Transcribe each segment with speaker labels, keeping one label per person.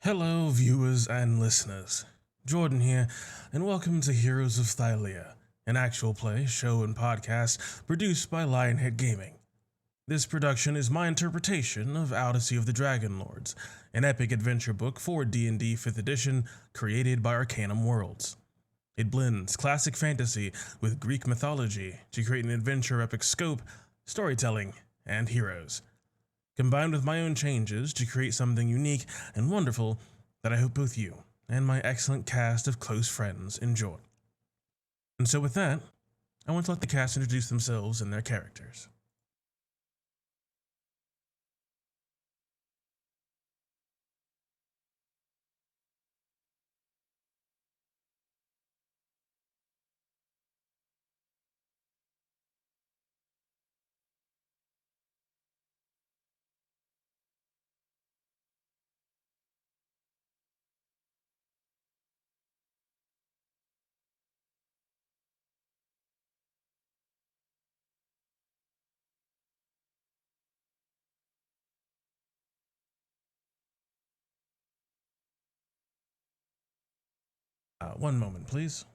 Speaker 1: Hello, viewers and listeners. Jordan here, and welcome to Heroes of Thylea, an actual play, show, and podcast produced by Lionhead Gaming. This production is my interpretation of Odyssey of the Dragon Lords, an epic adventure book for D&D 5th edition created by Arcanum Worlds. It blends classic fantasy with Greek mythology to create an adventure epic scope, storytelling, and heroes, combined with my own changes to create something unique and wonderful that I hope both you and my excellent cast of close friends enjoy. And so with that, I want to let the cast introduce themselves and their characters. One moment, please.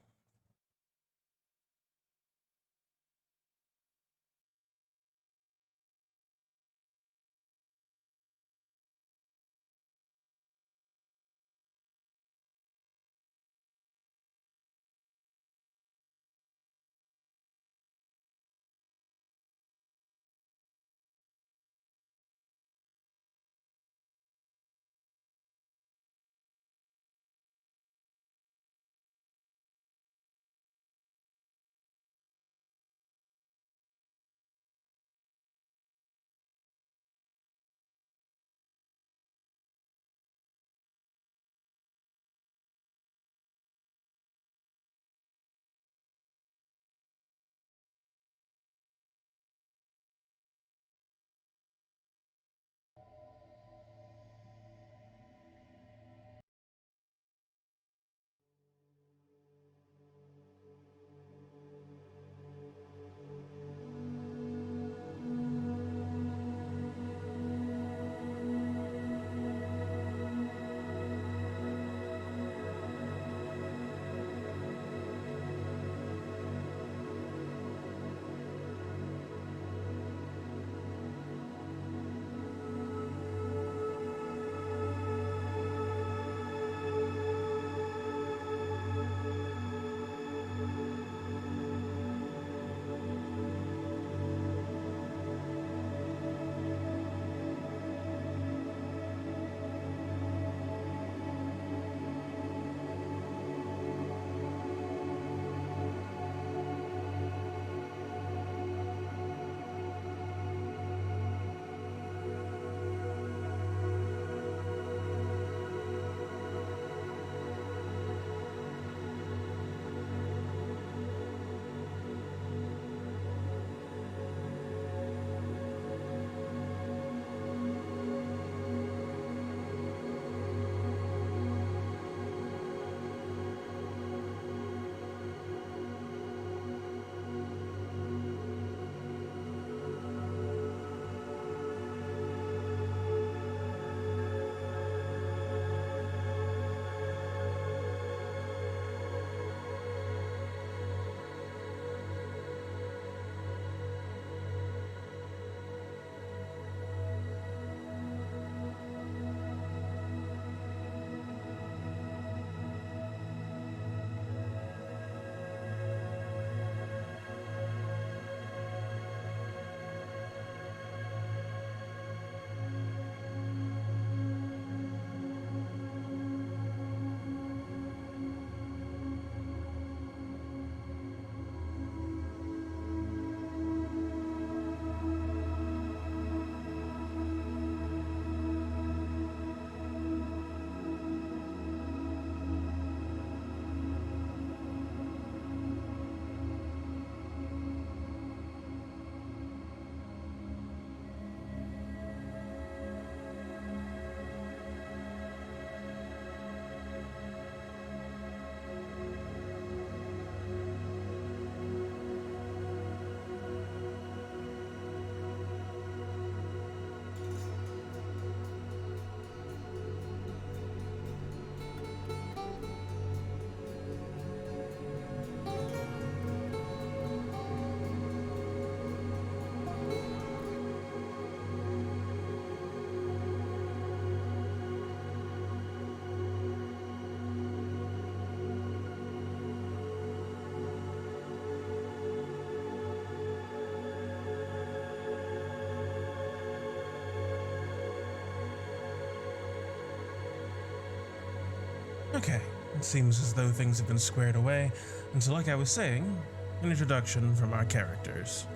Speaker 1: Okay, it seems as though things have been squared away, and so like I was saying, an introduction from our characters.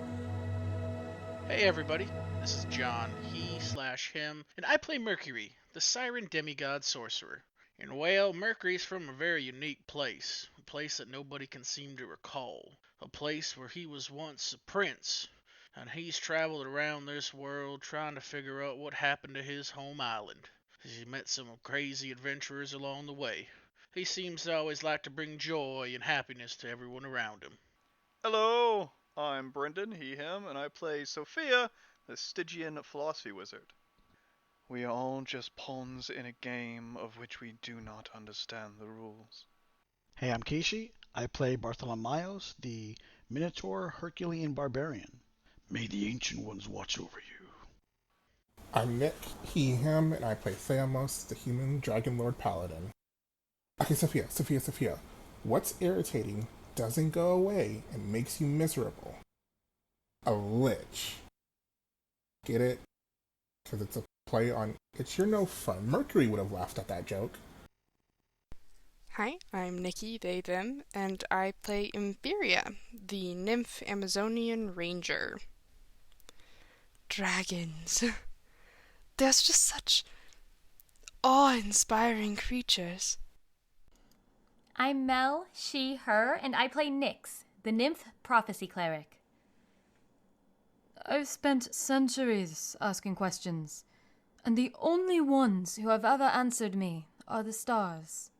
Speaker 2: Hey everybody, this is John, he/him, and I play Mercury, the Siren demigod sorcerer. And well, Mercury's from a very unique place, a place that nobody can seem to recall, a place where he was once a prince, and he's traveled around this world trying to figure out what happened to his home island. He met some crazy adventurers along the way. He seems to always like to bring joy and happiness to everyone around him.
Speaker 3: Hello, I'm Brendan, he, him, and I play Sophia, the Stygian philosophy wizard. We are all just pawns in a game of which we do not understand the rules.
Speaker 4: Hey, I'm Kishi. I play Bartholomeos, the Minotaur Herculean Barbarian. May the Ancient Ones watch over you.
Speaker 5: I'm Nick, he, him, and I play Theamos, the human dragon lord paladin. Okay, Sophia. What's irritating doesn't go away and makes you miserable? A lich. Get it? Because it's a play on it's your no fun. Mercury would have laughed at that joke.
Speaker 6: Hi, I'm Nikki, they, them, and I play Imperia, the nymph Amazonian ranger. Dragons. There's just such awe-inspiring creatures.
Speaker 7: I'm Mel, she, her, and I play Nyx, the nymph prophecy cleric.
Speaker 8: I've spent centuries asking questions, and the only ones who have ever answered me are the stars.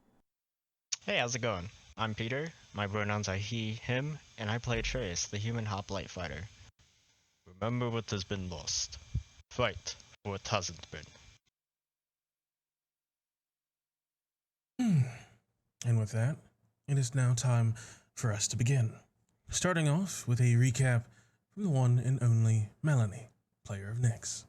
Speaker 9: Hey, how's it going? I'm Peter, my pronouns are he, him, and I play Trace, the human hoplite fighter. Remember what has been lost. Fight for what hasn't been.
Speaker 1: And with that, it is now time for us to begin. Starting off with a recap from the one and only Melanie, player of Nyx.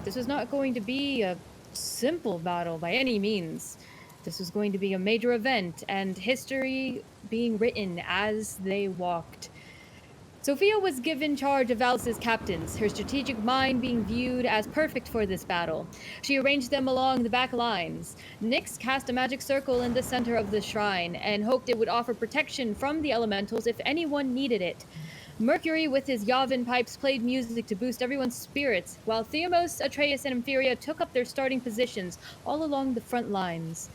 Speaker 8: This was not going to be a simple battle by any means. This was going to be a major event, and history being written as they walked. Sophia was given charge of Alice's captains, her strategic mind being viewed as perfect for this battle. She arranged them along the back lines. Nyx cast a magic circle in the center of the shrine and hoped it would offer protection from the elementals if anyone needed it. Mercury, with his Yavin pipes, played music to boost everyone's spirits, while Theamos, Atreus, and Ampheria took up their starting positions all along the front lines.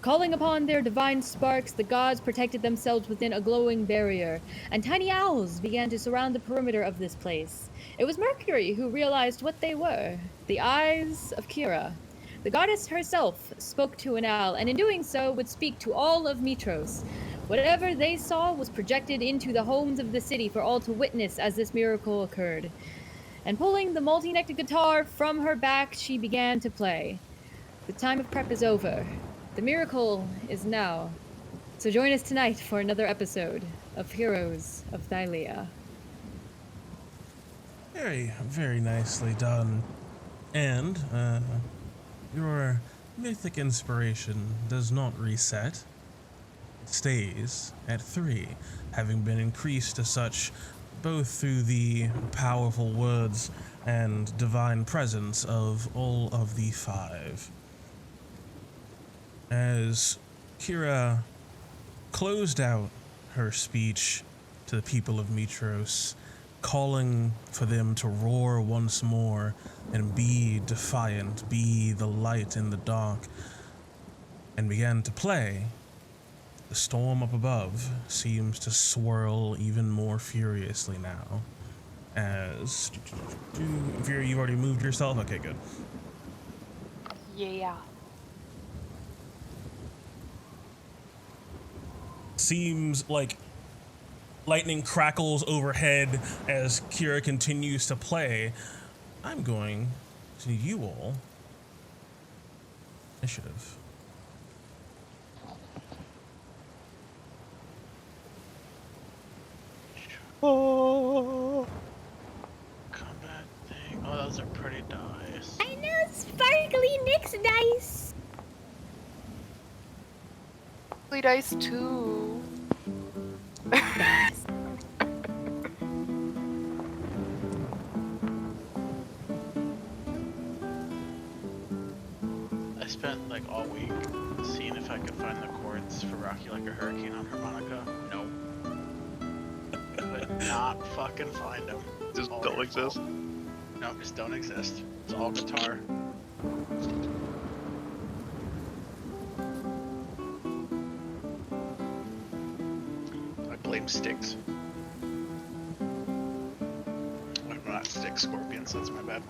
Speaker 8: Calling upon their divine sparks, the gods protected themselves within a glowing barrier, and tiny owls began to surround the perimeter of this place. It was Mercury who realized what they were, the eyes of Kira. The goddess herself spoke to an owl, and in doing so would speak to all of Mitros. Whatever they saw was projected into the homes of the city for all to witness as this miracle occurred. And pulling the multi-necked guitar from her back, she began to play. The time of prep is over. The miracle is now. So join us tonight for another episode of Heroes of Thylea.
Speaker 1: Very, very nicely done. And, your mythic inspiration does not reset. It stays at 3, having been increased to such both through the powerful words and divine presence of all of the 5. As Kira closed out her speech to the people of Mitros, calling for them to roar once more and be defiant, be the light in the dark, and began to play, The storm up above seems to swirl even more furiously now. As... Fury, you've already moved yourself? Okay, good.
Speaker 6: Yeah.
Speaker 1: Seems like lightning crackles overhead as Kira continues to play. I'm going to need you all. Initiative.
Speaker 2: Oh. Combat thing. Oh, those are pretty dice.
Speaker 7: I know, sparkly Nyx dice.
Speaker 6: Sparkly dice too.
Speaker 2: I spent like all week seeing if I could find the chords for Rocky Like a Hurricane on harmonica. Nope. Could not fucking find them.
Speaker 3: Just
Speaker 2: All
Speaker 3: don't
Speaker 2: your
Speaker 3: exist.
Speaker 2: fault. No, just don't exist. It's all guitar. I blame sticks. I'm not sticks, scorpions. That's my bad.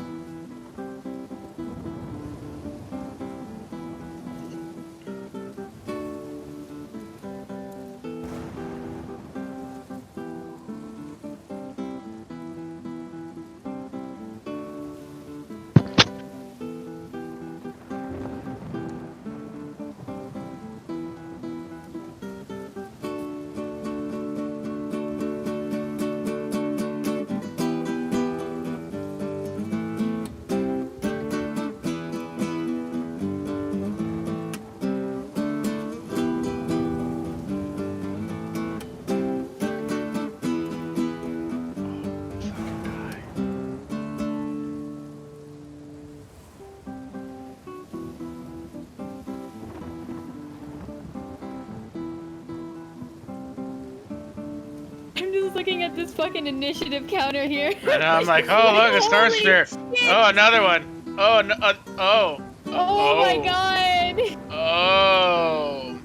Speaker 8: I'm just looking at this fucking initiative counter here.
Speaker 2: And I'm like, oh look, a star
Speaker 8: Holy
Speaker 2: spear.
Speaker 8: shit.
Speaker 2: Oh, another one. Oh, no, oh.
Speaker 8: Oh my god.
Speaker 2: Oh.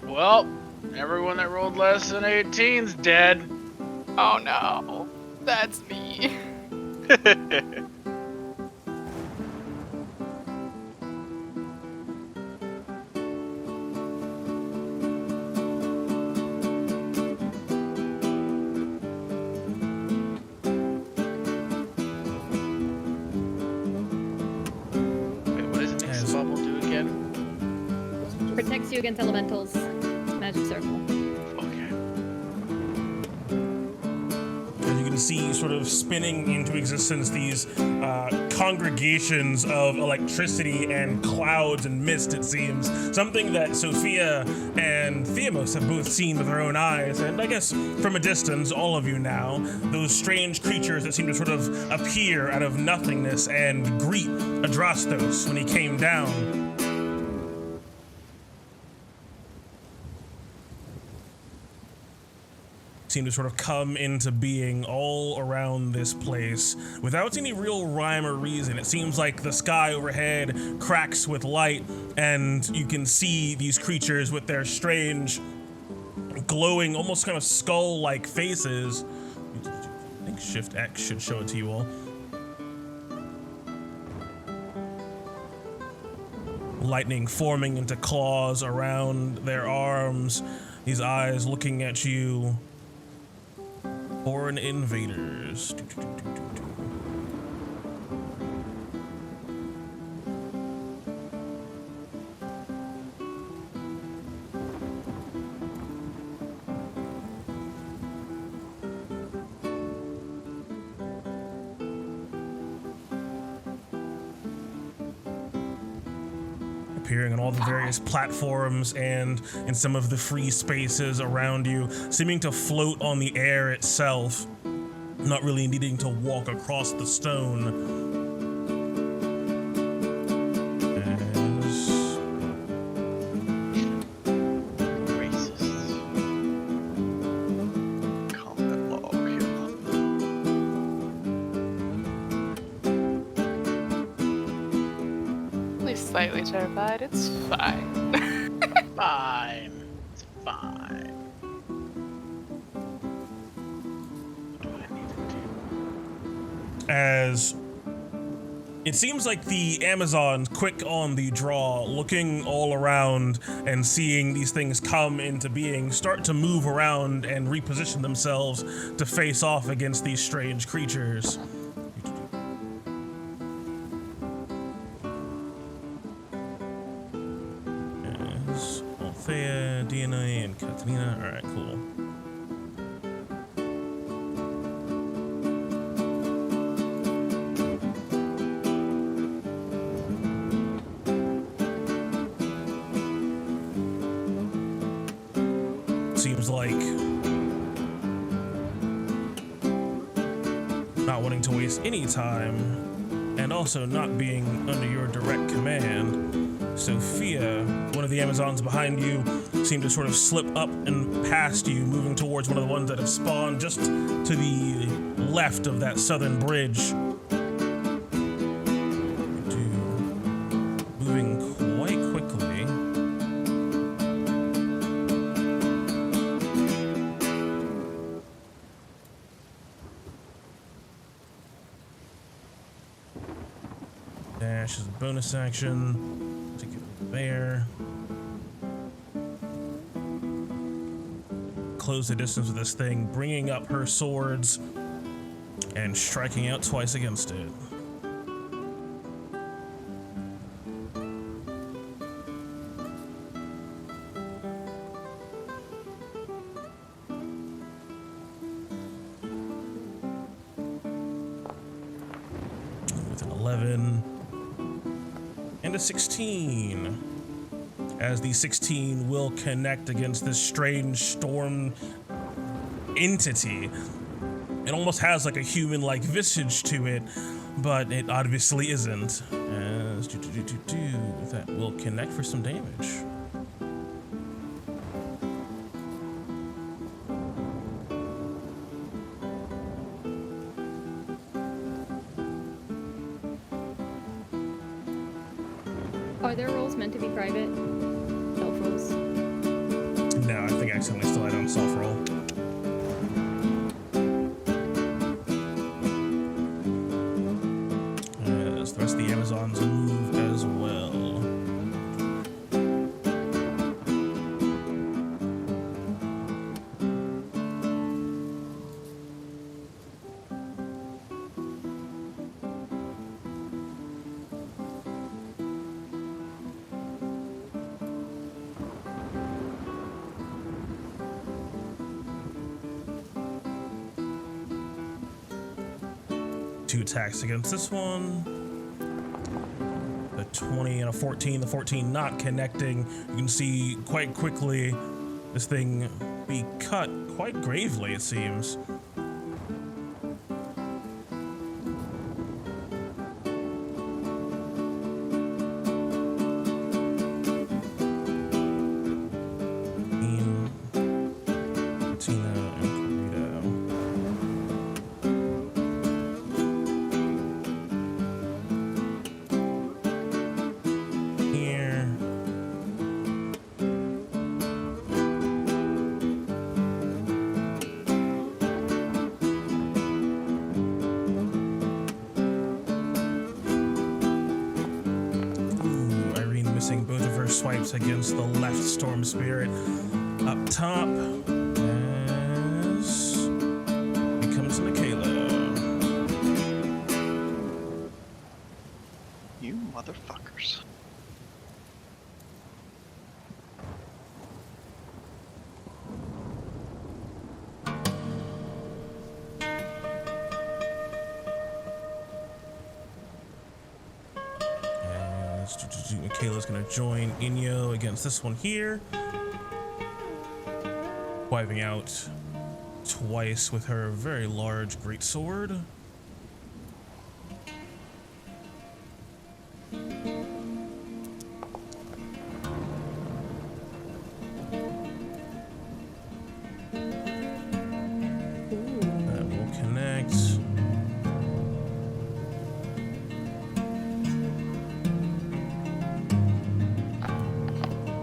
Speaker 2: Well, everyone that rolled less than 18's dead.
Speaker 6: Oh no. That's me.
Speaker 2: Wait, what does Nyx bubble do again?
Speaker 8: Protects you against elementals. Magic circle.
Speaker 2: Okay.
Speaker 1: As you can see, sort of spinning into existence, these congregations of electricity and clouds and mist, it seems. Something that Sophia and Theamos have both seen with their own eyes, and I guess from a distance, all of you now, those strange creatures that seem to sort of appear out of nothingness and greet Adrastos when he came down. Seem to sort of come into being all around this place without any real rhyme or reason. It seems like the sky overhead cracks with light, and you can see these creatures with their strange, glowing, almost kind of skull-like faces. I think Shift X should show it to you all. Lightning forming into claws around their arms, these eyes looking at you. Foreign invaders. Appearing on all the various platforms and in some of the free spaces around you, seeming to float on the air itself, not really needing to walk across the stone.
Speaker 2: Racists.
Speaker 3: Combat log here.
Speaker 6: At least slightly terrified. It's fine.
Speaker 2: Fine. It's Fine. What do I need to do?
Speaker 1: As it seems like the Amazon's quick on the draw, looking all around and seeing these things come into being, start to move around and reposition themselves to face off against these strange creatures. Yes, Thylea, DNA, and Catalina. Alright, cool. Seems like not wanting to waste any time and also not being under your direct command, Sophia, one of the Amazons behind you, seemed to sort of slip up and past you, moving towards one of the ones that have spawned just to the left of that southern bridge. Moving quite quickly. Dash is a bonus action. Take it over there. Close the distance with this thing, bringing up her swords and striking out twice against it. With an 11 and a 16. As the 16 will connect against this strange storm entity. It almost has like a human-like visage to it, but it obviously isn't. As that will connect for some damage.
Speaker 8: Are their roles meant to be private? Self roles?
Speaker 1: No, I think I accidentally still had on self roll. As the rest of the Amazons move as well. Two attacks against this one. A 20 and a 14. The 14 not connecting. You can see quite quickly this thing be cut quite gravely, it seems. Both of her swipes against the left storm spirit up top as it comes to Michaela.
Speaker 3: You motherfuckers.
Speaker 1: Michaela's gonna join Inyo against this one here. Wiping out twice with her very large greatsword. That will connect.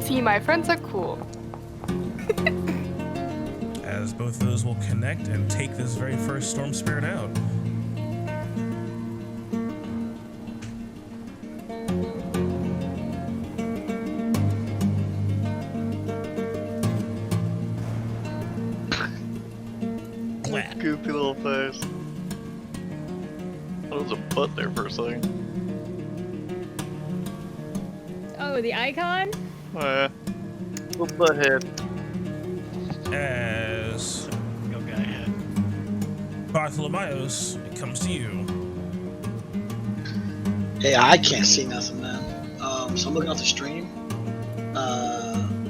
Speaker 6: See, my friends are cool.
Speaker 1: As both those will connect and take this very first storm spirit out.
Speaker 3: Goofy little face. That was a butt there for a second.
Speaker 8: Oh, the icon?
Speaker 3: Oh yeah. Little butt head.
Speaker 1: As
Speaker 2: Go guy ahead.
Speaker 1: Bartholomeos, it comes to you.
Speaker 4: Hey, I can't see nothing, man. So I'm looking off the stream.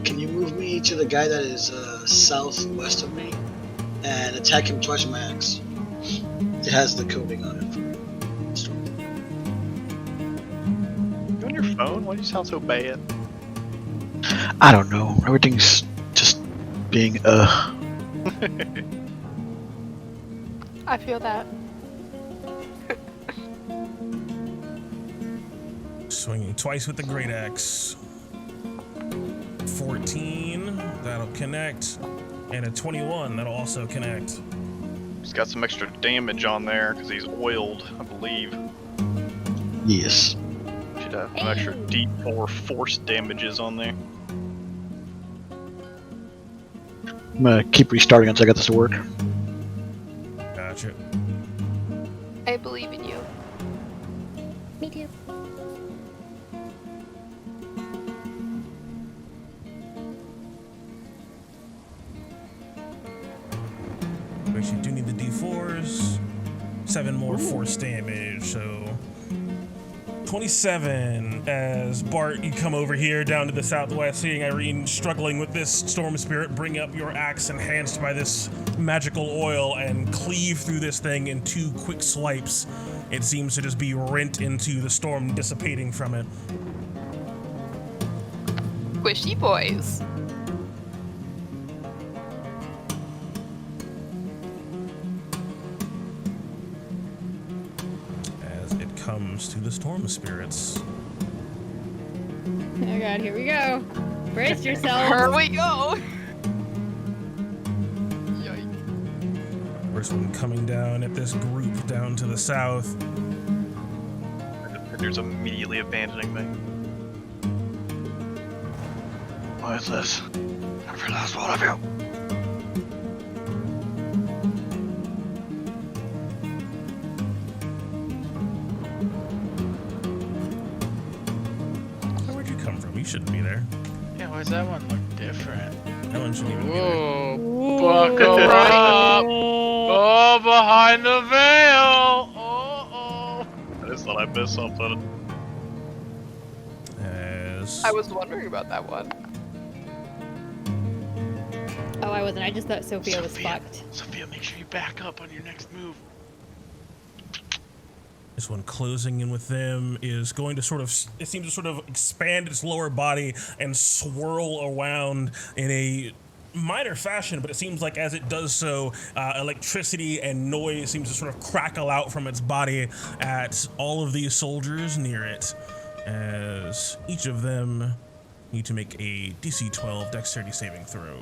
Speaker 4: Can you move me to the guy that is southwest of me and attack him twice with my axe? It has the coding on it.
Speaker 3: You on your phone? Why do you sound so bad?
Speaker 4: I don't know. Everything's just being
Speaker 6: I feel that.
Speaker 1: Swinging twice with the great axe. 14, that'll connect. And a 21, that'll also connect.
Speaker 3: He's got some extra damage on there because he's oiled, I believe.
Speaker 4: Yes.
Speaker 3: Should have some extra D4 force damages on there.
Speaker 4: I'm gonna keep restarting until I get this to work.
Speaker 1: Gotcha.
Speaker 6: I believe in you.
Speaker 7: Me too.
Speaker 1: Which you do need the D4s. 7 more force damage, so 27. As Bart, you come over here down to the southwest, seeing Irene struggling with this storm spirit, bring up your axe enhanced by this magical oil and cleave through this thing in 2 quick swipes. It seems to just be rent into the storm, dissipating from it.
Speaker 6: Squishy boys.
Speaker 1: As it comes to the storm spirits.
Speaker 8: Oh god, here we go. Brace yourself.
Speaker 6: Here we go.
Speaker 1: First one coming down at this group down to the south.
Speaker 3: There's immediately abandoning me.
Speaker 4: What is this? Every last one of you.
Speaker 1: Where'd you come from? You shouldn't be there.
Speaker 2: Yeah, why does that one look different?
Speaker 1: That one shouldn't even be there.
Speaker 2: Whoa, buckle up! Oh, behind the veil! Oh.
Speaker 3: I just thought I missed something.
Speaker 1: As
Speaker 6: I was wondering about that one.
Speaker 8: Oh, I wasn't. I just thought Sophia was fucked.
Speaker 2: Sophia, make sure you back up on your next move.
Speaker 1: this one closing in with them is going to sort of, it seems to sort of expand its lower body and swirl around in a minor fashion, but it seems like as it does so, electricity and noise seems to sort of crackle out from its body at all of these soldiers near it, as each of them need to make a DC 12 dexterity saving throw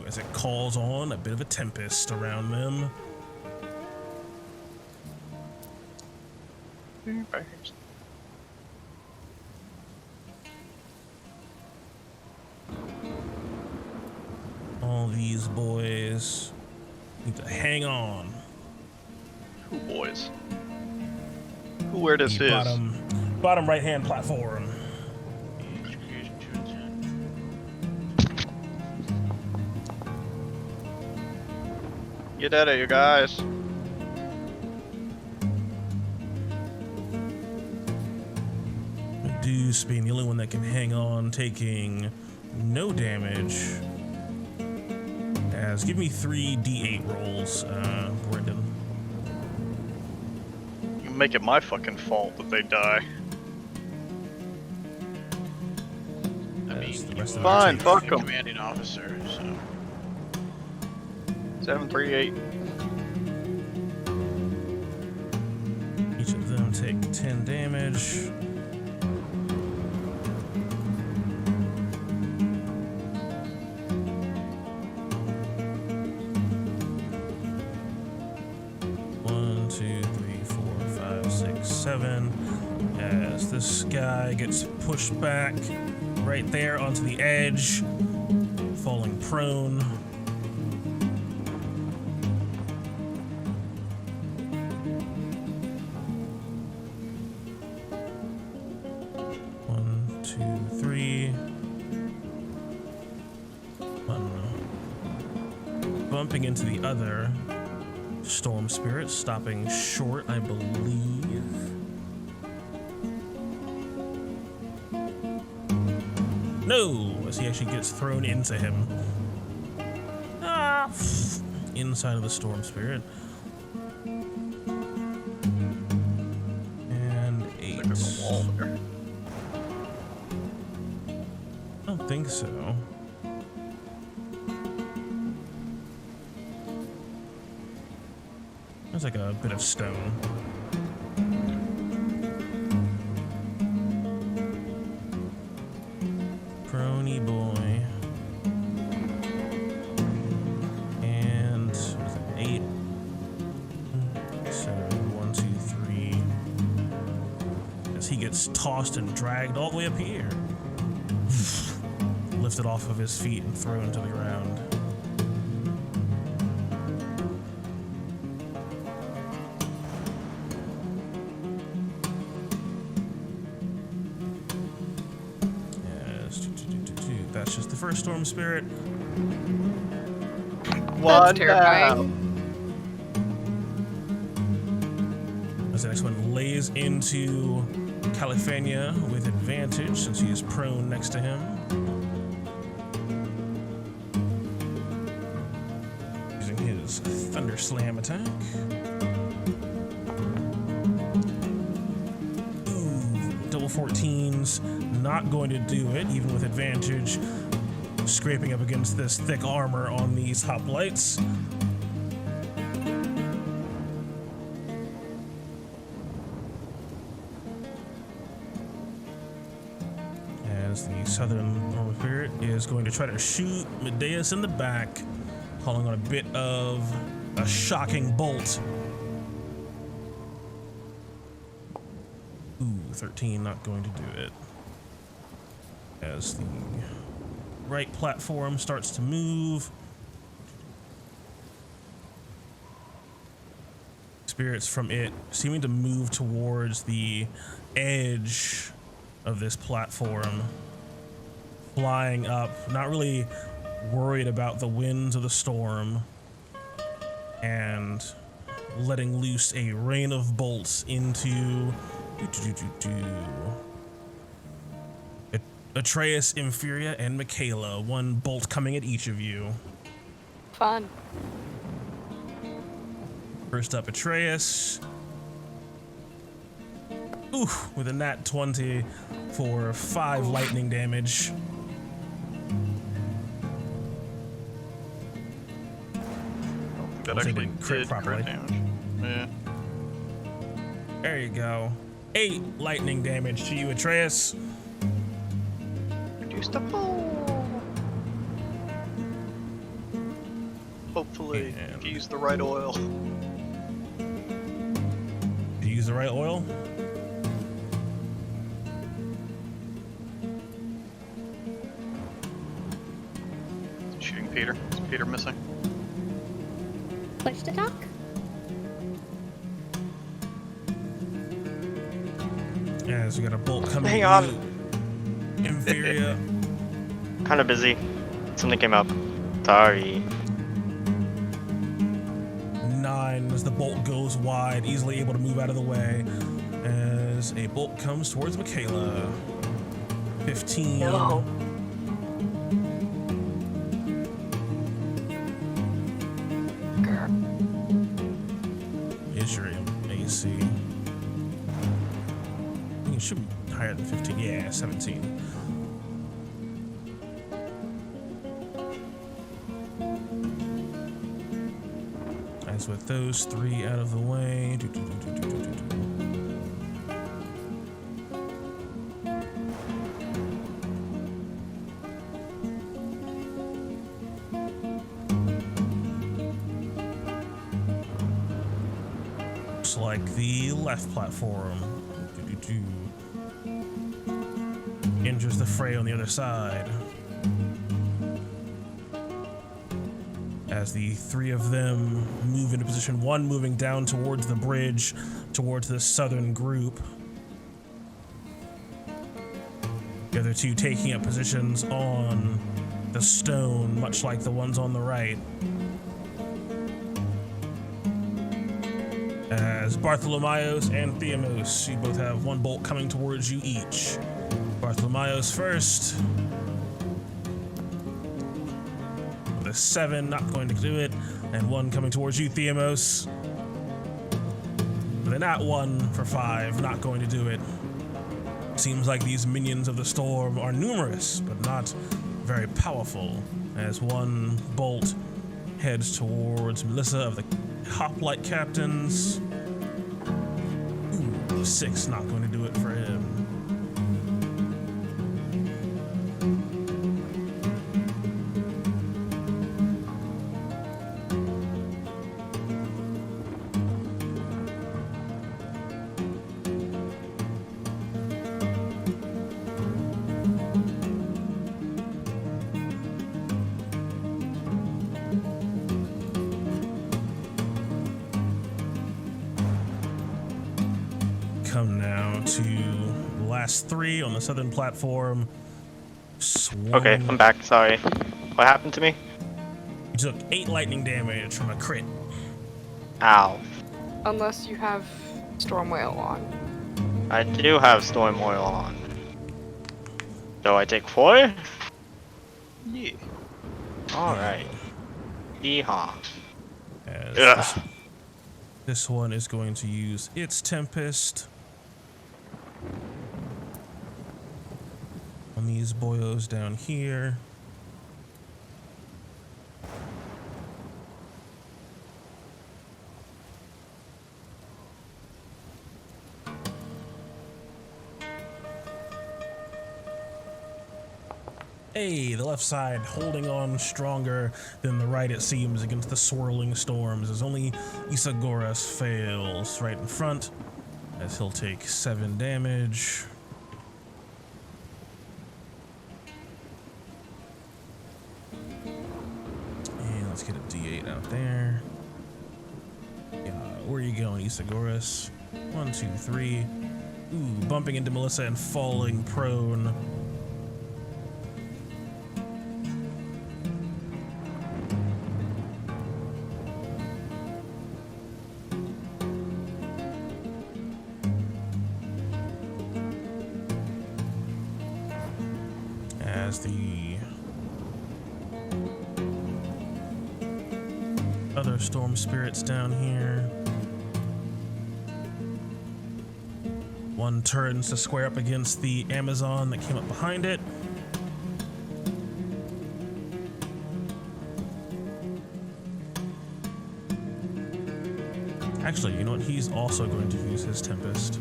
Speaker 1: as it calls on a bit of a tempest around them. All these boys need to hang on.
Speaker 3: Who boys? Who where this
Speaker 1: The
Speaker 3: is?
Speaker 1: bottom right hand platform.
Speaker 3: Get out of here, guys.
Speaker 1: Deuce being the only one that can hang on, taking no damage. As give me 3 D8 rolls, Brendan.
Speaker 3: You make it my fucking fault that they die.
Speaker 2: I mean,
Speaker 1: As the rest of
Speaker 2: you
Speaker 1: them
Speaker 3: Fine,
Speaker 1: take-
Speaker 3: fuck
Speaker 2: are
Speaker 3: 'em.
Speaker 2: commanding officer, so
Speaker 3: 738.
Speaker 1: Each of them take 10 damage. 2, 3, 4, 5, 6, 7. As this guy gets pushed back right there onto the edge, falling prone. Bumping into the other storm spirit, stopping short, I believe. No, as he actually gets thrown into him. Ah, inside of the storm spirit. And 8.
Speaker 3: There's a wall there.
Speaker 1: I don't think so. There's like a bit of stone. Prony boy. And what is it, 8? So 1, 2, 3. As he gets tossed and dragged all the way up here. Lifted off of his feet and thrown to the ground. That's just the first storm spirit.
Speaker 3: One
Speaker 6: terrifying.
Speaker 1: As the next one lays into California with advantage since he is prone next to him. Using his Thunder Slam attack. Ooh, double 14s. Not going to do it, even with advantage. Scraping up against this thick armor on these hoplites. As the Southern Normal Spirit is going to try to shoot Medeus in the back, calling on a bit of a shocking bolt. Ooh, 13, not going to do it. As the right platform starts to move, spirits from it seeming to move towards the edge of this platform, flying up, not really worried about the winds of the storm, and letting loose a rain of bolts into Atreus, Inferior, and Michaela. One bolt coming at each of you.
Speaker 6: Fun.
Speaker 1: First up, Atreus. Ooh, with a nat 20 for 5 lightning damage.
Speaker 3: That
Speaker 1: Hopefully
Speaker 3: actually
Speaker 1: didn't crit
Speaker 3: did
Speaker 1: properly.
Speaker 3: crit damage. Yeah.
Speaker 1: There you go. 8 lightning damage to you, Atreus.
Speaker 3: Reduce the pull. Hopefully,
Speaker 1: And-
Speaker 3: if you use the right oil.
Speaker 1: Did you use the right oil?
Speaker 3: Shooting Peter. Is Peter missing?
Speaker 8: Push to talk.
Speaker 1: As we got a bolt coming
Speaker 10: Hang
Speaker 1: at
Speaker 10: on.
Speaker 1: you, Inferior.
Speaker 10: Kinda busy. Something came up. Sorry.
Speaker 1: 9 as the bolt goes wide, easily able to move out of the way. As a bolt comes towards Michaela. 15.
Speaker 10: No.
Speaker 1: Is your AC? I think it should be higher than 15. Yeah, 17. As with those 3 out of the way. looks like the left platform enters the fray on the other side. As the three of them move into position, one moving down towards the bridge, towards the southern group. The other two taking up positions on the stone, much like the ones on the right. As Bartholomeos and Theamos, you both have one bolt coming towards you each. Bartholomeos first. The 7, not going to do it. And one coming towards you, Theamos. Then that one for 5, not going to do it. Seems like these minions of the storm are numerous, but not very powerful, as one bolt heads towards Melissa of the Hoplite Captains. Ooh, 6, not going to do it for him. Come now to the last 3 on the southern platform.
Speaker 10: Okay, I'm back. Sorry. What happened to me?
Speaker 1: You took 8 lightning damage from a crit.
Speaker 10: Ow.
Speaker 6: Unless you have Storm Whale on.
Speaker 10: I do have Storm Oil on. So I take 4?
Speaker 3: Yeah.
Speaker 10: Alright. Yeehaw.
Speaker 1: As this one is going to use its Tempest on these boyos down here. Hey, the left side holding on stronger than the right, it seems, against the swirling storms, as only Isagoras fails right in front, as he'll take 7 damage. And let's get a D8 out there. Yeah, where are you going, Isagoras? 1, 2, 3. Ooh, bumping into Melissa and falling prone. As the other storm spirits down here. One turns to square up against the Amazon that came up behind it. Actually, you know what? He's also going to use his Tempest.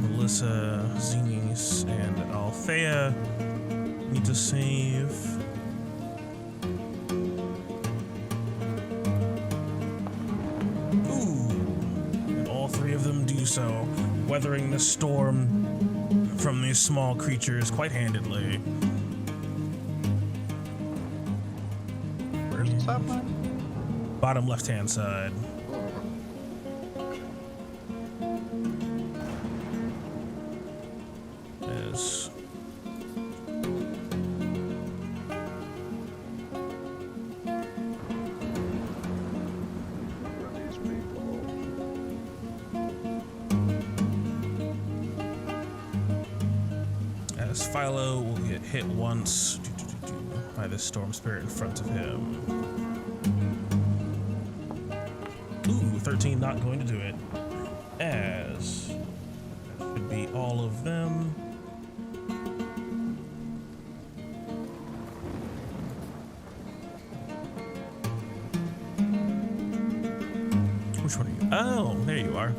Speaker 1: Melissa, Xenies, and Althea need to save. Ooh, and all 3 of them do so, weathering the storm from these small creatures quite handedly.
Speaker 3: Where's this happening?
Speaker 1: Bottom left-hand side. As Philo will get hit once by the storm spirit in front of him. Ooh, 13 not going to do it. As that should be all of them. Which one are you? Oh, there you are.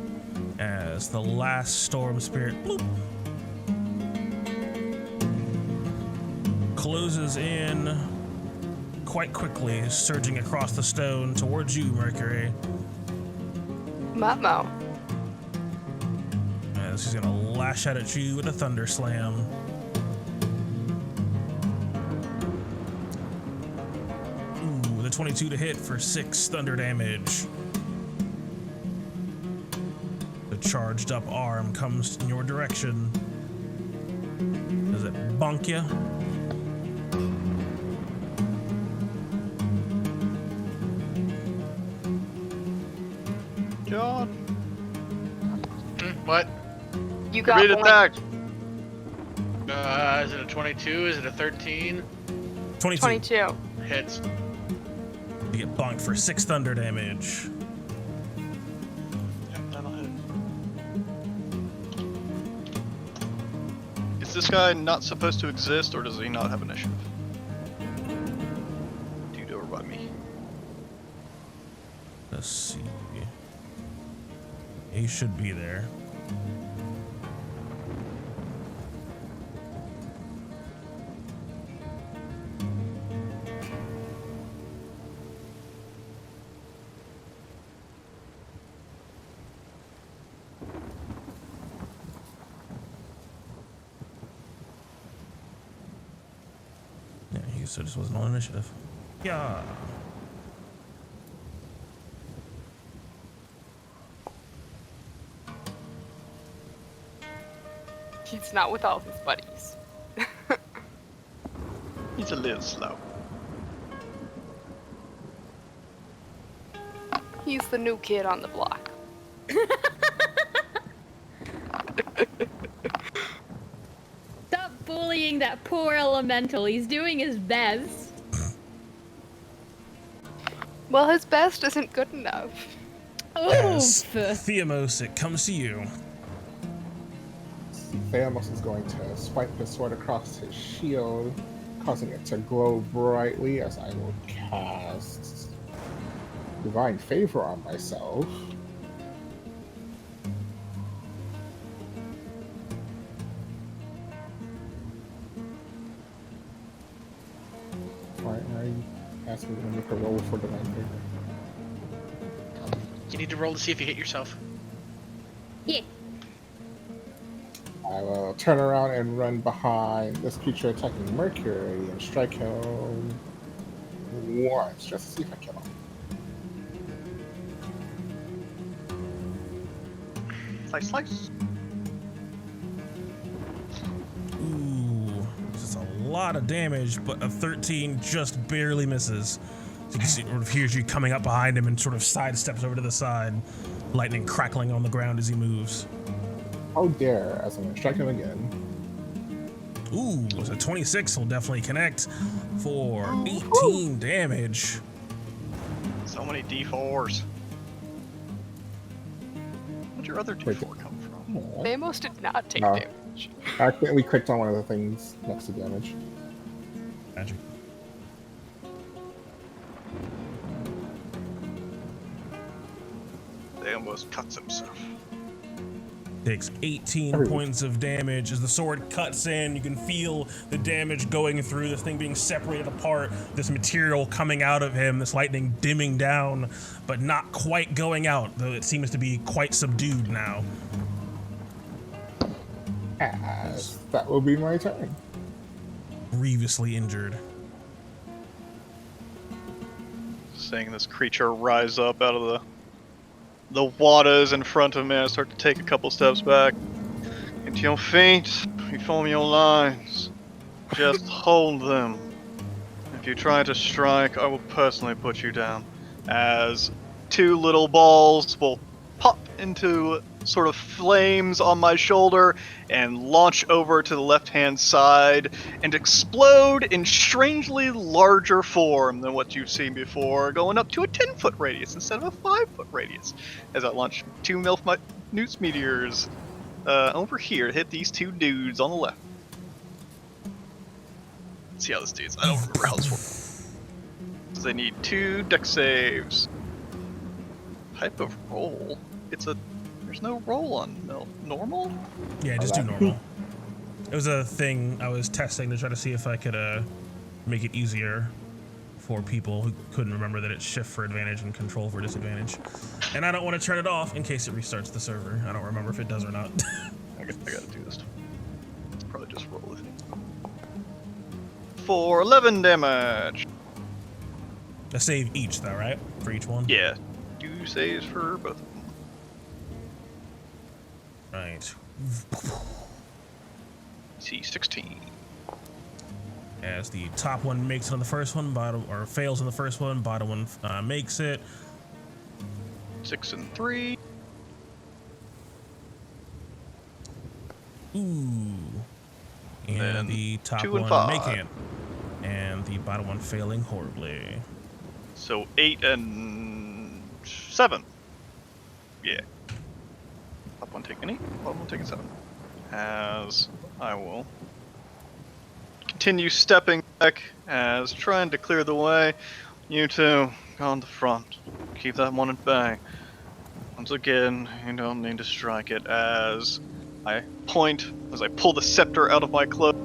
Speaker 1: As the last storm spirit bloop, closes in quite quickly, surging across the stone towards you, Mercury.
Speaker 6: Mamo.
Speaker 1: As he's gonna lash out at you with a Thunder Slam. Ooh, with a 22 to hit for 6 thunder damage. The charged up arm comes in your direction. Does it bonk you?
Speaker 3: John,
Speaker 2: What?
Speaker 6: You got
Speaker 3: read
Speaker 6: one.
Speaker 3: attack.
Speaker 2: Is it a 22? Is it a 13?
Speaker 1: 22.
Speaker 6: 22.
Speaker 2: Hits.
Speaker 1: You get bonked for 6 thunder damage.
Speaker 3: Yep, that'll hit. Is this guy not supposed to exist, or does he not have initiative? Dude over by me.
Speaker 1: Let's see. He should be there. Yeah, he said this wasn't on initiative. Yeah.
Speaker 6: He's not with all his buddies.
Speaker 3: He's a little slow.
Speaker 6: He's the new kid on the block.
Speaker 8: Stop bullying that poor elemental. He's doing his best.
Speaker 6: Well, his best isn't good enough.
Speaker 1: As
Speaker 8: Oof.
Speaker 1: Theamos, it comes to you.
Speaker 5: Thylea is going to swipe his sword across his shield, causing it to glow brightly as I will cast Divine Favor on myself. Alright, are you asking me to make a roll for Divine Favor?
Speaker 2: You need to roll to see if you hit yourself.
Speaker 8: Yeah.
Speaker 5: I will turn around and run behind this creature attacking Mercury and strike him once, just to see if I kill him.
Speaker 3: Slice, slice.
Speaker 1: Ooh, this is a lot of damage, but a 13 just barely misses. So you can see, sort of hears you coming up behind him and sort of sidesteps over to the side, lightning crackling on the ground as he moves.
Speaker 5: How dare, as I'm going to strike him again.
Speaker 1: Ooh, so 26 will definitely connect for 18 damage.
Speaker 3: So many D4s. Where'd your other
Speaker 5: Wait,
Speaker 3: D4 come from?
Speaker 5: Aw.
Speaker 6: Thamos did not take
Speaker 5: No.
Speaker 6: damage.
Speaker 5: I accidentally clicked on one of the things next to damage.
Speaker 1: Magic.
Speaker 3: They almost cuts himself.
Speaker 1: Takes 18 points of damage as the sword cuts in. You can feel the damage going through, this thing being separated apart, this material coming out of him, this lightning dimming down, but not quite going out, though it seems to be quite subdued now.
Speaker 5: As that will be my turn.
Speaker 1: Grievously injured.
Speaker 3: Seeing this creature rise up out of the waters in front of me, I start to take a couple steps back. Into your feet, you form your lines. Just hold them. If you try to strike, I will personally put you down. As 2 little balls will pop into sort of flames on my shoulder and launch over to the left-hand side and explode in strangely larger form than what you've seen before, going up to a 10-foot radius instead of a 5-foot radius, as I launch 2 Milf meteors over here to hit these 2 dudes on the left. Let's see how this dude's. I don't remember how this works. So they need 2 dex saves. Type of roll. There's no roll on normal?
Speaker 1: Yeah, just do normal. It was a thing I was testing to try to see if I could make it easier poor people who couldn't remember that it's shift for advantage and control for disadvantage. And I don't want to turn it off in case it restarts the server. I don't remember if it does or not.
Speaker 3: I gotta do this. Probably just roll it. For 11 damage.
Speaker 1: A save each, though, right? For each one?
Speaker 3: Yeah. 2 saves for both of them.
Speaker 1: Right.
Speaker 3: C16.
Speaker 1: As the top one makes it on the first one, bottom or fails on the first one, bottom one makes it.
Speaker 3: 6 and 3.
Speaker 1: Ooh. And
Speaker 3: Then
Speaker 1: the top
Speaker 3: 2 and
Speaker 1: one
Speaker 3: 5.
Speaker 1: making it. And the bottom one failing horribly.
Speaker 3: So 8 and 7. Yeah. Top one taking 8, bottom one taking 7. As I will continue stepping back as trying to clear the way. You two, go on the front. Keep that one at bay. Once again, you don't need to strike it as I point, as I pull the scepter out of my cloak,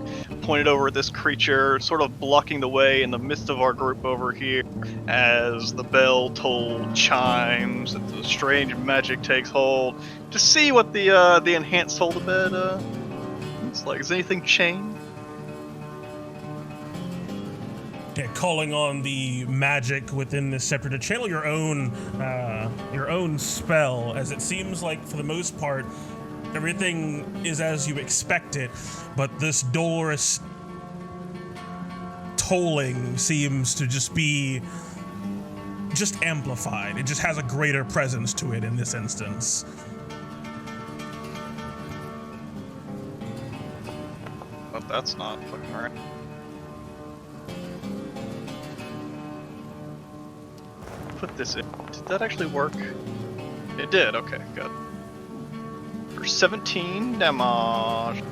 Speaker 3: point it over at this creature, sort of blocking the way in the midst of our group over here, as the bell toll chimes and the strange magic takes hold. To see what the enhanced hold of bed looks like. Is anything changed?
Speaker 1: Yeah, calling on the magic within this scepter to channel your own spell, as it seems like for the most part everything is as you expect it, but this dolorous tolling seems to just be amplified. It just has a greater presence to it in this instance.
Speaker 3: But that's not fucking right. Put this in. Did that actually work? It did, okay, good. For 17 damage.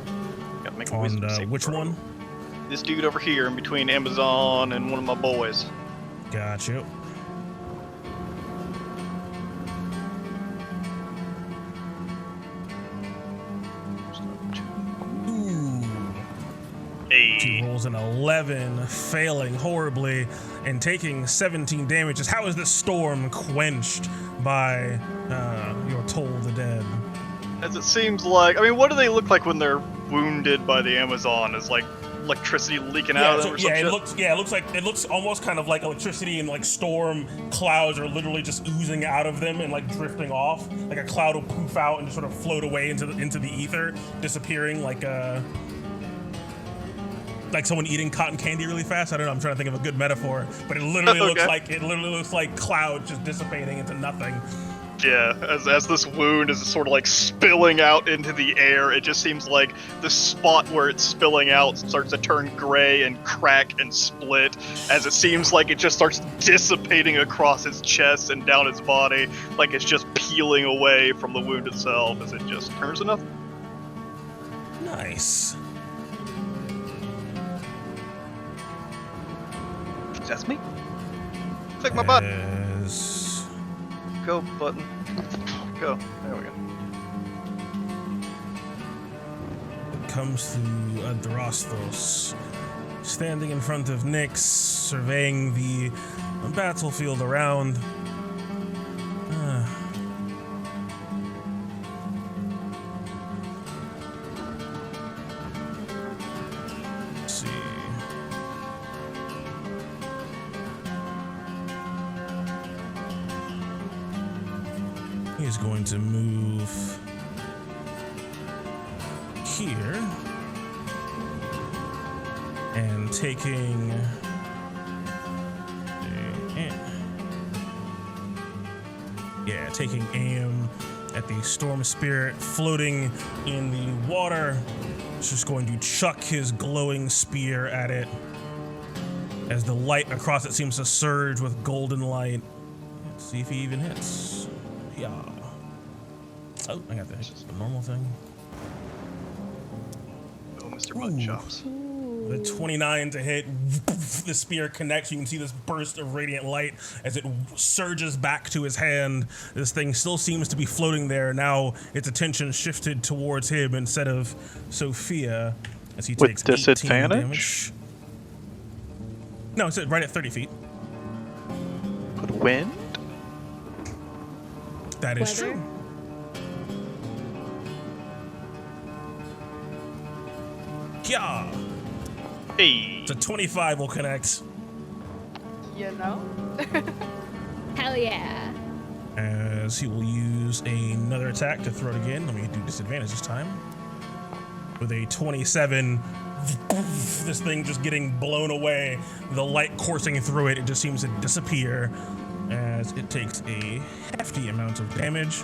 Speaker 3: Gotta make a wisdom save
Speaker 1: Which
Speaker 3: throw.
Speaker 1: one?
Speaker 3: This dude over here in between Amazon and one of my boys.
Speaker 1: Got you. He rolls an 11, failing horribly and taking 17 damages. How is this storm quenched by your Toll the Dead?
Speaker 3: As it seems like, I mean, what do they look like when they're wounded by the Amazon? Is like electricity leaking out of them or some shit?
Speaker 1: It looks almost kind of like electricity and like storm clouds are literally just oozing out of them and like drifting off. Like a cloud will poof out and just sort of float away into the ether, disappearing like someone eating cotton candy really fast. I don't know. I'm trying to think of a good metaphor, but it literally looks like clouds just dissipating into nothing.
Speaker 3: Yeah, as this wound is sort of like spilling out into the air, it just seems like the spot where it's spilling out starts to turn gray and crack and split, as it seems like it just starts dissipating across his chest and down his body, like it's just peeling away from the wound itself as it just turns to nothing.
Speaker 1: Nice.
Speaker 3: That's me. Click my button.
Speaker 1: Yes.
Speaker 3: Go button. Go. There we go.
Speaker 1: Comes to Adrastos, standing in front of Nyx, surveying the battlefield around. Let's see. He's going to move here and taking aim at the storm spirit floating in the water. He's just going to chuck his glowing spear at it as the light across it seems to surge with golden light. Let's see if he even hits. Yeah. Oh, I got the normal thing.
Speaker 3: Oh, Mr. Mud Chops.
Speaker 1: The 29 to hit, the spear connects. You can see this burst of radiant light as it surges back to his hand. This thing still seems to be floating there. Now its attention shifted towards him instead of Sophia as he takes 18 damage. No, it's right at 30 feet.
Speaker 3: wind?
Speaker 1: That is
Speaker 8: Weather?
Speaker 1: true. Yeah.
Speaker 10: Hey.
Speaker 1: It's a 25 will connect.
Speaker 6: You know?
Speaker 8: Hell yeah.
Speaker 1: As he will use another attack to throw it again. Let me do disadvantage this time. With a 27, this thing just getting blown away. The light coursing through it, it just seems to disappear as it takes a hefty amount of damage.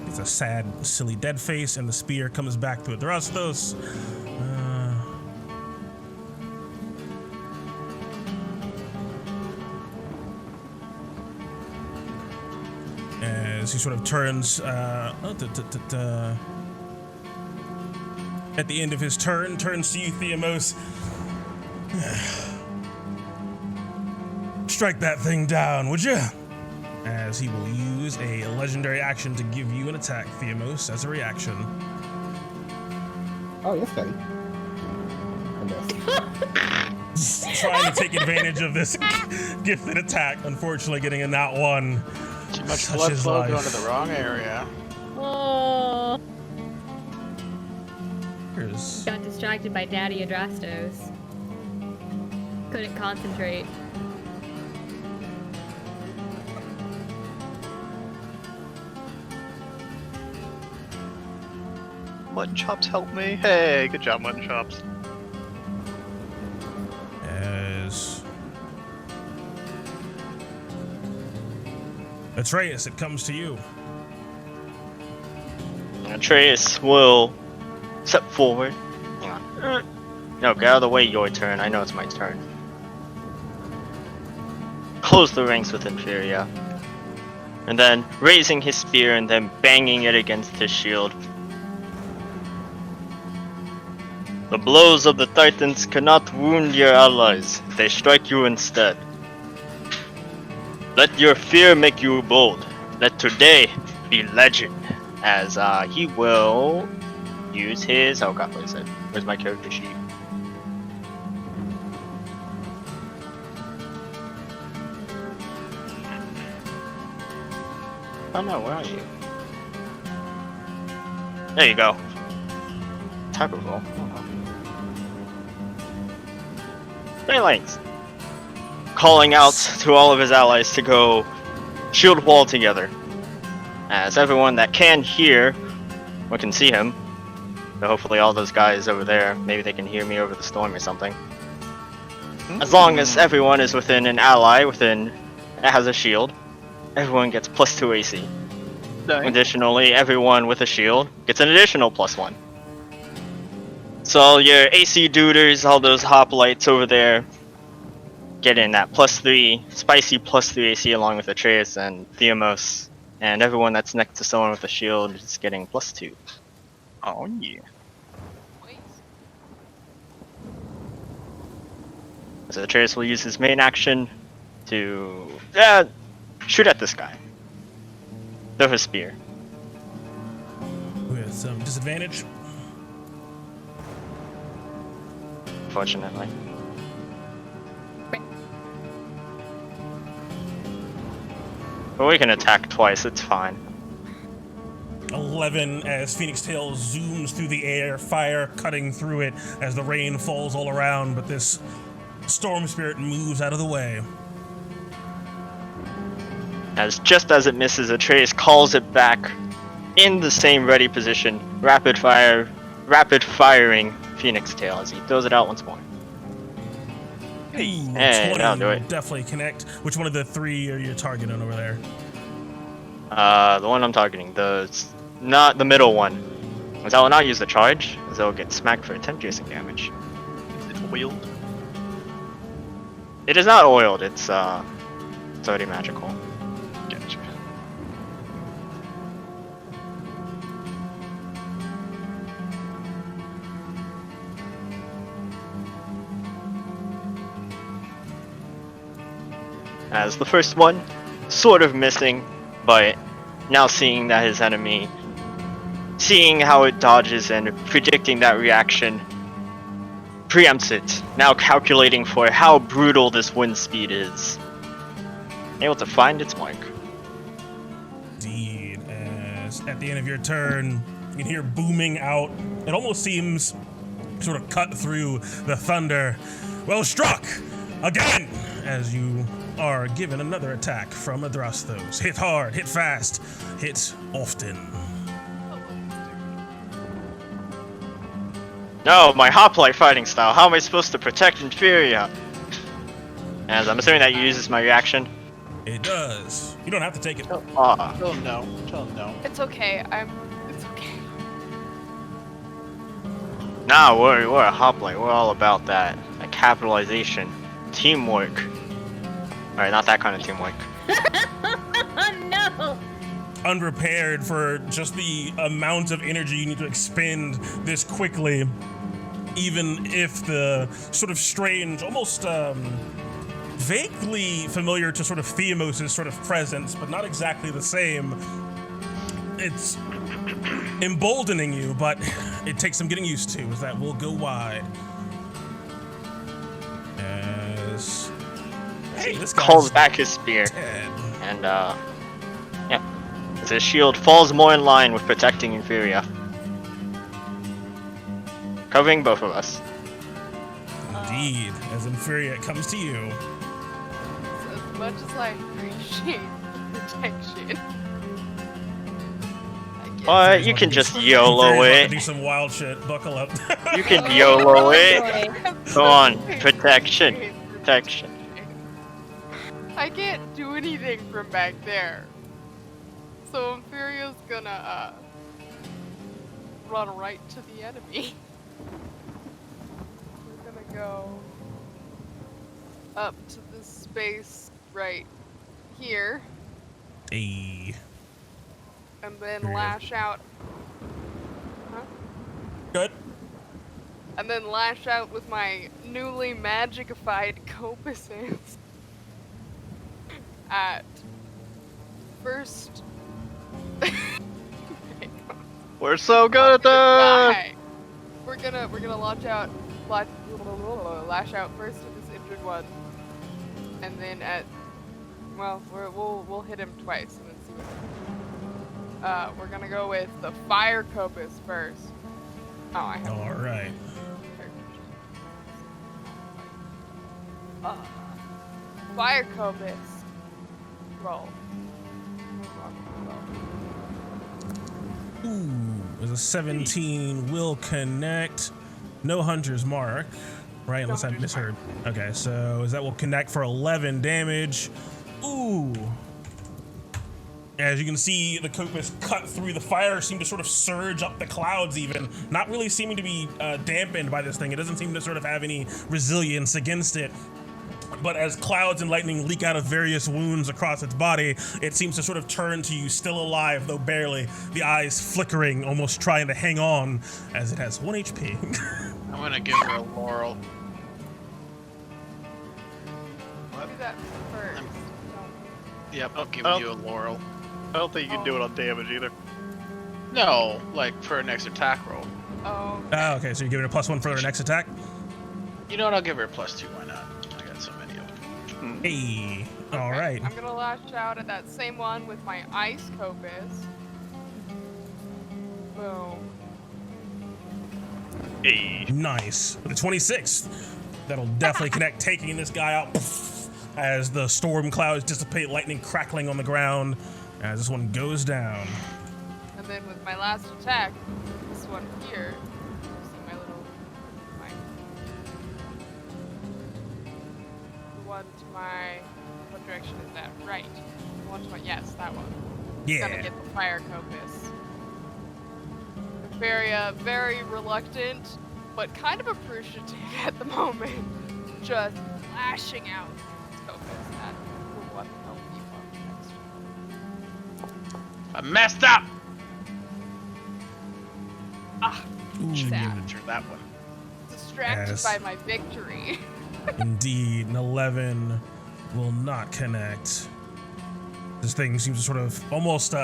Speaker 1: It's a sad, silly dead face, and the spear comes back to Adrastos. As he sort of turns at the end of his turn, turns to you, Theamos. Strike that thing down, would you? As he will use a legendary action to give you an attack, Theamos, as a reaction.
Speaker 5: Oh, yes, Daddy. I missed.
Speaker 1: Trying to take advantage of this gifted attack, unfortunately getting a nat 1.
Speaker 2: Too much
Speaker 1: Such
Speaker 2: blood
Speaker 1: is
Speaker 2: flow
Speaker 1: life.
Speaker 2: going to the wrong area.
Speaker 8: Oh.
Speaker 1: Here's
Speaker 8: Got distracted by Daddy Adrastos. Couldn't concentrate.
Speaker 3: Mutton Chops help me. Hey, good job, Mutton Chops.
Speaker 1: as Atreus, it comes to you.
Speaker 10: Atreus will step forward. Hang on. No, get out of the way, your turn. I know it's my turn. Close the ranks with Inferior. And then raising his spear and then banging it against his shield. The blows of the Titans cannot wound your allies. They strike you instead. Let your fear make you bold. Let today be legend. As he will use his... Oh god, what is it? Where's my character sheet? Oh no, where are you? There you go. Type of roll. Phalanx! Calling out to all of his allies to go shield wall together. As everyone that can hear, or can see him, so hopefully all those guys over there, maybe they can hear me over the storm or something. As long as everyone is within an ally, that has a shield, everyone gets +2 AC.
Speaker 3: Nice.
Speaker 10: Additionally, everyone with a shield gets an additional +1. So your AC duders, all those hoplites over there, get in that +3, spicy +3 AC along with Atreus and Theamos. And everyone that's next to someone with a shield is getting +2. Oh yeah. So Atreus will use his main action to shoot at this guy. Throw his spear.
Speaker 1: With some disadvantage.
Speaker 10: Fortunately. But we can attack twice, it's fine.
Speaker 1: 11 as Phoenix Tail zooms through the air, fire cutting through it as the rain falls all around, but this storm spirit moves out of the way.
Speaker 10: As just as it misses, Atreus calls it back in the same ready position, rapid firing Phoenix Tail as he throws it out once more.
Speaker 1: Hey,
Speaker 10: Hey, that'll do it.
Speaker 1: Definitely connect. Which one of the three are you targeting over there?
Speaker 10: The one I'm targeting, not the middle one. As I will not use the charge, as I will get smacked for 10 piercing damage.
Speaker 3: It's wheeled.
Speaker 10: It is not oiled, it's already magical.
Speaker 3: Gotcha.
Speaker 10: As the first one, sort of missing, but now seeing that his enemy seeing how it dodges and predicting that reaction, preempts it, now calculating for how brutal this wind speed is. Able to find its mark.
Speaker 1: Indeed, as at the end of your turn, you can hear booming out. It almost seems sort of cut through the thunder. Well struck! Again! As you are given another attack from Adrasthos. Hit hard, hit fast, hit often.
Speaker 10: No, my hoplite fighting style. How am I supposed to protect Inferior? As I'm assuming that uses my reaction.
Speaker 1: It does. You don't have to take it.
Speaker 2: Tell him no. Tell him no.
Speaker 6: It's okay. It's okay.
Speaker 10: Nah, we're a hoplite. We're all about that. That capitalization. Teamwork. Alright, not that kind of teamwork.
Speaker 7: No!
Speaker 1: Unprepared for just the amount of energy you need to expend this quickly, even if the sort of strange, almost vaguely familiar to sort of Theomos' sort of presence, but not exactly the same. It's emboldening you, but it takes some getting used to, as that will go wide. As hey, this guy
Speaker 10: calls back his spear. And yeah. As his shield falls more in line with protecting Inferior. Covering both of us.
Speaker 1: Indeed, as Inferior comes to you.
Speaker 6: So as much as I appreciate protection,
Speaker 10: But you can just YOLO it.
Speaker 1: Do some wild shit. Buckle up.
Speaker 10: You can YOLO it. Go on, protection. Protection.
Speaker 6: I can't do anything from back there. So Inferior's gonna run right to the enemy. We're gonna go up to this space right here.
Speaker 1: Hey.
Speaker 6: And then lash out. Huh?
Speaker 1: Good.
Speaker 6: And then lash out with my newly magicified compasses at first.
Speaker 3: We're so good at that!
Speaker 6: We're gonna lash out first at this injured one, and then we'll hit him twice and then see what. We're gonna go with the fire copus first. Oh, I have.
Speaker 1: All right.
Speaker 6: Fire copus. Roll.
Speaker 1: Ooh, there's a 17 will connect. No hunter's mark, right? Unless I misheard. Okay, so that will connect for 11 damage. Ooh. As you can see, the copus cut through the fire, seem to sort of surge up the clouds even, not really seeming to be dampened by this thing. It doesn't seem to sort of have any resilience against it. But as clouds and lightning leak out of various wounds across its body, it seems to sort of turn to you, still alive, though barely, the eyes flickering, almost trying to hang on, as it has 1 HP.
Speaker 2: I'm gonna give her a laurel.
Speaker 6: Do that first.
Speaker 2: Yep, I'll give you a laurel.
Speaker 3: I don't think you can do it on damage either.
Speaker 2: No, like for a next attack roll.
Speaker 6: Oh.
Speaker 1: Okay, so you're giving it a +1 for her next attack?
Speaker 2: You know what, I'll give her a +2, why not? I got so many of them.
Speaker 1: Hey, alright.
Speaker 6: I'm gonna lash out at that same one with my ice copus. Boom.
Speaker 1: Hey. Nice. With a 26, that'll definitely connect, taking this guy out as the storm clouds dissipate, lightning crackling on the ground as this one goes down.
Speaker 6: And then with my last attack, this one here, see my little, the one to my, what direction is that? Right. The one to my, yes, that one.
Speaker 1: Yeah.
Speaker 6: Gonna get the fire copus. Very reluctant, but kind of appreciative at the moment. Just lashing out its copus at what help you up next.
Speaker 2: I messed up!
Speaker 6: Ah,
Speaker 1: Ooh,
Speaker 6: sad.
Speaker 2: That one.
Speaker 6: Distracted
Speaker 1: Yes.
Speaker 6: by my victory.
Speaker 1: Indeed, an 11 will not connect. This thing seems to sort of almost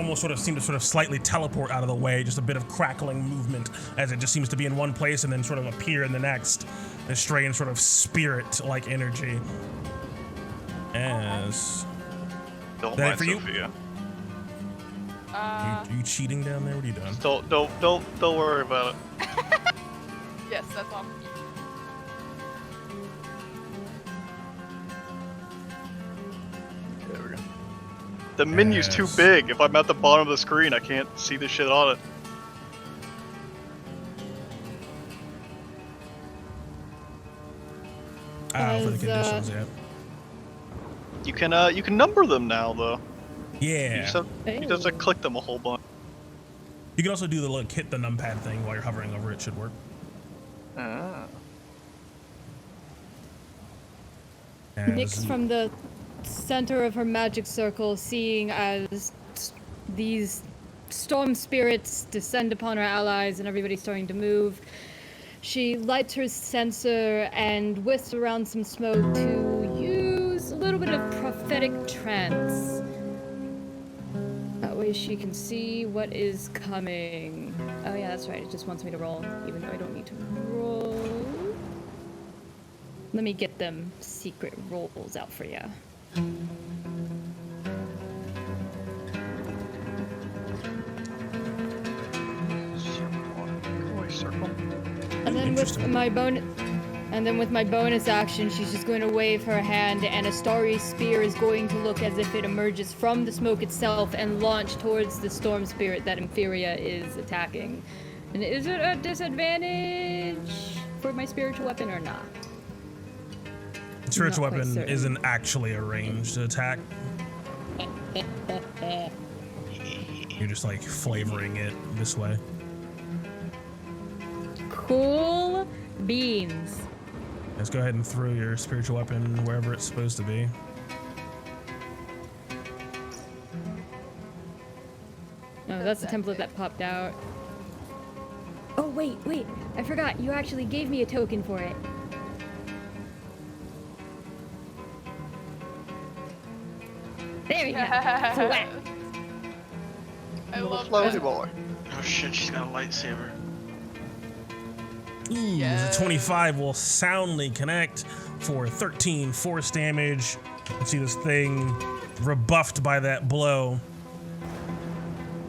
Speaker 1: almost sort of seem to sort of slightly teleport out of the way, just a bit of crackling movement as it just seems to be in one place and then sort of appear in the next. A strange sort of spirit-like energy. As
Speaker 3: Don't
Speaker 1: that it
Speaker 3: mind
Speaker 1: for you?
Speaker 3: Sophia.
Speaker 1: Are you cheating down there? What are you doing?
Speaker 3: Don't worry about it.
Speaker 6: Yes, that's all.
Speaker 3: There we go. The menu's too big. If I'm at the bottom of the screen, I can't see the shit on it.
Speaker 1: For the
Speaker 8: As,
Speaker 1: conditions, yeah.
Speaker 3: You can number them now though.
Speaker 1: Yeah.
Speaker 3: You just have to click them a whole bunch.
Speaker 1: You can also do the like hit the numpad thing while you're hovering over it. Should work.
Speaker 3: Ah.
Speaker 8: Nyx from the center of her magic circle, seeing as these storm spirits descend upon her allies and everybody's starting to move, she lights her censer and whisks around some smoke to use a little bit of prophetic trance. That way she can see what is coming. Oh yeah, that's right, it just wants me to roll, even though I don't need to roll. Let me get them secret rolls out for you.
Speaker 3: Circle.
Speaker 8: And then with my bonus action, she's just going to wave her hand, and a starry spear is going to look as if it emerges from the smoke itself and launch towards the storm spirit that Inferior is attacking. And is it a disadvantage for my spiritual weapon or not?
Speaker 1: Spiritual
Speaker 8: Not quite
Speaker 1: weapon
Speaker 8: certain.
Speaker 1: isn't actually a ranged attack. You're just like flavoring it this way.
Speaker 8: Cool beans.
Speaker 1: Let's go ahead and throw your spiritual weapon wherever it's supposed to be.
Speaker 8: Oh, that's the template that popped out. Oh, wait. I forgot. You actually gave me a token for it. There we go. Swag.
Speaker 6: I love
Speaker 3: Floaty
Speaker 6: that.
Speaker 3: boy.
Speaker 2: Oh shit, she's got a lightsaber.
Speaker 1: Ooh,
Speaker 6: Yes.
Speaker 1: the 25 will soundly connect for 13 force damage. Let's see this thing rebuffed by that blow.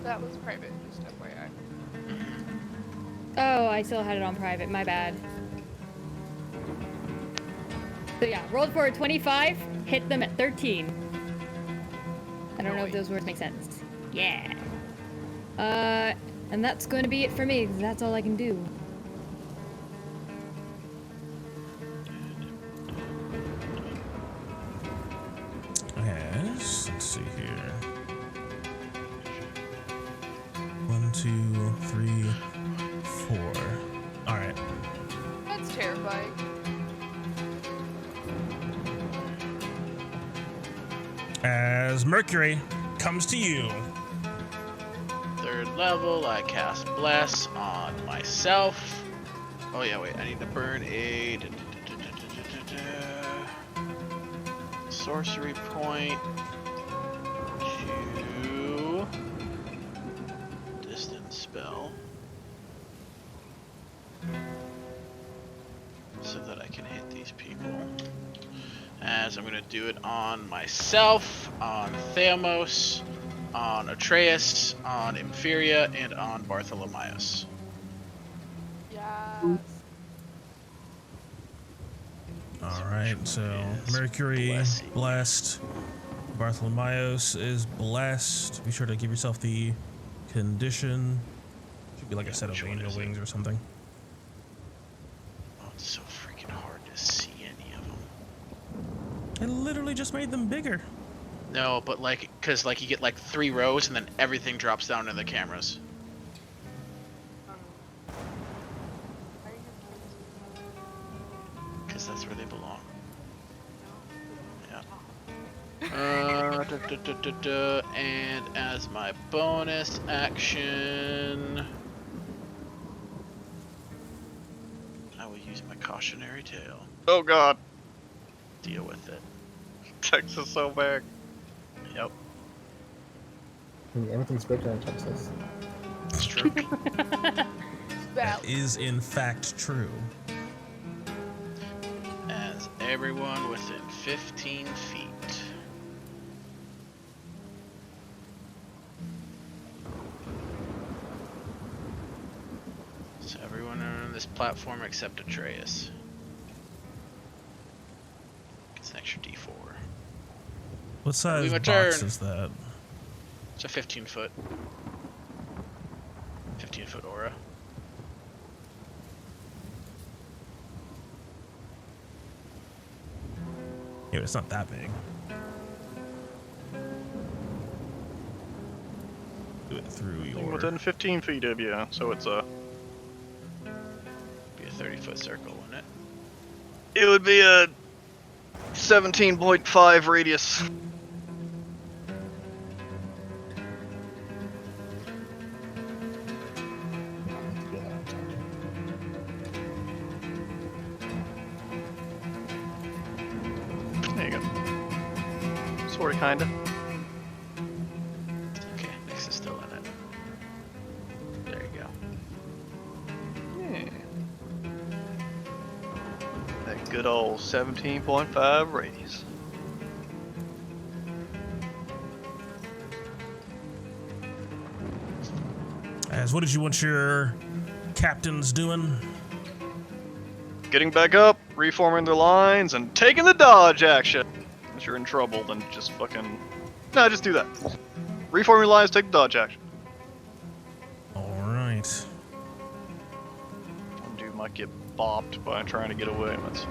Speaker 6: That was private, just FYI.
Speaker 8: Oh, I still had it on private. My bad. So yeah, rolled for a 25, hit them at 13. I don't know if those words make sense. Yeah. And that's going to be it for me, 'cause that's all I can do.
Speaker 1: Yes, let's see here. 1, 2, 3, 4. All right.
Speaker 6: That's terrifying.
Speaker 1: As Mercury comes to you.
Speaker 2: Third level, I cast Bless on myself. Oh yeah, wait, I need to burn a sorcery point to distance spell so that I can hit these people. As I'm gonna do it on myself, on Thamos, on Atreus, on Inferior, and on Bartholomeus.
Speaker 6: Yes.
Speaker 1: All right, so
Speaker 2: Is
Speaker 1: Mercury
Speaker 2: blessing.
Speaker 1: blessed. Bartholomeus is blessed. Be sure to give yourself the condition. Should be like a set of
Speaker 2: which one
Speaker 1: angel
Speaker 2: is it?
Speaker 1: wings or something.
Speaker 2: Oh, it's so freaking hard to see any of them.
Speaker 1: I literally just made them bigger.
Speaker 2: No, but like, cause like you get like 3 rows and then everything drops down to the cameras. Cause that's where they belong. Yeah. And as my bonus action, I will use my cautionary tale.
Speaker 3: Oh god.
Speaker 2: Deal with it.
Speaker 3: Texas so bad.
Speaker 2: Yep.
Speaker 5: I mean, everything's bigger in Texas.
Speaker 2: It's true.
Speaker 1: That is in fact true.
Speaker 2: As everyone within 15 feet. So everyone on this platform except Atreus gets an extra D4.
Speaker 1: What size
Speaker 2: Leave a
Speaker 1: box
Speaker 2: turn.
Speaker 1: is that?
Speaker 2: It's a 15-foot. 15-foot aura.
Speaker 1: Yeah, it's not that big. Do it through your...
Speaker 3: Within 15 feet of you, so it's a...
Speaker 2: Be a 30-foot circle, wouldn't it?
Speaker 3: It would be a 17.5 radius. There you go. Sorta, kinda.
Speaker 2: Okay, Nyx is still in it. There you go.
Speaker 3: Yeah. That good old 17.5 radius.
Speaker 1: As what did you want your captains doing?
Speaker 3: Getting back up, reforming their lines, and taking the dodge action. If you're in trouble, then just fucking... No, just do that. Reform your lines, take the dodge action.
Speaker 1: Alright.
Speaker 3: One dude might get bopped by trying to get away. That's...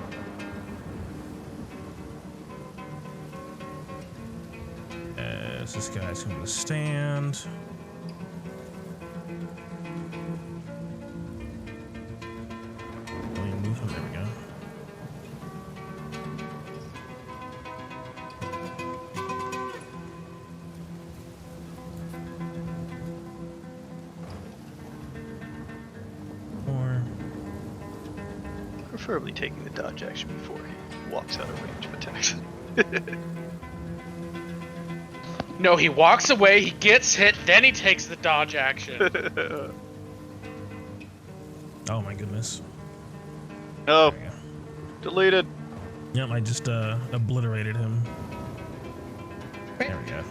Speaker 1: As this guy's going to stand. Let me move him. There we go. Or
Speaker 3: Preferably taking the dodge action before he walks out of range of attacks.
Speaker 2: No, he walks away, he gets hit, then he takes the dodge action.
Speaker 1: oh my goodness.
Speaker 3: No,
Speaker 1: There we go.
Speaker 3: deleted.
Speaker 1: Yep, I just obliterated him. There we go.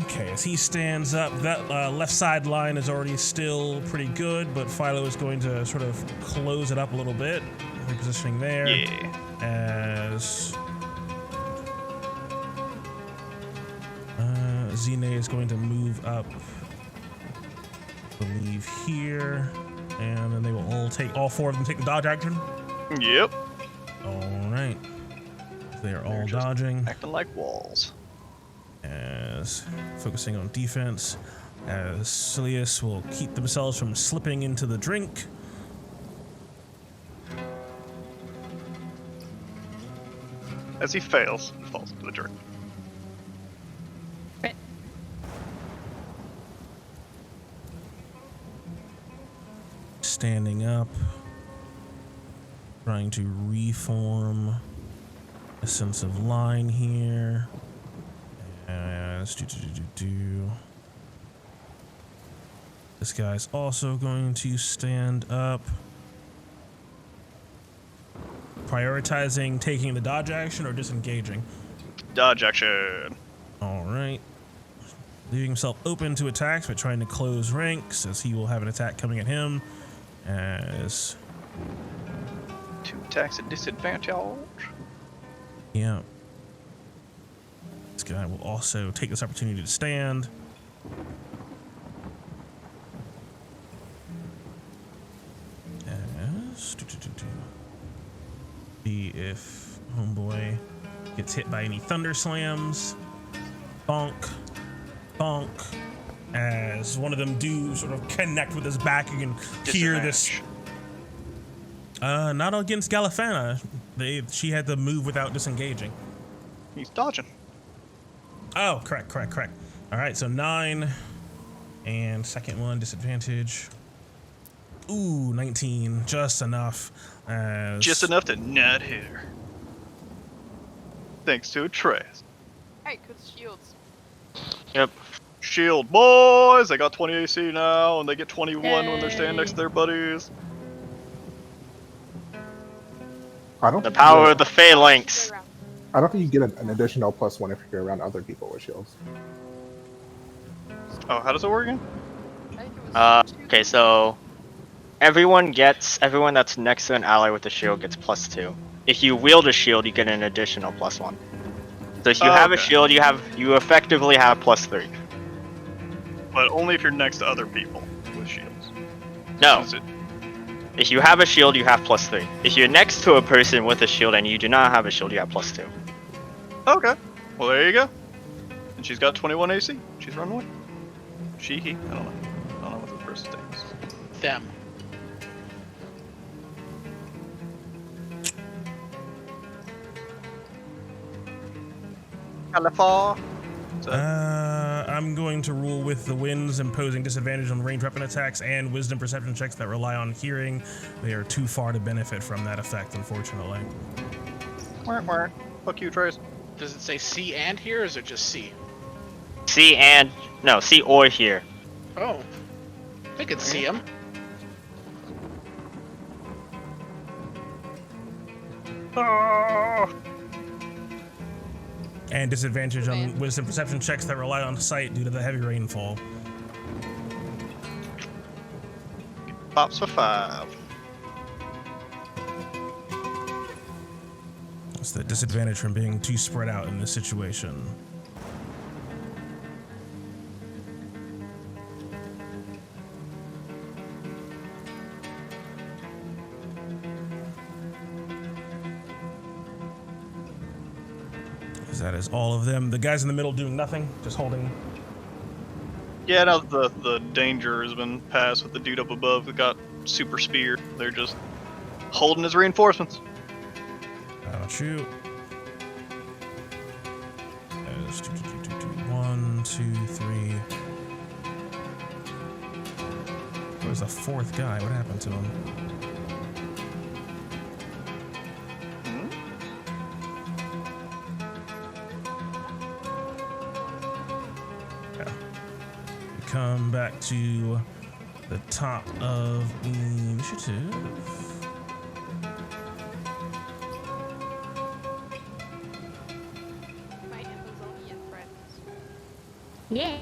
Speaker 1: Okay, as he stands up, that left side line is already still pretty good, but Philo is going to sort of close it up a little bit. Repositioning there.
Speaker 3: Yeah.
Speaker 1: As Zine is going to move up, I believe here, and then they will all four of them take the dodge action.
Speaker 3: Yep.
Speaker 1: All right, they are all
Speaker 3: They're just
Speaker 1: dodging.
Speaker 3: Acting like walls.
Speaker 1: As focusing on defense, as Cilius will keep themselves from slipping into the drink.
Speaker 3: As he fails, he falls into the drink.
Speaker 1: Standing up, trying to reform a sense of line here. As this guy's also going to stand up, prioritizing taking the dodge action or disengaging.
Speaker 3: Dodge action.
Speaker 1: All right. Leaving himself open to attacks, but trying to close ranks, as he will have an attack coming at him. As
Speaker 3: 2 attacks at disadvantage.
Speaker 1: yeah, this guy will also take this opportunity to stand. As see if homeboy gets hit by any thunder slams. Bonk, bonk. As one of them do sort of connect with his back, you can hear this. Not against Galifana. She had to move without disengaging.
Speaker 3: He's dodging.
Speaker 1: Oh, correct. All right, so 9, and second one disadvantage. Ooh, 19, just enough.
Speaker 3: Just enough to not hit her. Thanks to a Trace.
Speaker 6: Hey, cause shields.
Speaker 10: Yep.
Speaker 3: Shield boys! They got 20 AC now, and they get 21 when they're standing next to their buddies.
Speaker 5: I don't
Speaker 10: The
Speaker 5: think
Speaker 10: power
Speaker 5: you
Speaker 10: of the phalanx.
Speaker 5: I don't think you get an additional +1 if you're around other people with shields.
Speaker 3: Oh, how does it work again?
Speaker 6: I think it was
Speaker 10: Okay, so everyone that's next to an ally with a shield gets +2. If you wield a shield, you get an additional +1. So if you have a
Speaker 3: Okay.
Speaker 10: shield, you effectively have +3.
Speaker 3: But only if you're next to other people with shields.
Speaker 10: No,
Speaker 3: Is it?
Speaker 10: if you have a shield, you have +3. If you're next to a person with a shield and you do not have a shield, you have +2.
Speaker 3: Okay. Well, there you go. And she's got 21 AC. She's running away. He. I don't know. I don't know what the person's name is.
Speaker 2: Them.
Speaker 3: California.
Speaker 1: I'm going to rule with the winds imposing disadvantage on range weapon attacks and wisdom perception checks that rely on hearing. They are too far to benefit from that effect, unfortunately.
Speaker 3: Fuck you, Trace.
Speaker 2: Does it say C and here, or is it just C?
Speaker 10: See or hear.
Speaker 2: Oh. I can see him.
Speaker 3: Oh.
Speaker 1: And disadvantage on wisdom perception checks that rely on sight due to the heavy rainfall.
Speaker 3: Pops for 5.
Speaker 1: It's the disadvantage from being too spread out in this situation. That is all of them. The guys in the middle doing nothing, just holding.
Speaker 3: Yeah, now the danger has been passed with the dude up above that got super spear. They're just holding his reinforcements.
Speaker 1: I'll shoot. There's 1, 2, 3. Where's the fourth guy? What happened to him? Come back to the top of initiative.
Speaker 6: My Amazonian friends.
Speaker 7: Yeah.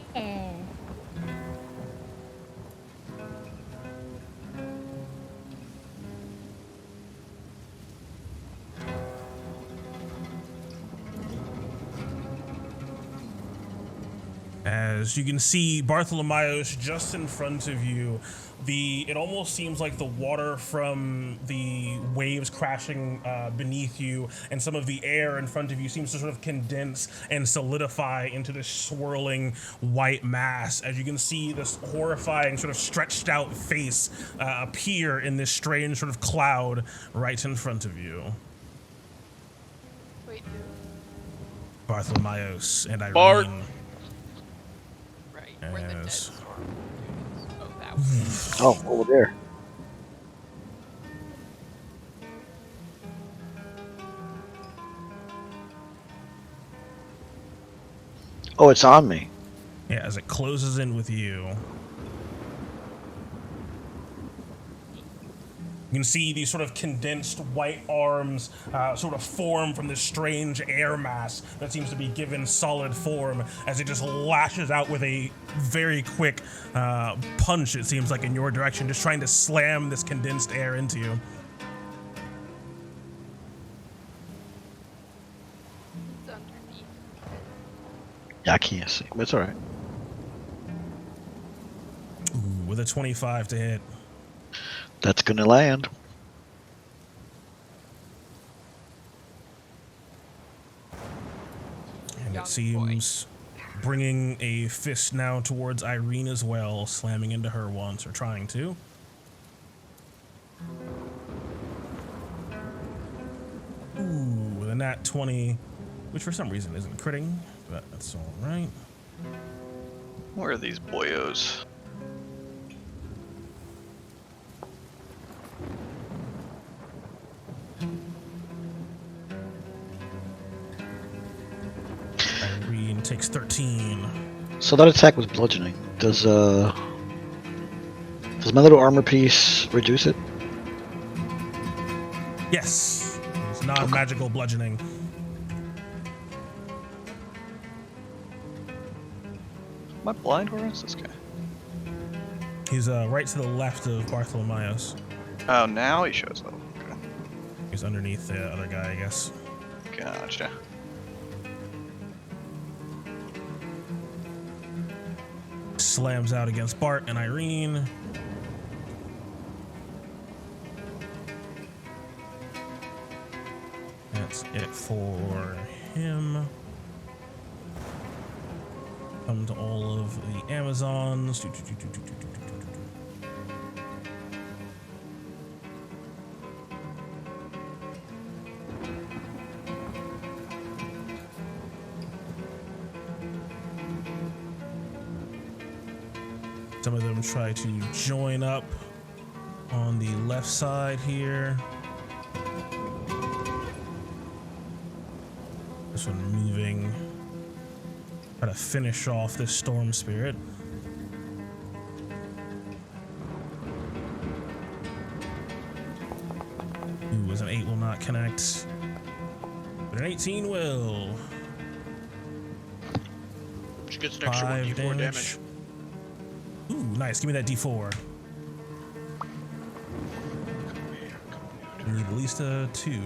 Speaker 1: As you can see, Bartholomeos just in front of you. It almost seems like the water from the waves crashing beneath you and some of the air in front of you seems to sort of condense and solidify into this swirling white mass. As you can see this horrifying sort of stretched out face appear in this strange sort of cloud right in front of you.
Speaker 6: Wait,
Speaker 1: Bartholomeos and Irene.
Speaker 2: Bart.
Speaker 6: right, where the dead
Speaker 1: Yes.
Speaker 6: storm. Oh, that was.
Speaker 4: Oh, over there. Oh, it's on me.
Speaker 1: Yeah, as it closes in with you. You can see these sort of condensed white arms sort of form from this strange air mass that seems to be given solid form as it just lashes out with a very quick punch, it seems like, in your direction, just trying to slam this condensed air into you.
Speaker 6: It's underneath.
Speaker 4: Yeah, I can't see, but it's alright.
Speaker 1: Ooh, with a 25 to hit.
Speaker 4: That's gonna land.
Speaker 1: And
Speaker 6: Young
Speaker 1: it seems bringing a fist now towards Irene as well, slamming into her once, or trying to. Ooh, with a nat 20, which for some reason isn't critting, but that's alright.
Speaker 3: Where are these boyos?
Speaker 1: and takes 13.
Speaker 4: So that attack was bludgeoning. Does my little armor piece reduce it?
Speaker 1: Yes. It's non-magical bludgeoning.
Speaker 3: Am I blind or is this guy?
Speaker 1: He's right to the left of Bartholomeos.
Speaker 3: Oh, now he shows up. Okay.
Speaker 1: He's underneath the other guy, I guess.
Speaker 3: Gotcha.
Speaker 1: Slams out against Bart and Irene. That's it for him. Come to all of the Amazons. Some of them try to join up on the left side here. This one moving. Try to finish off this storm spirit. Ooh, as an 8 will not connect. But an 18 will.
Speaker 2: Which gets an extra 1d4 damage.
Speaker 1: Ooh, nice. Give me that D4. We need at least a 2.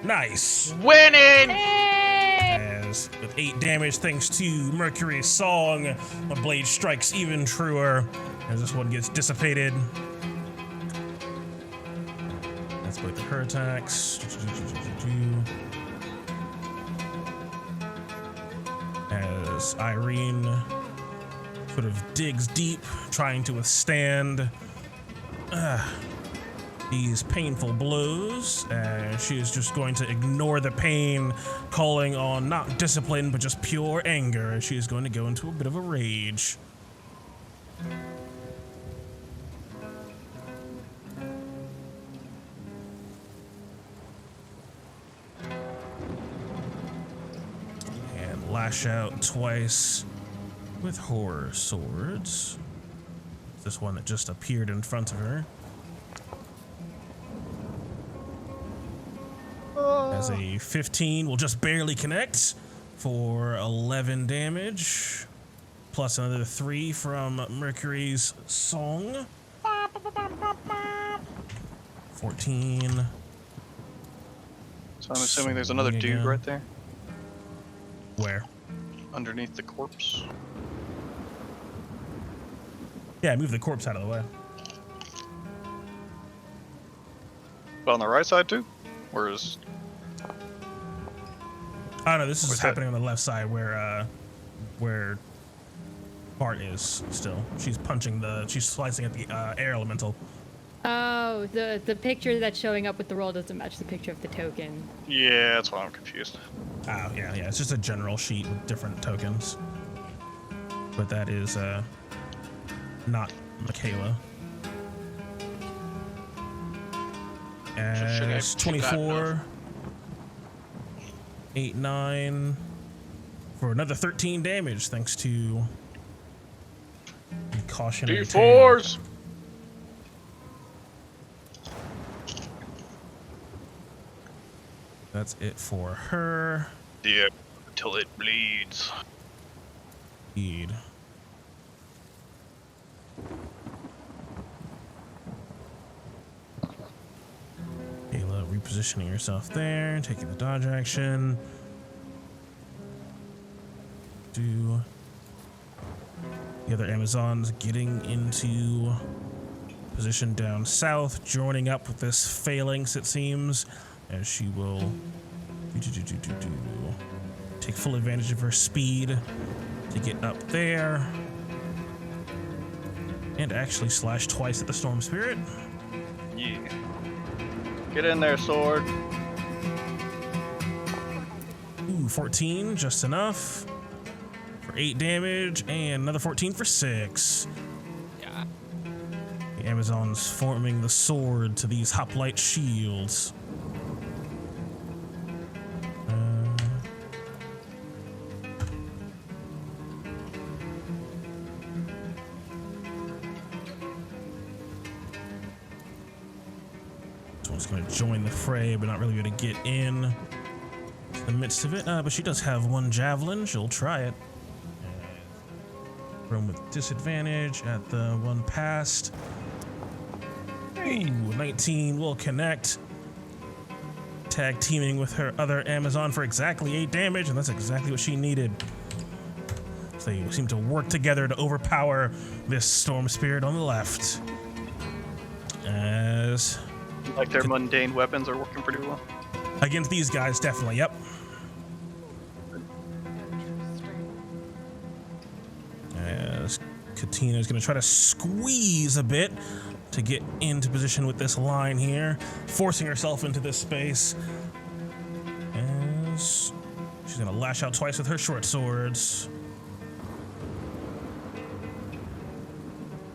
Speaker 1: Nice.
Speaker 2: Winning!
Speaker 1: As with 8 damage thanks to Mercury's song, the blade strikes even truer as this one gets dissipated. That's both her attacks. As Irene sort of digs deep, trying to withstand these painful blows. She is just going to ignore the pain, calling on not discipline, but just pure anger. She is going to go into a bit of a rage. And lash out twice with horror swords. This one that just appeared in front of her. As a 15 will just barely connect for 11 damage, plus another 3 from Mercury's song. 14.
Speaker 3: So I'm assuming there's another dude right there?
Speaker 1: Where?
Speaker 3: Underneath the corpse.
Speaker 1: Yeah, move the corpse out of the way.
Speaker 3: But on the right side too? Or is...
Speaker 1: Oh no, this is happening on the left side where Bart is still. She's slicing at the air elemental.
Speaker 8: Oh, the picture that's showing up with the roll doesn't match the picture of the token.
Speaker 3: Yeah, that's why I'm confused.
Speaker 1: Oh, yeah, it's just a general sheet with different tokens. But that is not Michaela. As 24, 8, 9, for another 13 damage, thanks to the cautionary tale.
Speaker 2: D4s!
Speaker 1: That's it for her.
Speaker 3: Yeah, until it bleeds.
Speaker 1: Indeed. Kayla repositioning yourself there, taking the dodge action. Do the other Amazons getting into position down south, joining up with this phalanx, it seems, as she will take full advantage of her speed to get up there and actually slash twice at the Storm Spirit.
Speaker 3: Yeah. Get in there, sword.
Speaker 1: Ooh, 14, just enough for 8 damage, and another 14 for 6.
Speaker 6: Yeah.
Speaker 1: The Amazons forming the sword to these hoplite shields. Just going to join the fray, but not really going to get in the midst of it. But she does have one javelin. She'll try it. Thrown with disadvantage at the one past. Ooh, 19 will connect. Tag teaming with her other Amazon for exactly 8 damage, and that's exactly what she needed. So they seem to work together to overpower this storm spirit on the left. As
Speaker 3: Like their mundane weapons are working pretty well.
Speaker 1: against these guys, definitely. Yep. As Katina is going to try to squeeze a bit to get into position with this line here, forcing herself into this space. As she's going to lash out twice with her short swords.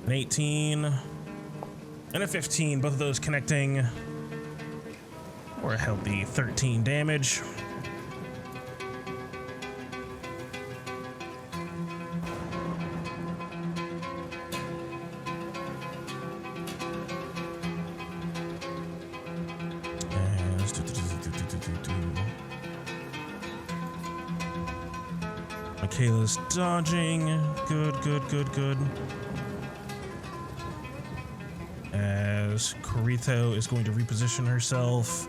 Speaker 1: An 18 and a 15, both of those connecting for a healthy 13 damage. Michaela's dodging. Good. As Corito is going to reposition herself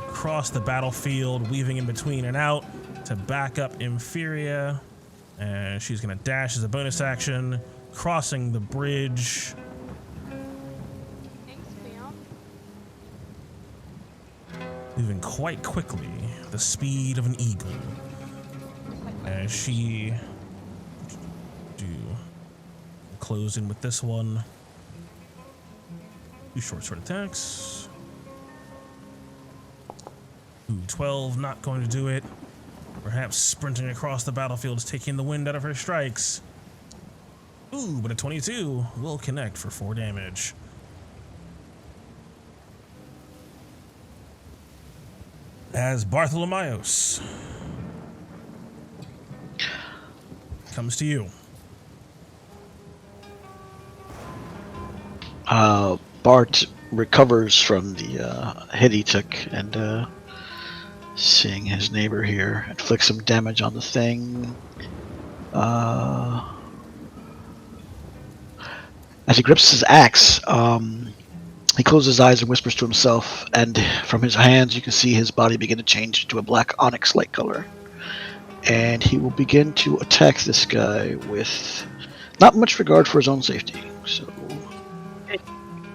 Speaker 1: across the battlefield, weaving in between and out to back up Inferior. And she's going to dash as a bonus action, crossing the bridge.
Speaker 6: Thanks, ma'am.
Speaker 1: Moving quite quickly, the speed of an eagle. As she close in with this one. 2 short sword attacks. Ooh, 12, not going to do it. Perhaps sprinting across the battlefield is taking the wind out of her strikes. Ooh, but a 22 will connect for 4 damage. As Bartholomeos comes to you.
Speaker 4: Bart recovers from the hit he took, and seeing his neighbor here, inflicts some damage on the thing. As he grips his axe, he closes his eyes and whispers to himself, and from his hands you can see his body begin to change to a black onyx-like color. And he will begin to attack this guy with not much regard for his own safety. So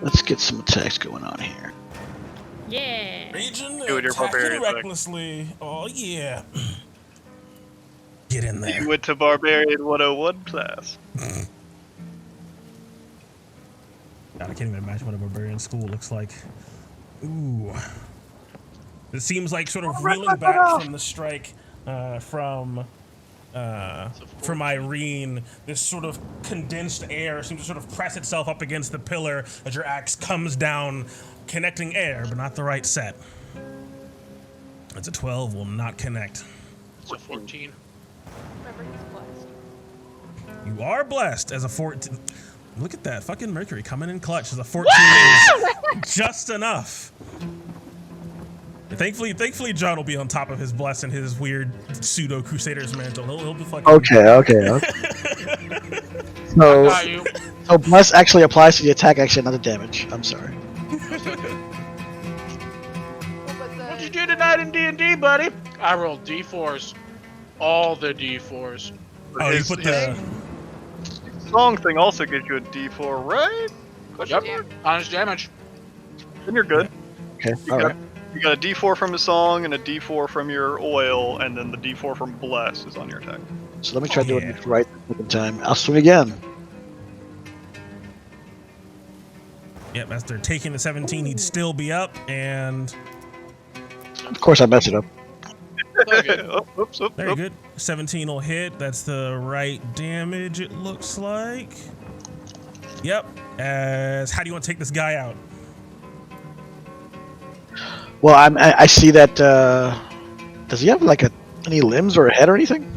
Speaker 4: let's get some attacks going on here.
Speaker 8: Yeah.
Speaker 1: Raging,
Speaker 3: Do it, your
Speaker 1: attacking
Speaker 3: barbarian thing.
Speaker 1: recklessly. Oh yeah. Get in there.
Speaker 3: You went to Barbarian 101 class.
Speaker 1: God, I can't even imagine what a barbarian school looks like. Ooh. It seems like sort of reeling back from the strike from Irene. This sort of condensed air seems to sort of press itself up against the pillar as your axe comes down, connecting air, but not the right set. It's a 12, will not connect.
Speaker 2: It's a 14.
Speaker 6: Remember, he's blessed.
Speaker 1: You are blessed as a 14. Look at that, fucking Mercury coming in clutch as a 14 is just enough. Thankfully, John will be on top of his bless and his weird pseudo Crusaders mantle. He'll be fucking.
Speaker 4: Okay. So,
Speaker 2: Got you.
Speaker 4: so bless actually applies to the attack action, not the damage. I'm sorry.
Speaker 2: What you do tonight in D&D, buddy? I rolled D4s. All the D4s.
Speaker 1: Oh, you put the.
Speaker 3: Song thing also gives you a D4, right?
Speaker 2: Yep. Honest damage.
Speaker 3: Then you're good.
Speaker 4: Okay,
Speaker 3: You
Speaker 4: all
Speaker 3: got,
Speaker 4: right.
Speaker 3: you got a D4 from the song and a D4 from your oil, and then the D4 from Bless is on your attack.
Speaker 4: So let me try doing
Speaker 1: Yeah.
Speaker 4: it right the second time. I'll swing again.
Speaker 1: Yep, after taking the 17, he'd still be up, and
Speaker 4: Of course, I messed it up.
Speaker 3: Oops.
Speaker 1: very good. 17 will hit. That's the right damage, it looks like. Yep. As how do you want to take this guy out?
Speaker 4: Well, I see that. Does he have like any limbs or a head or anything?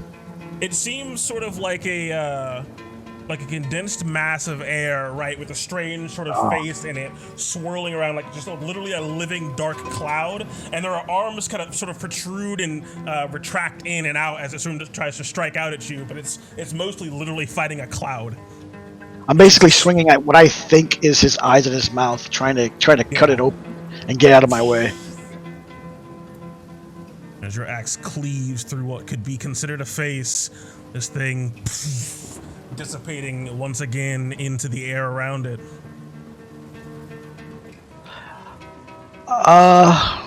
Speaker 1: It seems sort of like a like a condensed mass of air, right, with a strange sort of face in it, swirling around like just literally a living dark cloud. And there are arms kind of sort of protrude and retract in and out as it sort of tries to strike out at you. But it's mostly literally fighting a cloud.
Speaker 4: I'm basically swinging at what I think is his eyes and his mouth, trying to cut it open and get out of my way.
Speaker 1: As your axe cleaves through what could be considered a face, this thing dissipating once again into the air around it.
Speaker 4: I've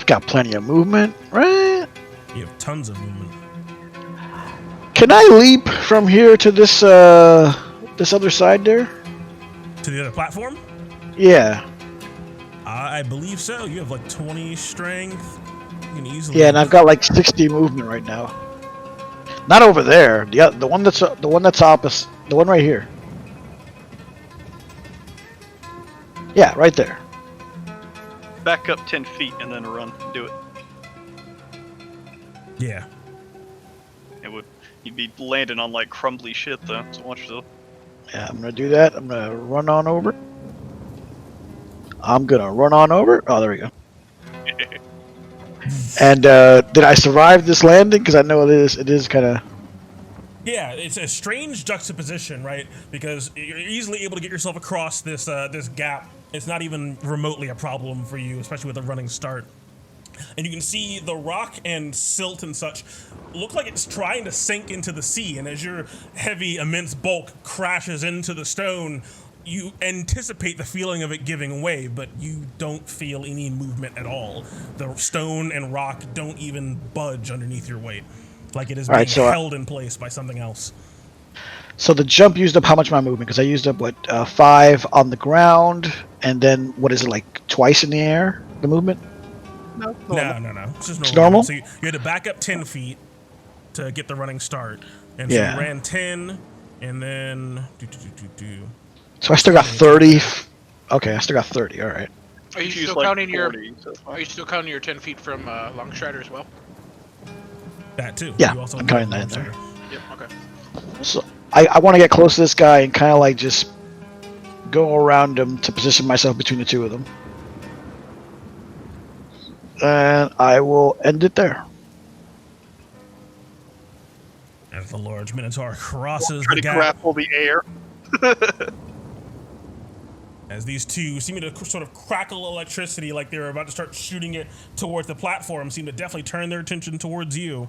Speaker 4: got plenty of movement, right?
Speaker 1: You have tons of movement.
Speaker 4: Can I leap from here to this this other side there?
Speaker 1: To the other platform?
Speaker 4: Yeah.
Speaker 1: I believe so. You have like 20 strength. You can easily.
Speaker 4: Yeah, and I've got like 60 movement right now. Not over there. The one that's opposite. The one right here. Yeah, right there.
Speaker 3: Back up 10 feet and then run. Do it.
Speaker 1: Yeah.
Speaker 3: You'd be landing on like crumbly shit though. So watch yourself.
Speaker 4: Yeah, I'm gonna do that. I'm gonna run on over. Oh, there we go. And did I survive this landing? Because I know it is kind of.
Speaker 1: Yeah, it's a strange juxtaposition, right? Because you're easily able to get yourself across this this gap. It's not even remotely a problem for you, especially with a running start. And you can see the rock and silt and such look like it's trying to sink into the sea. And as your heavy, immense bulk crashes into the stone, you anticipate the feeling of it giving way, but you don't feel any movement at all. The stone and rock don't even budge underneath your weight, like it is being held in place by something else.
Speaker 4: So the jump used up how much of my movement? Because I used up 5 on the ground, and then what is it, like twice in the air? The movement?
Speaker 1: No. It's just normal.
Speaker 4: It's normal?
Speaker 1: So you had to back up 10 feet to get the running start, and so you ran 10, and then
Speaker 4: So I still got 30. Okay, I still got 30. All right.
Speaker 2: Are you still counting your? Are you still counting your 10 feet from Longstrider as well?
Speaker 1: That too.
Speaker 4: Yeah,
Speaker 1: You also
Speaker 4: I'm counting that in there.
Speaker 2: Yep. Okay.
Speaker 4: So I want to get close to this guy and kind of like just go around him to position myself between the two of them. And I will end it there.
Speaker 1: As the large minotaur crosses
Speaker 3: Try
Speaker 1: the
Speaker 3: to
Speaker 1: gap,
Speaker 3: grapple the air.
Speaker 1: as these two seem to sort of crackle electricity like they're about to start shooting it towards the platform, seem to definitely turn their attention towards you.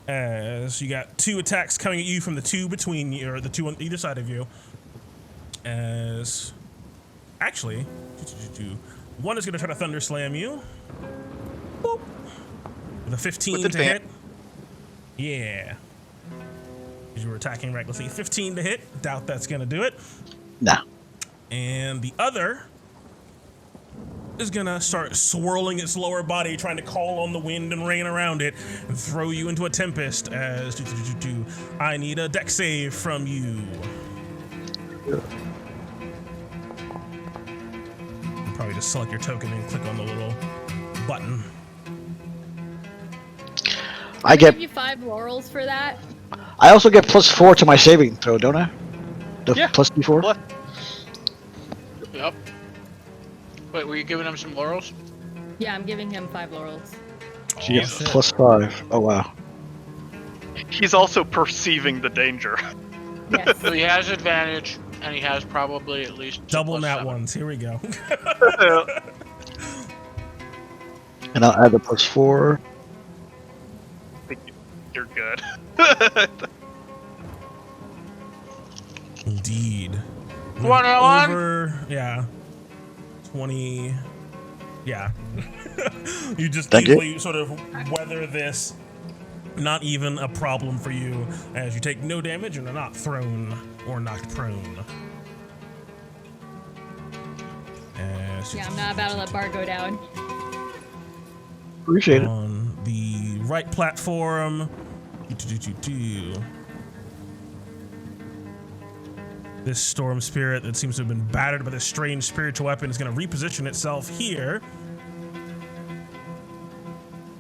Speaker 1: As you got 2 attacks coming at you from the 2 between you, or the 2 on either side of you. As actually, one is going to try to thunder slam you. Boop. With a 15 to hit. Yeah. Because you were attacking recklessly. 15 to hit. Doubt that's going to do it.
Speaker 4: Nah.
Speaker 1: And the other is going to start swirling its lower body, trying to call on the wind and rain around it and throw you into a tempest. As I need a dex save from you. You probably just select your token and click on the little button.
Speaker 8: I give you 5 laurels for that.
Speaker 4: I also get +4 to my saving throw, don't I? Plus D4?
Speaker 2: Yep. Wait, were you giving him some laurels?
Speaker 8: Yeah, I'm giving him 5 laurels.
Speaker 4: Jesus. +5. Oh, wow.
Speaker 3: He's also perceiving the danger.
Speaker 8: Yes.
Speaker 2: So he has advantage, and he has probably at least
Speaker 1: double nat
Speaker 2: 7.
Speaker 1: ones. Here we go.
Speaker 4: And I'll add the +4.
Speaker 3: I think you're good.
Speaker 1: Indeed.
Speaker 2: 21?
Speaker 1: Over, yeah. 20. Yeah. You just
Speaker 4: Thank
Speaker 1: easily sort of weather this. Not even a problem for you, as you take no damage and are not thrown or knocked prone.
Speaker 8: Yeah, I'm not about to let Bart go down.
Speaker 4: Appreciate it.
Speaker 1: On the right platform. This storm spirit that seems to have been battered by this strange spiritual weapon is going to reposition itself here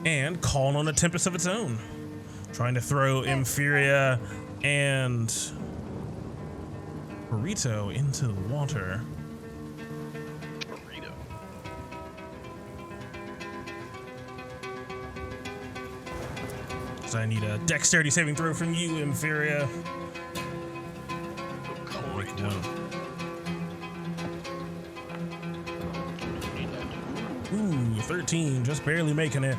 Speaker 1: and call on a tempest of its own, trying to throw Inferior and burrito into the water.
Speaker 3: Burrito.
Speaker 1: So I need a dexterity saving throw from you, Inferior. Ooh, 13, just barely making it.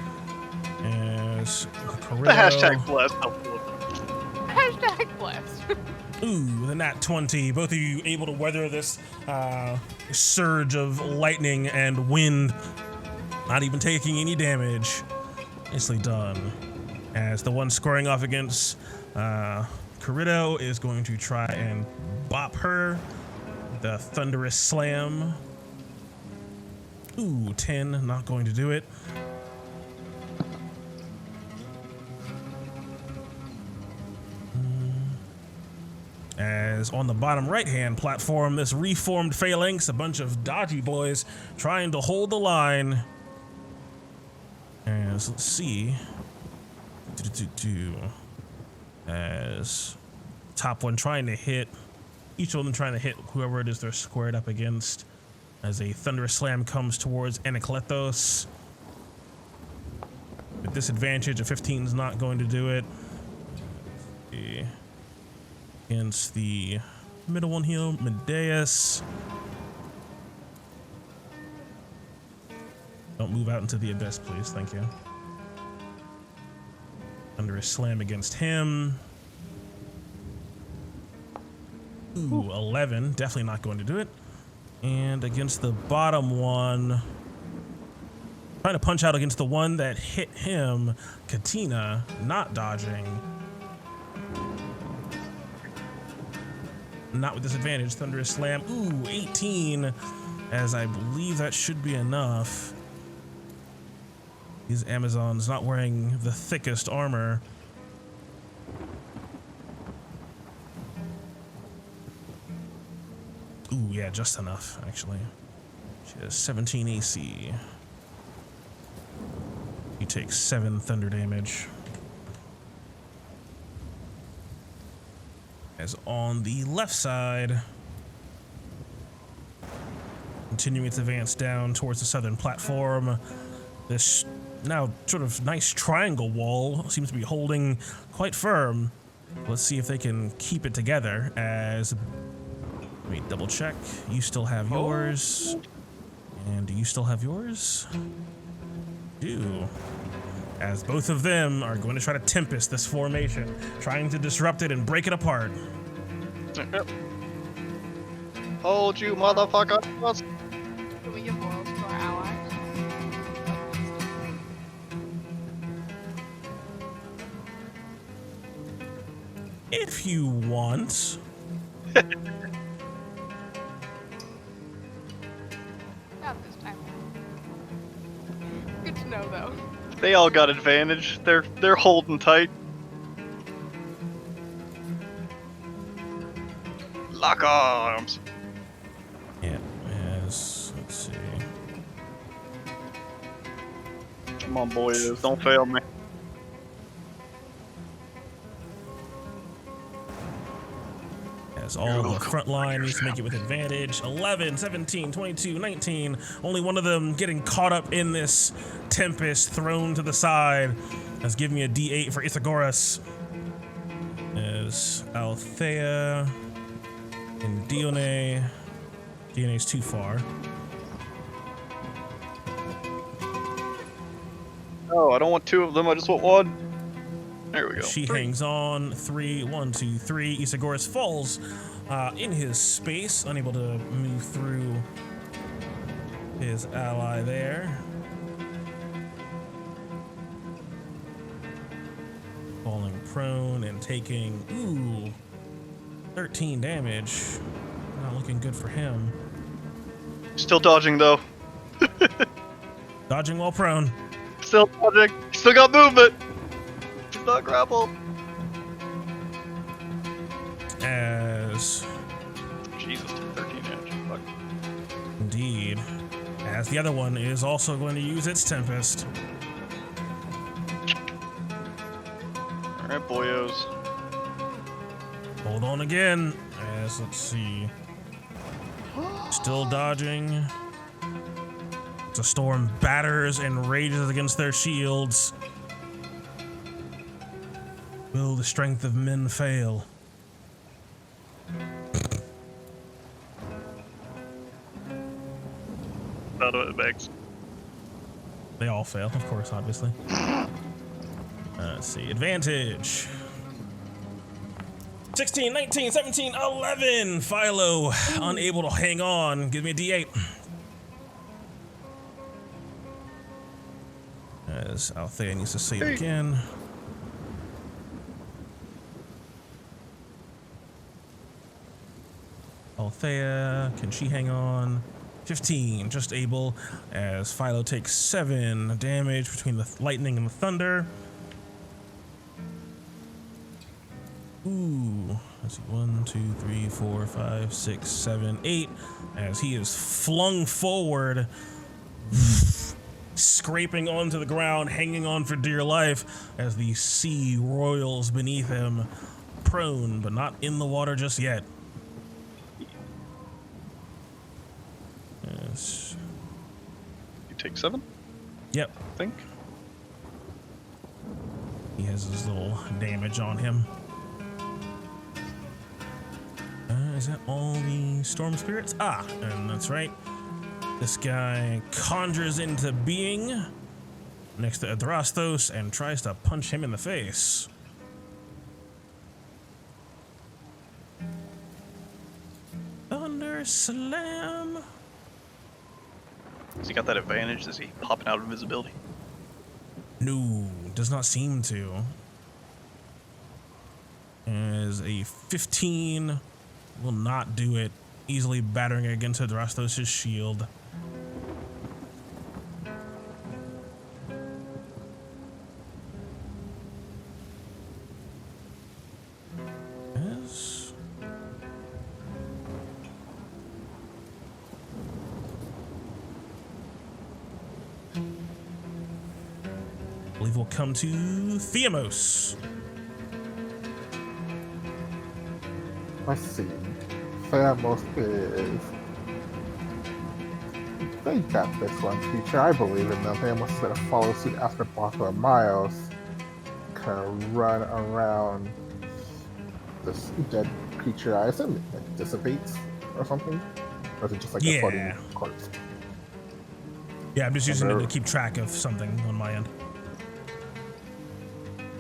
Speaker 1: As
Speaker 3: The hashtag blessed.
Speaker 6: Hashtag blessed.
Speaker 1: Ooh, the nat 20. Both of you able to weather this surge of lightning and wind, not even taking any damage. Nicely done. As the one scoring off against Corrido is going to try and bop her. The thunderous slam. Ooh, 10, not going to do it. As on the bottom right-hand platform, this reformed phalanx, a bunch of dodgy boys trying to hold the line. As, let's see. As top one trying to hit, each of them trying to hit whoever it is they're squared up against. As a thunderous slam comes towards Anakletos. With disadvantage, a 15 is not going to do it. Against the middle one here, Medeus. Don't move out into the abyss, please. Thank you. Thunderous slam against him. Ooh, 11. Definitely not going to do it. And against the bottom one, trying to punch out against the one that hit him, Katina, not dodging. Not with disadvantage, thunderous slam. Ooh, 18, as I believe that should be enough. These Amazons not wearing the thickest armor. Ooh, yeah, just enough, actually. She has 17 AC. He takes 7 thunder damage. As on the left side, continuing its advance down towards the southern platform, this now sort of nice triangle wall seems to be holding quite firm. Let's see if they can keep it together. As, let me double check. You still have yours. And do you still have yours? Do. As both of them are going to try to tempest this formation, trying to disrupt it and break it apart.
Speaker 3: Hold you, motherfucker!
Speaker 6: Can we give morals to our allies?
Speaker 1: If you want.
Speaker 6: Not this time. Good to know, though.
Speaker 3: They all got advantage. They're holding tight. Lock arms.
Speaker 1: Yeah, yes, let's see.
Speaker 3: Come on, boys, don't fail me.
Speaker 1: As all the front line needs to make it with advantage. 11, 17, 22, 19. Only one of them getting caught up in this tempest, thrown to the side. Let's give me a D8 for Ithagoras. As Althea and Dione. Dione's too far.
Speaker 3: Oh, I don't want 2 of them, I just want 1. There we go.
Speaker 1: She hangs on. 3, 1, 2, 3. Isagoras falls in his space, unable to move through his ally there. Falling prone and taking, ooh, 13 damage. Not looking good for him.
Speaker 3: Still dodging though.
Speaker 1: Dodging while prone.
Speaker 3: Still dodging. Still got movement. Still not grappled.
Speaker 1: As
Speaker 3: Jesus, 13 damage. Fuck.
Speaker 1: indeed, as the other one is also going to use its Tempest.
Speaker 3: Alright, boyos.
Speaker 1: Hold on again, As let's see. Still dodging. The storm batters and rages against their shields. Will the strength of men fail?
Speaker 3: Out of it, Max.
Speaker 1: They all fail, of course, obviously. Let's see. Advantage. 16, 19, 17, 11. Philo, unable to hang on. Give me a D8. As Althea needs to save again. Althea, can she hang on? 15, just able, as Philo takes 7 damage between the lightning and the thunder. Ooh, let's see, 1, 2, 3, 4, 5, 6, 7, 8, as he is flung forward, scraping onto the ground, hanging on for dear life, as the sea roils beneath him, prone, but not in the water just yet. Yes.
Speaker 3: You take 7,
Speaker 1: Yep,
Speaker 3: I think.
Speaker 1: he has his little damage on him. Is that all the storm spirits? Ah, and that's right. This guy conjures into being next to Adrastos and tries to punch him in the face. Thunder slam.
Speaker 3: Has he got that advantage? Is he popping out of invisibility?
Speaker 1: No, does not seem to. As a 15 will not do it, easily battering against Adrastos' shield. Yes. I believe we'll come to Theamos.
Speaker 5: Let's see. Thylea is. They got this one feature. I believe in them. Thylea is going to follow suit after Barbara Miles. Kind of run around this dead creature. I assume it like, dissipates or something. Or is it just like a floating corpse?
Speaker 1: Yeah, I'm just using it to keep track of something on my end.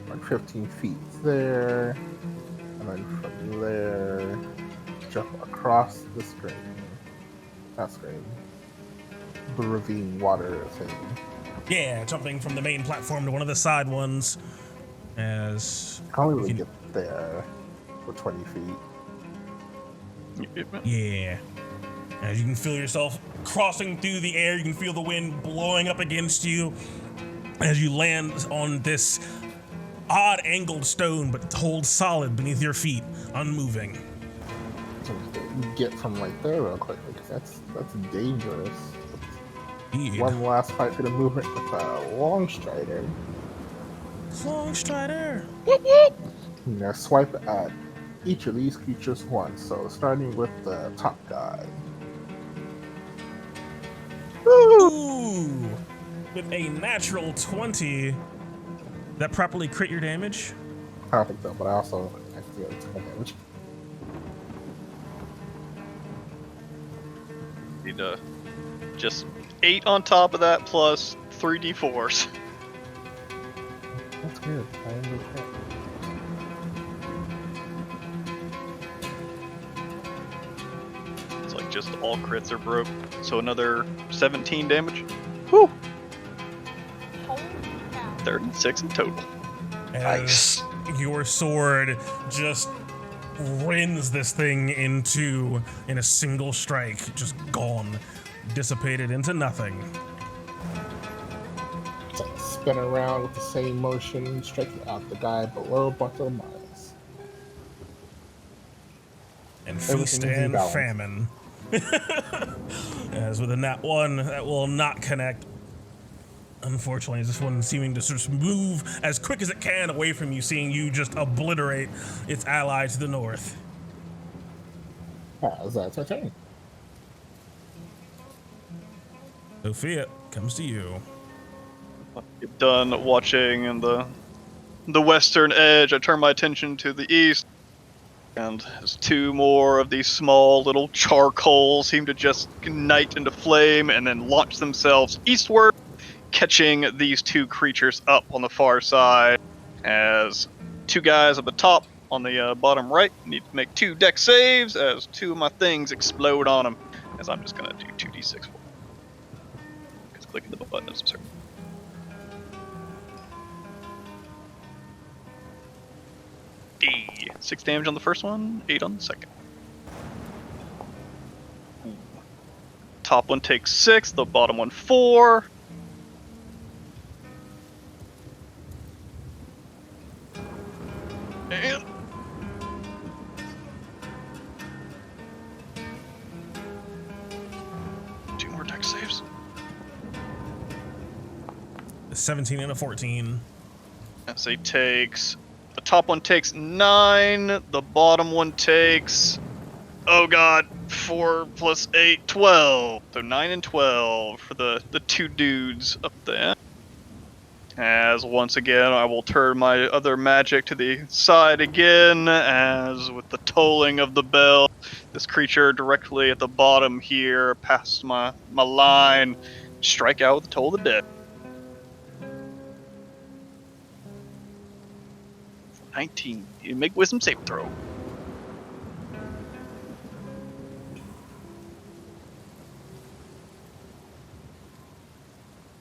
Speaker 5: Like 15 feet there. And then from there, jump across the stream. Not stream. The ravine water thing.
Speaker 1: Yeah, jumping from the main platform to one of the side ones. As
Speaker 5: I can't really get there for 20 feet.
Speaker 1: Yeah. As you can feel yourself crossing through the air, you can feel the wind blowing up against you as you land on this odd angled stone, but holds solid beneath your feet, unmoving.
Speaker 5: So get from right there real quick, because that's dangerous.
Speaker 1: Indeed.
Speaker 5: One last fight for the movement with a long strider.
Speaker 1: Long strider.
Speaker 5: I'm gonna swipe at each of these creatures once. So starting with the top guy.
Speaker 1: Ooh! With a natural 20. That properly crit your damage?
Speaker 5: I don't think so, but I also accidentally took my damage.
Speaker 3: Need just 8 on top of that plus 3d4s.
Speaker 5: That's good. I am with that.
Speaker 3: It's like just all crits are broke. So another 17 damage. Whew! 36 in total.
Speaker 1: As your sword just rends this thing in a single strike, just gone, dissipated into nothing.
Speaker 5: It's like spin around with the same motion, striking out the guy below Butler Miles.
Speaker 1: And feast and famine. As with a nat 1, that will not connect. Unfortunately, this one seeming to sort of move as quick as it can away from you, seeing you just obliterate its ally to the north.
Speaker 5: That's our turn.
Speaker 1: Sophia comes to you.
Speaker 3: Get done watching in the western edge. I turn my attention to the east, and as two more of these small little charcoals seem to just ignite into flame and then launch themselves eastward, catching these two creatures up on the far side. As two guys at the top on the bottom right need to make 2 deck saves as 2 of my things explode on them. As I'm just gonna do 2d6 for them. Because clicking the button is absurd. D. 6 damage on the first one, 8 on the second. Ooh. Top one takes 6, the bottom one 4. And 2 more deck saves.
Speaker 1: A 17 and a 14.
Speaker 3: As he takes, the top one takes 9, the bottom one takes, oh god, 4 plus 8, 12. So 9 and 12 for the 2 dudes up there. As once again, I will turn my other magic to the side again, as with the tolling of the bell, this creature directly at the bottom here, past my line, strike out with the Toll of the Dead. 19. You make wisdom save throw.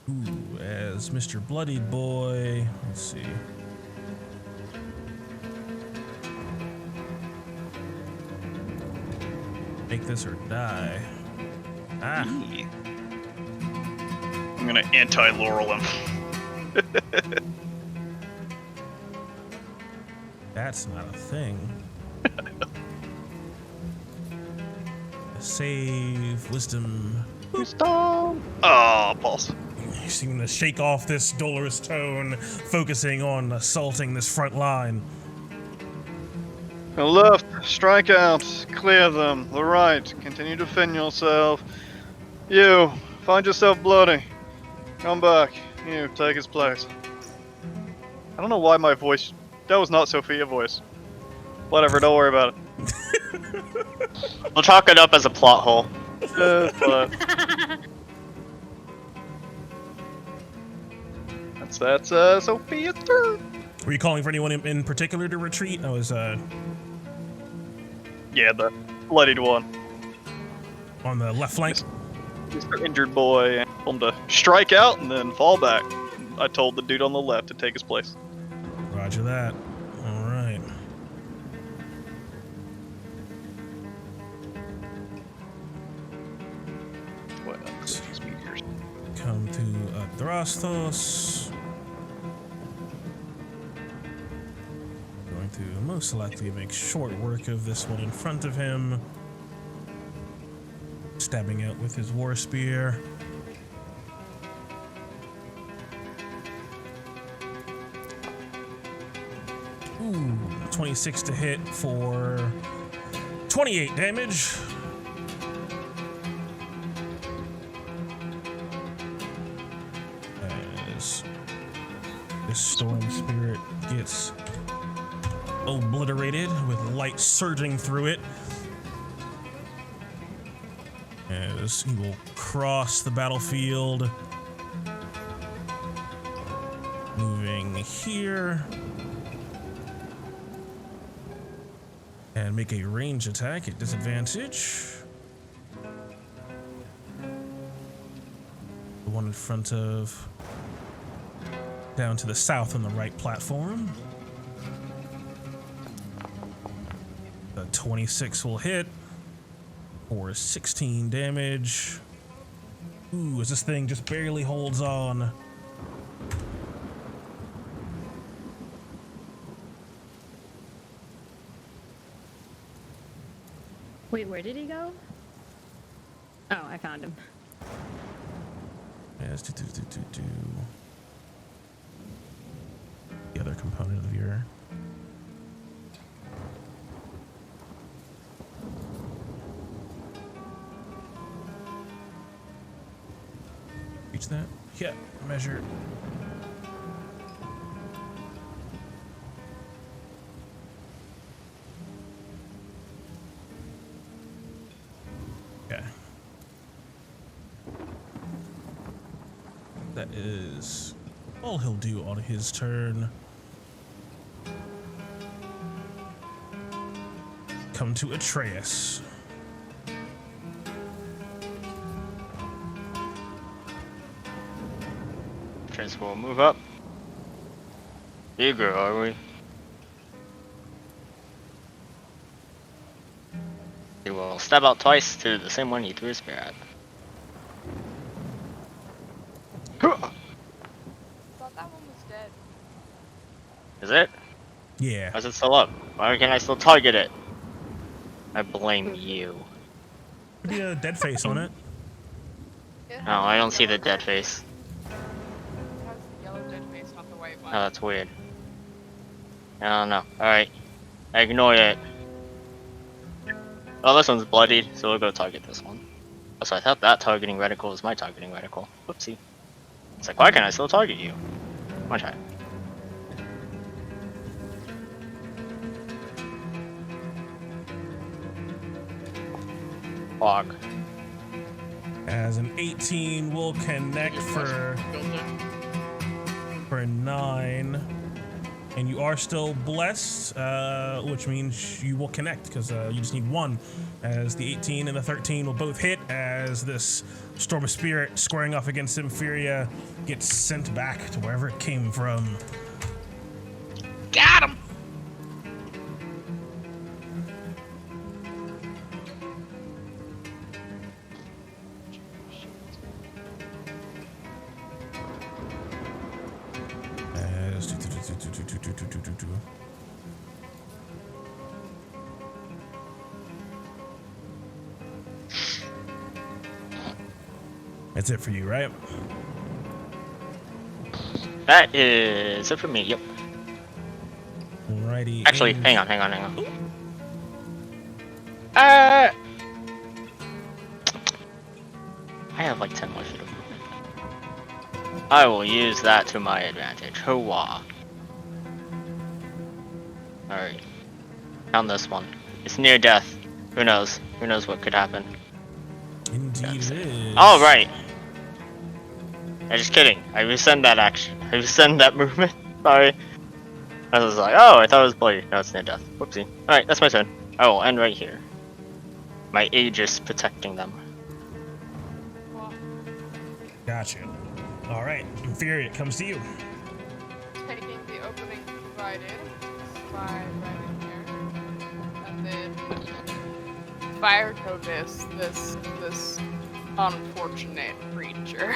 Speaker 1: Ooh, as Mr. Bloodied Boy, let's see. Make this or die. Ah.
Speaker 3: I'm gonna anti-laurel him.
Speaker 1: That's not a thing. Save, wisdom.
Speaker 3: Wisdom. Oh, balls.
Speaker 1: You seem to shake off this dolorous tone, focusing on assaulting this front line.
Speaker 3: The left, strike out, clear them. The right, continue to defend yourself. You, find yourself bloody. Come back. You, take his place. I don't know why my voice... That was not Sophia voice. Whatever, don't worry about it.
Speaker 10: We'll chalk it up as a plot hole.
Speaker 3: But... That's Sophia's turn.
Speaker 1: Were you calling for anyone in particular to retreat? I was,
Speaker 3: Yeah, the bloodied one.
Speaker 1: on the left flank.
Speaker 3: Mr. Injured boy. And told him to strike out and then fall back. I told the dude on the left to take his place.
Speaker 1: Roger that. All right.
Speaker 3: What else? These meteors.
Speaker 1: Come to Adrastos. Going to most likely make short work of this one in front of him. Stabbing out with his war spear. Ooh, 26 to hit for 28 damage. As this storm spirit gets obliterated with light surging through it. As he will cross the battlefield. Moving here. And make a range attack at disadvantage. The one in front of... down to the south on the right platform. The 26 will hit for 16 damage. Ooh, as this thing just barely holds on.
Speaker 8: Wait, where did he go? Oh, I found him.
Speaker 1: Yes, the other component of your reach that? Yeah, measure. Okay. That is all he'll do on his turn. Come to Atreus.
Speaker 10: Atreus will move up. Eager, are we? He will stab out twice to the same one he threw his spear at.
Speaker 6: Thought that one was dead.
Speaker 10: Is it?
Speaker 1: Yeah.
Speaker 10: Why is it still up? Why can't I still target it? I blame you.
Speaker 1: Could be a dead face on it.
Speaker 10: No, I don't see the dead face.
Speaker 6: It has the yellow dead face, not the white one.
Speaker 10: Oh, that's weird. I don't know. Alright. I ignore it. Oh, this one's bloodied, so we'll go target this one. Also, I thought that targeting reticle was my targeting reticle. Whoopsie. It's like, why can't I still target you? One try. Fog.
Speaker 1: As an 18 will connect for 9. And you are still blessed, which means you will connect because you just need 1. As the 18 and the 13 will both hit as this Storm of Spirit squaring off against Symphyria gets sent back to wherever it came from.
Speaker 2: Got him!
Speaker 1: As That's it for you, right?
Speaker 10: That is it for me, yep.
Speaker 1: Alrighty.
Speaker 10: Actually,
Speaker 1: and-
Speaker 10: hang on. I have like 10 more feet of movement. I will use that to my advantage. Hooah. Alright. Found this one. It's near death. Who knows? Who knows what could happen?
Speaker 1: Indeed it is.
Speaker 10: Alright. I'm just kidding. I rescind that action. I rescind that movement. Sorry. I was like, oh, I thought it was bloody. No, it's near death. Whoopsie. Alright, that's my turn. I will end right here. My Aegis protecting them.
Speaker 1: Gotcha. Alright, Inferi, it comes to you.
Speaker 6: Taking the opening provided, slide right in here, and then fire code this unfortunate creature.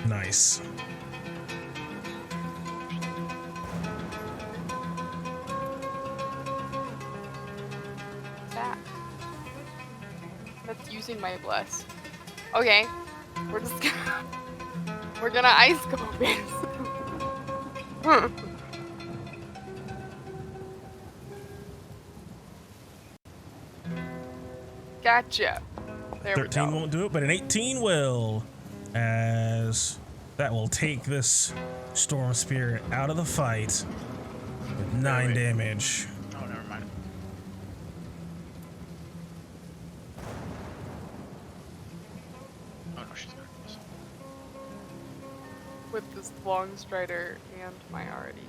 Speaker 1: Nice.
Speaker 6: That. That's using my bless. Okay, we're just gonna ice scope this. Gotcha. There
Speaker 1: 13
Speaker 6: we go.
Speaker 1: won't do it, but an 18 will. As that will take this Storm Spirit out of the fight with 9 damage.
Speaker 2: Oh, never mind. Oh no, she's not.
Speaker 6: With this long strider and my already.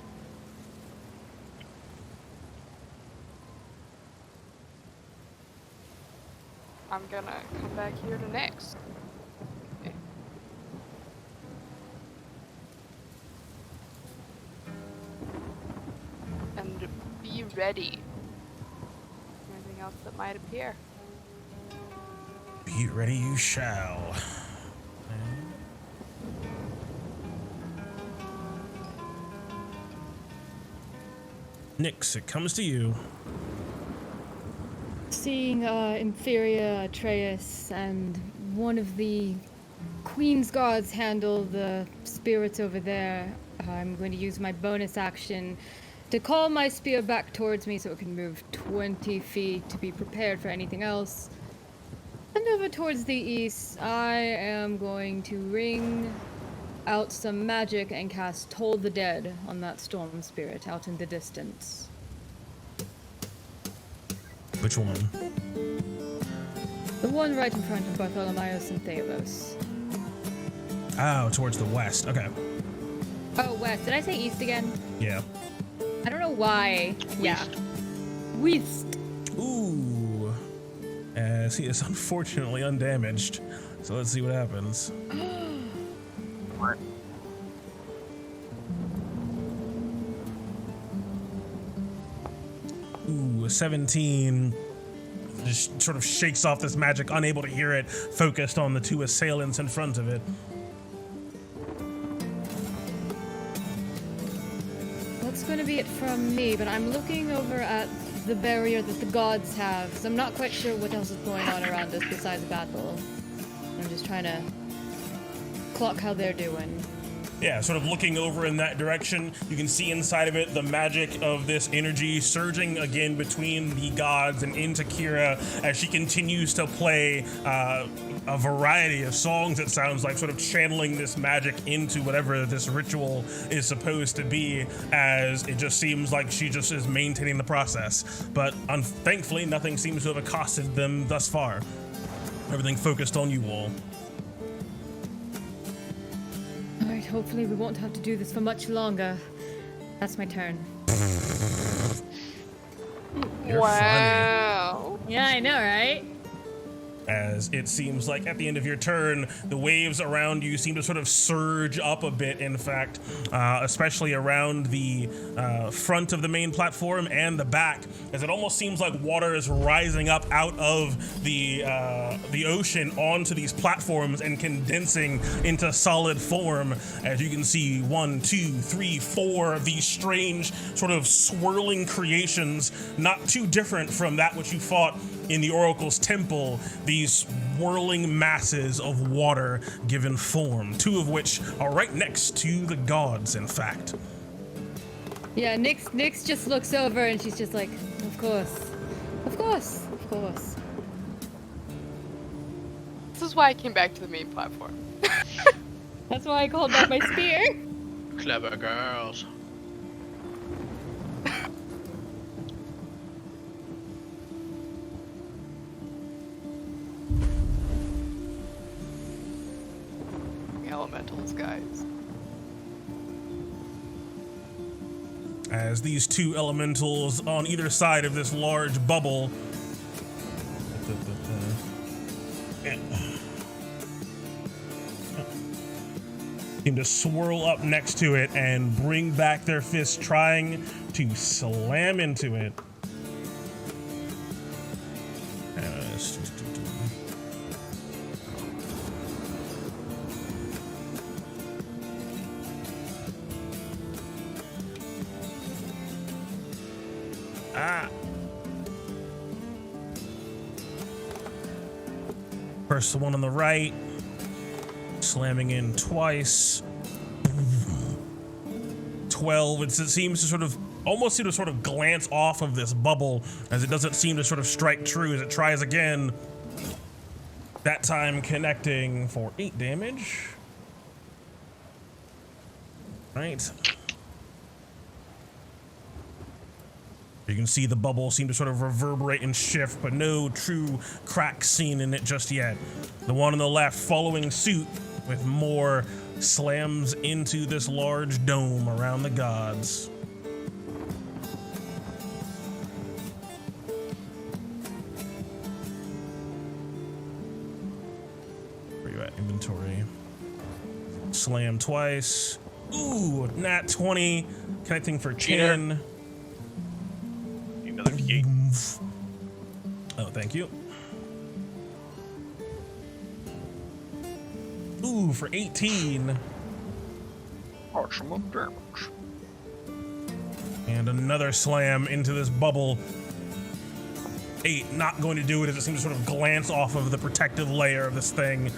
Speaker 6: I'm gonna come back here to next. Okay. And be ready. Anything else that might appear.
Speaker 1: Be ready you shall. Nyx, it comes to you.
Speaker 8: Seeing Inferior Atreus and one of the Queen's Guards handle the spirits over there, I'm going to use my bonus action to call my spear back towards me so it can move 20 feet to be prepared for anything else. And over towards the east, I am going to ring out some magic and cast Toll the Dead on that storm spirit out in the distance.
Speaker 1: Which one?
Speaker 8: The one right in front of Bartholomeus and Theos.
Speaker 1: Oh, towards the west. Okay.
Speaker 8: Oh, west. Did I say east again?
Speaker 1: Yeah.
Speaker 8: I don't know why. Yeah. West.
Speaker 1: Ooh. As he is unfortunately undamaged. So let's see what happens. Ooh, a 17. Just sort of shakes off this magic, unable to hear it, focused on the two assailants in front of it.
Speaker 8: That's going to be it from me, but I'm looking over at the barrier that the gods have, because I'm not quite sure what else is going on around us besides battle. I'm just trying to clock how they're doing.
Speaker 1: Yeah, sort of looking over in that direction, you can see inside of it the magic of this energy surging again between the gods and into Kira as she continues to play a variety of songs, it sounds like, sort of channeling this magic into whatever this ritual is supposed to be, as it just seems like she just is maintaining the process. But thankfully, nothing seems to have accosted them thus far. Everything focused on you all.
Speaker 8: Alright, hopefully we won't have to do this for much longer. That's my turn.
Speaker 1: You're
Speaker 6: Wow.
Speaker 8: Yeah, I know, right?
Speaker 1: As it seems like at the end of your turn, the waves around you seem to sort of surge up a bit, in fact, especially around the front of the main platform and the back, as it almost seems like water is rising up out of the ocean onto these platforms and condensing into solid form. As you can see, 1, 2, 3, 4 of these strange sort of swirling creations, not too different from that which you fought in the Oracle's temple, these whirling masses of water given form, 2 of which are right next to the gods, in fact.
Speaker 8: Yeah, Nyx just looks over and she's just like, of course. Of course. Of course.
Speaker 6: This is why I came back to the main platform.
Speaker 8: That's why I called back my spear.
Speaker 2: Clever girls.
Speaker 6: Elementals, guys.
Speaker 1: As these 2 elementals on either side of this large bubble seem to swirl up next to it and bring back their fists, trying to slam into it. First, the one on the right, slamming in twice. 12. It seems to sort of glance off of this bubble, as it doesn't seem to sort of strike true as it tries again. That time connecting for 8 damage. Right. You can see the bubble seem to sort of reverberate and shift, but no true cracks seen in it just yet. The one on the left following suit with more slams into this large dome around the gods. Where you at? Inventory. Slam twice. Ooh, nat 20. Connecting for 10.
Speaker 10: Another D8.
Speaker 1: Oh, thank you. Ooh, for 18.
Speaker 10: Maximum damage.
Speaker 1: And another slam into this bubble. 8, not going to do it as it seems to sort of glance off of the protective layer of this thing.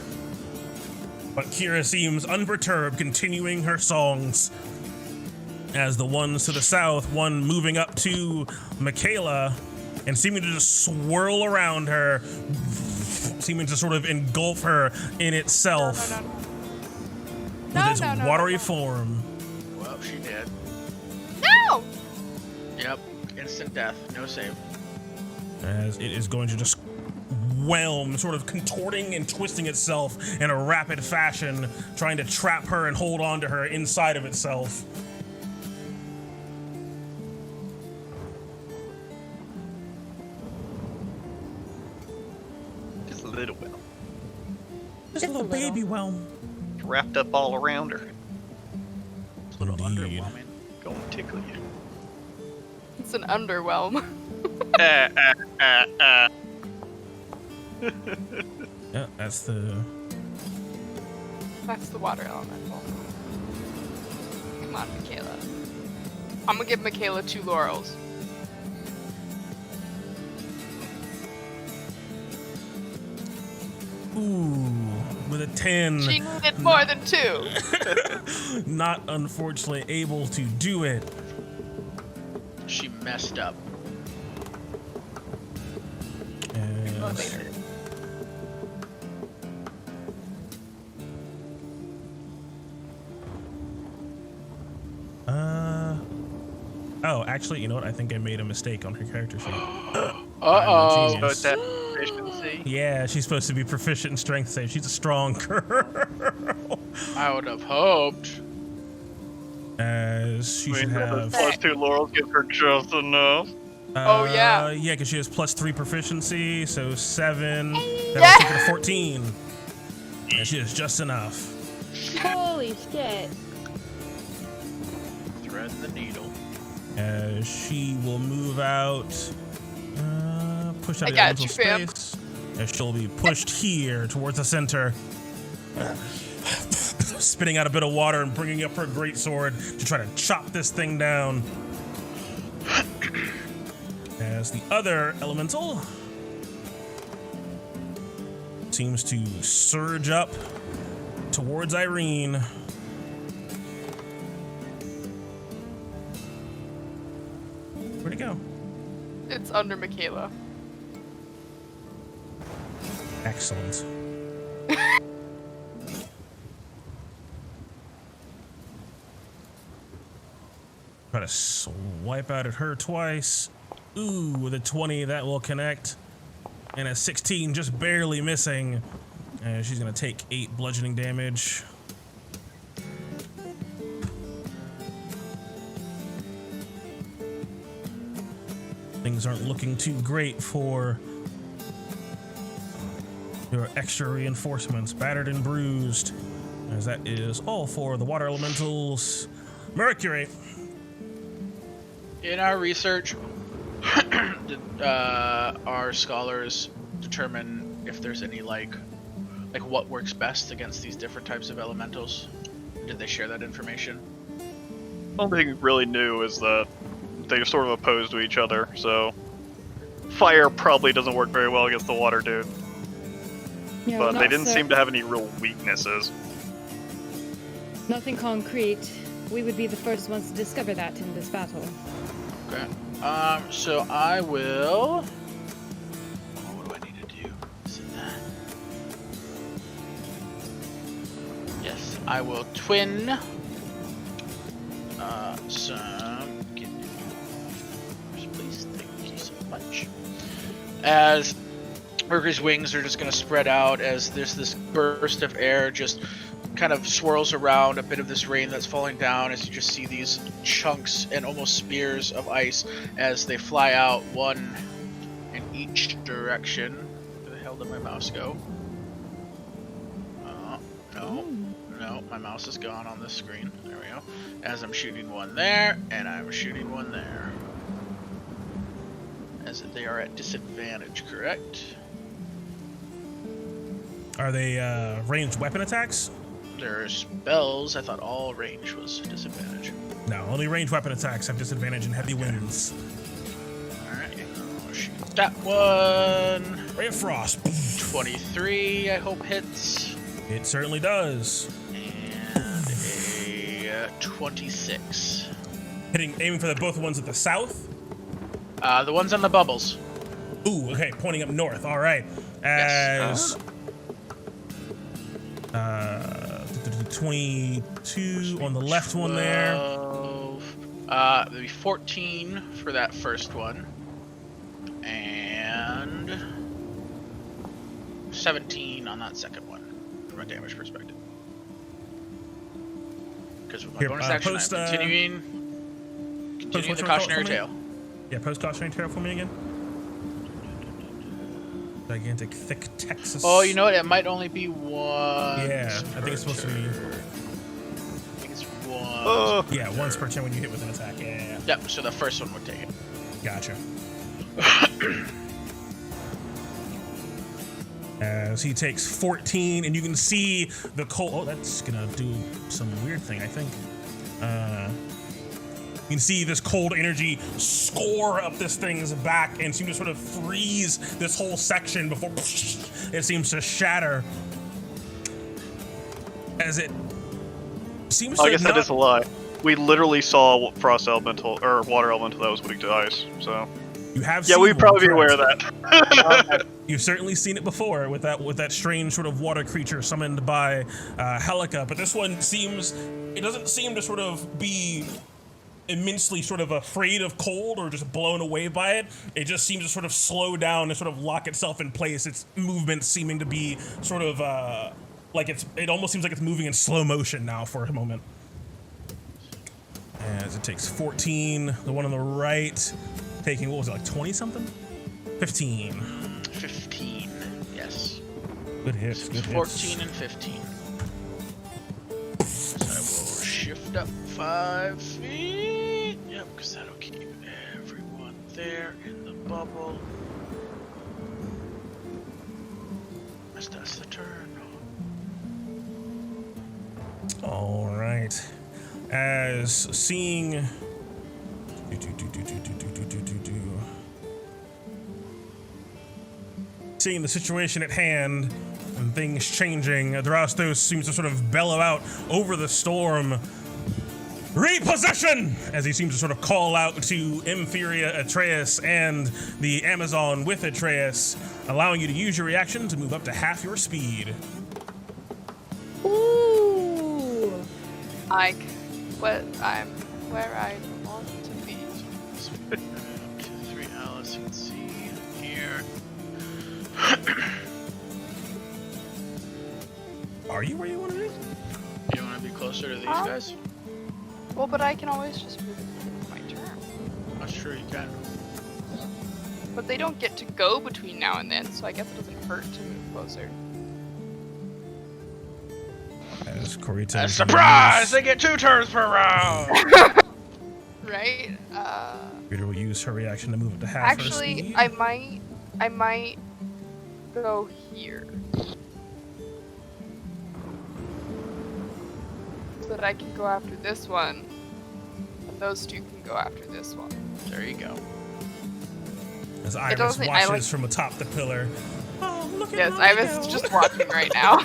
Speaker 1: But Kira seems unperturbed, continuing her songs. As the ones to the south, one moving up to Michaela and seeming to just swirl around her, seeming to sort of engulf her in itself with its watery form.
Speaker 2: Well, she did.
Speaker 6: No!
Speaker 2: Yep. Instant death. No save.
Speaker 1: As it is going to just whelm, sort of contorting and twisting itself in a rapid fashion, trying to trap her and hold on to her inside of itself.
Speaker 3: Just a little bit.
Speaker 1: Just a little baby whelm.
Speaker 3: Wrapped up all around her.
Speaker 2: A little
Speaker 1: Indeed.
Speaker 2: underwhelming.
Speaker 3: Gonna tickle you.
Speaker 6: It's an underwhelm.
Speaker 1: Yeah, that's the...
Speaker 6: That's the water elemental. Come on, Michaela. I'm gonna give Michaela 2 laurels.
Speaker 1: Ooh, with a 10.
Speaker 6: She needed more than 2.
Speaker 1: Not unfortunately able to do it.
Speaker 2: She messed up.
Speaker 1: As oh, actually, you know what? I think I made a mistake on her character sheet.
Speaker 2: Uh-oh.
Speaker 1: I'm a genius.
Speaker 3: Efficiency.
Speaker 1: Yeah, she's supposed to be proficient in strength save. She's a strong girl.
Speaker 2: I would have hoped.
Speaker 1: As she should have.
Speaker 3: Plus 2 laurels give her just enough.
Speaker 6: Oh, yeah.
Speaker 1: Yeah, because she has +3 proficiency, so 7. That'll
Speaker 6: Yeah.
Speaker 1: take her to 14. And she has just enough.
Speaker 8: Holy shit.
Speaker 2: Thread the needle.
Speaker 1: As she will move out, push out
Speaker 6: I
Speaker 1: the
Speaker 6: got
Speaker 1: elemental
Speaker 6: you, fam.
Speaker 1: space. As she'll be pushed here towards the center, spitting out a bit of water and bringing up her greatsword to try to chop this thing down. As the other elemental seems to surge up towards Irene. Where'd it go?
Speaker 6: It's under Michaela.
Speaker 1: Excellent. Try to swipe out at her twice. Ooh, with a 20, that will connect. And a 16, just barely missing. And she's gonna take 8 bludgeoning damage. Things aren't looking too great for your extra reinforcements. Battered and bruised. As that is all for the water elementals. Mercury.
Speaker 2: In our research, did our scholars determine if there's any like what works best against these different types of elementals? Did they share that information?
Speaker 3: All they really knew is that they're sort of opposed to each other, so fire probably doesn't work very well against the water dude.
Speaker 8: Yeah,
Speaker 3: But they
Speaker 8: not
Speaker 3: didn't
Speaker 8: cer-
Speaker 3: seem to have any real weaknesses.
Speaker 8: Nothing concrete. We would be the first ones to discover that in this battle.
Speaker 2: Okay. So I will. Oh, what do I need to do? Is it that? Yes, I will twin. Some. Please, thank you so much. As Mercury's wings are just going to spread out as there's this burst of air just kind of swirls around a bit of this rain that's falling down as you just see these chunks and almost spears of ice as they fly out, one in each direction. Where the hell did my mouse go? No, my mouse is gone on this screen. There we go. As I'm shooting one there, and I'm shooting one there. As they are at disadvantage, correct?
Speaker 1: Are they ranged weapon attacks?
Speaker 2: There are spells. I thought all range was disadvantage.
Speaker 1: No, only ranged weapon attacks have disadvantage in heavy winds.
Speaker 2: Alright, I'll shoot that one.
Speaker 1: Ray of Frost.
Speaker 2: 23, I hope hits.
Speaker 1: It certainly does.
Speaker 2: And a 26.
Speaker 1: Aiming for the both ones at the south.
Speaker 2: The ones on the bubbles.
Speaker 1: Ooh, okay, pointing up north. All right. As 22 on the left one there.
Speaker 2: 12, maybe 14 for that first one. And 17 on that second one, from a damage perspective. Because with my bonus action, I'm continuing the cautionary tale.
Speaker 1: Yeah, post cautionary tale for me again. Gigantic, thick Texas.
Speaker 2: Oh, you know what? It might only be one.
Speaker 1: Yeah, I think it's supposed to be.
Speaker 2: I think it's one.
Speaker 1: Yeah, once per turn when you hit with an attack. Yeah.
Speaker 2: Yep. So the first one would take it.
Speaker 1: Gotcha. As he takes 14, and you can see the cold. Oh, that's gonna do some weird thing, I think. You can see this cold energy score up this thing's back and seem to sort of freeze this whole section before it seems to shatter. As it seems to.
Speaker 3: I guess that is a lie. We literally saw frost elemental or water elemental that was weak to ice. So.
Speaker 1: You have.
Speaker 3: Yeah,
Speaker 1: seen
Speaker 3: we'd probably be
Speaker 1: one,
Speaker 3: aware of that.
Speaker 1: You've certainly seen it before with that strange sort of water creature summoned by Helica, but this one doesn't seem to sort of be immensely sort of afraid of cold or just blown away by it. It just seems to sort of slow down and sort of lock itself in place. Its movement seeming to be sort of it almost seems like it's moving in slow motion now for a moment. As it takes 14, the one on the right taking, what was it, like 20 something? 15.
Speaker 2: 15, yes.
Speaker 1: Good hits, good
Speaker 2: 14
Speaker 1: hits.
Speaker 2: and 15. So I will shift up 5 feet. Yep, because that'll keep everyone there in the bubble. That's the turn.
Speaker 1: All right. As seeing the situation at hand and things changing, Adrastos seems to sort of bellow out over the storm, "Repossession!" as he seems to sort of call out to Inferior Atreus and the Amazon with Atreus, allowing you to use your reaction to move up to half your speed.
Speaker 6: Ooh. I'm where I want to be.
Speaker 2: 2, 3, Alice, you can see here.
Speaker 1: Are you where you want to be?
Speaker 2: You want to be closer to these guys?
Speaker 6: Well, but I can always just move it my turn.
Speaker 2: I'm sure you can.
Speaker 6: But they don't get to go between now and then, so I guess it doesn't hurt to move closer.
Speaker 1: As Corey
Speaker 2: tells surprise! They get 2 turns per round!
Speaker 6: Right?
Speaker 1: Peter will use her reaction to move it to half her
Speaker 6: Actually,
Speaker 1: speed.
Speaker 6: I might go here. So that I can go after this one. And those 2 can go after this one.
Speaker 2: There you go.
Speaker 1: As Iris watches from atop the pillar. Oh, look
Speaker 6: yes, Iris is just watching right now.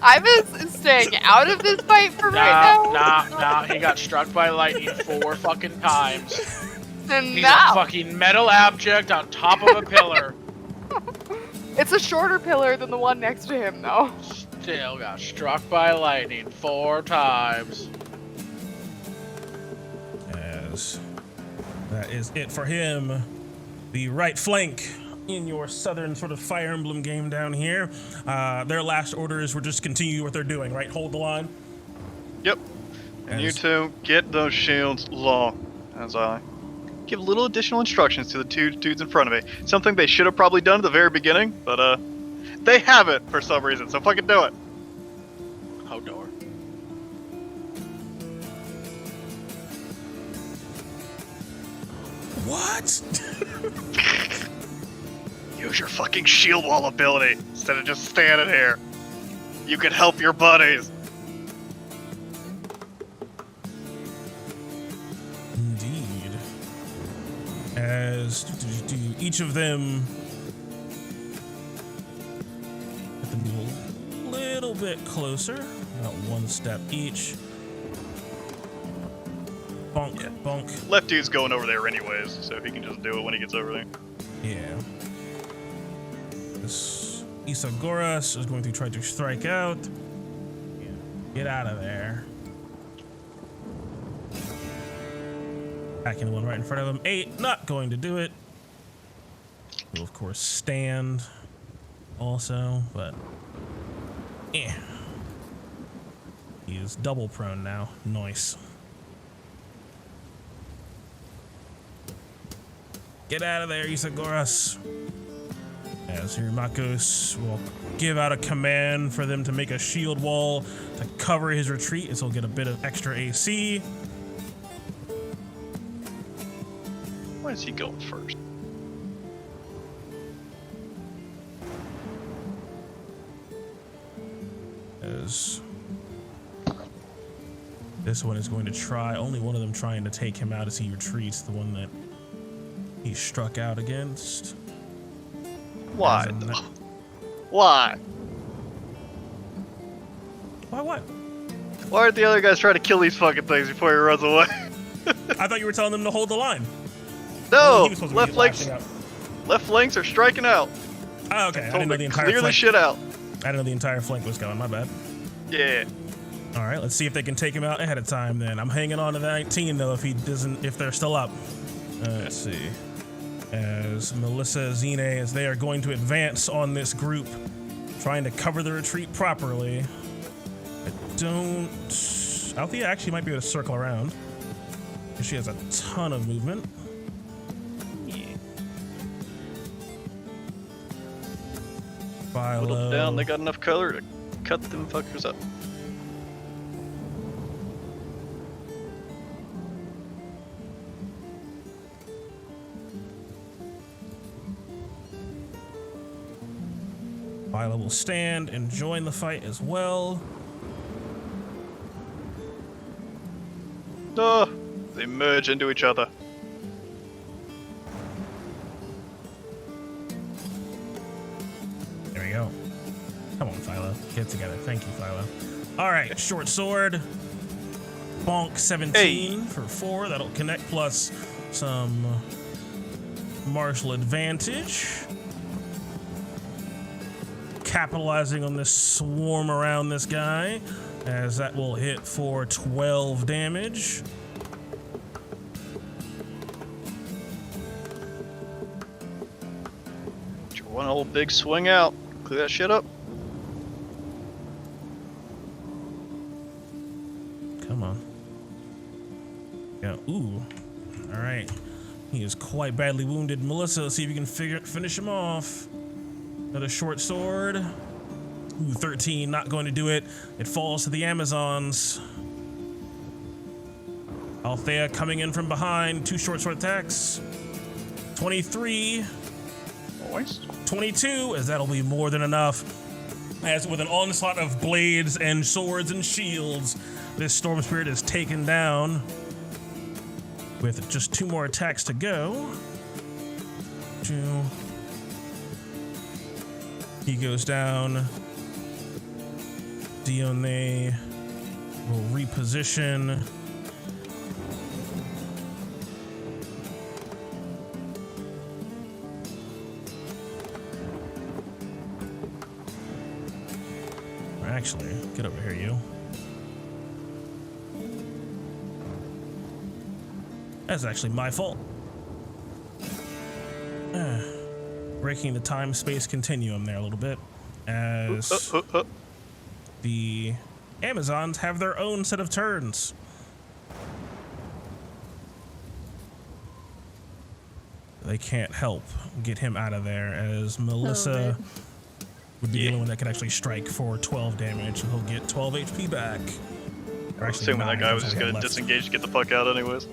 Speaker 6: Iris is staying out of this fight for right now.
Speaker 2: Nah, he got struck by lightning 4 fucking times.
Speaker 6: And
Speaker 2: He's
Speaker 6: now
Speaker 2: a fucking metal object on top of a pillar.
Speaker 6: It's a shorter pillar than the one next to him, though.
Speaker 2: Still got struck by lightning 4 times.
Speaker 1: As that is it for him. The right flank in your southern sort of Fire Emblem game down here. Their last orders were just continue what they're doing, right? Hold the line.
Speaker 3: Yep. And you two, get those shields low. As I give little additional instructions to the 2 dudes in front of me. Something they should have probably done at the very beginning, but they haven't for some reason, so fucking do it.
Speaker 2: Hold door.
Speaker 1: What?
Speaker 3: Use your fucking shield wall ability instead of just standing here. You can help your buddies.
Speaker 1: Indeed. As each of them get them a little bit closer, about 1 step each. Bonk, bonk.
Speaker 3: Left dude's going over there anyways, so he can just do it when he gets over there.
Speaker 1: Yeah. This Isagoras is going to try to strike out. Get out of there. Attacking the one right in front of him. 8, not going to do it. Will of course stand also, but yeah. He is double prone now. Nice. Get out of there, Isagoras. As Hirumakos will give out a command for them to make a shield wall to cover his retreat, as he'll get a bit of extra AC.
Speaker 3: Why is he going first?
Speaker 1: As this one is going to try, only one of them trying to take him out as he retreats, the one that he struck out against.
Speaker 3: Why? Why?
Speaker 1: Why what?
Speaker 3: Why aren't the other guys trying to kill these fucking things before he runs away?
Speaker 1: I thought you were telling them to hold the line.
Speaker 3: No!
Speaker 1: He was supposed to be lashing out.
Speaker 3: Left flanks are striking out.
Speaker 1: Oh, okay. I didn't know the entire
Speaker 3: clear the
Speaker 1: flank.
Speaker 3: shit out.
Speaker 1: I didn't know the entire flank was going. My bad.
Speaker 3: Yeah.
Speaker 1: All right, let's see if they can take him out ahead of time. Then I'm hanging on to the 19 though. If they're still up. Let's see. As Melissa, Zine, as they are going to advance on this group, trying to cover the retreat properly. Althea actually might be able to circle around. She has a ton of movement.
Speaker 3: Put them down, they got enough color to cut them fuckers up.
Speaker 1: Philo will stand and join the fight as well.
Speaker 3: They merge into each other.
Speaker 1: There we go. Come on, Philo. Get it together. Thank you, Philo. All right, short sword. Bonk 17 for 4. That'll connect plus some martial advantage. Capitalizing on this swarm around this guy, as that will hit for 12 damage.
Speaker 3: One old big swing out. Clear that shit up.
Speaker 1: Come on. Yeah, ooh. All right. He is quite badly wounded. Melissa, let's see if you can finish him off. Another short sword. Ooh, 13, not going to do it. It falls to the Amazons. Althea coming in from behind. 2 short sword attacks. 23.
Speaker 3: Nice.
Speaker 1: 22, as that'll be more than enough. As with an onslaught of blades and swords and shields, this Storm Spirit is taken down. With just 2 more attacks to go. 2. He goes down. Dione will reposition. Actually, get over here, you. That's actually my fault. Breaking the time-space continuum there a little bit, as the Amazons have their own set of turns. They can't help get him out of there, as Melissa would be the only one that can actually strike for 12 damage, and he'll get 12 HP back.
Speaker 3: I'm assuming that guy was just gonna disengage to get the fuck out anyways.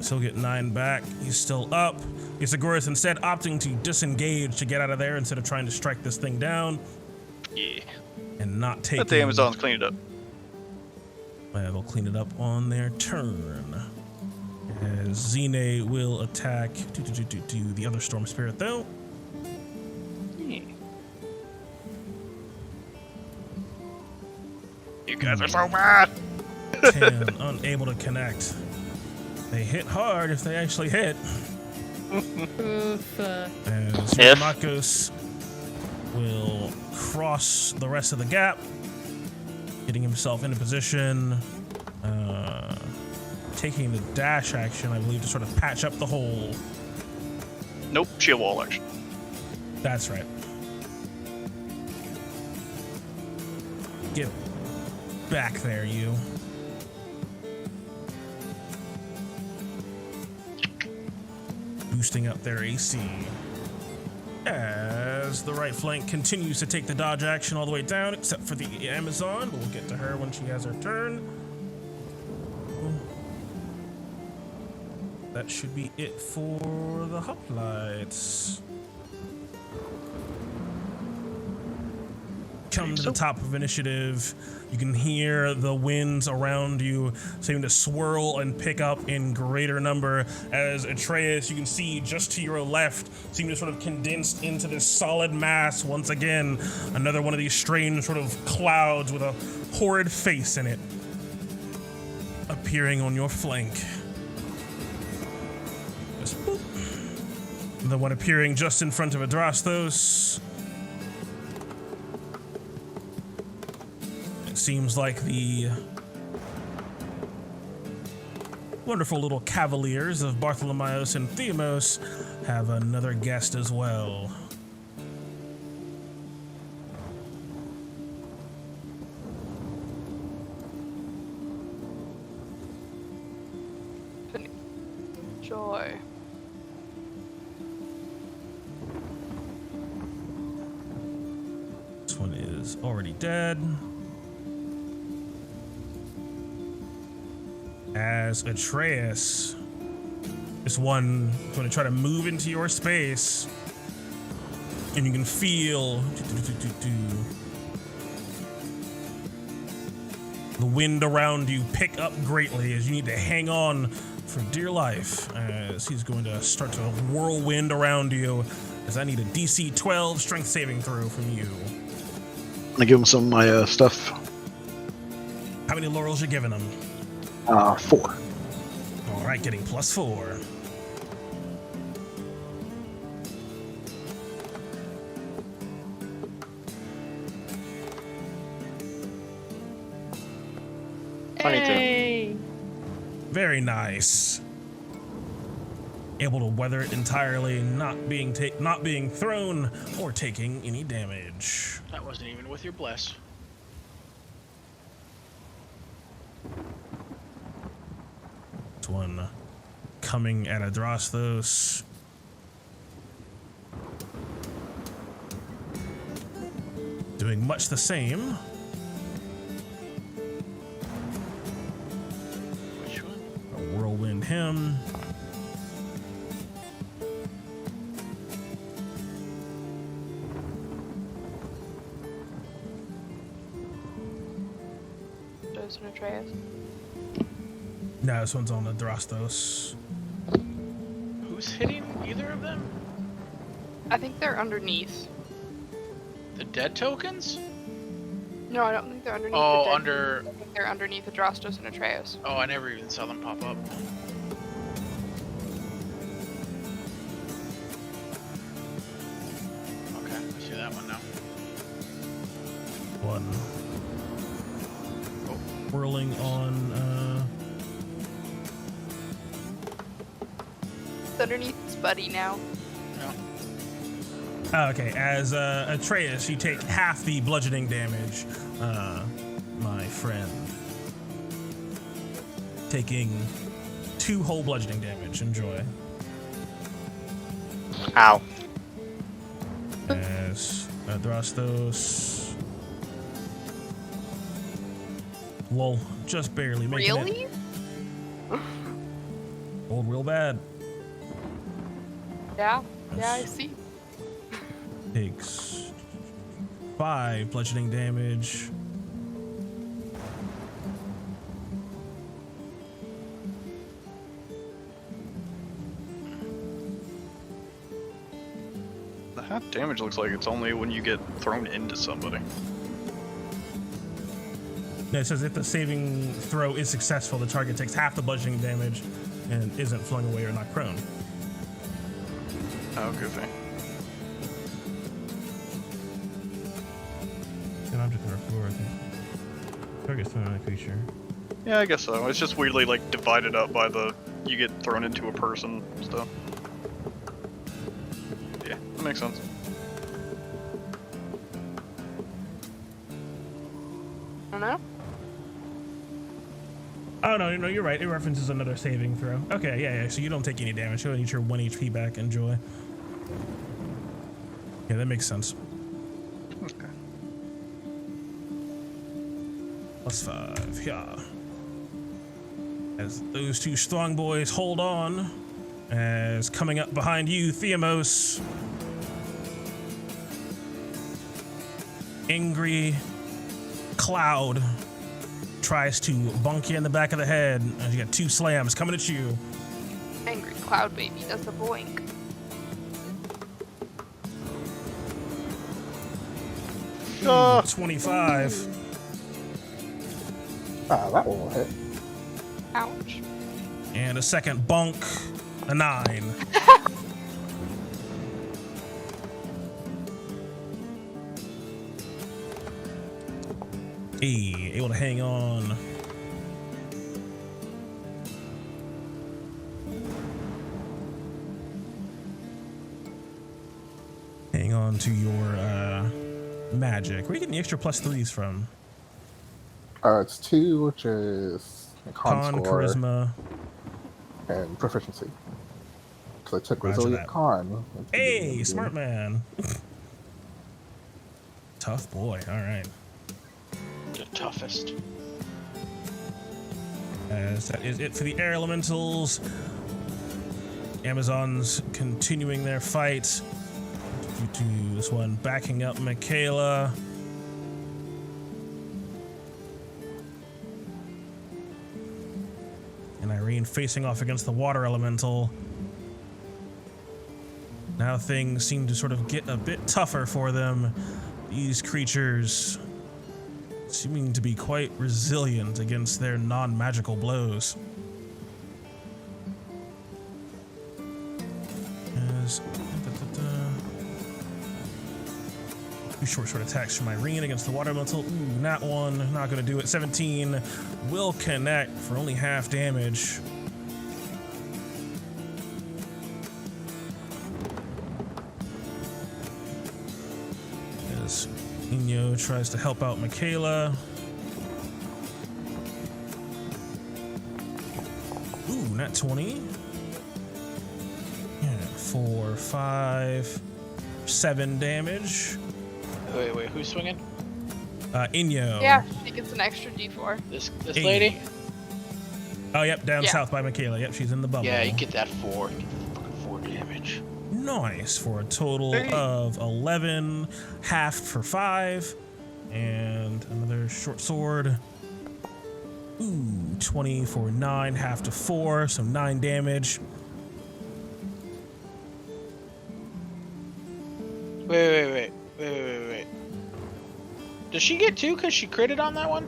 Speaker 1: So he'll get 9 back. He's still up. Isagoras instead opting to disengage to get out of there instead of trying to strike this thing down.
Speaker 3: Yeah.
Speaker 1: And not take.
Speaker 3: Let the Amazons clean it up.
Speaker 1: Yeah, they'll clean it up on their turn. As Zine will attack the other Storm Spirit, though.
Speaker 3: Yeah. You guys are so bad!
Speaker 1: 10, unable to connect. They hit hard if they actually hit.
Speaker 8: Oof.
Speaker 1: As
Speaker 10: If-
Speaker 1: Makos will cross the rest of the gap, getting himself into position, taking the dash action, I believe, to sort of patch up the hole.
Speaker 3: Nope, shield wall action.
Speaker 1: That's right. Get back there, you. Boosting up their AC. As the right flank continues to take the dodge action all the way down, except for the Amazon. We'll get to her when she has her turn. That should be it for the hoplites. Come to the top of initiative. You can hear the winds around you seem to swirl and pick up in greater number as Atreus, you can see just to your left, seem to sort of condense into this solid mass once again. Another one of these strange sort of clouds with a horrid face in it appearing on your flank. Just boop. The one appearing just in front of Adrastos. Seems like the wonderful little cavaliers of Bartholomeos and Theamos have another guest as well.
Speaker 6: Joy.
Speaker 1: This one is already dead. As Atreus, this one is going to try to move into your space, and you can feel the wind around you pick up greatly as you need to hang on for dear life as he's going to start to whirlwind around you as I need a DC 12 strength saving throw from you.
Speaker 4: I'm gonna give him some of my stuff.
Speaker 1: How many laurels you giving him?
Speaker 4: 4.
Speaker 1: All right, getting +4.
Speaker 8: Hey.
Speaker 1: Very nice. Able to weather it entirely, not being thrown or taking any damage.
Speaker 2: That wasn't even with your bless.
Speaker 1: This one coming at Adrastos. Doing much the same.
Speaker 2: Which one?
Speaker 1: A whirlwind him.
Speaker 6: Joseph and Atreus.
Speaker 1: No, this one's on Adrastos.
Speaker 2: Who's hitting either of them?
Speaker 6: I think they're underneath.
Speaker 2: The dead tokens?
Speaker 6: No, I don't think they're underneath.
Speaker 2: Oh,
Speaker 6: the dead
Speaker 2: under.
Speaker 6: I think they're underneath Adrastos and Atreus.
Speaker 2: Oh, I never even saw them pop up. Okay, I see that one now.
Speaker 1: One. Whirling on,
Speaker 6: It's underneath his buddy now.
Speaker 2: Yeah.
Speaker 1: Okay, as Atreus, you take half the bludgeoning damage, my friend. Taking 2 whole bludgeoning damage. Enjoy.
Speaker 10: Ow.
Speaker 1: As Adrastos. Lol, just barely making it.
Speaker 6: Really?
Speaker 1: Rolled real bad.
Speaker 6: Yeah. Yeah, I see.
Speaker 1: Takes 5 bludgeoning damage.
Speaker 3: The half damage looks like it's only when you get thrown into somebody.
Speaker 1: No, it says if the saving throw is successful, the target takes half the bludgeoning damage and isn't flung away or knocked prone.
Speaker 3: Oh, goofy.
Speaker 1: An object on our floor, I think. Target's thrown on a creature.
Speaker 3: Yeah, I guess so. It's just weirdly like divided up by the you get thrown into a person stuff. Yeah, that makes sense.
Speaker 6: I don't know.
Speaker 1: Oh no, you're right. It references another saving throw. Okay, yeah. So you don't take any damage. You only need your 1 HP back. Enjoy. Yeah, that makes sense.
Speaker 3: Okay.
Speaker 1: +5, yeah. As those two strong boys hold on, as coming up behind you, Theamos. Angry Cloud tries to bonk you in the back of the head as you got 2 slams coming at you.
Speaker 6: Angry Cloud Baby does the boink.
Speaker 3: Oh.
Speaker 1: 25.
Speaker 5: Ah, that one will hit.
Speaker 6: Ouch.
Speaker 1: And a second bonk, a 9. Hey, able to hang on. Hang on to your magic. Where are you getting the extra +3s from?
Speaker 5: It's 2, which is con score
Speaker 1: charisma,
Speaker 5: and proficiency. Because I took
Speaker 1: Roger
Speaker 5: resilient
Speaker 1: that.
Speaker 5: con.
Speaker 1: Hey, smart man. Tough boy. All right.
Speaker 2: The toughest.
Speaker 1: As that is it for the air elementals. Amazons continuing their fight. To this one backing up Michaela. And Irene facing off against the water elemental. Now things seem to sort of get a bit tougher for them. These creatures seeming to be quite resilient against their non-magical blows. As two short attacks from Irene against the water elemental. Ooh, not one, not gonna do it. 17 will connect for only half damage. As Inyo tries to help out Michaela. Ooh, not 20. Yeah, 4, 5, 7 damage.
Speaker 2: Wait, who's swinging?
Speaker 1: Inyo.
Speaker 6: Yeah, she gets an extra D4.
Speaker 2: This
Speaker 1: Hey.
Speaker 2: lady?
Speaker 1: Oh, yep, down
Speaker 6: Yeah.
Speaker 1: south by Michaela. Yep, she's in the bubble.
Speaker 2: Yeah, you get that 4. You get fucking 4 damage.
Speaker 1: Nice, for a total of 11, half for 5, and another short sword. Ooh, 20 for 9, half to 4, so 9 damage.
Speaker 2: Wait. Does she get 2 because she critted on that one?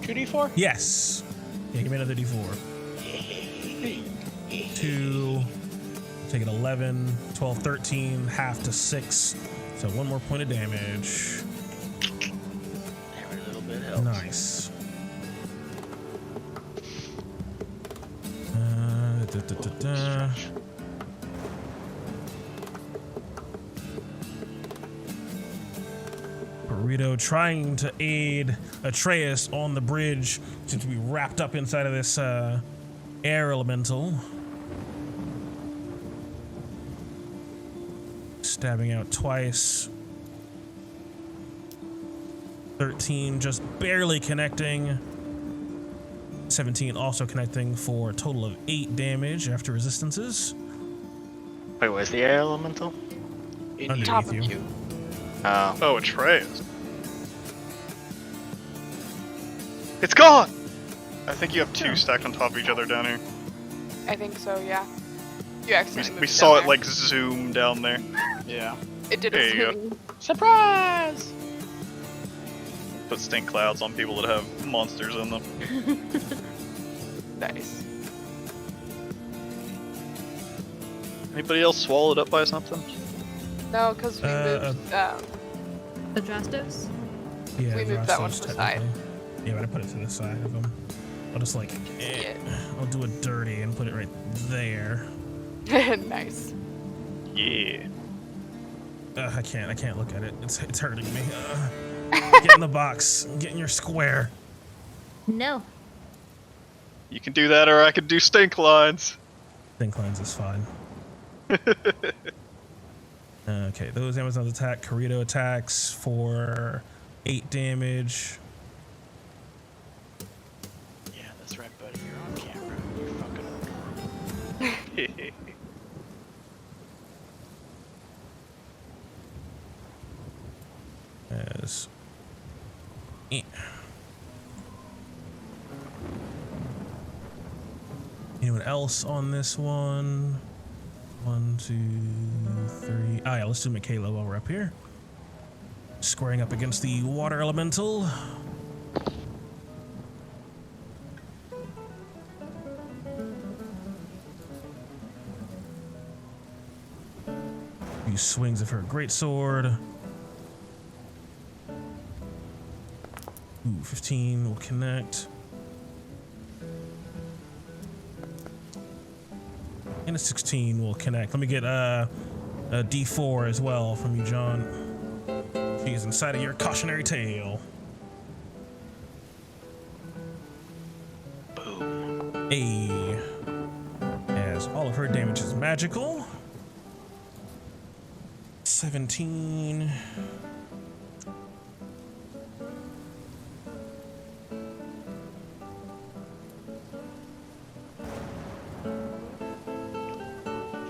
Speaker 2: 2d4?
Speaker 1: Yes. Yeah, give me another d4. 2, take it 11, 12, 13, half to 6, so 1 more point of damage.
Speaker 2: Every little bit helps.
Speaker 1: Nice. Burrito trying to aid Atreus on the bridge to be wrapped up inside of this air elemental. Stabbing out twice. 13 just barely connecting. 17 also connecting for a total of 8 damage after resistances.
Speaker 10: Wait, where's the air elemental?
Speaker 1: Underneath
Speaker 6: Top of
Speaker 1: you.
Speaker 6: you.
Speaker 10: Oh.
Speaker 3: Oh, Atreus. It's gone! I think you have 2 stacked on top of each other down here.
Speaker 6: I think so, yeah. You accidentally
Speaker 3: We
Speaker 6: moved
Speaker 3: saw
Speaker 6: down
Speaker 3: it
Speaker 6: there.
Speaker 3: like zoom down there.
Speaker 2: Yeah.
Speaker 6: It did
Speaker 3: There
Speaker 6: a
Speaker 3: you go.
Speaker 6: zoom.
Speaker 2: Surprise!
Speaker 3: Put stink clouds on people that have monsters in them.
Speaker 6: Nice.
Speaker 3: Anybody else swallowed up by something?
Speaker 6: No, because we moved.
Speaker 8: The Drastos?
Speaker 1: Yeah,
Speaker 6: We moved that one
Speaker 1: Drastos,
Speaker 6: to the side.
Speaker 1: technically. Yeah, but I put it to the side of them. I'll just like, I'll do it dirty and put it right there.
Speaker 6: Nice.
Speaker 3: Yeah.
Speaker 1: I can't look at it. It's hurting me. Get in the box. Get in your square.
Speaker 7: No.
Speaker 3: You can do that, or I can do stink lines.
Speaker 1: Think lines is fine. Okay, those Amazons attack. Corito attacks for 8 damage.
Speaker 2: Yeah, that's right, buddy. You're on camera. You're fucking up.
Speaker 1: As anyone else on this one? 1, 2, 3. Oh yeah, let's do Michaela while we're up here. Squaring up against the water elemental. Few swings of her greatsword. Ooh, 15 will connect. And a 16 will connect. Let me get a D4 as well from you, John. She's inside of your cautionary tale.
Speaker 2: Boom.
Speaker 1: A. As all of her damage is magical. 17.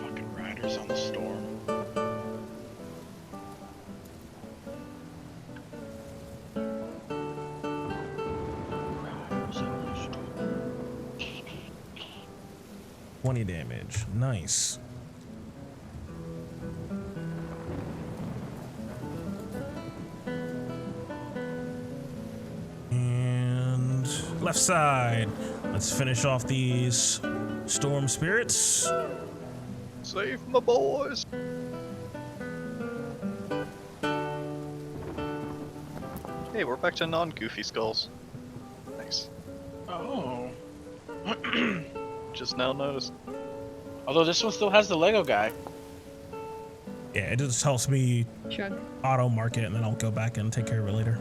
Speaker 2: Fucking riders on the storm. Riders on the storm.
Speaker 1: 20 damage. Nice. And left side. Let's finish off these storm spirits.
Speaker 3: Save my boys. Hey, we're back to non-goofy skulls. Nice.
Speaker 2: Oh.
Speaker 3: Just now noticed.
Speaker 2: Although this one still has the Lego guy.
Speaker 1: Yeah, it just helps me
Speaker 8: Shrug.
Speaker 1: auto mark it and then I'll go back and take care of it later.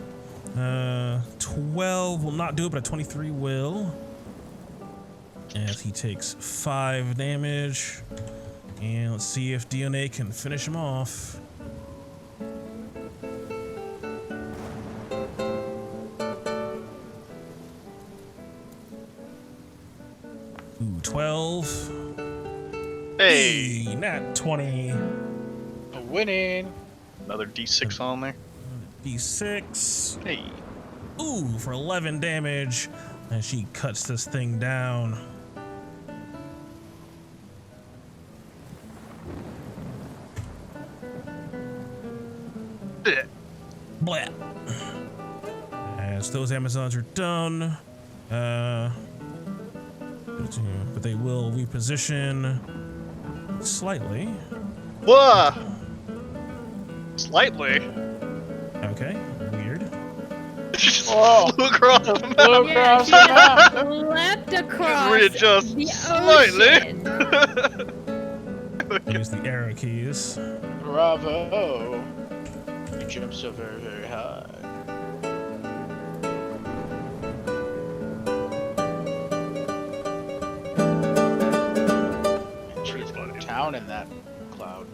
Speaker 1: 12 will not do it, but a 23 will. As he takes 5 damage. And let's see if DNA can finish him off. Ooh, 12.
Speaker 3: Hey!
Speaker 1: Nat 20.
Speaker 2: Winning.
Speaker 3: Another D6 on there.
Speaker 1: D6.
Speaker 3: Hey.
Speaker 1: Ooh, for 11 damage. And she cuts this thing down. Blah. As those Amazons are done, but they will reposition slightly.
Speaker 3: Whoa! Slightly.
Speaker 1: Okay, weird.
Speaker 3: Just
Speaker 2: Whoa.
Speaker 3: flew across the map.
Speaker 2: Blue
Speaker 8: Yeah,
Speaker 2: cross
Speaker 8: she
Speaker 2: the map.
Speaker 8: leapt across
Speaker 3: Readjust
Speaker 8: the
Speaker 3: slightly.
Speaker 8: ocean.
Speaker 1: Use the arrow keys.
Speaker 2: Bravo. You jump so very, very high. Trees go to town in that cloud.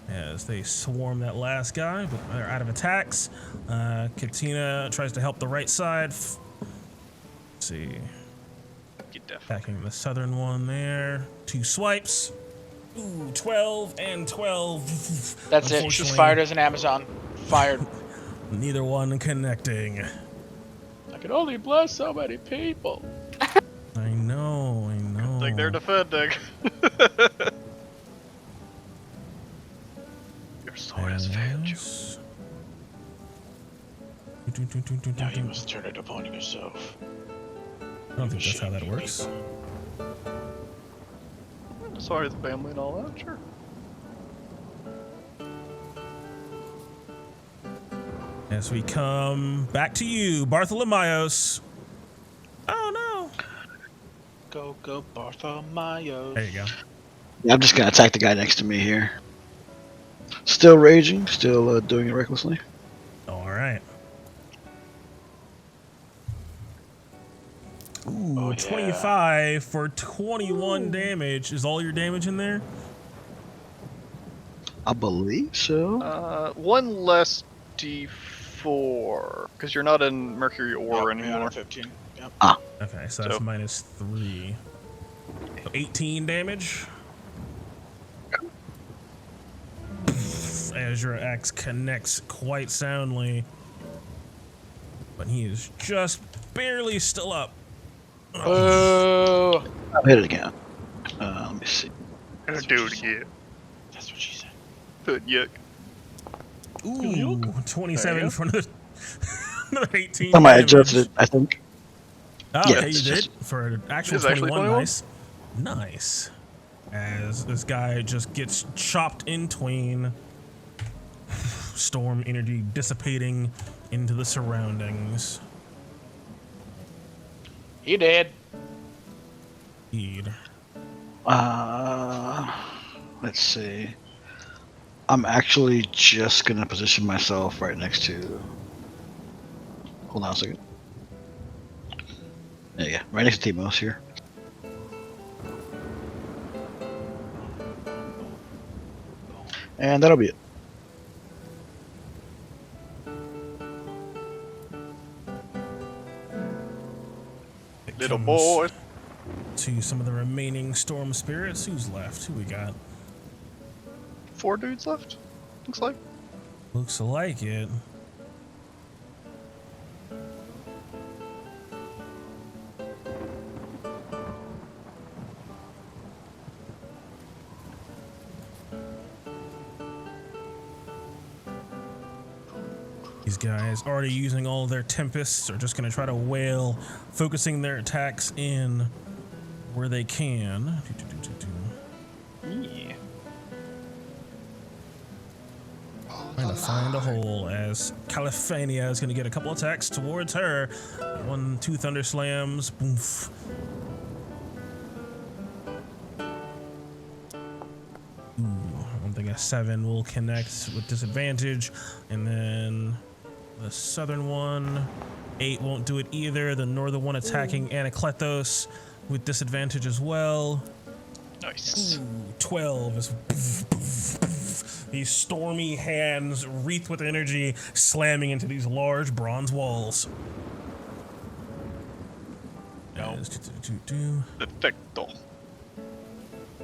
Speaker 1: As they swarm that last guy, but they're out of attacks. Katina tries to help the right side. Let's see. Attacking the southern one there. 2 swipes. Ooh, 12 and 12.
Speaker 2: That's it. She's fired as an Amazon. Fired.
Speaker 1: Neither one connecting.
Speaker 2: I can only bless so many people.
Speaker 1: I know, I know.
Speaker 3: Like they're defending. Your sword has failed you.
Speaker 2: Now you must turn it upon yourself.
Speaker 1: I don't think that's how that works.
Speaker 3: Sorry, the family and all that. Sure.
Speaker 1: As we come back to you, Bartholomeos. Oh no!
Speaker 2: Go, Bartholomew.
Speaker 1: There you go.
Speaker 4: Yeah, I'm just gonna attack the guy next to me here. Still raging, still doing it recklessly.
Speaker 1: All right. Ooh,
Speaker 2: Oh, yeah.
Speaker 1: 25 for 21 damage. Is all your damage in there?
Speaker 4: I believe so.
Speaker 3: One less D4 because you're not in Mercury Ore anymore.
Speaker 2: 15. Yep.
Speaker 1: Okay, so that's
Speaker 3: So-
Speaker 1: -3. So 18 damage. As your axe connects quite soundly. But he is just barely still up.
Speaker 2: Oh.
Speaker 4: I'll hit it again. Let me see.
Speaker 3: Gonna do it again.
Speaker 2: That's what she said.
Speaker 3: Yuck.
Speaker 1: Ooh, 27 for another 18
Speaker 4: Somebody
Speaker 1: damage.
Speaker 4: adjusted it, I think.
Speaker 1: Oh,
Speaker 4: Yeah,
Speaker 1: okay,
Speaker 4: it's
Speaker 1: you did.
Speaker 4: just-
Speaker 1: For an actual
Speaker 3: It's actually
Speaker 1: 21,
Speaker 3: 21?
Speaker 1: nice. Nice. As this guy just gets chopped in twain. Storm energy dissipating into the surroundings.
Speaker 2: He did.
Speaker 1: Indeed.
Speaker 4: Let's see. I'm actually just gonna position myself right next to. Hold on a second. There you go. Right next to Timos here. And that'll be it.
Speaker 1: It
Speaker 3: Little
Speaker 1: comes
Speaker 3: boy.
Speaker 1: To some of the remaining storm spirits. Who's left? Who we got?
Speaker 3: 4 dudes left. Looks like.
Speaker 1: Looks like it. These guys already using all of their tempests are just going to try to wail, focusing their attacks in where they can.
Speaker 3: Yeah.
Speaker 1: Trying to find a hole as California is going to get a couple attacks towards her. 1, 2 thunder slams. Boof. Ooh, I don't think a 7 will connect with disadvantage. And then the southern one, 8 won't do it either. The northern one attacking Anakletos with disadvantage as well.
Speaker 3: Nice.
Speaker 1: Ooh, 12 is these stormy hands wreathed with energy slamming into these large bronze walls.
Speaker 3: No.
Speaker 1: As
Speaker 3: Perfecto.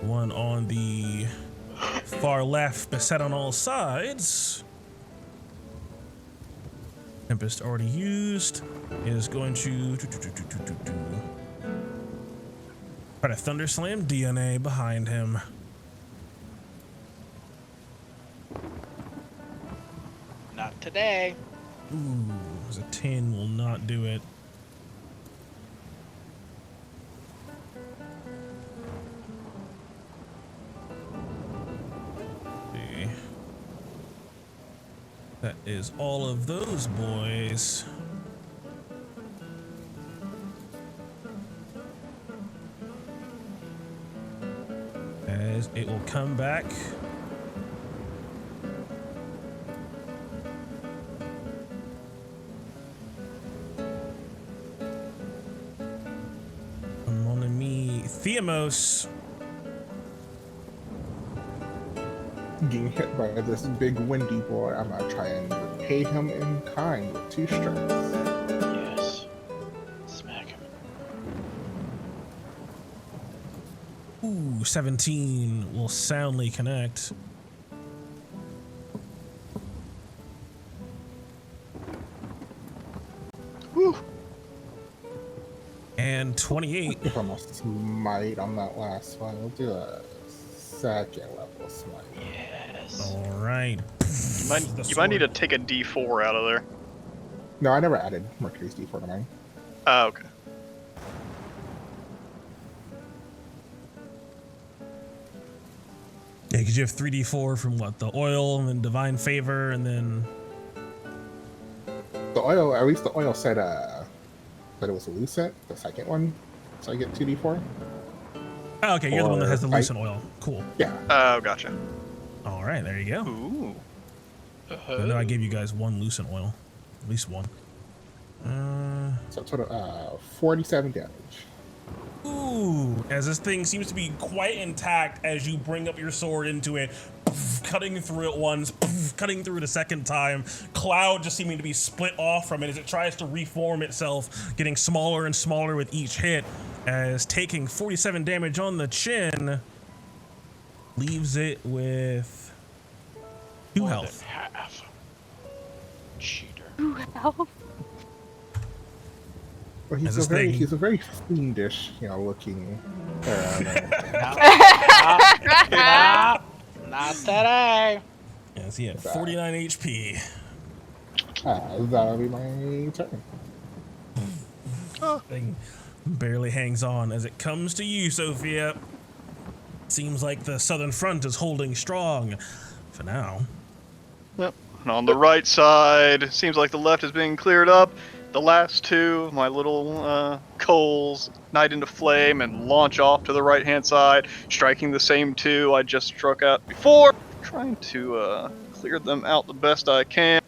Speaker 1: one on the far left, beset on all sides. Tempest already used is going to try to thunder slam DNA behind him.
Speaker 2: Not today.
Speaker 1: Ooh, a 10 will not do it. See. That is all of those boys. As it will come back. Mon ami Theamos.
Speaker 5: Getting hit by this big windy boy, I'm gonna try and repay him in kind with 2 strikes.
Speaker 2: Yes. Smack him.
Speaker 1: Ooh, 17 will soundly connect.
Speaker 3: Woo.
Speaker 1: And 28.
Speaker 5: If I'm a smite on that last one, we'll do a 2nd level smite.
Speaker 2: Yes.
Speaker 1: All right.
Speaker 3: You might need to take a D4 out of there.
Speaker 5: No, I never added Mercury's D4 to mine.
Speaker 3: Oh, okay.
Speaker 1: Yeah, because you have 3d4 from what? The oil and then divine favor and then...
Speaker 5: The oil, at least the oil said that it was a lucent, the second one. So I get 2d4.
Speaker 1: Oh, okay, you're the one that has the
Speaker 5: Or
Speaker 1: lucent oil. Cool.
Speaker 5: Yeah.
Speaker 3: Oh, gotcha.
Speaker 1: All right, there you go.
Speaker 3: Ooh.
Speaker 1: I know I gave you guys one lucent oil. At least one.
Speaker 5: So total 47 damage.
Speaker 1: Ooh, as this thing seems to be quite intact as you bring up your sword into it, cutting through it once, cutting through it a second time, cloud just seeming to be split off from it as it tries to reform itself, getting smaller and smaller with each hit, as taking 47 damage on the chin leaves it with 2 health.
Speaker 2: Half. Cheater.
Speaker 6: 2 health.
Speaker 5: Well,
Speaker 1: As
Speaker 5: he's
Speaker 1: this thing-
Speaker 5: a very fiendish, looking.
Speaker 2: Not today.
Speaker 1: Yes, he had 49 HP.
Speaker 5: That'll be my turn.
Speaker 1: Thing barely hangs on as it comes to you, Sophia. Seems like the southern front is holding strong for now.
Speaker 3: Yep. And on the right side, seems like the left is being cleared up. The last two, my little coals, ignite into flame and launch off to the right-hand side, striking the same two I just struck out before. Trying to clear them out the best I can.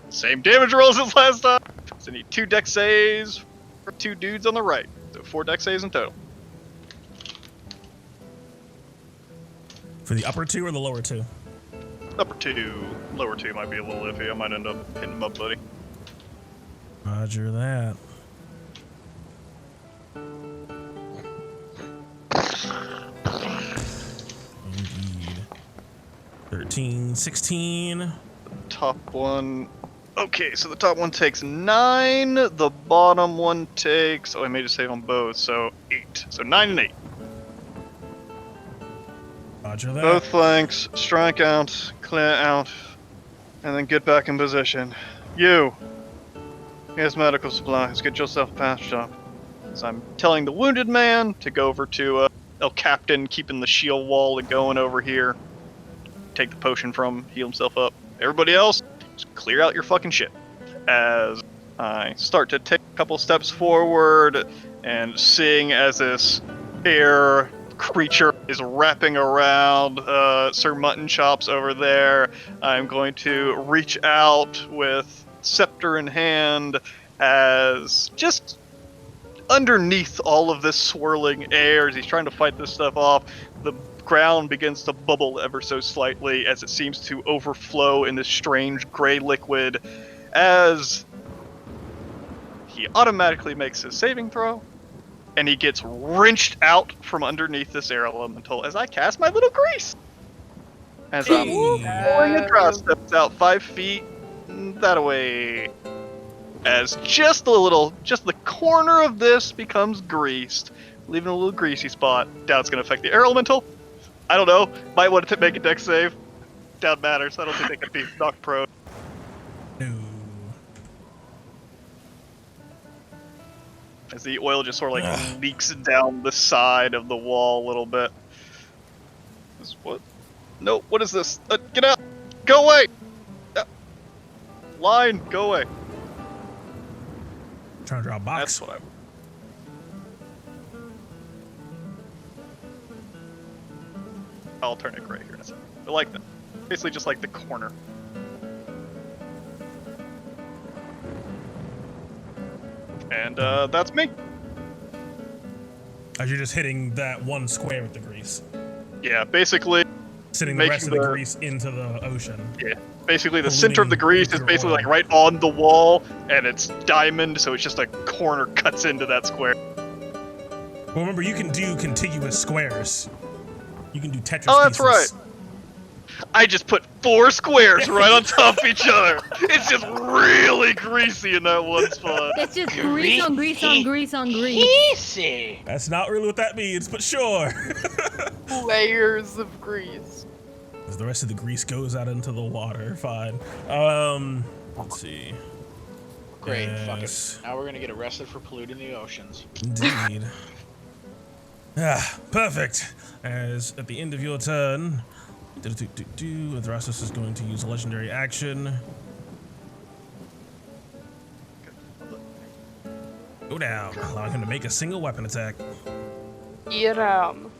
Speaker 3: Same damage rolls as last time. So I need 2 dex saves for 2 dudes on the right. So 4 dex saves in total.
Speaker 1: For the upper 2 or the lower 2?
Speaker 3: Upper 2, lower 2 might be a little iffy. I might end up hitting him up, buddy.
Speaker 1: Roger that. Indeed. 13, 16.
Speaker 3: Top one. Okay, so the top one takes 9. The bottom one takes. Oh, I made a save on both, so 8. So 9 and 8.
Speaker 1: Roger that.
Speaker 3: Both flanks, strike out, clear out, and then get back in position. You. Here's medical supplies. Get yourself patched up. So I'm telling the wounded man to go over to El Captain, keeping the shield wall going over here. Take the potion from him, heal himself up. Everybody else, just clear out your fucking shit. As I start to take a couple steps forward and seeing as this air creature is wrapping around Sir Mutton Chops over there, I'm going to reach out with scepter in hand as just underneath all of this swirling air as he's trying to fight this stuff off, the ground begins to bubble ever so slightly as it seems to overflow in this strange gray liquid as he automatically makes his saving throw and he gets wrenched out from underneath this air elemental as I cast my little grease. As I'm pulling across, steps out 5 feet that away. As just the corner of this becomes greased, leaving a little greasy spot. Doubt it's going to affect the air elemental. I don't know. Might want to make a dex save. Doubt matters. I don't think they can be knocked prone.
Speaker 1: No.
Speaker 3: As the oil just sort of like leaks down the side of the wall a little bit. What? No, what is this? Get out! Go away! Line, go away.
Speaker 1: Trying to draw a box.
Speaker 3: That's what I'll turn it gray here in a second. I like that. Basically just like the corner. And that's me.
Speaker 1: As you're just hitting that one square with the grease.
Speaker 3: Yeah, basically
Speaker 1: Sending the rest of the grease into the ocean.
Speaker 3: Yeah. Basically the center of the grease is basically like right on the wall and it's diamond, so it's just a corner cuts into that square.
Speaker 1: Well, remember, you can do contiguous squares. You can do Tetris
Speaker 3: Oh, that's
Speaker 1: pieces.
Speaker 3: right. I just put 4 squares right on top of each other. It's just really greasy in that one spot.
Speaker 8: It's just grease on grease on grease on grease.
Speaker 2: Easy.
Speaker 1: That's not really what that means, but sure.
Speaker 6: Layers of grease.
Speaker 1: As the rest of the grease goes out into the water, fine. Let's see.
Speaker 2: great. Fuck it.
Speaker 1: Yes.
Speaker 2: Now we're gonna get arrested for polluting the oceans.
Speaker 1: Indeed. Perfect. As at the end of your turn, Adrastos is going to use a legendary action. Go down, allowing him to make a single weapon attack.
Speaker 6: Eat 'em.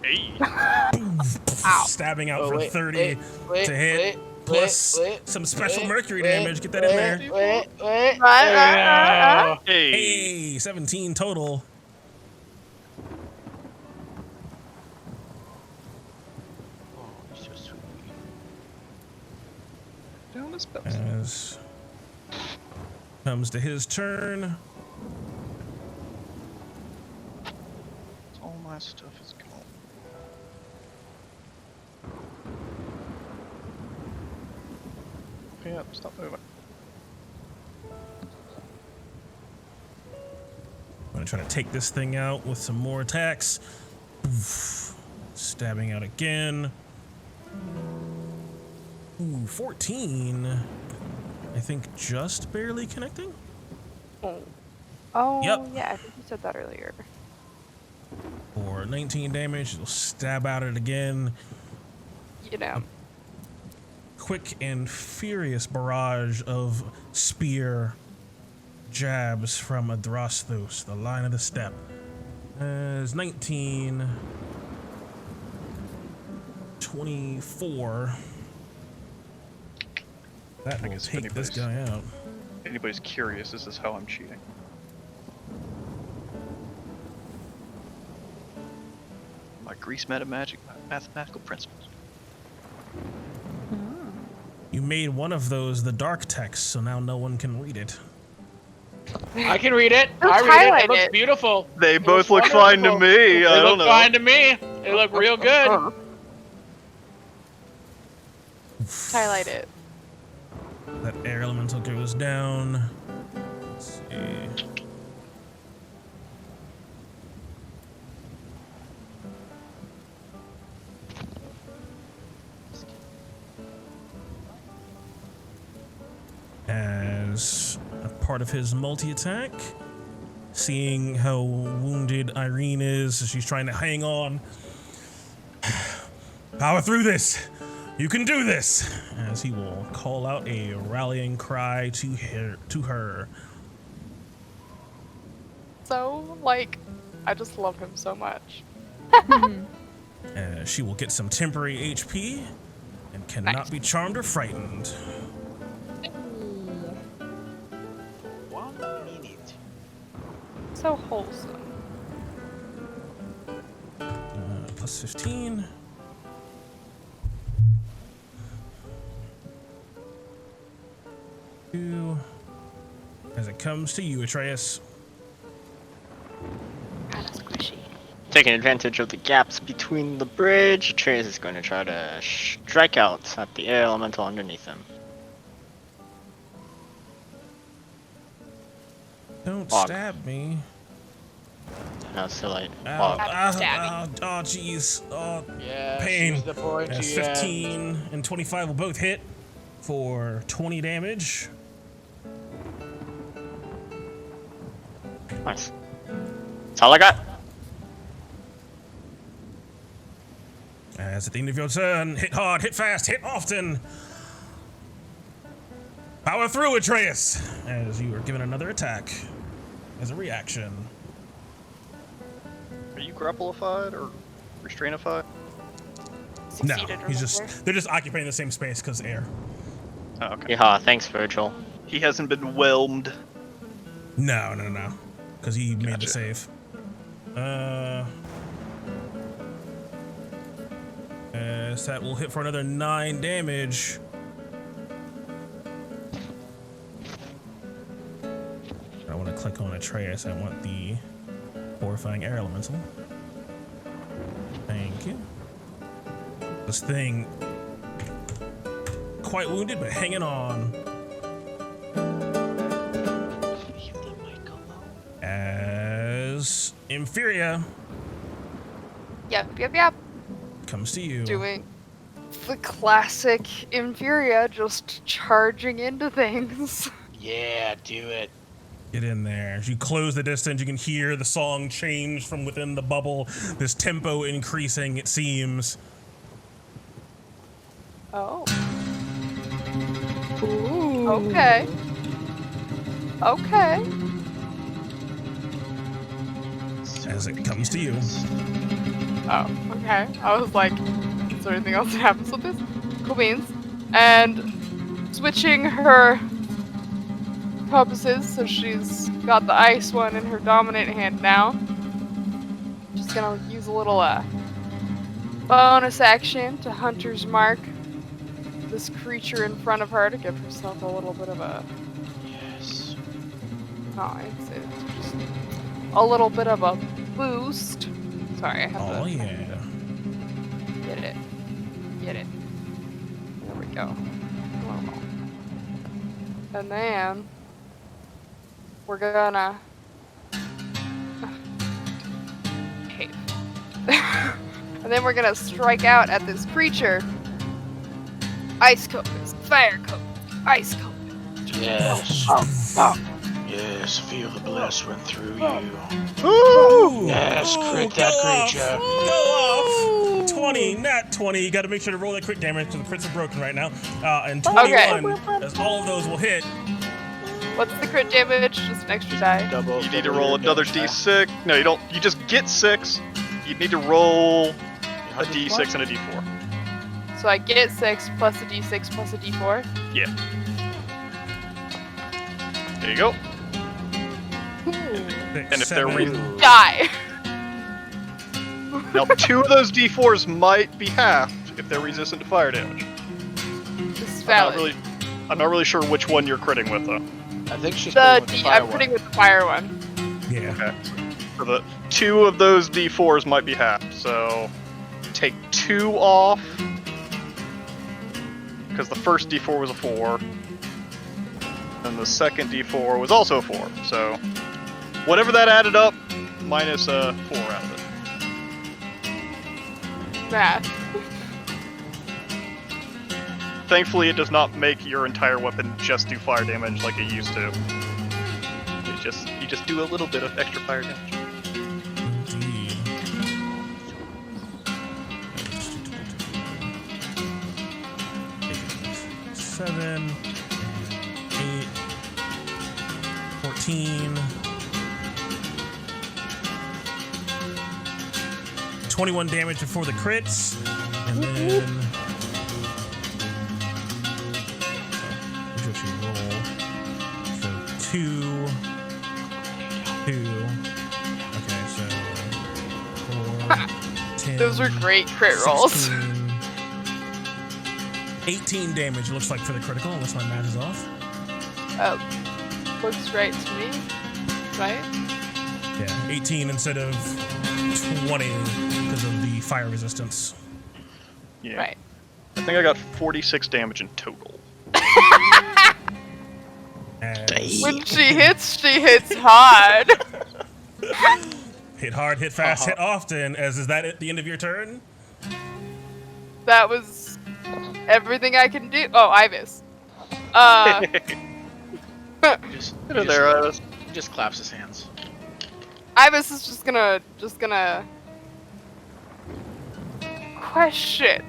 Speaker 3: Hey.
Speaker 1: Stabbing out
Speaker 2: Oh,
Speaker 1: for
Speaker 2: wait,
Speaker 1: 30
Speaker 2: wait,
Speaker 1: to hit,
Speaker 2: wait,
Speaker 1: plus
Speaker 2: wait,
Speaker 1: some special
Speaker 2: wait,
Speaker 1: mercury
Speaker 2: wait,
Speaker 1: damage. Get that in there.
Speaker 2: Wait.
Speaker 3: Hey.
Speaker 1: Hey, 17 total.
Speaker 2: Oh, he's so sweet.
Speaker 3: Down his belt.
Speaker 1: As comes to his turn.
Speaker 3: All my stuff is gone. Yeah, stop moving.
Speaker 1: I'm gonna try to take this thing out with some more attacks. Oof. Stabbing out again. Ooh, 14. I think just barely connecting.
Speaker 6: Oh,
Speaker 1: Yep.
Speaker 6: yeah, I think you said that earlier.
Speaker 1: For 19 damage, it'll stab out it again.
Speaker 6: You know.
Speaker 1: Quick and furious barrage of spear jabs from Adrastos, the line of the step. As 19, 24. That will
Speaker 3: guess if
Speaker 1: take this guy out.
Speaker 3: If anybody's curious, this is how I'm cheating. My grease mathematical principles.
Speaker 1: You made one of those the dark text, so now no one can read it.
Speaker 2: I can read it.
Speaker 6: Let's
Speaker 2: I read it.
Speaker 6: highlight
Speaker 2: It looks
Speaker 6: it.
Speaker 2: beautiful.
Speaker 3: They
Speaker 2: It
Speaker 3: both
Speaker 2: looks
Speaker 3: look fine to
Speaker 2: wonderful.
Speaker 3: me.
Speaker 2: They
Speaker 3: I don't
Speaker 2: look
Speaker 3: know.
Speaker 2: fine to me. They look real good.
Speaker 6: Highlight it.
Speaker 1: That air elemental goes down. Let's see. As a part of his multi-attack, seeing how wounded Irene is, she's trying to hang on. Power through this! You can do this! As he will call out a rallying cry to her.
Speaker 6: So, like, I just love him so much.
Speaker 1: She will get some temporary HP and cannot
Speaker 6: Nice.
Speaker 1: be charmed or frightened.
Speaker 2: 1 minute.
Speaker 6: So wholesome.
Speaker 1: Plus 15. Two. As it comes to you, Atreus.
Speaker 6: Kinda squishy.
Speaker 10: Taking advantage of the gaps between the bridge, Atreus is going to try to strike out at the air elemental underneath him.
Speaker 1: Don't
Speaker 10: Fog.
Speaker 1: stab me.
Speaker 10: Now it's still like
Speaker 1: Ow,
Speaker 10: fog.
Speaker 1: ow, oh, jeez. Oh,
Speaker 2: Yeah,
Speaker 1: pain.
Speaker 2: she's the point.
Speaker 1: As 15 and 25 will both hit for 20 damage.
Speaker 10: Nice. That's all I got.
Speaker 1: As at the end of your turn, hit hard, hit fast, hit often. Power through, Atreus, as you are given another attack as a reaction.
Speaker 3: Are you grapplified or restrainified?
Speaker 1: No,
Speaker 6: Succeeded,
Speaker 1: they're just occupying the same space because air.
Speaker 3: Oh, okay.
Speaker 10: Yeehaw, thanks, Virgil.
Speaker 3: He hasn't been whelmed.
Speaker 1: No, because he made the
Speaker 3: Gotcha.
Speaker 1: save. As that will hit for another 9 damage. I want to click on Atreus. I want the horrifying air elemental. Thank you. This thing quite wounded, but hanging on. As Inferior
Speaker 6: Yep.
Speaker 1: comes to you.
Speaker 6: Doing the classic Inferior, just charging into things.
Speaker 2: Yeah, do it.
Speaker 1: Get in there. As you close the distance, you can hear the song change from within the bubble. This tempo increasing, it seems.
Speaker 6: Oh. Ooh. Okay. Okay.
Speaker 1: As it comes to you.
Speaker 6: Oh, okay. I was like, is there anything else that happens with this? Cool beans. And switching her purposes, so she's got the ice one in her dominant hand now. Just gonna use a little bonus action to Hunter's Mark this creature in front of her to give herself a little bit of a...
Speaker 2: Yes.
Speaker 6: Oh, it's just a little bit of a boost. Sorry, I have to...
Speaker 1: Oh, yeah.
Speaker 6: Get it. Get it. There we go. And then... we're gonna... Cave. And then we're gonna strike out at this creature. Ice coat, fire coat, ice coat.
Speaker 2: Yes.
Speaker 6: Oh.
Speaker 2: Yes, feel the blast run through you.
Speaker 1: Ooh.
Speaker 2: Yes, crit that creature.
Speaker 1: Go off. 20, nat 20. You gotta make sure to roll that crit damage because the crits are broken right now. And 21, as all of those will hit.
Speaker 6: What's the crit damage? Just an extra die.
Speaker 2: Double.
Speaker 3: You need to roll another d6. No, you don't. You just get 6. You need to roll a d6 and a d4.
Speaker 6: So I get 6 plus a d6 plus a d4.
Speaker 3: Yeah. There you go. And if they're
Speaker 6: Die!
Speaker 3: now 2 of those d4s might be halved if they're resistant to fire damage.
Speaker 6: This is valid.
Speaker 3: I'm not really sure which one you're critting with though.
Speaker 2: I think she's
Speaker 6: I'm
Speaker 2: critting
Speaker 6: critting with the fire one.
Speaker 1: Yeah.
Speaker 3: Okay. So the 2 of those d4s might be halved. So take 2 off. Because the first d4 was a 4. And the second d4 was also a 4. So whatever that added up, minus 4 out of it.
Speaker 6: Math.
Speaker 3: Thankfully, it does not make your entire weapon just do fire damage like it used to. You just do a little bit of extra fire damage.
Speaker 1: Indeed. 7, 8, 14, 21 damage before the crits, and then what should we roll? So 2. Okay, so 4, 10.
Speaker 6: Those are great crit rolls.
Speaker 1: 16, 18 damage looks like for the critical, unless my math is off.
Speaker 6: Looks right to me. Right?
Speaker 1: Yeah, 18 instead of 20 because of the fire resistance.
Speaker 3: Yeah.
Speaker 6: Right.
Speaker 3: I think I got 46 damage in total.
Speaker 6: When she hits hard.
Speaker 1: Hit hard, hit fast, hit often. As is that at the end of your turn?
Speaker 6: That was everything I can do. Oh, Ibis.
Speaker 2: Just claps his hands.
Speaker 6: Ibis is just gonna question.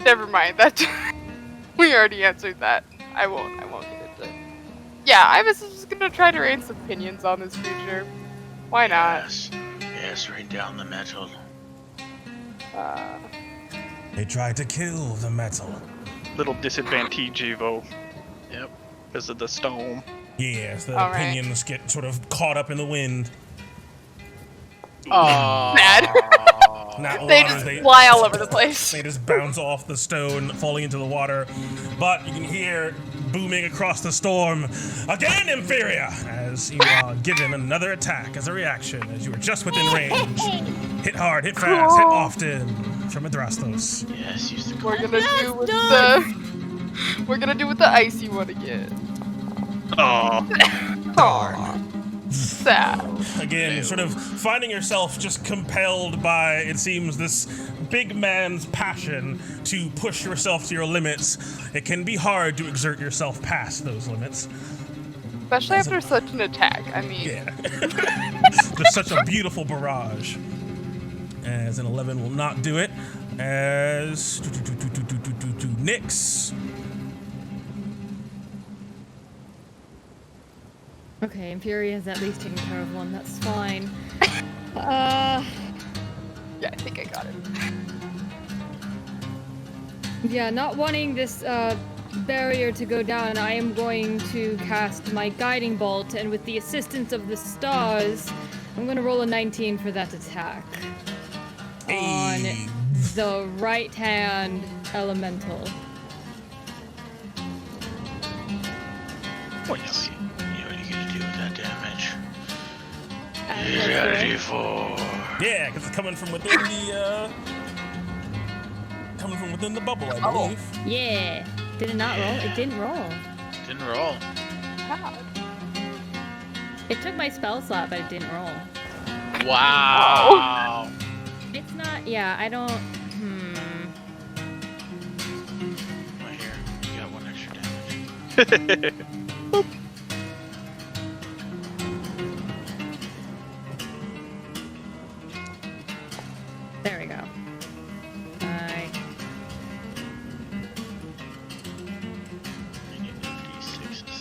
Speaker 6: Never mind. That we already answered that. I won't get into it. Yeah, Ibis is just gonna try to rain some opinions on this creature. Why not?
Speaker 2: Yes, rain down the metal.
Speaker 1: They tried to kill the metal.
Speaker 3: Little disadvantage, Evo.
Speaker 2: Yep.
Speaker 3: Because of the storm.
Speaker 1: Yes, the
Speaker 6: All right.
Speaker 1: opinions get sort of caught up in the wind.
Speaker 2: Oh.
Speaker 6: Mad.
Speaker 1: Not
Speaker 6: They
Speaker 1: water,
Speaker 6: just fly all over the place.
Speaker 1: They just bounce off the stone, falling into the water. But you can hear booming across the storm, again, Inferior, as you are given another attack as a reaction, as you are just within range. Hit hard, hit fast, hit often from Adrastos.
Speaker 2: Yes, use the
Speaker 6: We're gonna do with the icy one again.
Speaker 3: Oh.
Speaker 1: Darn.
Speaker 6: Sad.
Speaker 1: Again, sort of finding yourself just compelled by, it seems, this big man's passion to push yourself to your limits. It can be hard to exert yourself past those limits.
Speaker 6: Especially after such an attack. I mean,
Speaker 1: Yeah. There's such a beautiful barrage. As an 11 will not do it. As Nyx.
Speaker 8: Okay, Infuri has at least taken care of one. That's fine. Uh,
Speaker 6: yeah, I think I got it.
Speaker 8: yeah, not wanting this barrier to go down, I am going to cast my guiding bolt, and with the assistance of the stars, I'm going to roll a 19 for that attack. On the right-hand elemental.
Speaker 2: What are you gonna do with that damage?
Speaker 8: And
Speaker 2: You
Speaker 8: that's
Speaker 2: got a
Speaker 8: right.
Speaker 2: D4.
Speaker 1: Yeah, because it's coming from within the bubble, I believe.
Speaker 8: Yeah. Did it not roll? It didn't roll.
Speaker 2: Didn't roll.
Speaker 6: God.
Speaker 8: It took my spell slot, but it didn't roll.
Speaker 2: Wow.
Speaker 8: It's not. Yeah, I don't.
Speaker 2: Right here. You got 1 extra damage.
Speaker 8: There we go. Alright.
Speaker 2: You need D6s.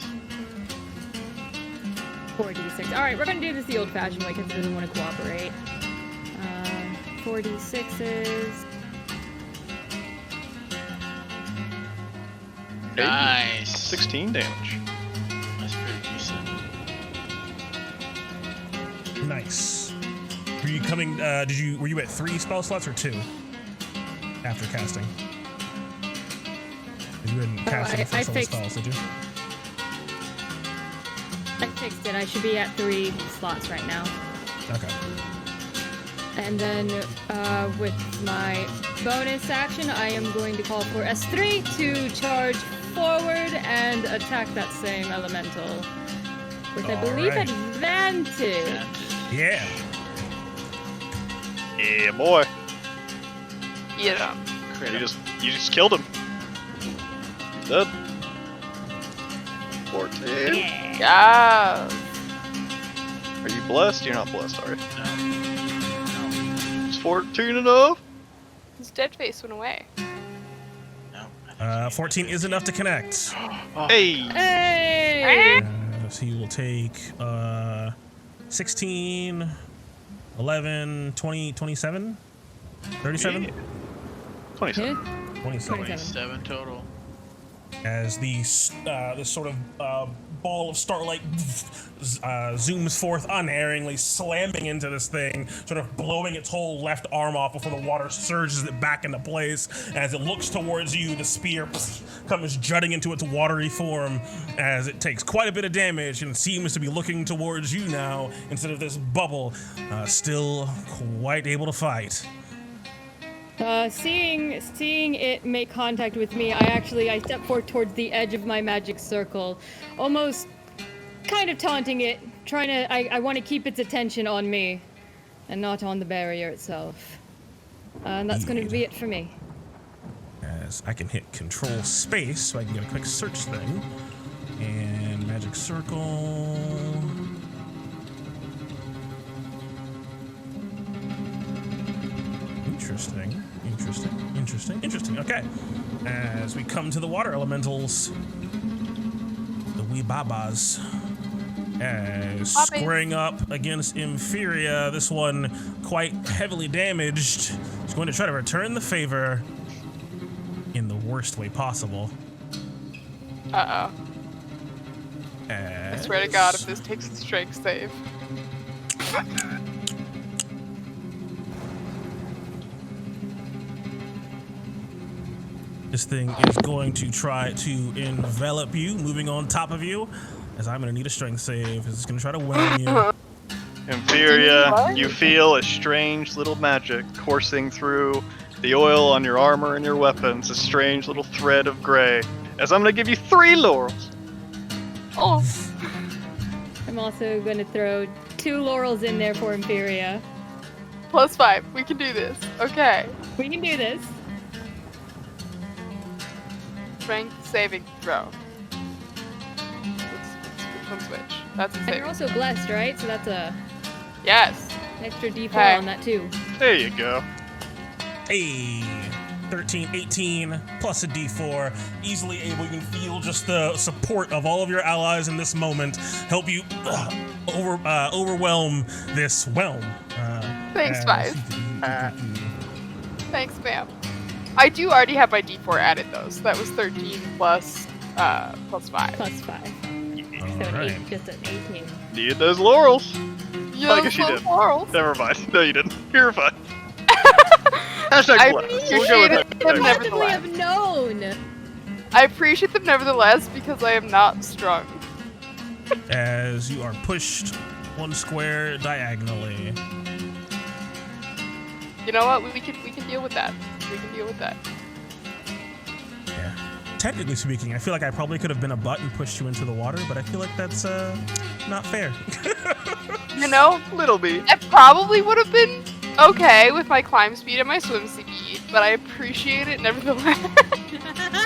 Speaker 8: 4d6. Alright, we're gonna do this the old fashioned way because it doesn't want to cooperate. 4d6s.
Speaker 2: Nice.
Speaker 3: 16 damage.
Speaker 2: That's pretty decent.
Speaker 1: Nice. Were you coming? Were you at 3 spell slots or 2 after casting? You hadn't casted the first level spells, did you?
Speaker 8: I fixed it. I should be at 3 slots right now.
Speaker 1: Okay.
Speaker 8: And then with my bonus action, I am going to call for S3 to charge forward and attack that same elemental. With, I believe,
Speaker 1: Alright.
Speaker 8: advantage.
Speaker 1: Yeah.
Speaker 3: Yeah, boy.
Speaker 6: Yeah.
Speaker 3: You just killed him. He's dead. 14.
Speaker 6: Yeah.
Speaker 3: Are you blessed? You're not blessed, are you?
Speaker 2: No.
Speaker 3: Is 14 enough?
Speaker 6: His dead face went away.
Speaker 2: No.
Speaker 1: 14 is enough to connect.
Speaker 3: Hey!
Speaker 8: Hey!
Speaker 1: So he will take 16, 11, 20, 27, 37?
Speaker 3: Yeah. 27.
Speaker 1: 27.
Speaker 2: 27 total.
Speaker 1: As this sort of ball of starlight zooms forth unerringly, slamming into this thing, sort of blowing its whole left arm off before the water surges it back into place. As it looks towards you, the spear comes jutting into its watery form as it takes quite a bit of damage and seems to be looking towards you now instead of this bubble, still quite able to fight.
Speaker 8: Seeing it make contact with me, I step forward towards the edge of my magic circle, almost kind of taunting it, I want to keep its attention on me and not on the barrier itself. And that's going to be it for me.
Speaker 1: As I can hit control space so I can get a quick search thing. And magic circle. Interesting. Okay. As we come to the water elementals, the wee babas, as squaring up against Inferior, this one quite heavily damaged, is going to try to return the favor in the worst way possible.
Speaker 6: Uh-oh. I swear to God, if this takes a strength save.
Speaker 1: This thing is going to try to envelop you, moving on top of you, as I'm going to need a strength save. It's going to try to whelm you.
Speaker 3: Inferior, you feel a strange little magic coursing through the oil on your armor and your weapons, a strange little thread of gray. As I'm going to give you 3 laurels.
Speaker 6: Oh.
Speaker 8: I'm also going to throw 2 laurels in there for Imperia.
Speaker 6: +5. We can do this. Okay.
Speaker 8: We can do this.
Speaker 6: Strength saving throw. Which one's which? That's a
Speaker 8: And
Speaker 6: saving.
Speaker 8: you're also blessed, right? So that's a
Speaker 6: Yes.
Speaker 8: extra D4
Speaker 6: Okay.
Speaker 8: on that too.
Speaker 3: There you go.
Speaker 1: Hey, 13, 18, plus a d4. Easily able, you can feel just the support of all of your allies in this moment help you overwhelm this whelm.
Speaker 6: Thanks, Five. Thanks, ma'am. I do already have my D4 added though, so that was 13 plus 5.
Speaker 8: +5. So an
Speaker 1: Alright.
Speaker 8: 8, just an 18.
Speaker 3: Needed those laurels.
Speaker 6: Yeah,
Speaker 3: I guess you did.
Speaker 6: Laurels.
Speaker 3: Never mind. No, you didn't. You're fine. Hashtag
Speaker 6: I
Speaker 3: blessed. We'll go with
Speaker 6: appreciate
Speaker 3: that.
Speaker 6: it.
Speaker 8: Would
Speaker 6: Nevertheless.
Speaker 8: practically have known.
Speaker 6: I appreciate them nevertheless because I am not strong.
Speaker 1: As you are pushed 1 square diagonally.
Speaker 6: You know what? We can deal with that. We can deal with that.
Speaker 1: Yeah. Technically speaking, I feel like I probably could have been a butt and pushed you into the water, but I feel like that's not fair.
Speaker 6: You know,
Speaker 3: Little B.
Speaker 6: it probably would have been okay with my climb speed and my swim speed, but I appreciate it nevertheless.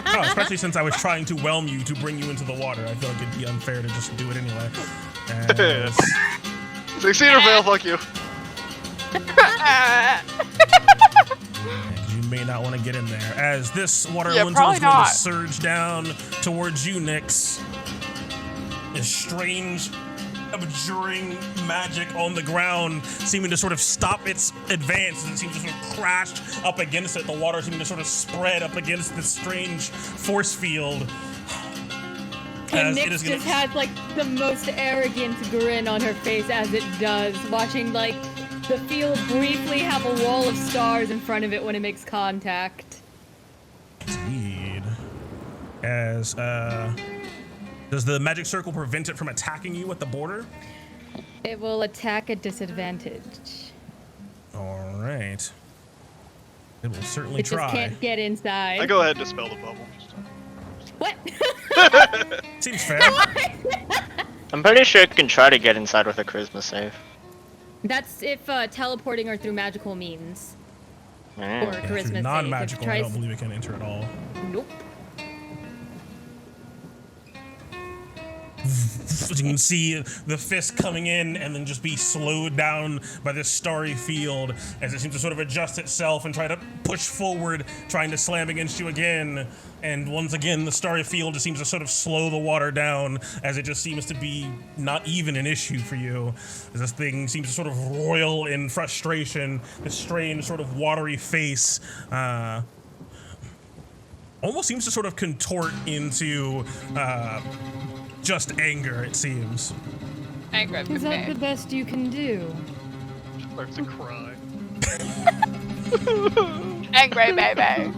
Speaker 1: Oh, especially since I was trying to whelm you to bring you into the water. I feel like it'd be unfair to just do it anyway. As
Speaker 3: Succeed or fail, fuck you.
Speaker 1: you may not want to get in there. As this water
Speaker 6: Yeah,
Speaker 1: elemental is
Speaker 6: probably
Speaker 1: going to
Speaker 6: not.
Speaker 1: surge down towards you, Nyx. This strange, abjuring magic on the ground seeming to sort of stop its advance as it seems to sort of crash up against it. The water seeming to sort of spread up against this strange force field.
Speaker 8: And
Speaker 1: As
Speaker 8: Nyx
Speaker 1: it is gonna-
Speaker 8: just has like the most arrogant grin on her face as it does, watching like the field briefly have a wall of stars in front of it when it makes contact.
Speaker 1: Indeed. As, does the magic circle prevent it from attacking you at the border?
Speaker 8: It will attack at disadvantage.
Speaker 1: Alright. It will certainly
Speaker 8: It
Speaker 1: try.
Speaker 8: just can't get inside.
Speaker 3: I go ahead and dispel the bubble.
Speaker 8: What?
Speaker 1: Seems fair.
Speaker 10: I'm pretty sure it can try to get inside with a charisma save.
Speaker 8: That's if teleporting or through magical means. Or
Speaker 10: Mm.
Speaker 1: Yeah,
Speaker 8: charisma
Speaker 1: through
Speaker 8: save.
Speaker 1: non-magical,
Speaker 8: If it
Speaker 1: I
Speaker 8: tries-
Speaker 1: don't believe it can enter at all.
Speaker 8: Nope.
Speaker 1: You can see the fist coming in and then just be slowed down by this starry field as it seems to sort of adjust itself and try to push forward, trying to slam against you again. And once again, the starry field just seems to sort of slow the water down as it just seems to be not even an issue for you. As this thing seems to sort of roil in frustration, this strange sort of watery face almost seems to sort of contort into just anger, it seems.
Speaker 6: Angry
Speaker 8: Is that the best you can do?
Speaker 3: Starts to cry.
Speaker 6: Angry baby.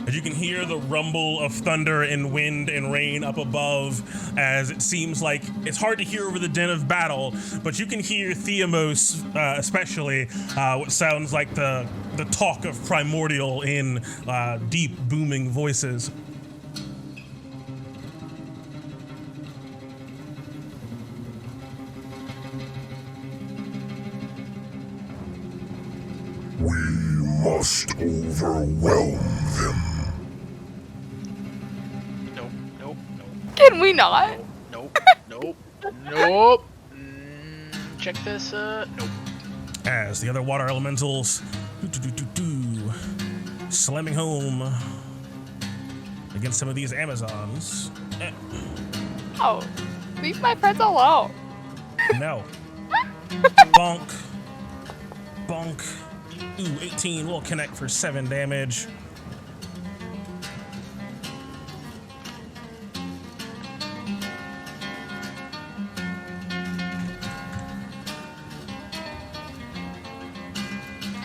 Speaker 1: As you can hear the rumble of thunder and wind and rain up above, as it seems like it's hard to hear over the din of battle, but you can hear Theamos, especially, what sounds like the talk of primordial in deep, booming voices.
Speaker 11: We must overwhelm them.
Speaker 2: Nope, nope, nope,
Speaker 6: Can we not?
Speaker 2: nope, nope, nope. Check this, nope.
Speaker 1: As the other water elementals slamming home against some of these Amazons.
Speaker 6: Oh, leave my friends alone.
Speaker 1: No. Bonk. Bonk. Ooh, 18 will connect for 7 damage.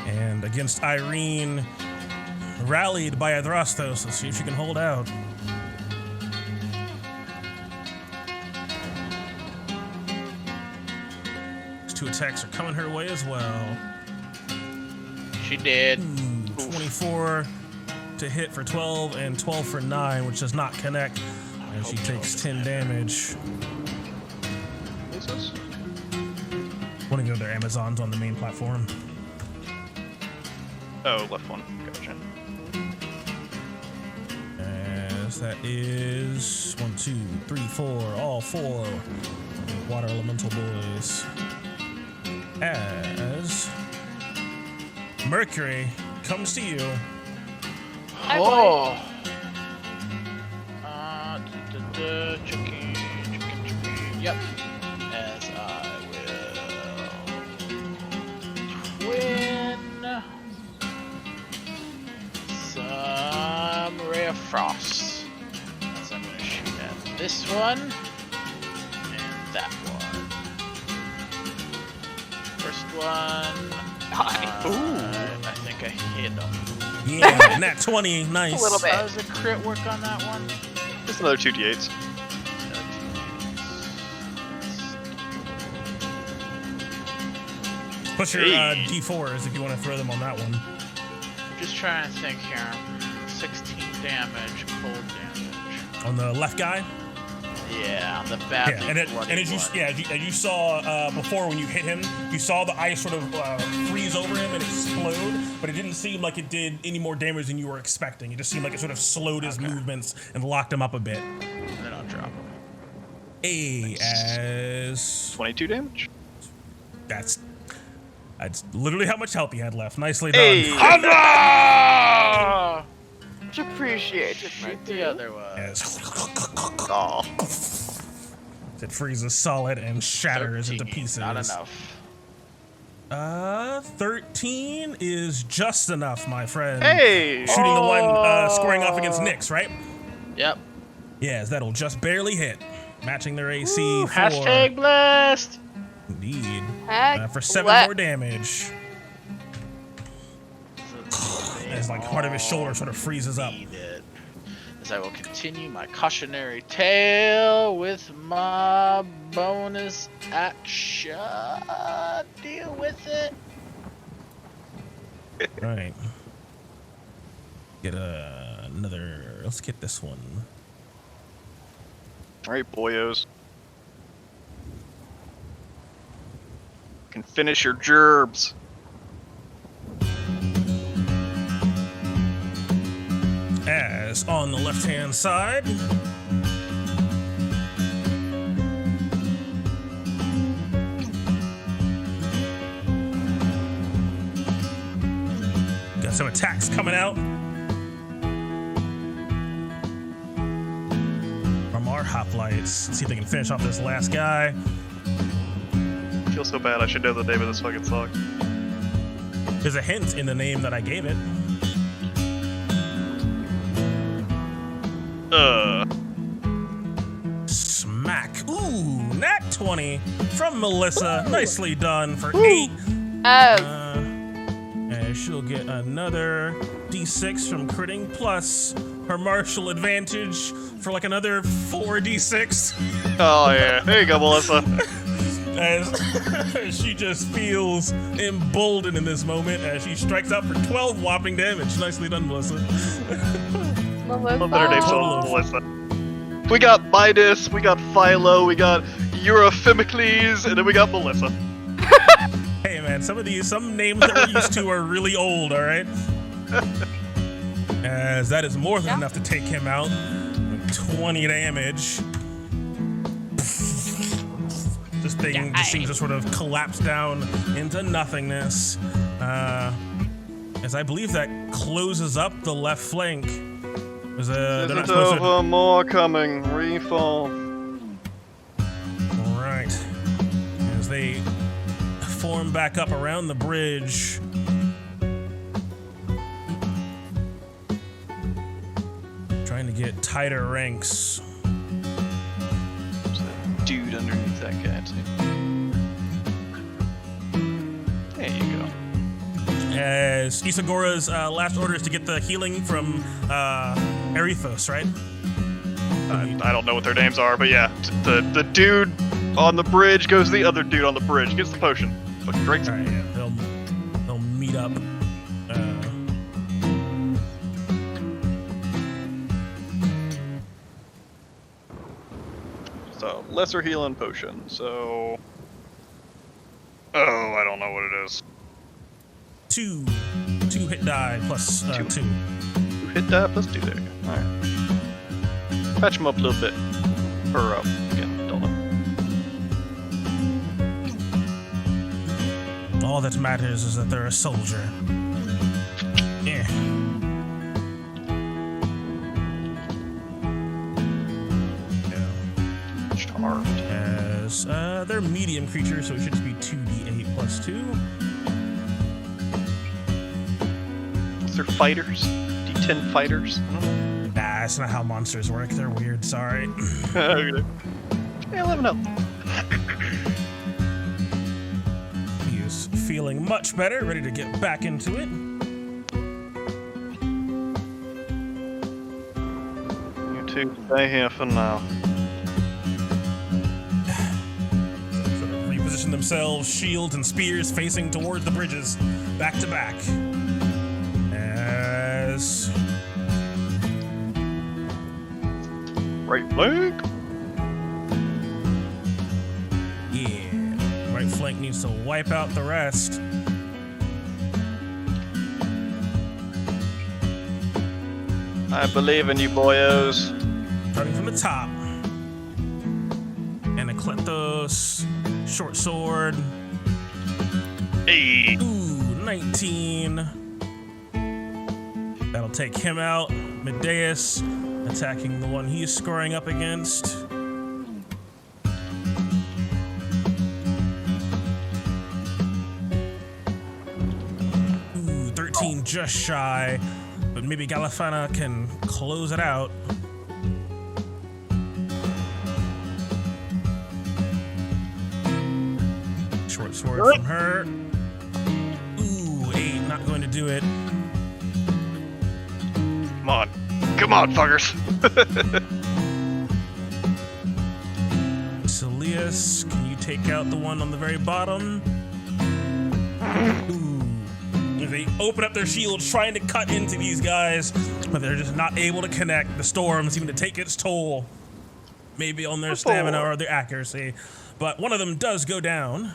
Speaker 1: And against Irene, rallied by Adrastos. Let's see if she can hold out. These 2 attacks are coming her way as well.
Speaker 2: She did.
Speaker 1: 24 to hit for 12 and 12 for 9, which does not connect. And she takes 10 damage.
Speaker 3: is this?
Speaker 1: One of the other Amazons on the main platform.
Speaker 3: Oh, left one. Gotcha.
Speaker 1: As that is 1, 2, 3, 4, all 4 water elemental boys. As Mercury comes to you.
Speaker 2: Oh. Chicken. Yep. As I will win some ray of frost. As I'm gonna shoot at this one and that one. First one. I think I hit him.
Speaker 1: Yeah, nat 20, nice.
Speaker 6: A little bit.
Speaker 2: How does the crit work on that one?
Speaker 3: Just another 2d8s.
Speaker 1: Plus your
Speaker 3: Hey.
Speaker 1: D4s if you want to throw them on that one.
Speaker 2: I'm just trying to think here. 16 damage, cold damage.
Speaker 1: On the left guy?
Speaker 2: Yeah, on the badly
Speaker 1: Yeah, and as you saw before when you hit him, you saw the ice sort of freeze over him and explode, but it didn't seem like it did any more damage than you were expecting. It just seemed like it sort of slowed his movements and locked him up a bit.
Speaker 2: And then I'll drop him.
Speaker 1: A as
Speaker 3: 22 damage.
Speaker 1: that's literally how much health he had left. Nicely done.
Speaker 3: Hey!
Speaker 6: Much appreciated,
Speaker 2: Shoot the other one.
Speaker 1: As
Speaker 3: Aw.
Speaker 1: it freezes solid and shatters
Speaker 2: 13,
Speaker 1: into pieces.
Speaker 2: Not enough.
Speaker 1: 13 is just enough, my friend.
Speaker 3: Hey!
Speaker 1: Shooting the one scoring off against Nyx, right?
Speaker 2: Yep.
Speaker 1: Yes, that'll just barely hit. Matching their AC
Speaker 2: Ooh,
Speaker 1: for...
Speaker 2: hashtag blessed.
Speaker 1: Indeed.
Speaker 6: Heck,
Speaker 1: For 7 more damage. As like part of his shoulder sort of freezes up.
Speaker 2: Need it. As I will continue my cautionary tale with my bonus action. Deal with it.
Speaker 1: Right. Get another... Let's get this one.
Speaker 3: Alright, boyos. Can finish your gerbs.
Speaker 1: As on the left-hand side... Got some attacks coming out. From our hoplites. See if they can finish off this last guy.
Speaker 3: I feel so bad, I should know the name of this fucking song.
Speaker 1: There's a hint in the name that I gave it. Smack. Ooh, nat 20 from Melissa. Nicely done for 8. And she'll get another D6 from critting, plus her martial advantage for like another 4d6.
Speaker 3: Oh yeah, there you go, Melissa.
Speaker 1: As she just feels emboldened in this moment as she strikes out for 12 whopping damage. Nicely done, Melissa.
Speaker 3: Love that her name's Melissa. We got Midas, we got Philo, we got Euryphemicles, and then we got Melissa.
Speaker 1: Hey man, some names that we're used to are really old, alright? As that is more than enough to take him out. 20 damage. This thing just seems to sort of collapse down into nothingness. As I believe that closes up the left flank. They're not supposed to...
Speaker 3: more coming. Refall.
Speaker 1: Right. As they form back up around the bridge. Trying to get tighter ranks.
Speaker 3: There's that dude underneath that guy, too. There you go.
Speaker 1: As Isagora's last order is to get the healing from Erithos, right?
Speaker 3: I don't know what their names are, but yeah. The dude on the bridge goes to the other dude on the bridge, gets the potion. Fucking drinks it.
Speaker 1: Alright, yeah. They'll meet up.
Speaker 3: So, lesser healing potion, so... Oh, I don't know what it is.
Speaker 1: 2 hit die plus 2.
Speaker 3: 2 hit die plus 2, there you go. Alright. Patch him up a little bit. Or, again, don't know.
Speaker 1: All that matters is that they're a soldier. Yeah.
Speaker 3: Charmed.
Speaker 1: As they're medium creatures, so it should just be 2d8 plus 2.
Speaker 3: They're fighters? D10 fighters?
Speaker 1: Nah, that's not how monsters work. They're weird, sorry.
Speaker 3: Okay. Yeah, let me know.
Speaker 1: He is feeling much better, ready to get back into it.
Speaker 3: You two stay here for now.
Speaker 1: Sort of reposition themselves, shields and spears facing towards the bridges, back to back. As
Speaker 3: Right flank.
Speaker 1: yeah, right flank needs to wipe out the rest.
Speaker 3: I believe in you, boyos.
Speaker 1: Starting from the top. And Eclectos, short sword.
Speaker 3: Hey.
Speaker 1: Ooh, 19. That'll take him out. Medeus attacking the one he is scoring up against. Ooh, 13 just shy. But maybe Galifana can close it out. Short sword from her. Ooh, 8, not going to do it.
Speaker 3: Come on. Come on, fuckers.
Speaker 1: Thylea, can you take out the one on the very bottom? Ooh. They open up their shields trying to cut into these guys, but they're just not able to connect. The storm seem to take its toll. Maybe on their stamina or their accuracy. But one of them does go down.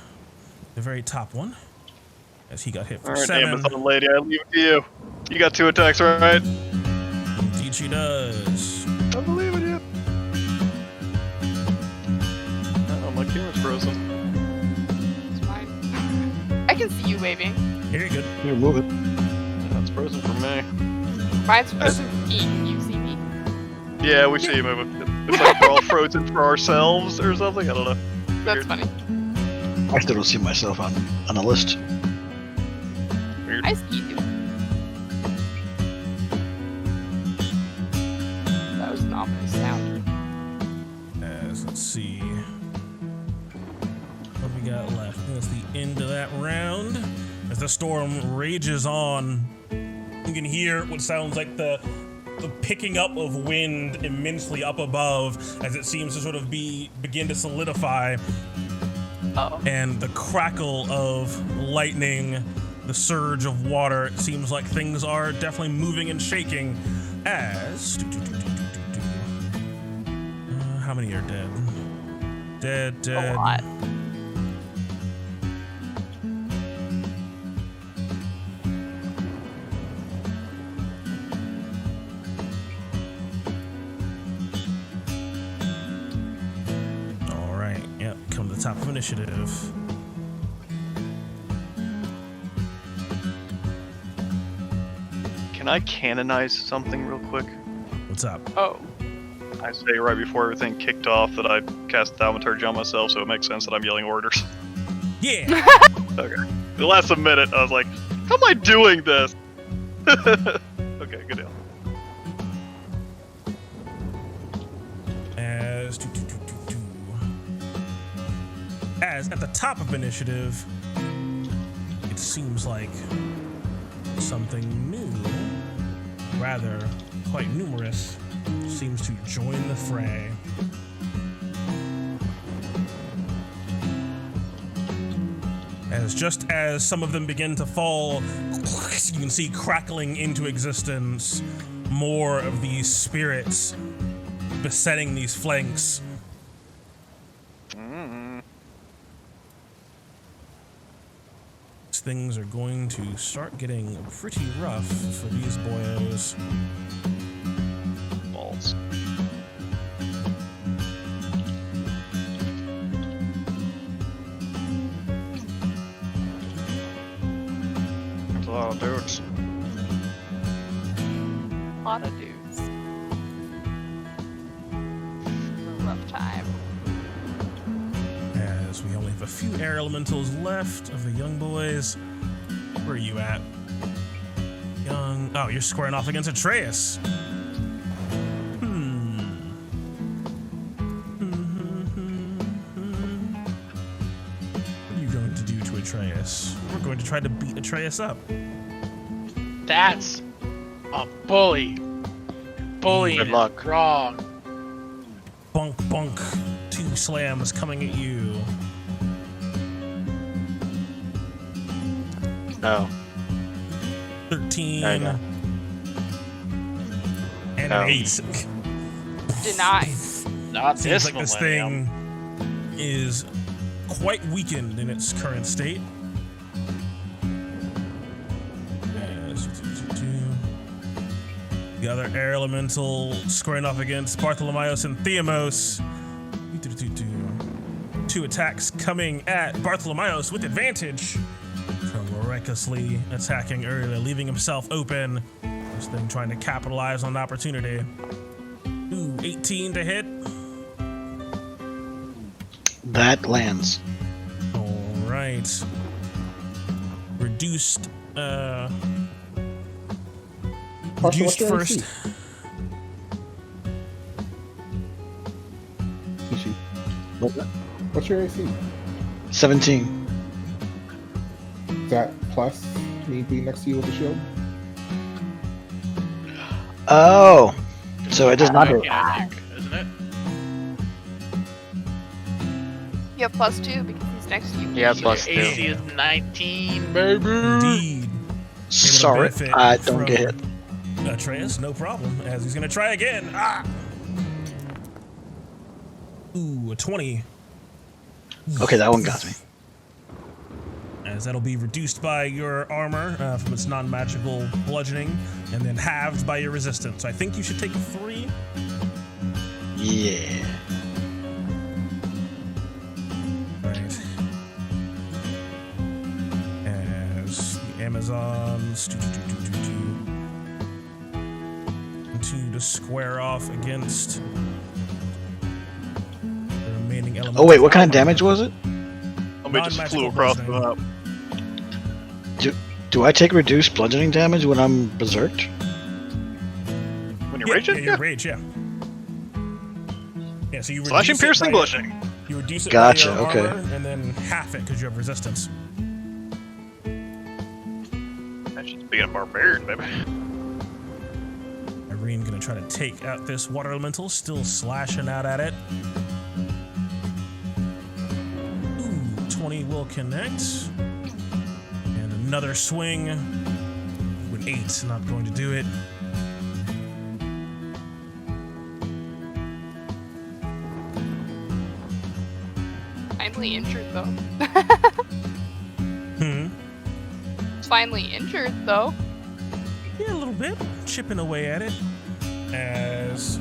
Speaker 1: The very top one. As he got hit for 7.
Speaker 3: Amazon lady, I leave it to you. You got 2 attacks, right?
Speaker 1: Indeed she does.
Speaker 3: I believe in you. Oh, my camera's frozen.
Speaker 6: It's fine. I can see you waving.
Speaker 1: Here you go.
Speaker 4: You're moving.
Speaker 3: That's frozen for me.
Speaker 6: Mine's frozen for me. You see me.
Speaker 3: Yeah, we see you moving. It's like we're all frozen for ourselves or something. I don't know.
Speaker 6: That's funny.
Speaker 4: I still don't see myself on a list.
Speaker 3: Weird.
Speaker 6: I see you. That was an ominous sound.
Speaker 1: As let's see. What we got left? I think that's the end of that round. As the storm rages on, you can hear what sounds like the picking up of wind immensely up above as it seems to sort of begin to solidify.
Speaker 6: Uh-oh.
Speaker 1: And the crackle of lightning, the surge of water, it seems like things are definitely moving and shaking as... how many are dead? Dead.
Speaker 6: A lot.
Speaker 1: Top of initiative.
Speaker 3: Can I canonize something real quick?
Speaker 1: What's up?
Speaker 6: Oh.
Speaker 3: I say right before everything kicked off that I cast Thaumaturgy on myself, so it makes sense that I'm yelling orders.
Speaker 1: Yeah.
Speaker 3: Okay. The last minute, I was like, how am I doing this? Okay, good deal.
Speaker 1: As at the top of initiative, it seems like something new, rather quite numerous, seems to join the fray. As just as some of them begin to fall, you can see crackling into existence more of these spirits besetting these flanks. things are going to start getting pretty rough for these boyos.
Speaker 10: Balls. That's a lot of dudes.
Speaker 6: A lot of dudes. A rough time.
Speaker 1: As we only have a few air elementals left of the young boys. Where are you at? Young. Oh, you're squaring off against Atreus. What are you going to do to Atreus? We're going to try to beat Atreus up.
Speaker 2: That's a bully. Bullying
Speaker 10: Good
Speaker 2: is
Speaker 10: luck.
Speaker 2: wrong.
Speaker 1: Bunk, bunk. 2 slams coming at you.
Speaker 10: No.
Speaker 1: 13.
Speaker 10: There you go.
Speaker 1: And
Speaker 10: No.
Speaker 1: an 8.
Speaker 6: Denied.
Speaker 2: Not
Speaker 1: Seems
Speaker 2: this
Speaker 1: like this
Speaker 2: millennium.
Speaker 1: thing is quite weakened in its current state. The other air elemental squaring off against Bartholomeos and Theamos. 2 attacks coming at Bartholomeos with advantage. Recklessly attacking earlier, leaving himself open. This thing trying to capitalize on the opportunity. Ooh, 18 to hit.
Speaker 4: That lands.
Speaker 1: All right. Reduced.
Speaker 5: Partial,
Speaker 1: Reduced
Speaker 5: what's your
Speaker 1: first.
Speaker 5: AC? Ishi, what's your AC?
Speaker 4: 17.
Speaker 5: Is that plus me being next to you with the shield?
Speaker 4: Oh, so it does not hit.
Speaker 2: I think, isn't it?
Speaker 6: You have +2 because he's next to you.
Speaker 10: Yeah, plus 2.
Speaker 2: AC is 19, baby.
Speaker 1: Indeed.
Speaker 4: Sorry,
Speaker 1: benefit
Speaker 4: I don't
Speaker 1: from-
Speaker 4: get hit.
Speaker 1: Atreus, no problem, as he's gonna try again. Ah! Ooh, a 20.
Speaker 4: Okay, that one got me.
Speaker 1: As that'll be reduced by your armor from its non-magical bludgeoning, and then halved by your resistance. So I think you should take 3.
Speaker 4: Yeah.
Speaker 1: Right. As the Amazons continue to square off against the remaining elements.
Speaker 4: Oh wait, what kind of damage was it?
Speaker 3: Somebody just
Speaker 1: Non-magical
Speaker 3: flew across the
Speaker 1: bludgeoning.
Speaker 3: map.
Speaker 4: Do I take reduced bludgeoning damage when I'm berserked?
Speaker 3: When you're
Speaker 1: Yeah,
Speaker 3: raging?
Speaker 1: yeah, your rage, yeah. Yeah, so you
Speaker 3: Slashing,
Speaker 1: reduce it
Speaker 3: piercing,
Speaker 1: by-
Speaker 3: bludgeoning.
Speaker 1: You reduce it
Speaker 4: Gotcha,
Speaker 1: by your
Speaker 4: okay.
Speaker 1: armor, and then half it because you have resistance.
Speaker 3: That's just being a barbarian, baby.
Speaker 1: Irene gonna try to take out this water elemental, still slashing out at it. Ooh, 20 will connect. And another swing. With 8, not going to do it.
Speaker 6: Finally injured though.
Speaker 1: Hmm.
Speaker 6: Finally injured though.
Speaker 1: Yeah, a little bit. Chipping away at it. As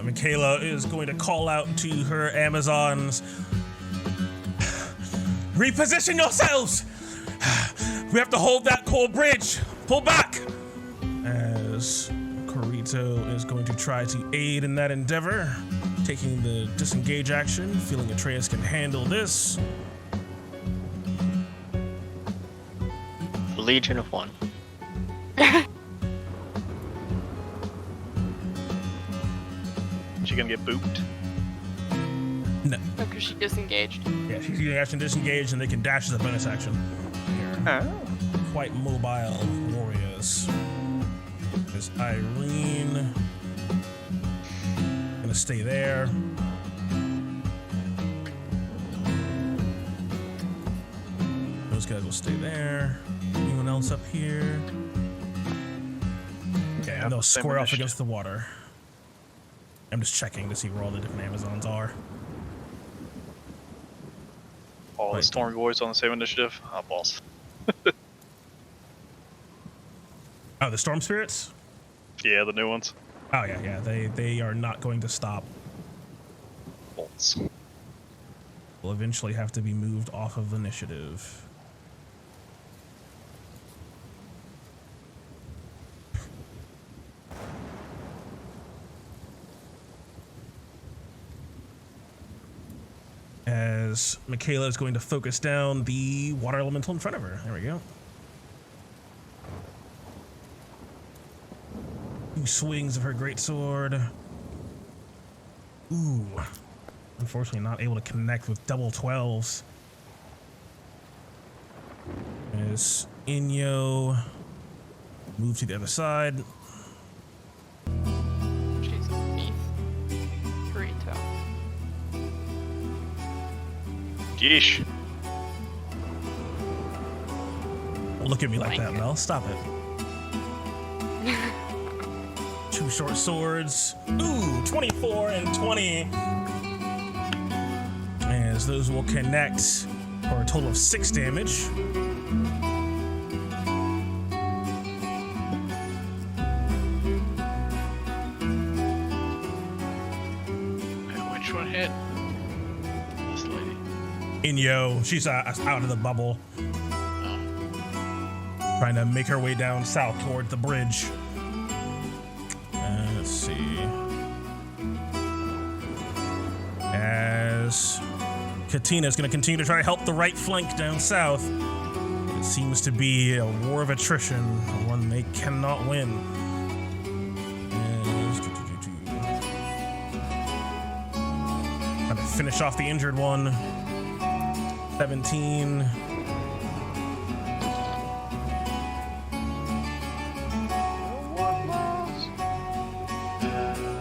Speaker 1: Michaela is going to call out to her Amazons. Reposition yourselves! We have to hold that core bridge! Pull back! As Corito is going to try to aid in that endeavor, taking the disengage action, feeling Atreus can handle this.
Speaker 10: Legion of 1.
Speaker 3: She gonna get booped.
Speaker 1: No.
Speaker 6: Because she disengaged.
Speaker 1: Yeah, she's using action disengage, and they can dash as a bonus action. They're quite mobile warriors. There's Irene. Gonna stay there. Those guys will stay there. Anyone else up here? Okay, and they'll
Speaker 3: same
Speaker 1: square off
Speaker 3: initiative.
Speaker 1: against the water. I'm just checking to see where all the different Amazons are.
Speaker 3: All the
Speaker 1: Wait.
Speaker 3: Stormy Boys on the same initiative. Ah, balls.
Speaker 1: Oh, the Storm Spirits?
Speaker 3: Yeah, the new ones.
Speaker 1: Oh, yeah. They are not going to stop.
Speaker 3: Bolts.
Speaker 1: Will eventually have to be moved off of initiative. As Michaela is going to focus down the water elemental in front of her. There we go. 2 swings of her greatsword. Ooh. Unfortunately, not able to connect with double 12s. As Inyo move to the other side.
Speaker 6: She's beef. Burrito.
Speaker 3: Yeesh.
Speaker 1: Look at me like that, Mel. Stop it. 2 short swords. Ooh, 24 and 20. As those will connect for a total of 6 damage.
Speaker 2: Which one hit? This lady.
Speaker 1: Inyo, she's out of the bubble. Trying to make her way down south towards the bridge. Let's see. As Katina's going to continue to try to help the right flank down south. It seems to be a war of attrition, one they cannot win. Trying to finish off the injured one. 17.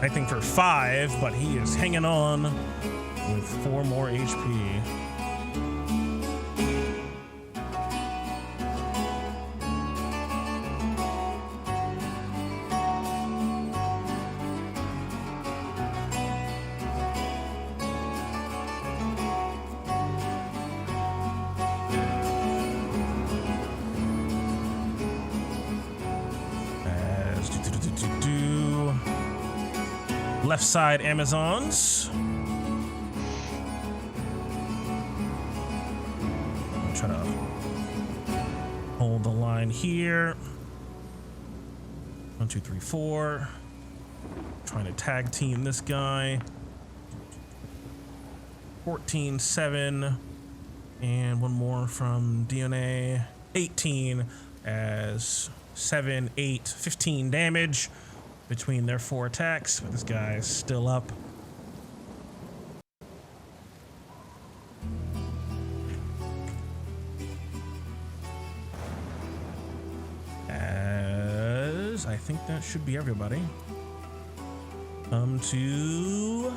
Speaker 1: I think for 5, but he is hanging on with 4 more HP. Left side Amazons. I'm trying to hold the line here. 1, 2, 3, 4. Trying to tag team this guy. 14, 7. And one more from DNA. 18 as 7, 8, 15 damage between their 4 attacks, but this guy's still up. As I think that should be everybody. To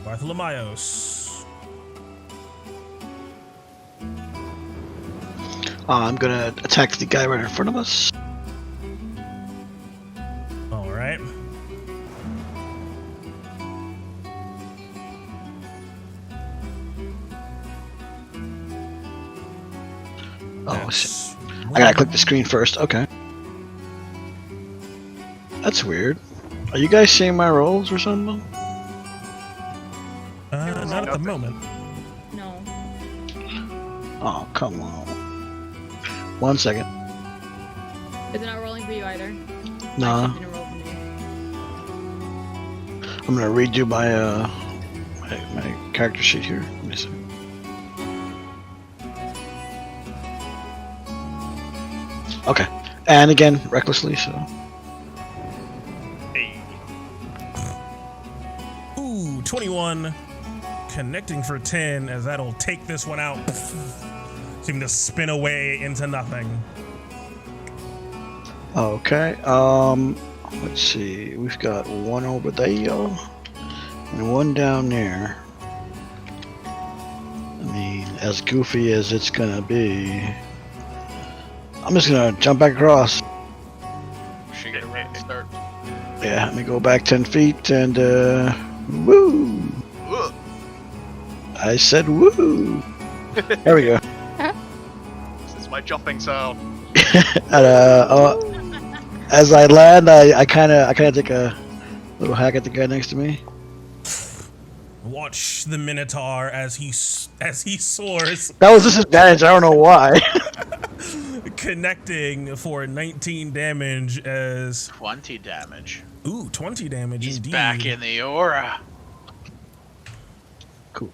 Speaker 1: Bartholomaios.
Speaker 4: I'm gonna attack the guy right in front of us.
Speaker 1: All right.
Speaker 4: Oh shit! I gotta click the screen first. Okay. That's weird. Are you guys seeing my rolls or something?
Speaker 1: Not at the moment.
Speaker 8: No.
Speaker 4: Oh, come on. 1 second.
Speaker 8: Is it not rolling for you either?
Speaker 4: Nah.
Speaker 8: It didn't roll for me.
Speaker 4: I'm gonna redo my my character sheet here. Let me see. Okay. And again, recklessly, so.
Speaker 3: Hey.
Speaker 1: Ooh, 21. Connecting for 10, as that'll take this one out. Seem to spin away into nothing.
Speaker 4: Okay. Let's see. We've got one over there and one down there. I mean, as goofy as it's gonna be, I'm just gonna jump back across.
Speaker 2: She get a run start.
Speaker 4: Yeah, let me go back 10 feet and woo! I said woo! There we go.
Speaker 3: This is my jumping sound.
Speaker 4: As I land, I kind of take a little hack at the guy next to me.
Speaker 1: Watch the Minotaur as he soars,
Speaker 4: That was disadvantage. I don't know why.
Speaker 1: connecting for 19 damage as
Speaker 2: 20 damage.
Speaker 1: 20 damage.
Speaker 2: He's
Speaker 1: indeed.
Speaker 2: back in the aura.
Speaker 4: Cool.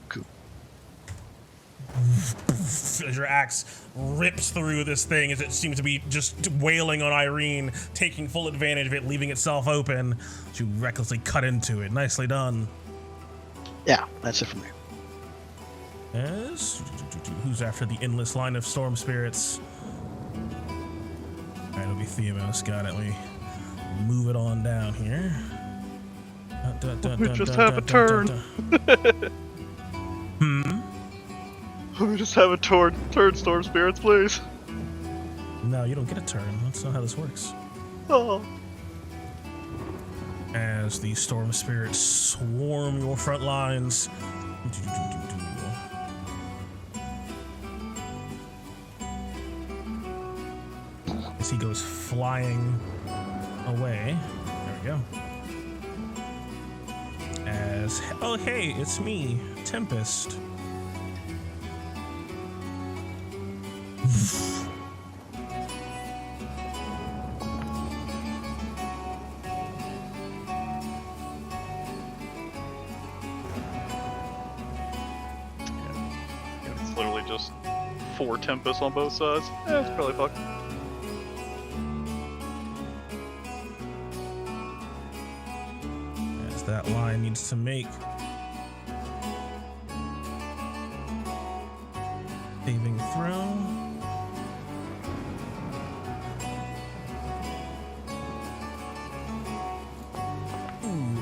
Speaker 1: As your axe rips through this thing, as it seems to be just wailing on Irene, taking full advantage of it, leaving itself open. You recklessly cut into it. Nicely done.
Speaker 4: Yeah, that's it for me.
Speaker 1: Yes. Who's after the endless line of storm spirits? Alright, it'll be Theomos. Got it. Let me move it on down here.
Speaker 3: We just have a turn. Let me just have a turn, storm spirits, please.
Speaker 1: No, you don't get a turn. That's not how this works.
Speaker 3: Oh.
Speaker 1: As the storm spirits swarm your front lines. As he goes flying away. There we go. As, oh hey, it's me, Tempest.
Speaker 3: It's literally just 4 Tempests on both sides. Yeah, it's probably fucked.
Speaker 1: As that line needs to make saving throw.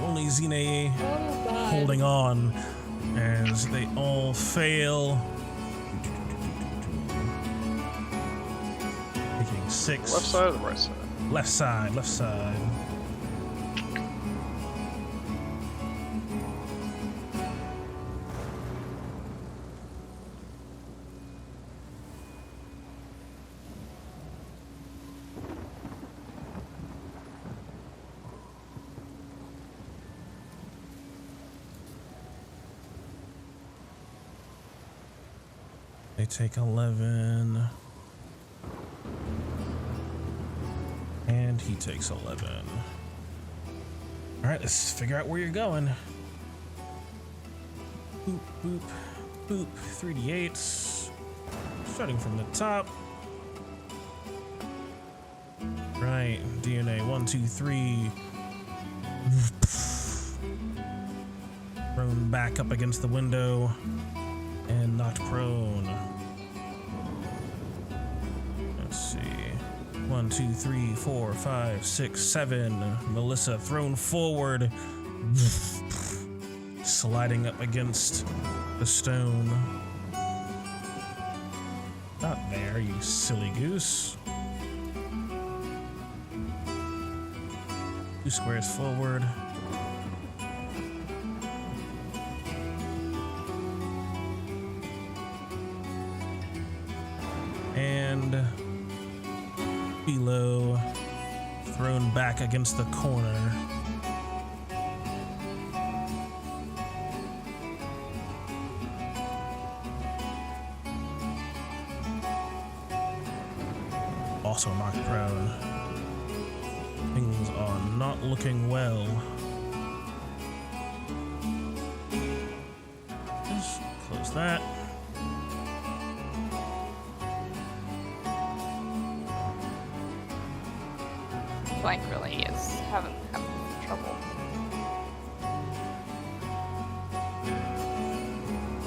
Speaker 1: Only Xene holding on as they all fail. Taking 6.
Speaker 3: Left side or the right side?
Speaker 1: Left side, left side. They take 11. And he takes 11. Alright, let's figure out where you're going. Boop, boop, boop. 3d8s. Starting from the top. Right, DNA 1, 2, 3. Thrown back up against the window. And knocked prone. Let's see. 1, 2, 3, 4, 5, 6, 7. Melissa thrown forward. Sliding up against the stone. Not there, you silly goose. 2 squares forward. And below, thrown back against the corner. Also knocked prone. Things are not looking well. Just close that.
Speaker 6: Blank really is having trouble.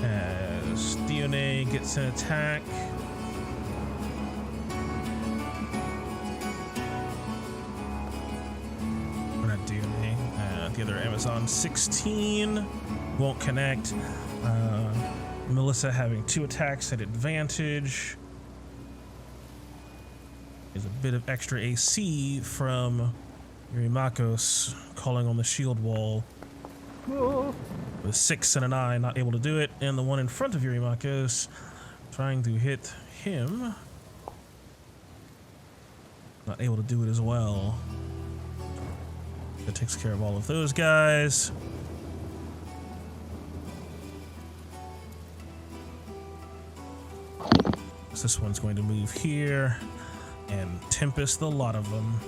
Speaker 1: As Dione gets an attack. Or not Dione, the other Amazon. 16 won't connect. Melissa having 2 attacks at advantage. There's a bit of extra AC from Yurimakos calling on the shield wall. With 6 and a 9, not able to do it. And the one in front of Yurimakos Trying to hit him. Not able to do it as well. That takes care of all of those guys. So this one's going to move here and tempest a lot of them.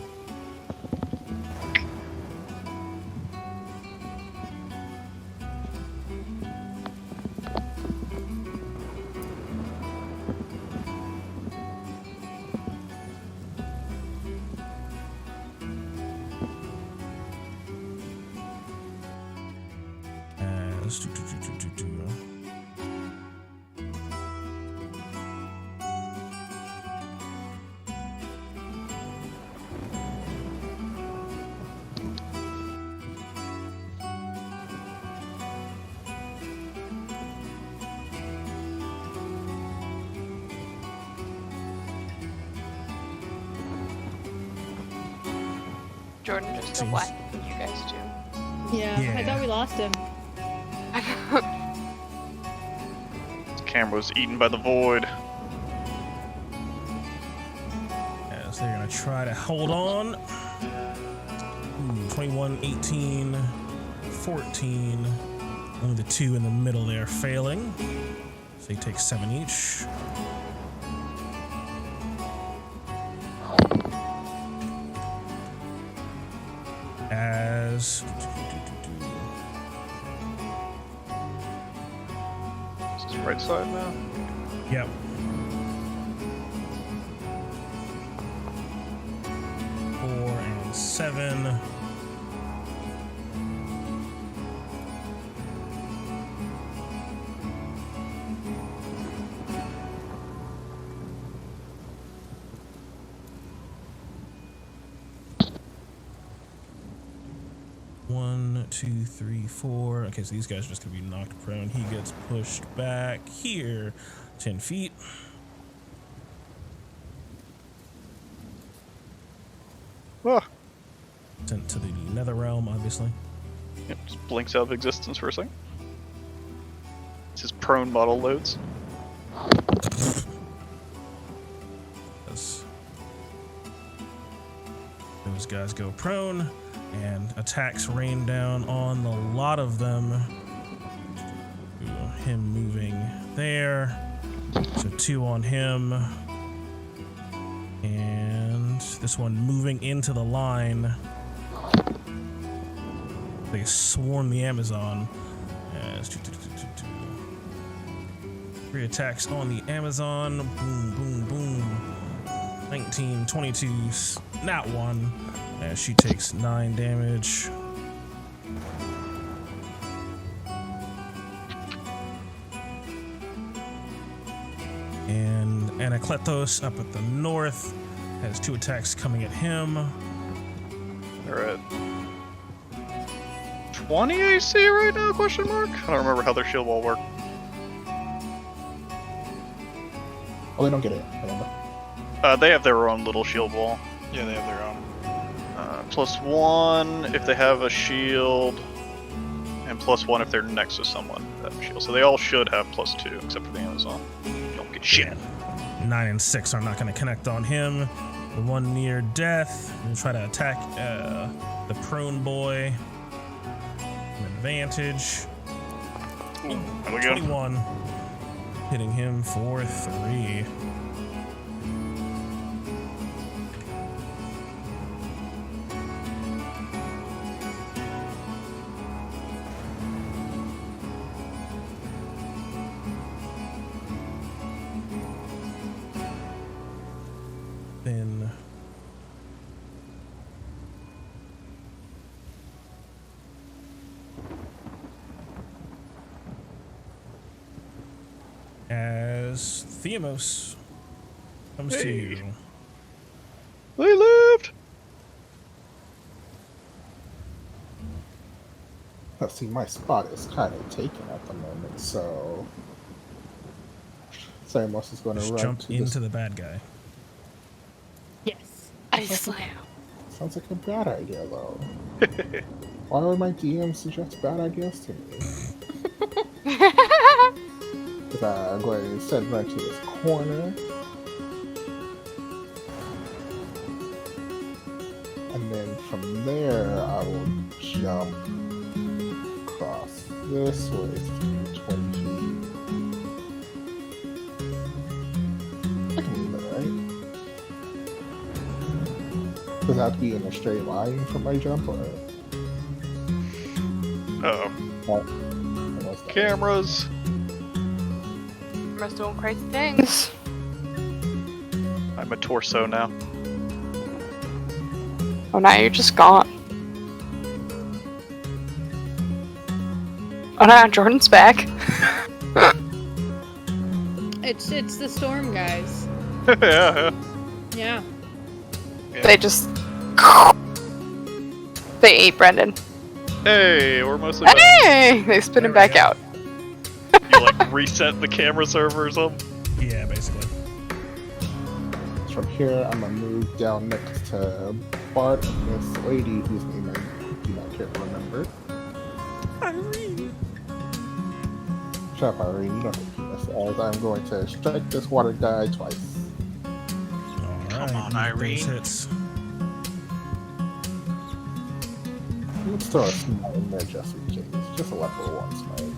Speaker 6: Jordan just said, what did you guys do?
Speaker 8: Yeah, I thought we lost him.
Speaker 3: This camera was eaten by the void.
Speaker 1: As they're going to try to hold on. 21, 18, 14. Only the two in the middle there failing. So they take 7 each. As
Speaker 3: Is this right side now?
Speaker 1: yep. 4 and 7. One, 2, 3, 4. Okay, so these guys are just gonna be knocked prone. He gets pushed back here 10 feet.
Speaker 3: Ah,
Speaker 1: Sent to the nether realm, obviously.
Speaker 3: yep, just blinks out of existence for a second. It's his prone model loads.
Speaker 1: Those guys go prone, and attacks rain down on a lot of them. Ooh, him moving there. So 2 on him. And this one moving into the line. They swarm the Amazon. 3 attacks on the Amazon. Boom, boom, boom. 19, 22, not 1. As she takes 9 damage. And Anakletos up at the north has 2 attacks coming at him.
Speaker 3: They're at 20 AC right now, question mark? I don't remember how their shield wall worked.
Speaker 5: Oh, they don't get it, remember.
Speaker 3: They have their own little shield wall.
Speaker 12: Yeah, they have their own.
Speaker 3: +1 if they have a shield, and +1 if they're next to someone that have a shield. So they all should have +2, except for the Amazon. You don't get shit.
Speaker 1: 9 and 6 are not going to connect on him. The one near death will try to attack the prone boy. An advantage.
Speaker 3: There we go.
Speaker 1: 21. Hitting him for 3. Then as Theamos comes to you.
Speaker 3: They lived!
Speaker 5: Let's see, my spot is kind of taken at the moment, so Samos is going to
Speaker 1: Just
Speaker 5: run
Speaker 1: jump
Speaker 5: to
Speaker 1: into
Speaker 5: this.
Speaker 1: the bad guy.
Speaker 8: Yes.
Speaker 6: Ice slam.
Speaker 5: Sounds like a bad idea, though. Why would my DM suggest bad ideas to me? Because is going to instead run to this corner. And then from there, I will jump across this way to 20 feet. I can do that, right? Does that have to be in a straight line from my jump, or?
Speaker 3: Cameras.
Speaker 6: Camera's doing crazy things.
Speaker 3: I'm a torso now.
Speaker 6: Oh, now you're just gone. Oh, now Jordan's back.
Speaker 8: It's the storm, guys.
Speaker 3: Yeah.
Speaker 8: Yeah.
Speaker 6: They just... They ate Brendan.
Speaker 3: Hey, we're mostly back.
Speaker 6: Hey! They spit him back out.
Speaker 3: You like reset the camera server or something?
Speaker 1: Yeah, basically.
Speaker 5: From here, I'm gonna move down next to Bart and this lady whose name I do not care to remember.
Speaker 1: Irene.
Speaker 5: Shut up, Irene. You don't have to do this, as I'm going to strike this water guy twice.
Speaker 2: Come on, Irene.
Speaker 1: Hits.
Speaker 5: Let's throw a smite in there just in case. Just a level 1 smite.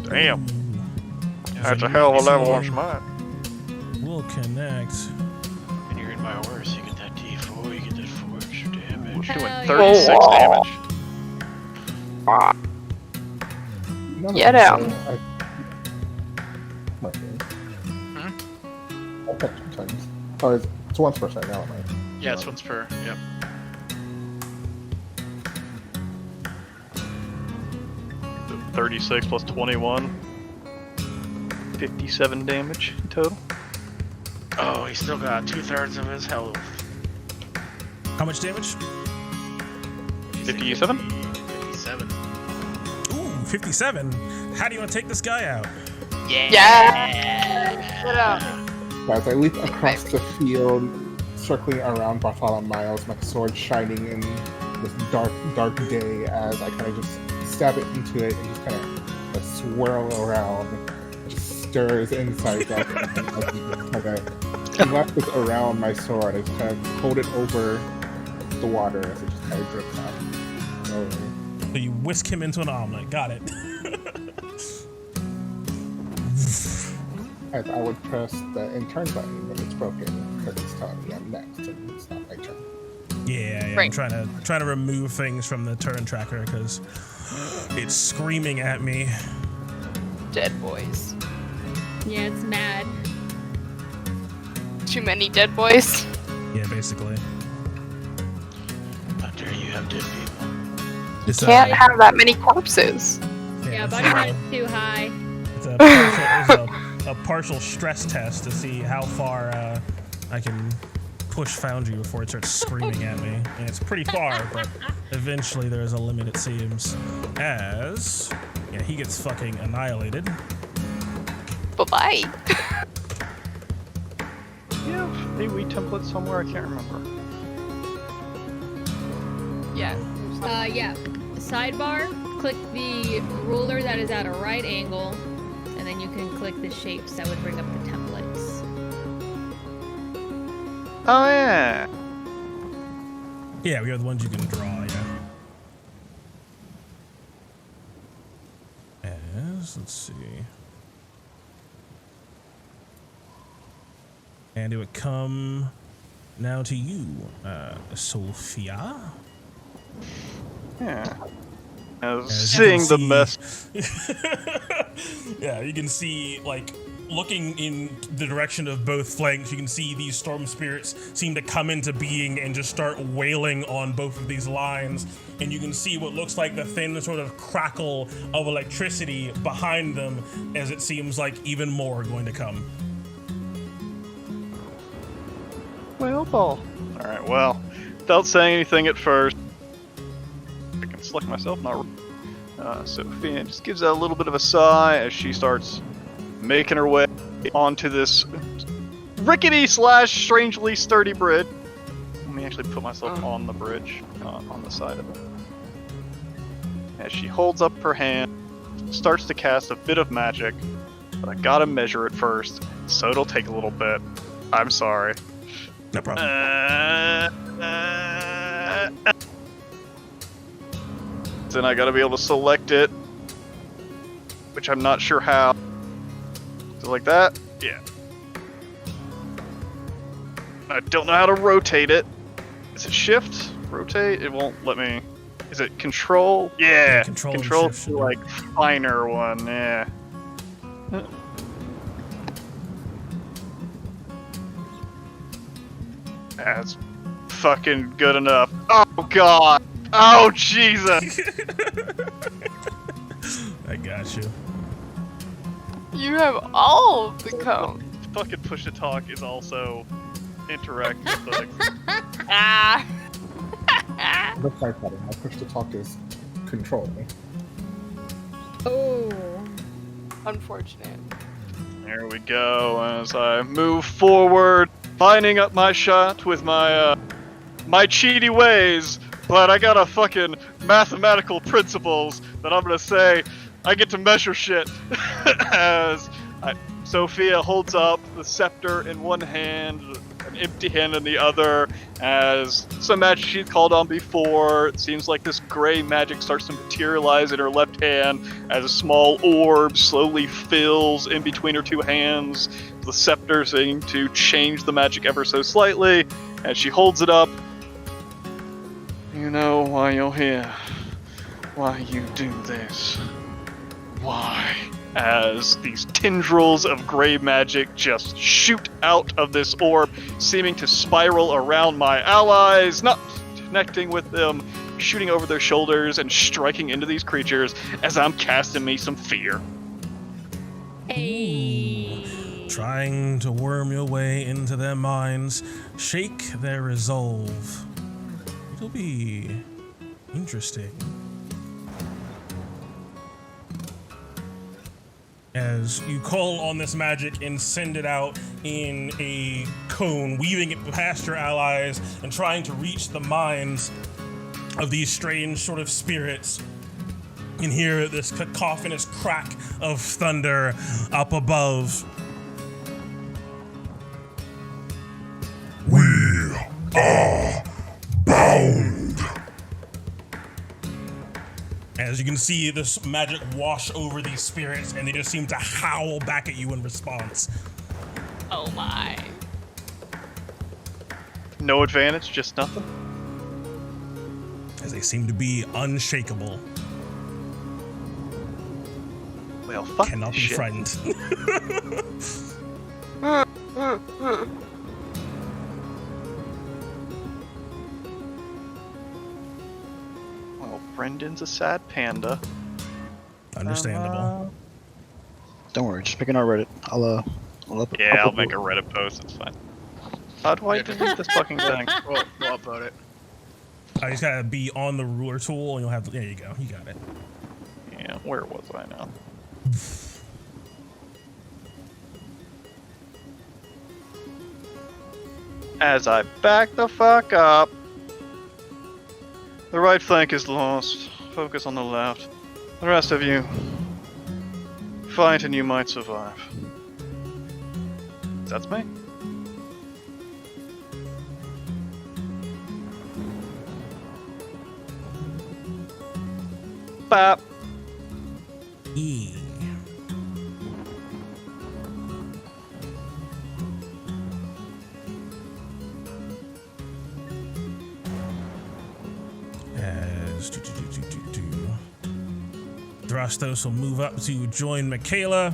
Speaker 3: Damn. That's a hell of a level 1 smite.
Speaker 1: We'll connect.
Speaker 2: And you're in my horse, you get that D4, you get that 4 extra damage.
Speaker 3: We're doing
Speaker 8: Hell
Speaker 3: 36
Speaker 6: yeah.
Speaker 3: damage.
Speaker 6: Get out.
Speaker 5: I'll catch 2 times. Oh, it's once per turn now, am I?
Speaker 2: Yeah, it's once per, yep.
Speaker 3: So 36 plus 21. 57 damage total.
Speaker 2: Oh, he's still got 2/3 of his health.
Speaker 1: How much damage?
Speaker 3: 57?
Speaker 2: 57.
Speaker 1: Ooh, 57. How do you want to take this guy out?
Speaker 6: Yeah! Get out.
Speaker 5: As I leap across the field, circling around Bartholomew, my sword shining in this dark day as I kind of just stab it into it and just kind of swirl around, just stirs insides up, and kind of left it around my sword. I just kind of hold it over the water as it just kind of drips out.
Speaker 1: So you whisk him into an omelet. Got it.
Speaker 5: As I would press the in turn button, but it's broken because it's telling me I'm next and it's not my turn.
Speaker 1: Yeah,
Speaker 6: Right.
Speaker 1: I'm trying to remove things from the turn tracker because it's screaming at me.
Speaker 6: Dead boys.
Speaker 8: Yeah, it's mad.
Speaker 6: Too many dead boys.
Speaker 1: Yeah, basically.
Speaker 2: How dare you have dead people?
Speaker 1: It's
Speaker 6: Can't have that many corpses.
Speaker 8: Yeah,
Speaker 1: it's,
Speaker 8: body height is too high.
Speaker 1: a partial stress test to see how far I can push Foundry before it starts screaming at me. And it's pretty far, but eventually there's a limit, it seems. As, yeah, he gets fucking annihilated.
Speaker 6: Bye-bye.
Speaker 3: Yeah, a Wii template somewhere, I can't remember.
Speaker 6: Yeah.
Speaker 8: Yeah. Sidebar, click the ruler that is at a right angle, and then you can click the shapes that would bring up the templates.
Speaker 3: Oh yeah.
Speaker 1: Yeah, we have the ones you can draw, yeah. As, let's see. And it would come now to you, Sophia.
Speaker 3: Yeah.
Speaker 1: As
Speaker 3: Seeing
Speaker 1: you
Speaker 3: the
Speaker 1: can
Speaker 3: mess.
Speaker 1: see- Yeah, you can see, like, looking in the direction of both flanks, you can see these storm spirits seem to come into being and just start wailing on both of these lines. And you can see what looks like the thin sort of crackle of electricity behind them as it seems like even more are going to come.
Speaker 3: Well, ball. Alright, well, without saying anything at first, I can select myself, not Sophia just gives a little bit of a sigh as she starts making her way onto this rickety / strangely sturdy bridge. Let me actually put myself on the bridge, on the side of it. as she holds up her hand, starts to cast a bit of magic, but I gotta measure it first, so it'll take a little bit. I'm sorry.
Speaker 1: No problem.
Speaker 3: Then I gotta be able to select it, which I'm not sure how. So like that? Yeah. I don't know how to rotate it. Is it shift? Rotate? It won't let me. Is it control? Yeah.
Speaker 1: Control
Speaker 3: Control
Speaker 1: and shift,
Speaker 3: to like finer one. Yeah. That's fucking good enough. Oh god. Oh Jesus.
Speaker 1: I got you.
Speaker 6: You have all of the cone.
Speaker 3: Fucking push to talk is also interactive things.
Speaker 6: Ah.
Speaker 5: The type pattern. My push to talk is control.
Speaker 8: Oh.
Speaker 6: Unfortunate.
Speaker 3: There we go. As I move forward, lining up my shot with my my cheaty ways, but I got a fucking mathematical principles that I'm gonna say I get to measure shit. As Sophia holds up the scepter in one hand, an empty hand in the other, as some magic she's called on before. It seems like this gray magic starts to materialize in her left hand as a small orb slowly fills in between her two hands. The scepter seeming to change the magic ever so slightly. As she holds it up, you know why you're here. Why you do this. Why? As these tendrils of gray magic just shoot out of this orb, seeming to spiral around my allies, not connecting with them, shooting over their shoulders and striking into these creatures as I'm casting me some fear.
Speaker 8: Hey.
Speaker 1: Trying to worm your way into their minds, shake their resolve. It'll be interesting. As you call on this magic and send it out in a cone, weaving it past your allies and trying to reach the minds of these strange sort of spirits. You can hear this cacophonous crack of thunder up above.
Speaker 11: We are bound.
Speaker 1: As you can see, this magic wash over these spirits, and they just seem to howl back at you in response.
Speaker 6: Oh my.
Speaker 3: No advantage, just nothing?
Speaker 1: As they seem to be unshakable.
Speaker 3: Well, fuck
Speaker 1: Cannot be
Speaker 3: this shit.
Speaker 1: frightened.
Speaker 3: Well, Brendan's a sad panda.
Speaker 1: Understandable.
Speaker 4: Don't worry, just make an Reddit. I'll
Speaker 3: Yeah, I'll make a Reddit post, it's fine. How do I delete this fucking thing?
Speaker 2: We'll upload it.
Speaker 1: I just gotta be on the ruler tool, and you'll have. There you go. You got it.
Speaker 3: Yeah, where was I now? As I back the fuck up. The right flank is lost. Focus on the left. The rest of you, fight and you might survive. That's me. Bap.
Speaker 1: E. As Thrastos will move up to join Michaela.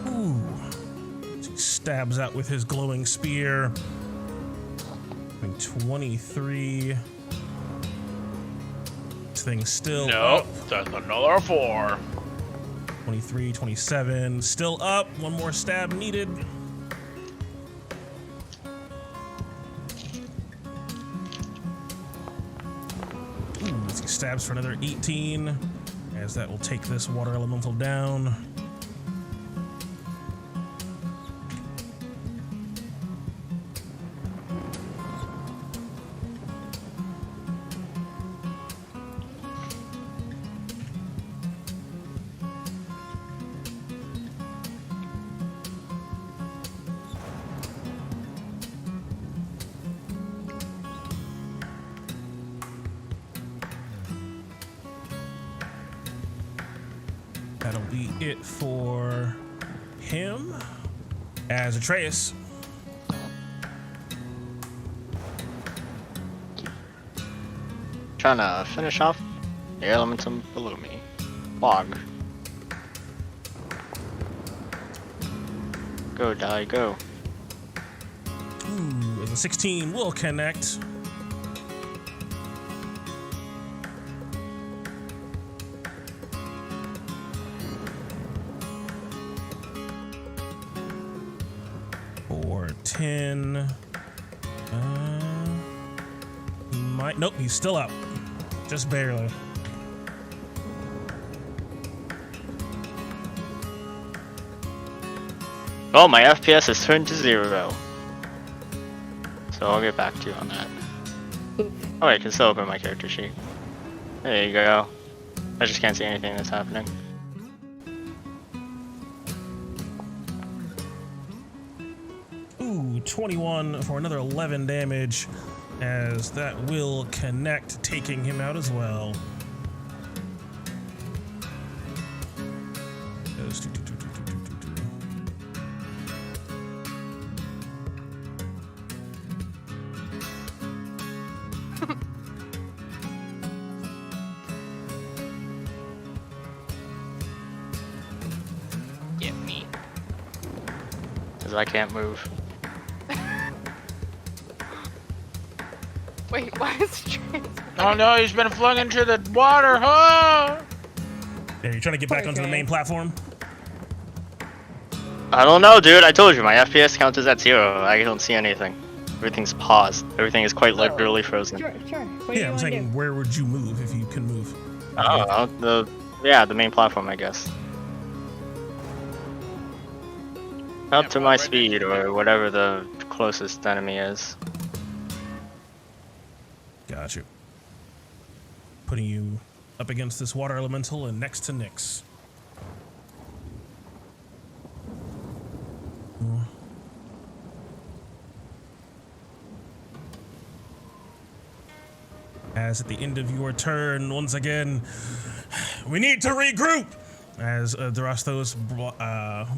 Speaker 1: Ooh. He stabs out with his glowing spear. 23. This thing's still up.
Speaker 2: That's another 4.
Speaker 1: 23, 27, still up. One more stab needed. Ooh, he stabs for another 18, as that will take this water elemental down. that'll be it for him. As Atreus.
Speaker 10: Trying to finish off the elementum below me. Fog. Go, die, go.
Speaker 1: Ooh, the 16 will connect. For 10. Nope, he's still up. Just barely.
Speaker 10: Oh, my FPS has turned to 0. So I'll get back to you on that. Oh, I can still open my character sheet. There you go. I just can't see anything that's happening.
Speaker 1: Ooh, 21 for another 11 damage, as that will connect, taking him out as well. Goes
Speaker 6: Get me.
Speaker 10: Because I can't move.
Speaker 6: Wait, why is Trace?
Speaker 2: Oh no, he's been flung into the water. Oh!
Speaker 1: There, you're trying to get back onto the main platform?
Speaker 10: I don't know, dude. I told you, my FPS count is at 0. I don't see anything. Everything's paused. Everything is quite literally frozen.
Speaker 8: Sure. What do
Speaker 1: Yeah,
Speaker 8: you
Speaker 1: I'm
Speaker 8: wanna
Speaker 1: saying,
Speaker 8: do?
Speaker 1: where would you move if you can move?
Speaker 10: I don't know. The main platform, I guess. Up to my speed, or whatever the closest enemy is.
Speaker 1: Got you. Putting you up against this water elemental and next to Nyx. As at the end of your turn, once again, we need to regroup! As Durastos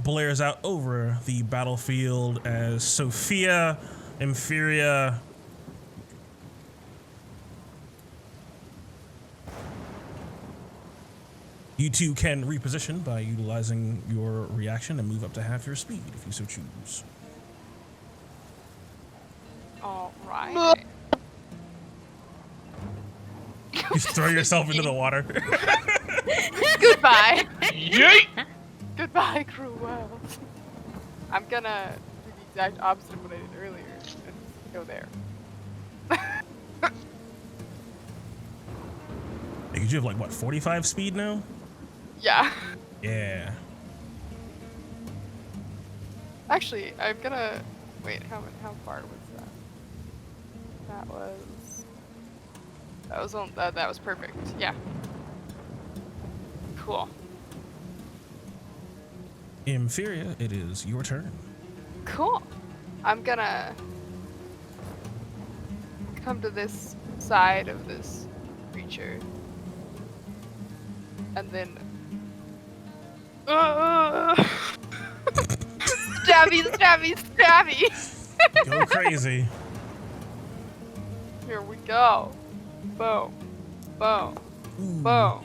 Speaker 1: blares out over the battlefield as Sophia, Inferior, you two can reposition by utilizing your reaction and move up to half your speed if you so choose.
Speaker 6: All right.
Speaker 1: You throw yourself into the water.
Speaker 6: Goodbye.
Speaker 2: Yeet!
Speaker 6: Goodbye, cruel world. I'm gonna do the exact opposite of what I did earlier and go there.
Speaker 1: Because you have like what, 45 speed now?
Speaker 6: Yeah.
Speaker 1: Yeah.
Speaker 6: Actually, I'm gonna wait. How far was that? That was perfect. Yeah. Cool.
Speaker 1: Inferior, it is your turn.
Speaker 6: Cool. I'm gonna come to this side of this creature, and then stabby.
Speaker 1: Go crazy.
Speaker 6: Here we go. Boom. Boom. Boom.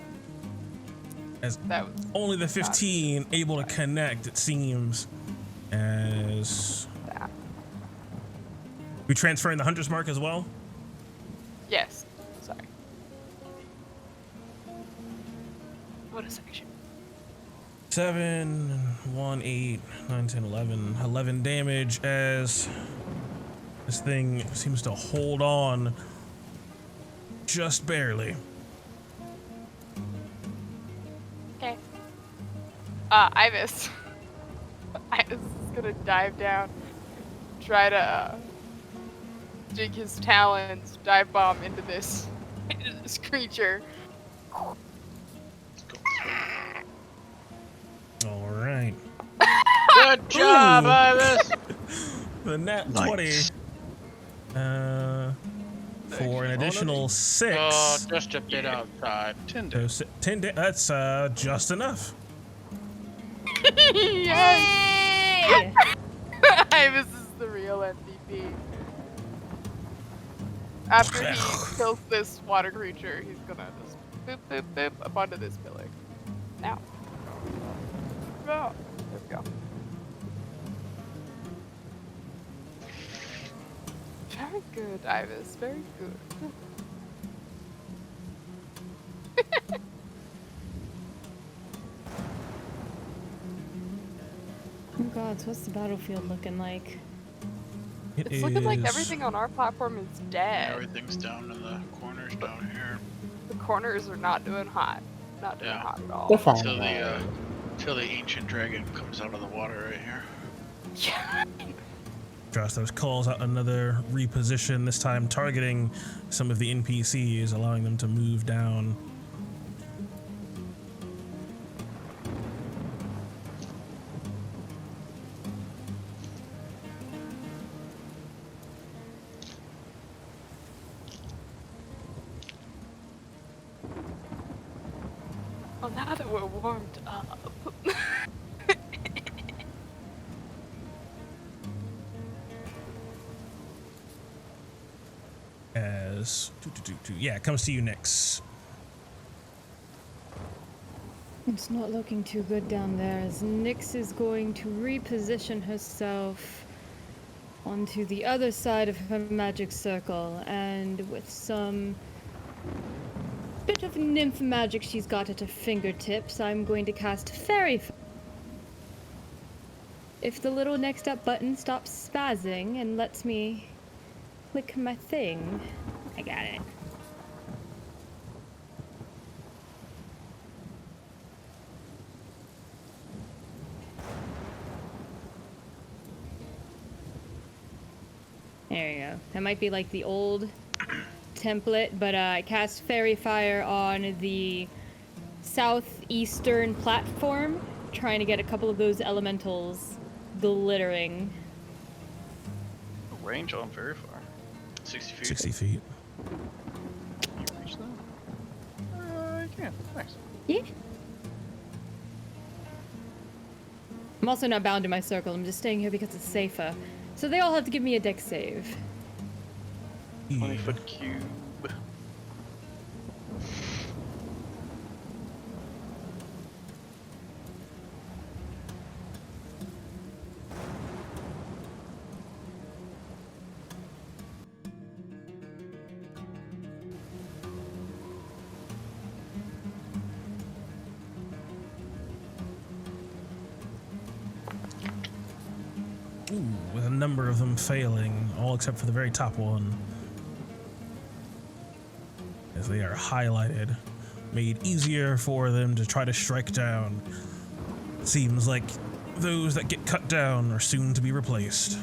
Speaker 1: As
Speaker 6: That was
Speaker 1: only the 15 able to connect, it seems. As
Speaker 6: that.
Speaker 1: we transferring the hunter's mark as well.
Speaker 6: Yes. Sorry. Bonus action.
Speaker 1: 7, 1, 8, 9, 10, 11. 11 damage as this thing seems to hold on just barely.
Speaker 6: Okay. Ibis. Ibis is gonna dive down, try to dig his talons, dive bomb into this creature.
Speaker 1: All right.
Speaker 2: Good job,
Speaker 1: Ooh.
Speaker 2: Ibis!
Speaker 1: The nat
Speaker 10: Nice.
Speaker 1: 20 for an additional 6.
Speaker 2: Oh, just a bit outside.
Speaker 3: 10
Speaker 1: So
Speaker 3: days.
Speaker 1: 10 that's just enough.
Speaker 6: Yes! Ibis is the real MVP. After he kills this water creature, he's gonna just boop, boop, boop up onto this pillar. Now. Oh, there we go. Very good, Ibis. Very good.
Speaker 8: Oh god, so what's the battlefield looking like?
Speaker 6: It's looking like everything on our platform is dead.
Speaker 2: Everything's down in the corners down here.
Speaker 6: The corners are not doing hot. Not doing hot at all.
Speaker 5: They're fine.
Speaker 2: Till the ancient dragon comes out of the water right here.
Speaker 6: Yeah.
Speaker 1: Drastos calls out another reposition, this time targeting some of the NPCs, allowing them to move down.
Speaker 6: Well, now that we're warmed up.
Speaker 1: Yeah, it comes to you, Nyx.
Speaker 8: It's not looking too good down there as Nyx is going to reposition herself onto the other side of her magic circle, and with some bit of nymph magic she's got at her fingertips, I'm going to cast Fairy Fire. If the little next up button stops spazzing and lets me click my thing, I got it. There you go. That might be like the old template, but I cast Fairy Fire on the southeastern platform, trying to get a couple of those elementals glittering.
Speaker 3: Range on very far.
Speaker 2: 60 feet.
Speaker 1: 60 feet.
Speaker 3: Can you reach that? You can. Nice.
Speaker 8: Yeah. I'm also not bound to my circle. I'm just staying here because it's safer. So they all have to give me a dex save.
Speaker 3: 20-foot cube.
Speaker 1: Ooh, with a number of them failing, all except for the very top one. As they are highlighted, made easier for them to try to strike down. Seems like those that get cut down are soon to be replaced.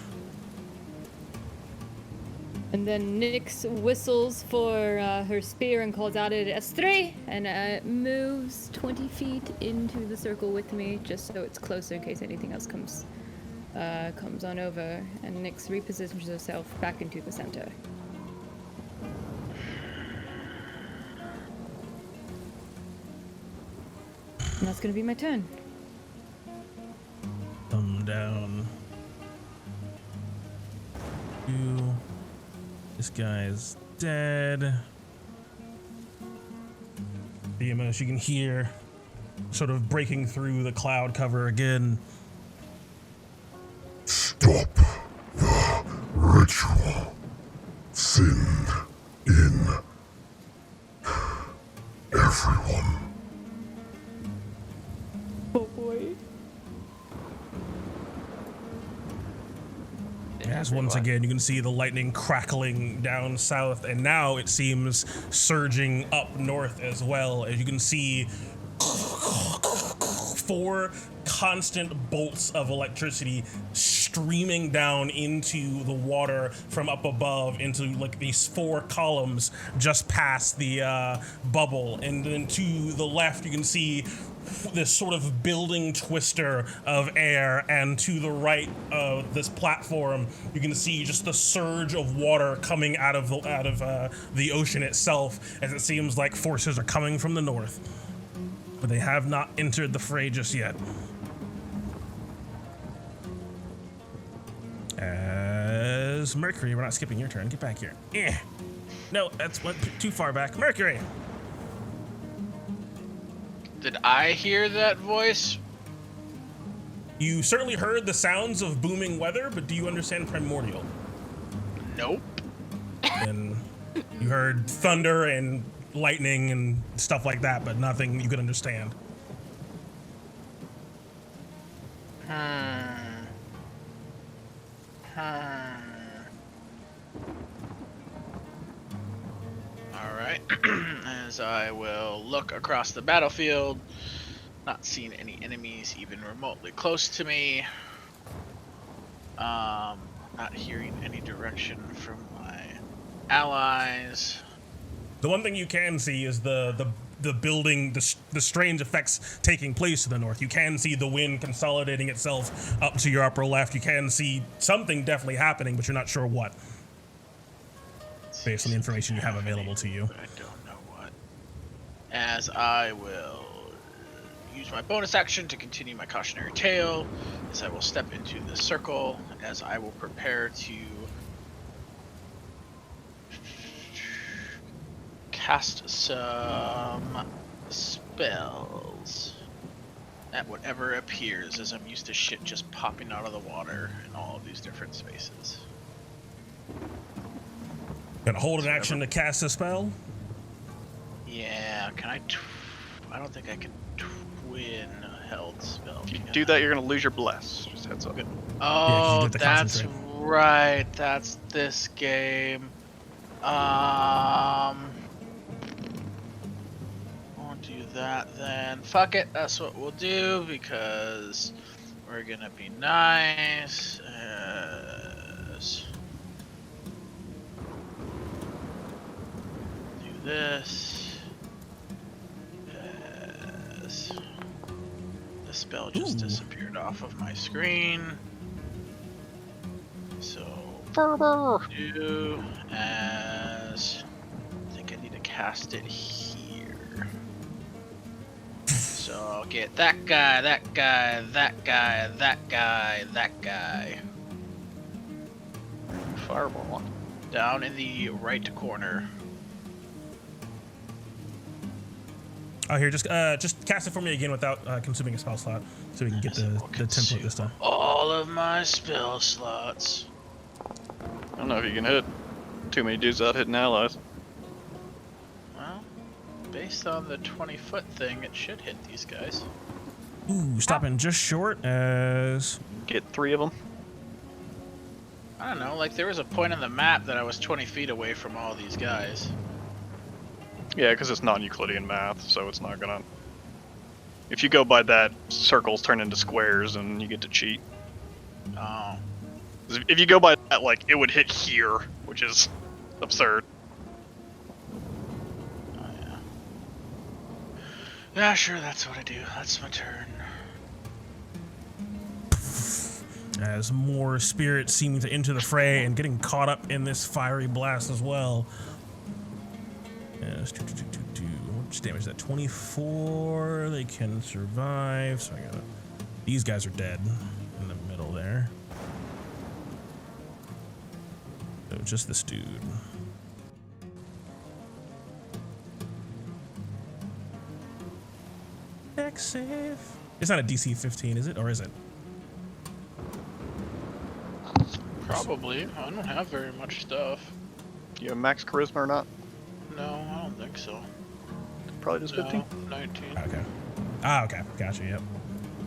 Speaker 8: And then Nyx whistles for her spear and calls out at Estre, and moves 20 feet into the circle with me, just so it's closer in case anything else comes on over. And Nyx repositions herself back into the center. And that's gonna be my turn.
Speaker 1: Come down. This guy's dead. As you can hear, sort of breaking through the cloud cover again.
Speaker 11: Stop the ritual. Send in everyone.
Speaker 8: Oh boy.
Speaker 1: As once again, you can see the lightning crackling down south, and now it seems surging up north as well. As you can see, 4 constant bolts of electricity streaming down into the water from up above into like these 4 columns just past the bubble. And then to the left, you can see this sort of building twister of air, and to the right of this platform, you can see just the surge of water coming out of the ocean itself, as it seems like forces are coming from the north, but they have not entered the fray just yet. is Mercury. We're not skipping your turn. Get back here. No, that's too far back. Mercury.
Speaker 2: Did I hear that voice?
Speaker 1: You certainly heard the sounds of booming weather, but do you understand Primordial?
Speaker 2: Nope.
Speaker 1: And you heard thunder and lightning and stuff like that, but nothing you could understand.
Speaker 2: Alright. As I will look across the battlefield, not seeing any enemies even remotely close to me. Not hearing any direction from my allies.
Speaker 1: The one thing you can see is the building, the strange effects taking place to the north. You can see the wind consolidating itself up to your upper left. You can see something definitely happening, but you're not sure what, based on the information you have available to you.
Speaker 2: But I don't know what. As I will use my bonus action to continue my cautionary tale, as I will step into the circle, as I will prepare to cast some spells at whatever appears, as I'm used to shit just popping out of the water in all of these different spaces.
Speaker 1: Gonna hold an action to cast a spell?
Speaker 2: Yeah, can I? I don't think I can twin a held spell.
Speaker 3: If you do that, you're gonna lose your bless. Just heads up.
Speaker 2: Oh,
Speaker 1: you get the
Speaker 2: that's
Speaker 1: concentrate.
Speaker 2: right. That's this game. Won't do that then. Fuck it. That's what we'll do because we're gonna be nice. Do this. Yes. The spell just disappeared off of my screen. So do as I think I need to cast it here. So I'll get that guy, that guy, that guy, that guy, that guy.
Speaker 3: Fireball.
Speaker 2: Down in the right corner.
Speaker 1: Oh, here, just cast it for me again without consuming a spell slot, so we can get the template this time.
Speaker 2: All of my spell slots.
Speaker 3: I don't know if you can hit too many dudes without hitting allies.
Speaker 2: Well, based on the 20-foot thing, it should hit these guys.
Speaker 1: Ooh, stopping just short as...
Speaker 3: Get 3 of them.
Speaker 2: I don't know, like there was a point on the map that I was 20 feet away from all these guys.
Speaker 3: Yeah, because it's non-Euclidean math, so it's not gonna... If you go by that, circles turn into squares and you get to cheat.
Speaker 2: Oh.
Speaker 3: If you go by that, like, it would hit here, which is absurd.
Speaker 2: Oh, yeah. Yeah, sure, that's what I do. That's my turn.
Speaker 1: As more spirits seem to enter the fray and getting caught up in this fiery blast as well. Yes, which damage is that? 24. They can survive. So I gotta. These guys are dead in the middle there. So just this dude. Dex save. It's not a DC 15, is it? Or is it?
Speaker 2: Probably. I don't have very much stuff.
Speaker 3: Do you have max charisma or not?
Speaker 2: No, I don't think so.
Speaker 3: Probably just 15.
Speaker 2: 19.
Speaker 1: Okay. Ah, okay. Gotcha, yep.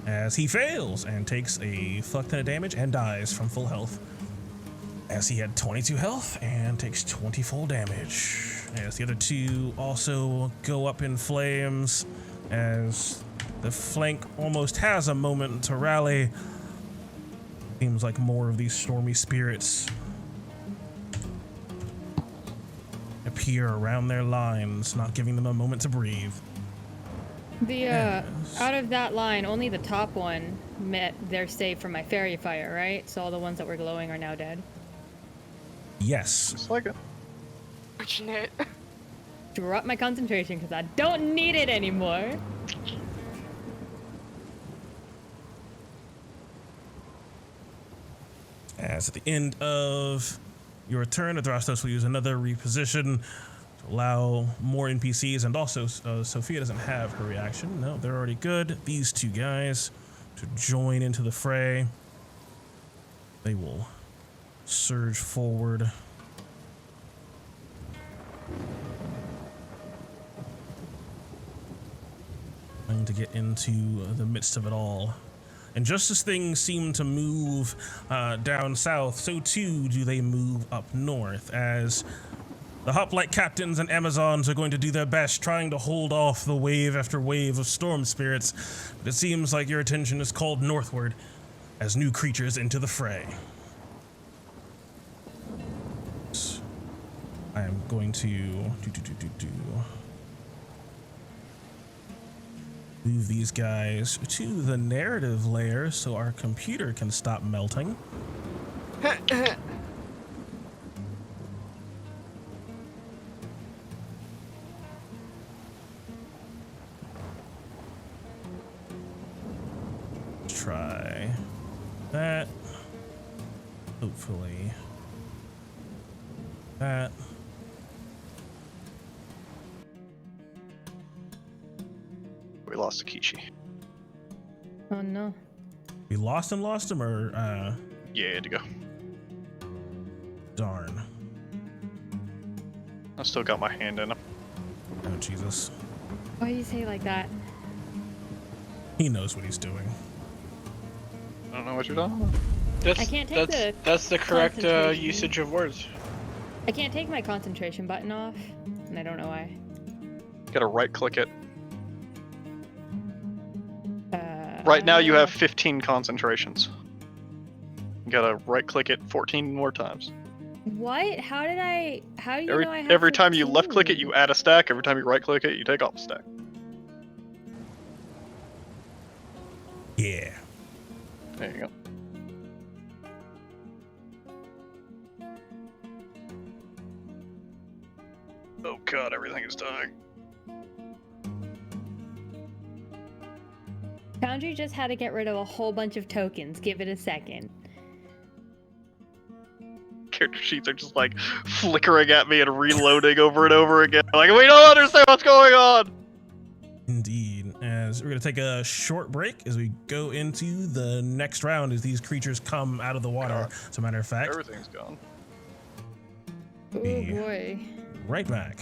Speaker 1: As he fails and takes a fuck ton of damage and dies from full health. As he had 22 health and takes 20 full damage. As the other two also go up in flames. As the flank almost has a moment to rally. Seems like more of these stormy spirits appear around their lines, not giving them a moment to breathe.
Speaker 8: The out of that line, only the top one met their save from my fairy fire, right? So all the ones that were glowing are now dead.
Speaker 1: Yes.
Speaker 3: Just like it.
Speaker 6: Fortunate.
Speaker 8: Drop my concentration because I don't need it anymore.
Speaker 1: As at the end of your turn, Adrastos will use another reposition to allow more NPCs, and also Sophia doesn't have her reaction. No, they're already good. These two guys to join into the fray. They will surge forward. Trying to get into the midst of it all. And just as things seem to move down south, so too do they move up north, as the hoplite captains and Amazons are going to do their best trying to hold off the wave after wave of storm spirits. But it seems like your attention is called northward as new creatures enter the fray. I am going to move these guys to the narrative layer so our computer can stop melting. Try that. Hopefully that.
Speaker 3: We lost Akichi.
Speaker 8: Oh no.
Speaker 1: We lost him, or
Speaker 3: Yeah, he had to go.
Speaker 1: darn.
Speaker 3: I still got my hand in him.
Speaker 1: Oh Jesus.
Speaker 8: Why do you say it like that?
Speaker 1: He knows what he's doing.
Speaker 3: I don't know what you're talking about.
Speaker 2: That's,
Speaker 8: I can't take
Speaker 2: that's the correct
Speaker 8: concentration.
Speaker 2: usage of words.
Speaker 8: I can't take my concentration button off, and I don't know why.
Speaker 3: Gotta right click it. Right now you have 15 concentrations. You gotta right click it 14 more times.
Speaker 8: What? How do you know I have
Speaker 3: Every time you
Speaker 8: 15?
Speaker 3: left click it, you add a stack. Every time you right click it, you take off a stack.
Speaker 1: Yeah.
Speaker 3: There you go. Oh god, everything is dying.
Speaker 8: Foundry just had to get rid of a whole bunch of tokens. Give it a second.
Speaker 3: Character sheets are just like flickering at me and reloading over and over again. Like, we don't understand what's going on!
Speaker 1: Indeed. As we're going to take a short break as we go into the next round as these creatures come out of the water, as a matter of fact.
Speaker 3: Everything's gone.
Speaker 8: Oh
Speaker 1: Be
Speaker 8: boy.
Speaker 1: right back.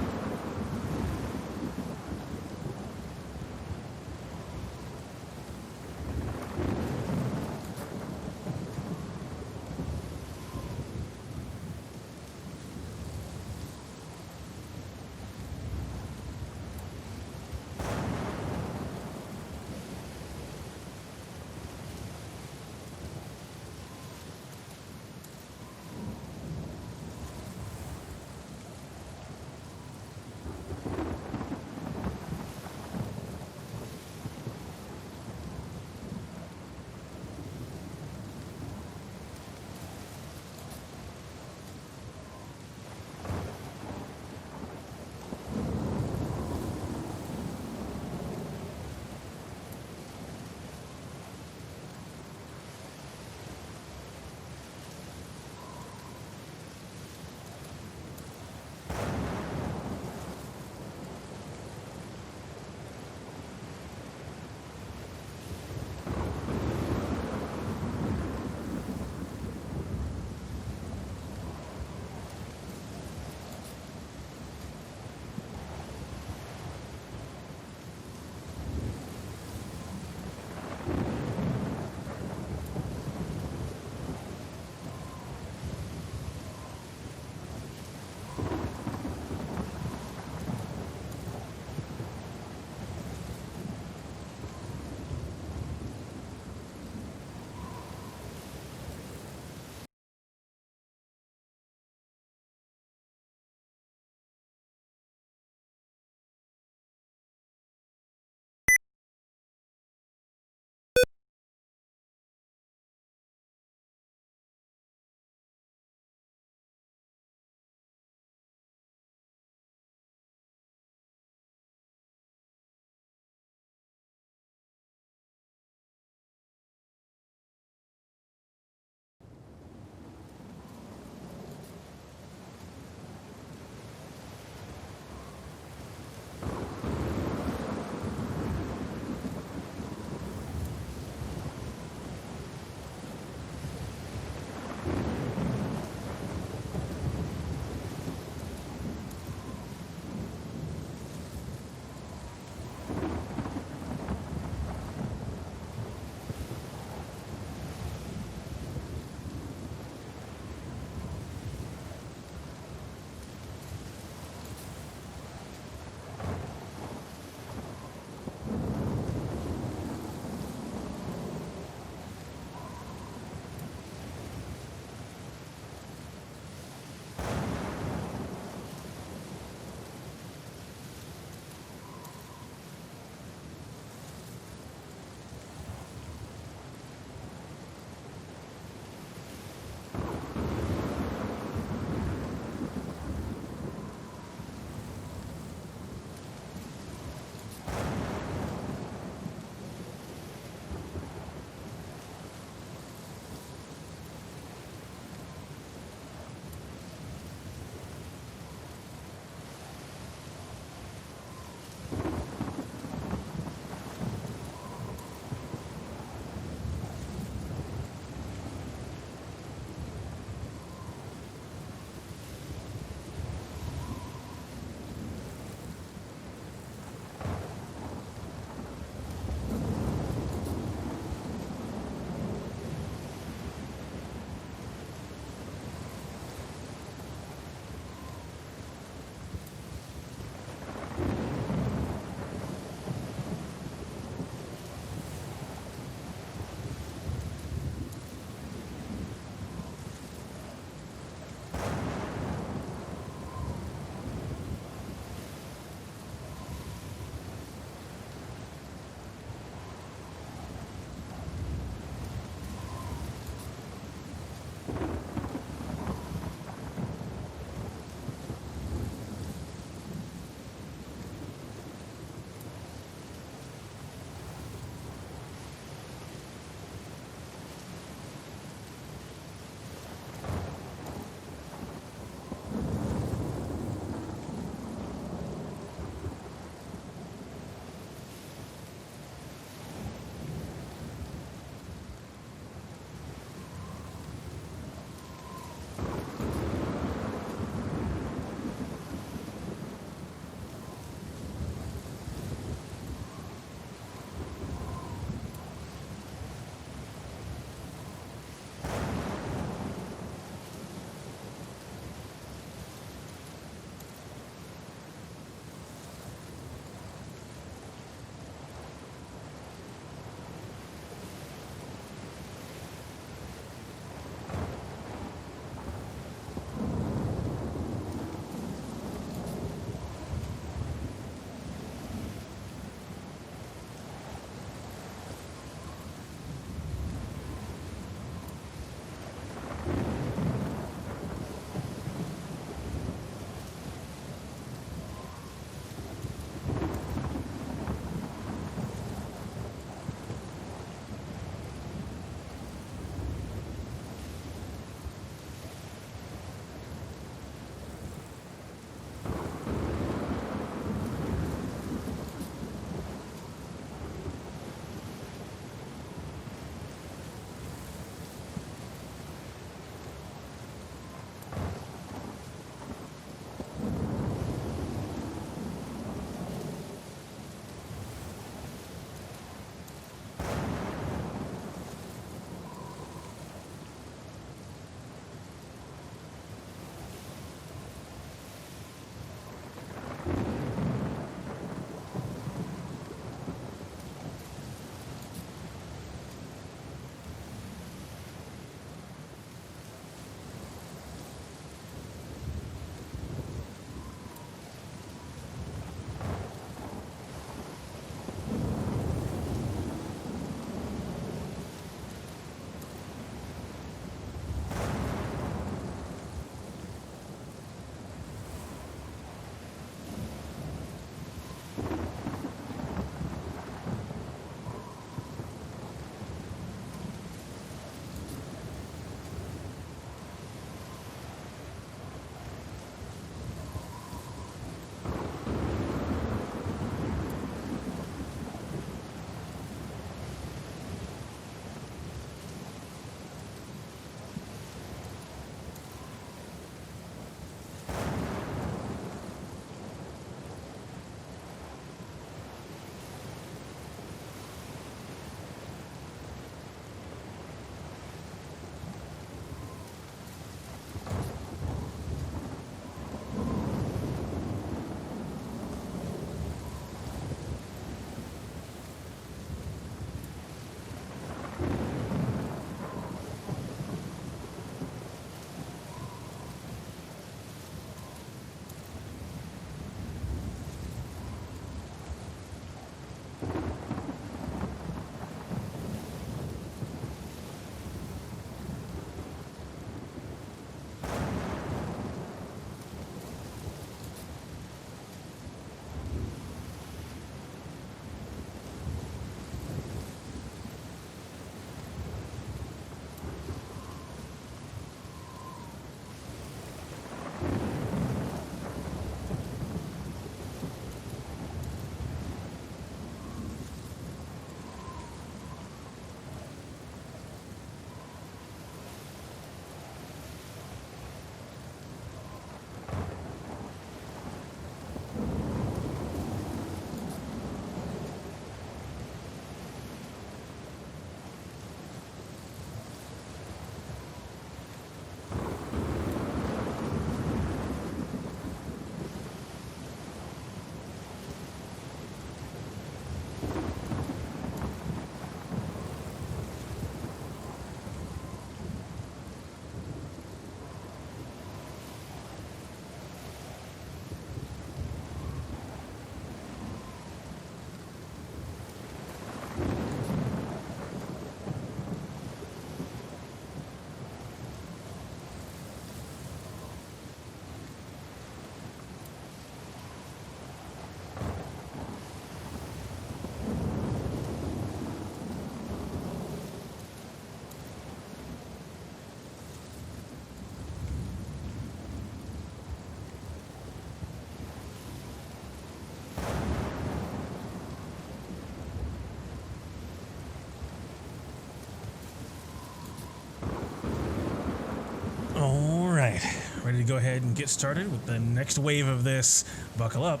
Speaker 1: Ready to go ahead and get started with the next wave of this. Buckle up.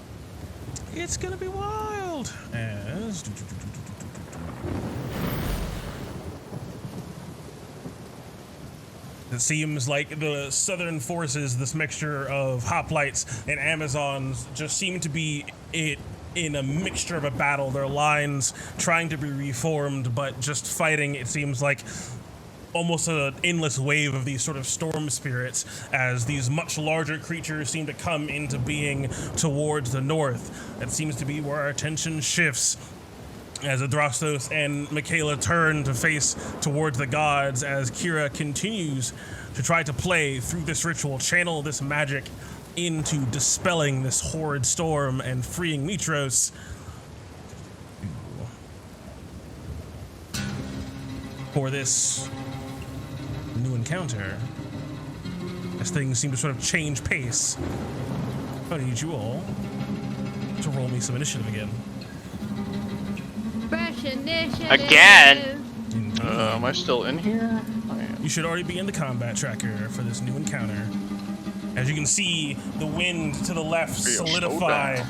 Speaker 1: It's gonna be wild. As it seems like the southern forces, this mixture of hoplites and Amazons, just seem to be in a mixture of a battle. Their lines trying to be reformed, but just fighting, it seems like almost an endless wave of these sort of storm spirits as these much larger creatures seem to come into being towards the north. That seems to be where our attention shifts as Adrastos and Michaela turn to face towards the gods as Kira continues to try to play through this ritual, channel this magic into dispelling this horrid storm and freeing Mitros. For this new encounter, as things seem to sort of change pace, I need you all to roll me some initiative again.
Speaker 8: Fresh initiative.
Speaker 10: Again?
Speaker 3: Am I still in here?
Speaker 1: You should already be in the combat tracker for this new encounter. As you can see, the wind to the left solidify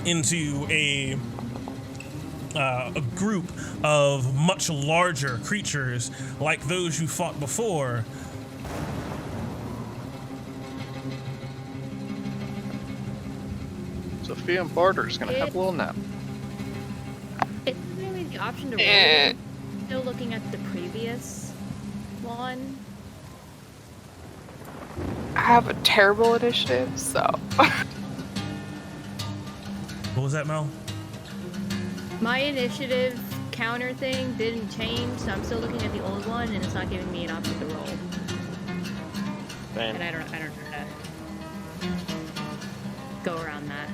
Speaker 1: into a group of much larger creatures like those you fought before.
Speaker 3: Sophia and Barter's gonna have a little nap.
Speaker 8: It's really the option to roll.
Speaker 6: Eh.
Speaker 8: Still looking at the previous one.
Speaker 6: I have a terrible initiative, so.
Speaker 1: What was that, Mel?
Speaker 8: My initiative counter thing didn't change, so I'm still looking at the old one, and it's not giving me an option to roll.
Speaker 10: Same.
Speaker 8: And I don't know how to go around that.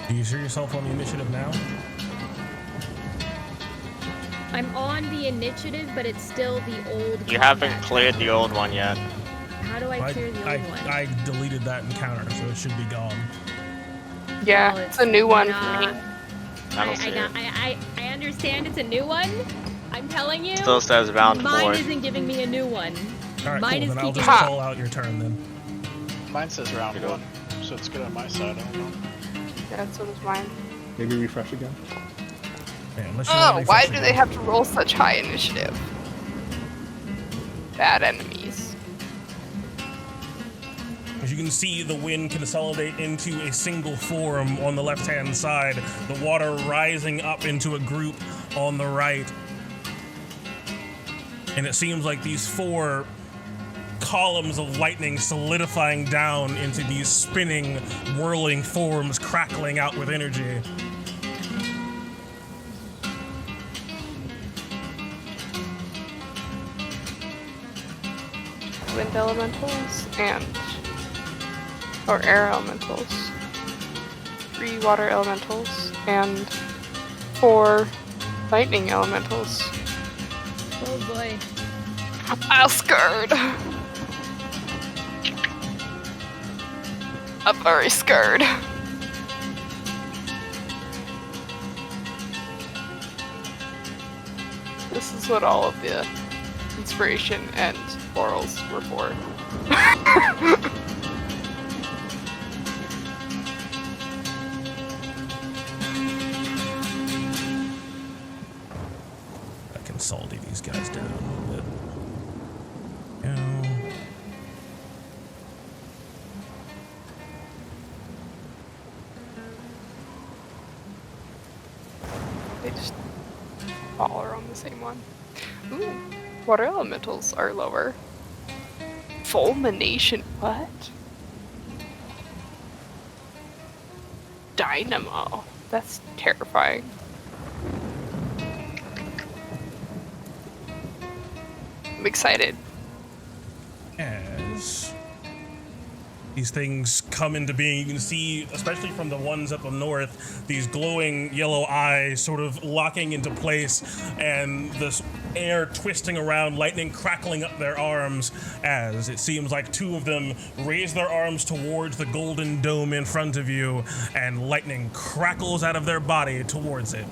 Speaker 1: Do you see yourself on the initiative now?
Speaker 8: I'm on the initiative, but it's still the old.
Speaker 10: You haven't
Speaker 8: combat
Speaker 10: cleared the
Speaker 8: tab.
Speaker 10: old one yet.
Speaker 8: How do I clear the old one?
Speaker 1: I deleted that encounter, so it should be gone.
Speaker 6: Yeah,
Speaker 8: Well,
Speaker 6: it's a new one for
Speaker 8: not-
Speaker 6: me.
Speaker 10: I don't see it.
Speaker 8: I understand it's a new one. I'm telling you.
Speaker 10: Still says bound
Speaker 8: Mine
Speaker 10: forward.
Speaker 8: isn't giving me a new one.
Speaker 1: Alright,
Speaker 8: Mine
Speaker 1: cool.
Speaker 8: is
Speaker 1: Then I'll just
Speaker 8: keeping-
Speaker 1: call out your turn then.
Speaker 12: Mine says round one, so it's good on my side. I don't know.
Speaker 6: Yeah, so does mine.
Speaker 5: Maybe refresh again.
Speaker 1: Yeah, unless you
Speaker 6: Oh,
Speaker 1: wanna
Speaker 6: why
Speaker 1: refresh
Speaker 6: do
Speaker 1: again.
Speaker 6: they have to roll such high initiative? Bad enemies.
Speaker 1: As you can see, the wind consolidate into a single form on the left-hand side, the water rising up into a group on the right. And it seems like these 4 columns of lightning solidifying down into these spinning, whirling forms, crackling out with energy.
Speaker 6: Wind elementals or air elementals. 3 water elementals and 4 lightning elementals.
Speaker 8: Oh boy.
Speaker 6: I'm scared. I'm very scared. This is what all of the inspiration and morals were for.
Speaker 1: I can salty these guys down a little bit. Ow.
Speaker 6: They just all are on the same one. Ooh, water elementals are lower. Fulmination, what? Dynamo, that's terrifying. I'm excited.
Speaker 1: As these things come into being, you can see, especially from the ones up the north, these glowing yellow eyes sort of locking into place, and this air twisting around, lightning crackling up their arms, as it seems like 2 of them raise their arms towards the golden dome in front of you, and lightning crackles out of their body towards it.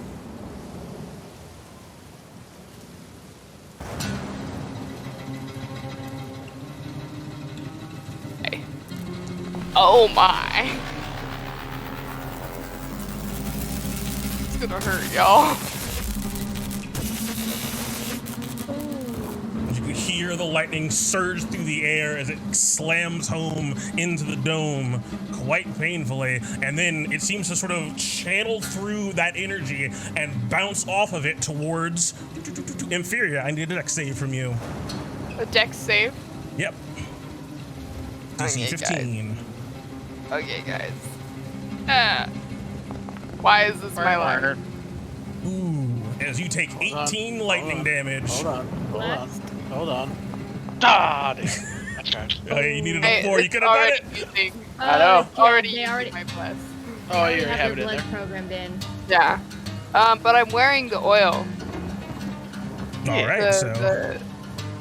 Speaker 6: Oh my. It's gonna hurt, y'all.
Speaker 1: You can hear the lightning surge through the air as it slams home into the dome quite painfully, and then it seems to sort of channel through that energy and bounce off of it towards Inferior. I need a dex save from you.
Speaker 6: A dex save?
Speaker 1: Yep. DC
Speaker 6: Okay,
Speaker 1: 15.
Speaker 6: Okay, guys. Why is this my line?
Speaker 1: Ooh, as you take 18 lightning damage.
Speaker 12: Hold on. Ah, damn. Okay.
Speaker 1: You needed a 4. You could have done it.
Speaker 6: Using,
Speaker 12: I know.
Speaker 6: already
Speaker 8: they
Speaker 6: using
Speaker 8: already-
Speaker 6: my bless.
Speaker 12: Oh, you
Speaker 8: They
Speaker 12: already
Speaker 8: have
Speaker 12: have
Speaker 8: their
Speaker 12: it in
Speaker 8: blood
Speaker 12: there.
Speaker 8: programmed in.
Speaker 6: Yeah. But I'm wearing the oil.
Speaker 1: Alright, so
Speaker 6: The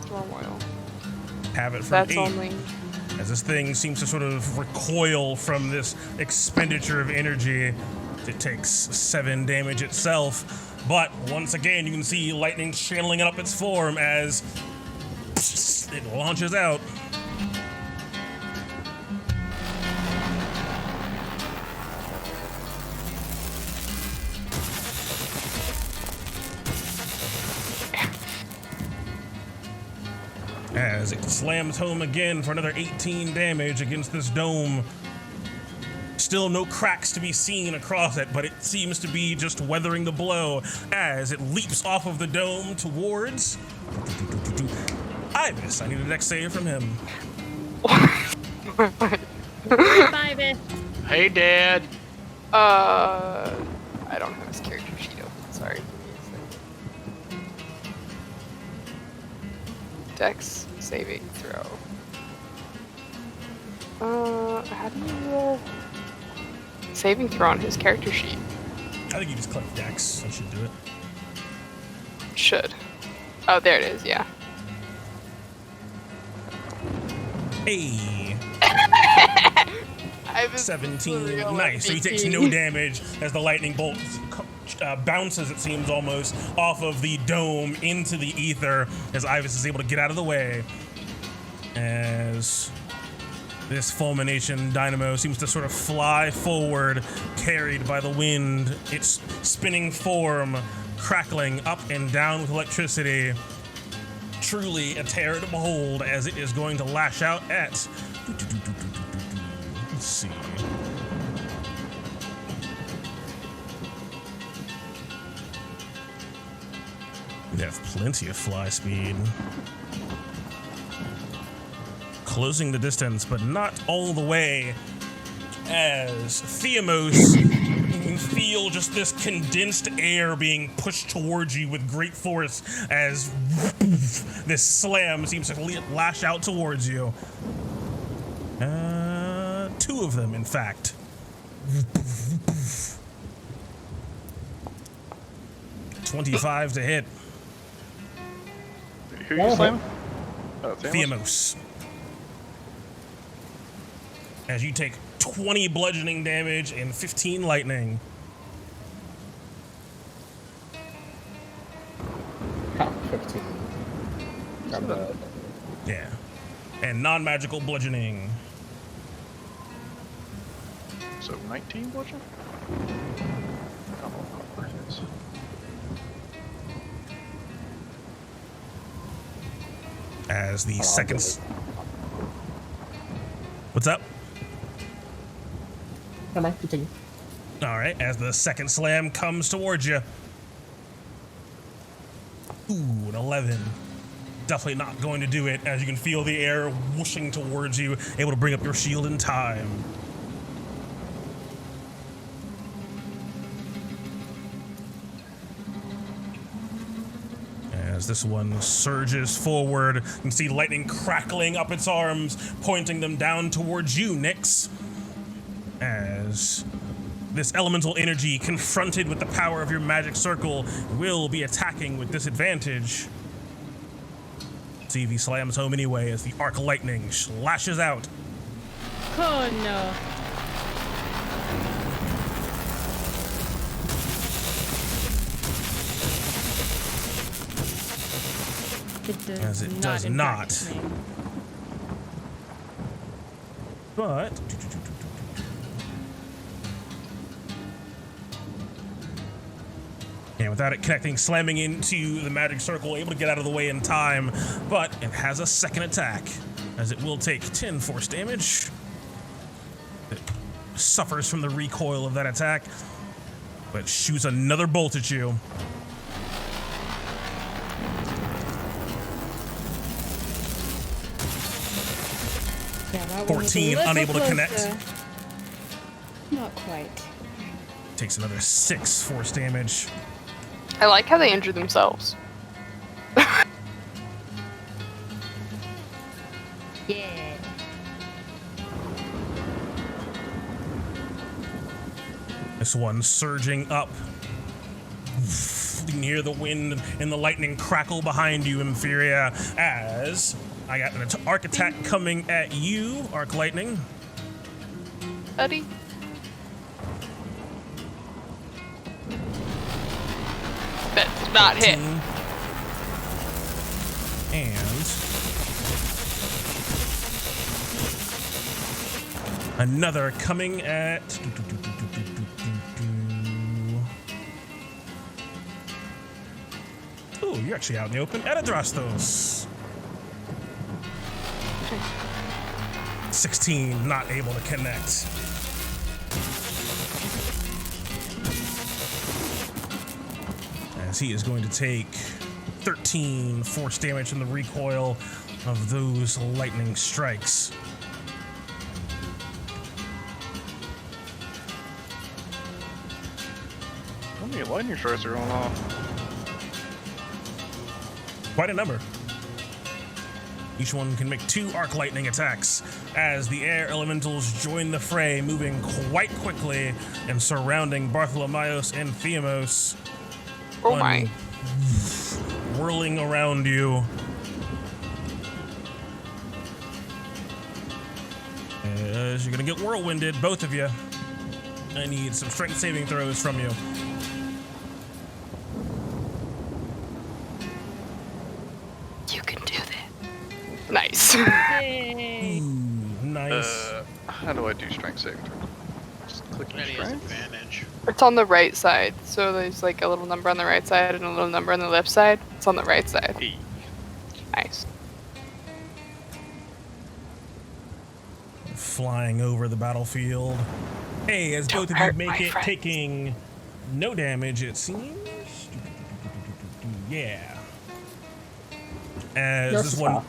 Speaker 6: storm oil.
Speaker 1: have it for
Speaker 6: That's
Speaker 1: 8.
Speaker 6: only.
Speaker 1: As this thing seems to sort of recoil from this expenditure of energy, it takes 7 damage itself. But once again, you can see lightning channeling up its form as it launches out. as it slams home again for another 18 damage against this dome. Still no cracks to be seen across it, but it seems to be just weathering the blow as it leaps off of the dome towards Ibis. I need a dex save from him.
Speaker 12: Hey, Dad.
Speaker 6: I don't have his character sheet open. Sorry. Dex saving throw. How do you roll saving throw on his character sheet?
Speaker 1: I think you just click dex. I should do it.
Speaker 6: Should. Oh, there it is. Yeah.
Speaker 1: Hey.
Speaker 6: I was
Speaker 1: 17. Nice. So he takes no damage as the lightning bolt bounces, it seems almost, off of the dome into the ether as Ibis is able to get out of the way. As this fulmination dynamo seems to sort of fly forward, carried by the wind, its spinning form crackling up and down with electricity. Truly a terror to behold as it is going to lash out at... Let's see. We have plenty of fly speed. Closing the distance, but not all the way. As Theamos, you can feel just this condensed air being pushed towards you with great force as this slam seems to lash out towards you. Two of them, in fact. 25 to hit.
Speaker 3: Who are you slamming?
Speaker 1: Theamos. As you take 20 bludgeoning damage and 15 lightning.
Speaker 5: Ha, 15.
Speaker 1: Yeah. And non-magical bludgeoning.
Speaker 3: So 19 bludgeon?
Speaker 1: As the second... What's up?
Speaker 5: Never mind, continue.
Speaker 1: All right, as the second slam comes towards you. Ooh, an 11. Definitely not going to do it, as you can feel the air whooshing towards you, able to bring up your shield in time. As this one surges forward, you can see lightning crackling up its arms, pointing them down towards you, Nyx. As this elemental energy, confronted with the power of your magic circle, will be attacking with disadvantage. See if he slams home anyway as the arc lightning lashes out.
Speaker 8: Oh no.
Speaker 1: As it does not. But and without it connecting, slamming into the magic circle, able to get out of the way in time, but it has a second attack, as it will take 10 force damage. It suffers from the recoil of that attack, but shoots another bolt at you.
Speaker 8: Yeah,
Speaker 1: 14, unable to connect.
Speaker 8: Not quite.
Speaker 1: Takes another 6 force damage.
Speaker 6: I like how they injure themselves.
Speaker 8: Yeah.
Speaker 1: This one surging up. You can hear the wind and the lightning crackle behind you, Inferior, as I got an arc attack coming at you, Arc Lightning.
Speaker 6: Buddy. That's not hit.
Speaker 1: And another coming at... Ooh, you're actually out in the open. Edidrastos. 16, not able to connect. As he is going to take 13 force damage from the recoil of those lightning strikes.
Speaker 3: How many lightning strikes are going on?
Speaker 1: Quite a number. Each one can make 2 arc lightning attacks as the air elementals join the fray, moving quite quickly and surrounding Bartholomeos and Theamos.
Speaker 6: Oh my.
Speaker 1: Whirling around you. As you're gonna get whirlwinded, both of you. I need some strength saving throws from you.
Speaker 6: You can do that. Nice.
Speaker 8: Yay.
Speaker 1: Nice.
Speaker 3: How do I do strength saving throw? Just click
Speaker 12: Any has
Speaker 3: strength?
Speaker 12: advantage.
Speaker 6: It's on the right side, so there's like a little number on the right side and a little number on the left side. It's on the right side.
Speaker 3: E.
Speaker 6: Nice.
Speaker 1: Flying over the battlefield. Hey, as both of you
Speaker 6: hurt
Speaker 1: make
Speaker 6: my
Speaker 1: it,
Speaker 6: friends.
Speaker 1: taking no damage, it seems. Yeah. As
Speaker 5: Yes,
Speaker 1: this one,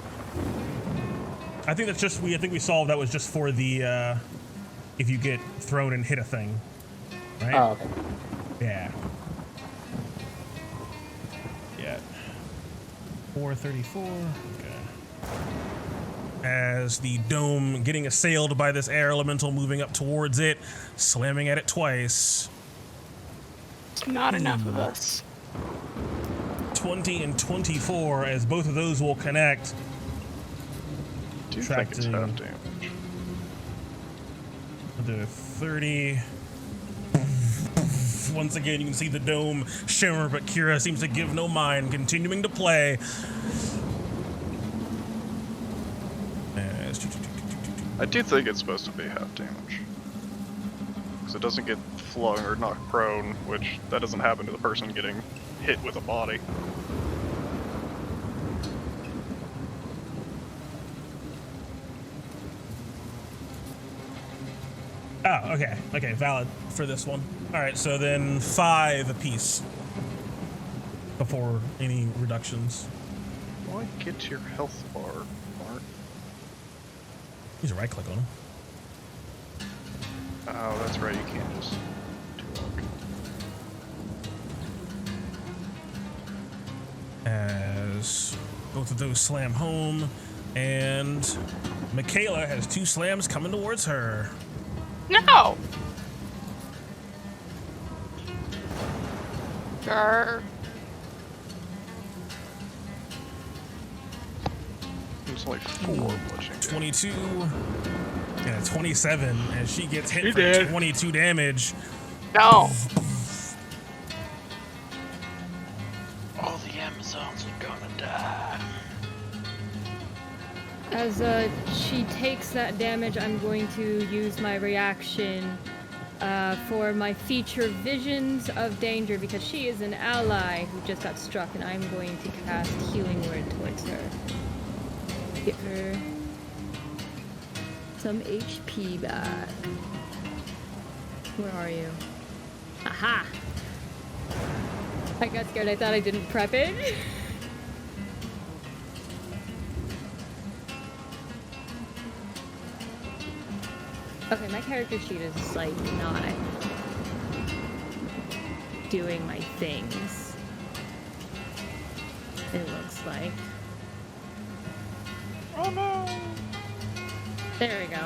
Speaker 1: I think that's just I think we solved that was just for the if you get thrown and hit a thing, right?
Speaker 5: Oh, okay.
Speaker 1: Yeah. Yeah. 434. Okay. As the dome getting assailed by this air elemental moving up towards it, slamming at it twice.
Speaker 6: It's not enough of us.
Speaker 1: 20 and 24, as both of those will connect.
Speaker 3: Do you think it's
Speaker 1: Subtracting
Speaker 3: half damage?
Speaker 1: the 30. Once again, you can see the dome shimmer, but Kira seems to give no mind, continuing to play.
Speaker 3: I do think it's supposed to be half damage. Because it doesn't get flung or knocked prone, which that doesn't happen to the person getting hit with a body.
Speaker 1: Oh, okay. Okay, valid for this one. All right, so then 5 apiece before any reductions.
Speaker 3: Why get your health bar, Mark?
Speaker 1: Use a right click on them.
Speaker 3: Oh, that's right, you can't just do that.
Speaker 1: As both of those slam home, and Michaela has 2 slams coming towards her.
Speaker 6: No! Grr.
Speaker 3: It's only 4 bludgeoning.
Speaker 1: 22 and a 27 as she gets hit
Speaker 12: She
Speaker 1: for
Speaker 12: did.
Speaker 1: 22 damage.
Speaker 6: No.
Speaker 12: All the Amazons are gonna die.
Speaker 8: As she takes that damage, I'm going to use my reaction for my feature Visions of Danger because she is an ally who just got struck, and I'm going to cast Healing Word towards her. Give her some HP back. Where are you? Aha! I got scared. I thought I didn't prep it. Okay, my character sheet is like not doing my things. It looks like.
Speaker 12: Oh no!
Speaker 8: There we go.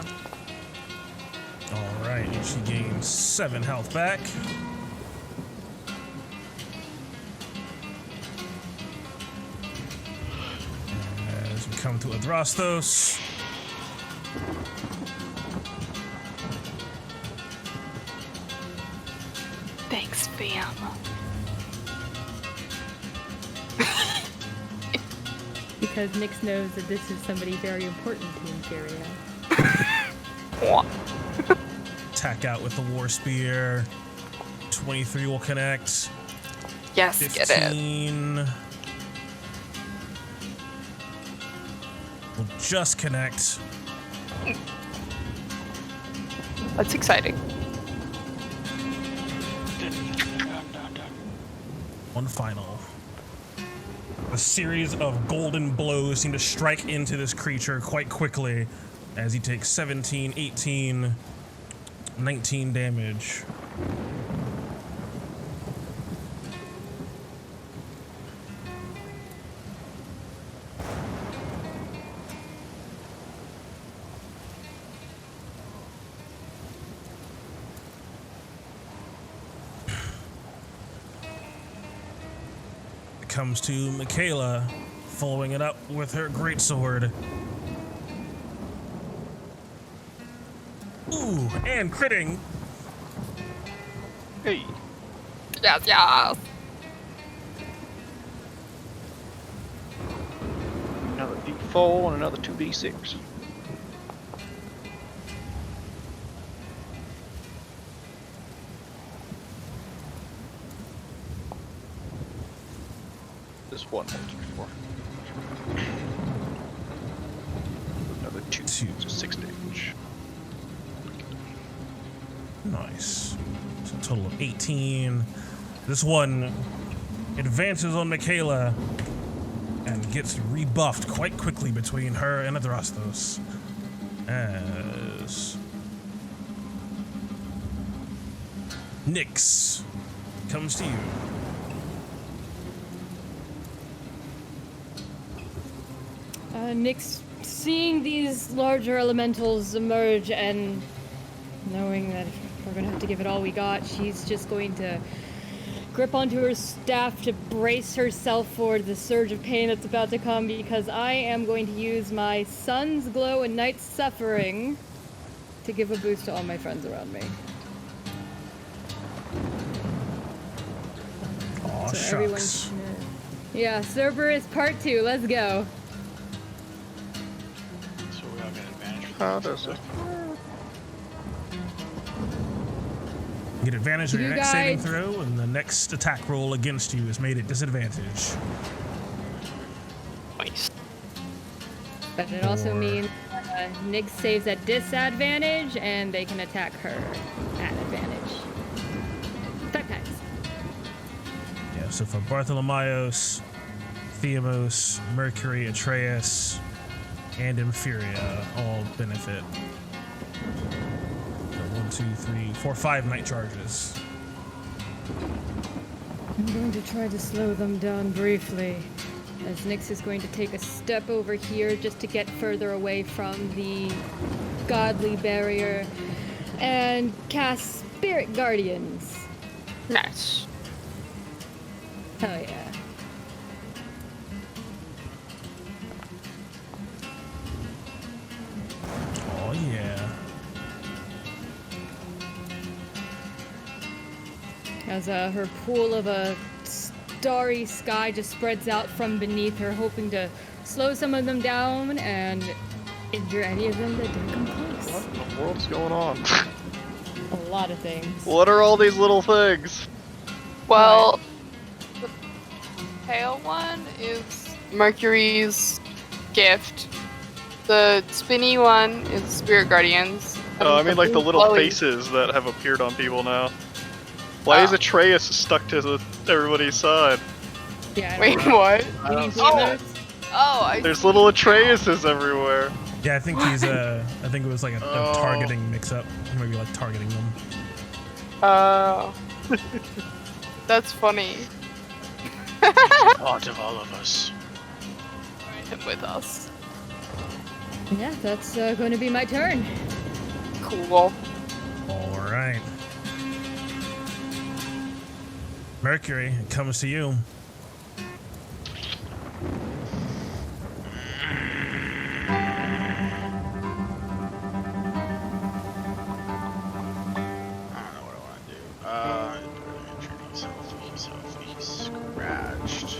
Speaker 1: All right, she gains 7 health back. As we come to Adrastos.
Speaker 6: Thanks, fam.
Speaker 8: Because Nyx knows that this is somebody very important to Imperial.
Speaker 1: Attack out with the War Spear. 23 will connect.
Speaker 6: Yes,
Speaker 1: 15
Speaker 6: get it.
Speaker 1: will just connect.
Speaker 6: That's exciting.
Speaker 1: One final. A series of golden blows seem to strike into this creature quite quickly as he takes 17, 18, 19 damage. Comes to Michaela, following it up with her greatsword. Ooh, and critting.
Speaker 3: Hey.
Speaker 6: Yes, yes.
Speaker 3: Another D4 and another 2d6. This one more D4. Another 2, so 6 damage.
Speaker 1: Nice. So a total of 18. This one advances on Michaela and gets rebuffed quite quickly between her and Adrastos. As Nyx comes to you.
Speaker 8: Nyx, seeing these larger elementals emerge and knowing that we're gonna have to give it all we got, she's just going to grip onto her staff to brace herself for the surge of pain that's about to come, because I am going to use my Sun's Glow and Night's Suffering to give a boost to all my friends around me.
Speaker 1: Aw,
Speaker 8: So
Speaker 1: shucks.
Speaker 8: everyone's... Yeah, Cerberus Part 2, let's go.
Speaker 12: So we all get advantage for
Speaker 3: How
Speaker 12: that.
Speaker 3: does it?
Speaker 1: Get advantage on your
Speaker 8: You
Speaker 1: next saving
Speaker 8: guys-
Speaker 1: throw, and the next attack roll against you is made at disadvantage.
Speaker 6: Nice.
Speaker 8: But it also
Speaker 1: Or-
Speaker 8: means Nyx saves at disadvantage, and they can attack her at advantage. 5 times.
Speaker 1: Yeah, so for Bartholomeos, Theamos, Mercury, Atreus, and Inferior all benefit. So 1, 2, 3, 4, 5 night charges.
Speaker 8: I'm going to try to slow them down briefly, as Nyx is going to take a step over here just to get further away from the godly barrier and cast Spirit Guardians.
Speaker 6: Nice.
Speaker 8: Hell yeah.
Speaker 1: Oh yeah.
Speaker 8: As her pool of a starry sky just spreads out from beneath her, hoping to slow some of them down and injure any of them that didn't come close.
Speaker 3: What in the world's going on?
Speaker 8: A lot of things.
Speaker 3: What are all these little things?
Speaker 6: Well, the pale one is Mercury's gift. The spinny one is Spirit Guardians.
Speaker 3: No, I mean like the little
Speaker 6: Chloe.
Speaker 3: faces that have appeared on people now. Why is Atreus stuck to everybody's side?
Speaker 8: Yeah.
Speaker 6: Wait, what?
Speaker 8: You didn't see
Speaker 6: Oh.
Speaker 8: those?
Speaker 6: Oh, I
Speaker 3: There's
Speaker 6: see.
Speaker 3: little Atreuses everywhere.
Speaker 1: Yeah, I think he's I think it was like a
Speaker 3: Oh.
Speaker 1: targeting mix-up. Maybe like targeting them.
Speaker 6: Oh. That's funny.
Speaker 12: Part of all of us.
Speaker 6: Him with us.
Speaker 8: Yeah, that's going to be my turn.
Speaker 6: Cool.
Speaker 1: All right. Mercury, it comes to you.
Speaker 2: I don't know what I want to do. He's scratched.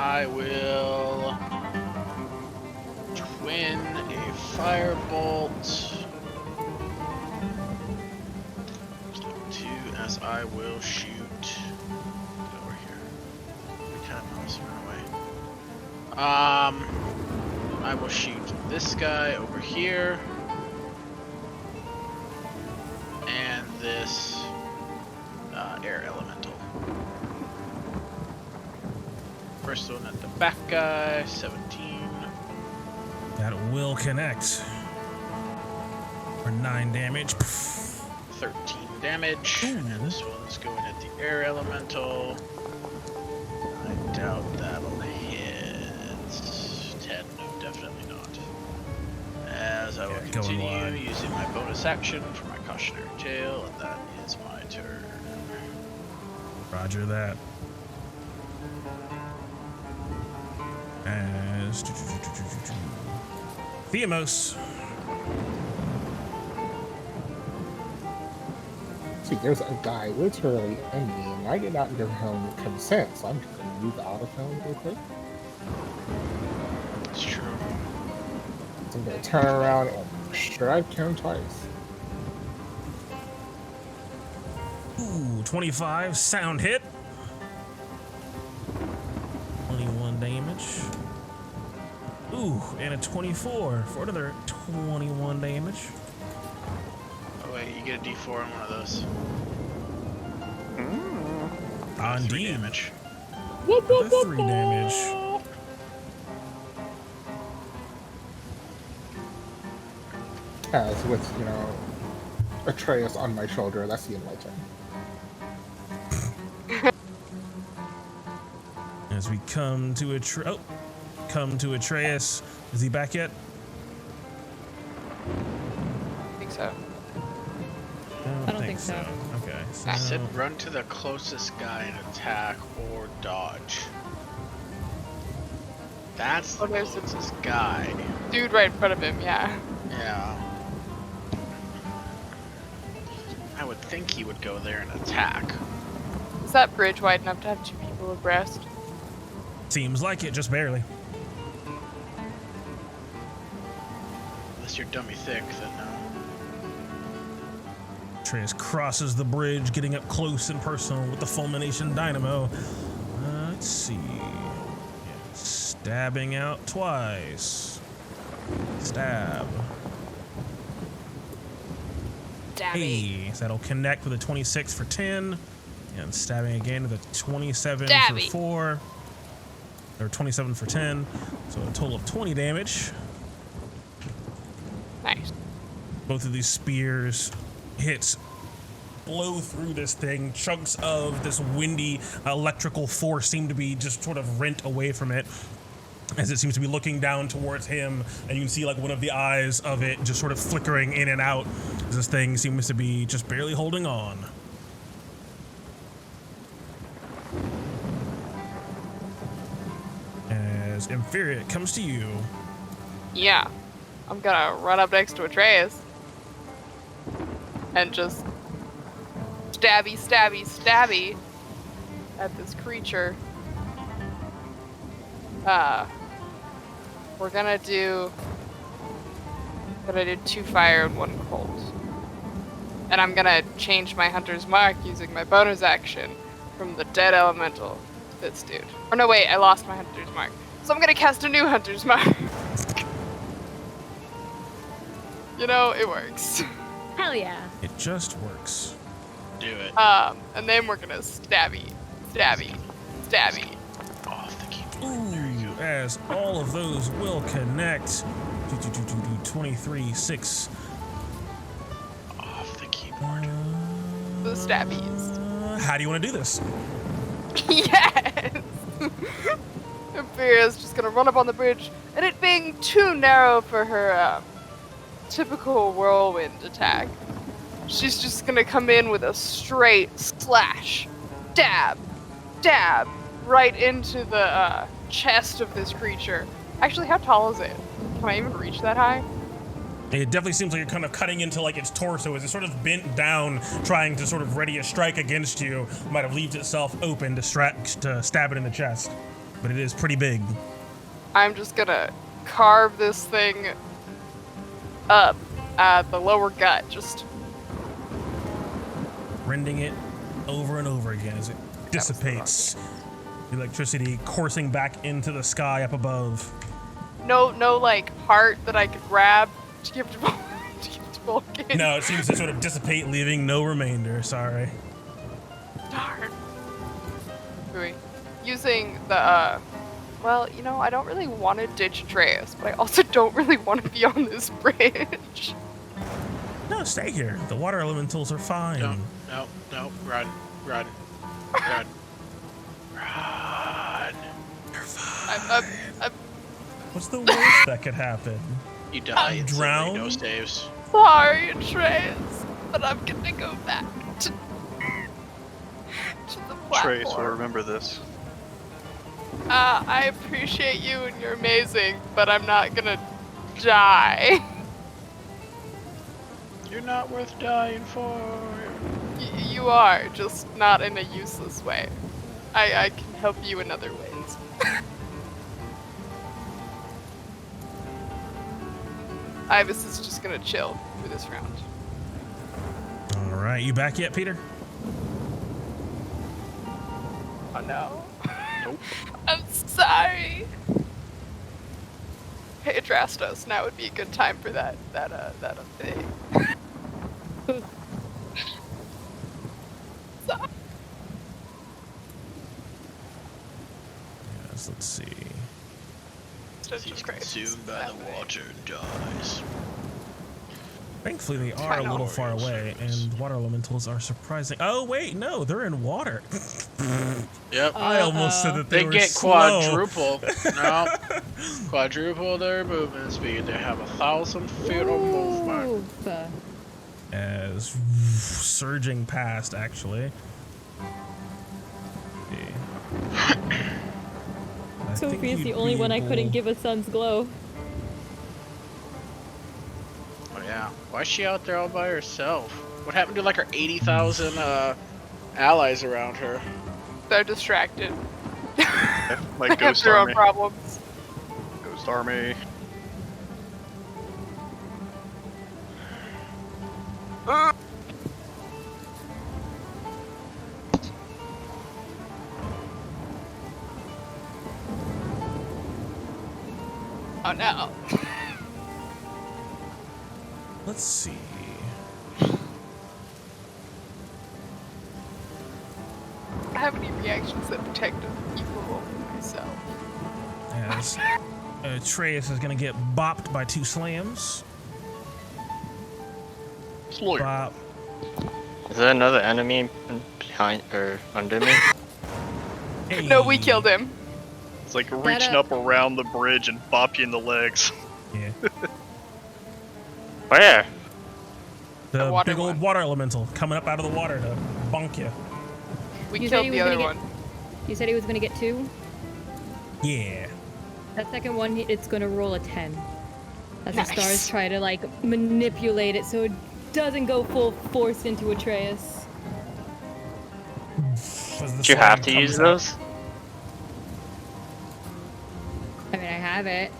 Speaker 2: I will twin a firebolt. Step 2 as I will shoot over here. We kind of mouse around away. I will shoot this guy over here. air elemental. First one at the back guy, 17.
Speaker 1: That will connect. For 9 damage.
Speaker 2: 13 damage.
Speaker 1: Ooh.
Speaker 2: And this one's going at the air elemental. I doubt that'll hit. 10, no, definitely not. As I will
Speaker 1: going
Speaker 2: continue
Speaker 1: wide.
Speaker 2: using my bonus action for my cautionary tale, and that is my turn.
Speaker 1: Roger that. As Theamos.
Speaker 5: See, there's a guy literally in me, and I did not give him consent, so I'm just going to use the autophone real quick.
Speaker 2: It's true.
Speaker 5: So I'm going to turn around and strike him twice.
Speaker 1: Ooh, 25 sound hit. 21 damage. Ooh, and a 24 for another 21 damage.
Speaker 2: Oh wait, you get a D4 on one of those.
Speaker 1: On
Speaker 2: 3
Speaker 1: D.
Speaker 2: damage.
Speaker 1: Another 3 damage.
Speaker 5: As with, Atreus on my shoulder, that's the end of my turn.
Speaker 1: As we come to Atreus. Is he back yet?
Speaker 6: I think so.
Speaker 8: I don't think so.
Speaker 1: Okay.
Speaker 2: I
Speaker 1: So
Speaker 2: said run to the closest guy and attack or dodge. That's the
Speaker 6: there's a-
Speaker 2: closest guy.
Speaker 6: Dude right in front of him, yeah.
Speaker 2: Yeah. I would think he would go there and attack.
Speaker 6: Is that bridge wide enough to have 2 people abreast?
Speaker 1: seems like it, just barely.
Speaker 2: Unless you're dummy thick, then no.
Speaker 1: Atreus crosses the bridge, getting up close and personal with the fulmination dynamo. Let's see. Yeah, stabbing out twice. Stab. Hey, so that'll connect with a 26 for 10. And stabbing again with a 27 for 4. Or 27 for 10. So a total of 20 damage.
Speaker 6: Nice.
Speaker 1: Both of these spears hits blow through this thing. Chunks of this windy electrical force seem to be just sort of rent away from it as it seems to be looking down towards him, and you can see like one of the eyes of it just sort of flickering in and out as this thing seems to be just barely holding on. As Inferior comes to you.
Speaker 6: Yeah. I'm gonna run up next to Atreus and just stabby, stabby, stabby at this creature. We're gonna do 2 fire and 1 cold. And I'm gonna change my hunter's mark using my bonus action from the dead elemental to this dude. Or no, wait, I lost my hunter's mark. So I'm gonna cast a new hunter's mark. You know, it works.
Speaker 8: Hell yeah.
Speaker 1: It just works.
Speaker 2: Do it.
Speaker 6: And then we're gonna stabby, stabby, stabby.
Speaker 2: Off the keyboard.
Speaker 1: Ooh,
Speaker 2: There you go.
Speaker 1: as all of those will connect. 23, 6.
Speaker 2: Off the keyboard.
Speaker 6: The stabbies.
Speaker 1: How do you want to do this?
Speaker 6: Yes! Imperia's just gonna run up on the bridge, and it being too narrow for her typical whirlwind attack, she's just gonna come in with a straight slash, dab, dab, right into the chest of this creature. Actually, how tall is it? Can I even reach that high?
Speaker 1: It definitely seems like you're kind of cutting into like its torso as it sort of bent down, trying to sort of ready a strike against you. Might have left itself open to stab it in the chest, but it is pretty big.
Speaker 6: I'm just gonna carve this thing up at the lower gut, just
Speaker 1: Rending it over and over again as it dissipates. The electricity coursing back into the sky up above.
Speaker 6: no like heart that I could grab to give to Vulcan.
Speaker 1: No, it seems to sort of dissipate, leaving no remainder. Sorry.
Speaker 6: Darn. Really. Using the, well, you know, I don't really want to ditch Atreus, but I also don't really want to be on this bridge.
Speaker 1: No, stay here. The water elementals are fine.
Speaker 2: No, run. Run.
Speaker 1: You're fine.
Speaker 6: I'm
Speaker 1: What's the worst that could happen?
Speaker 2: You die and
Speaker 1: drown?
Speaker 2: no saves.
Speaker 6: sorry, Atreus, but I'm gonna go back to the platform.
Speaker 3: Trace will remember this.
Speaker 6: I appreciate you and you're amazing, but I'm not gonna die.
Speaker 2: You're not worth dying for.
Speaker 6: You are, just not in a useless way. I can help you in other ways. Ibis is just gonna chill for this round.
Speaker 1: All right, you back yet, Peter?
Speaker 6: Oh no.
Speaker 3: Nope.
Speaker 6: I'm sorry. Hey, Adrastos, now would be a good time for that thing.
Speaker 1: Yes, let's see.
Speaker 2: He's consumed by the water and dies.
Speaker 1: Thankfully, they are a little far away, and water elementals are surprising. Oh, wait, no, they're in water.
Speaker 2: Yep.
Speaker 1: I almost said that they were
Speaker 2: get
Speaker 1: slow.
Speaker 2: quadruple. No. Quadruple their movement speed. They have 1,000 feet of movement.
Speaker 8: Oof.
Speaker 1: As surging past, actually.
Speaker 8: Sophia's the only one I couldn't give a sun's glow.
Speaker 2: Oh yeah. Why is she out there all by herself? What happened to like her 80,000 allies around her?
Speaker 6: They're distracted.
Speaker 3: My
Speaker 6: They have
Speaker 3: ghost
Speaker 6: their own
Speaker 3: army.
Speaker 6: problems.
Speaker 3: Ghost army.
Speaker 6: Oh no.
Speaker 1: Let's see.
Speaker 6: I have any reactions that protect equal myself.
Speaker 1: As Atreus is going to get bopped by 2 slams.
Speaker 3: Slow.
Speaker 1: Bop.
Speaker 10: Is there another enemy behind or under me?
Speaker 1: Hey.
Speaker 6: No, we killed him.
Speaker 3: It's like reaching up around the bridge and bop you in the legs.
Speaker 1: Yeah.
Speaker 10: Where?
Speaker 1: The
Speaker 6: water
Speaker 1: big old
Speaker 6: one.
Speaker 1: water elemental coming up out of the water to bonk you.
Speaker 6: We
Speaker 8: You said
Speaker 6: killed
Speaker 8: he
Speaker 6: the
Speaker 8: was
Speaker 6: other
Speaker 8: gonna
Speaker 6: one.
Speaker 8: You said he was gonna get 2?
Speaker 1: Yeah.
Speaker 8: That second one, it's gonna roll a 10. As
Speaker 6: Nice.
Speaker 8: the stars try to, like, manipulate it so it doesn't go full force into Atreus.
Speaker 10: Do you have to use those?
Speaker 8: I mean, I have it.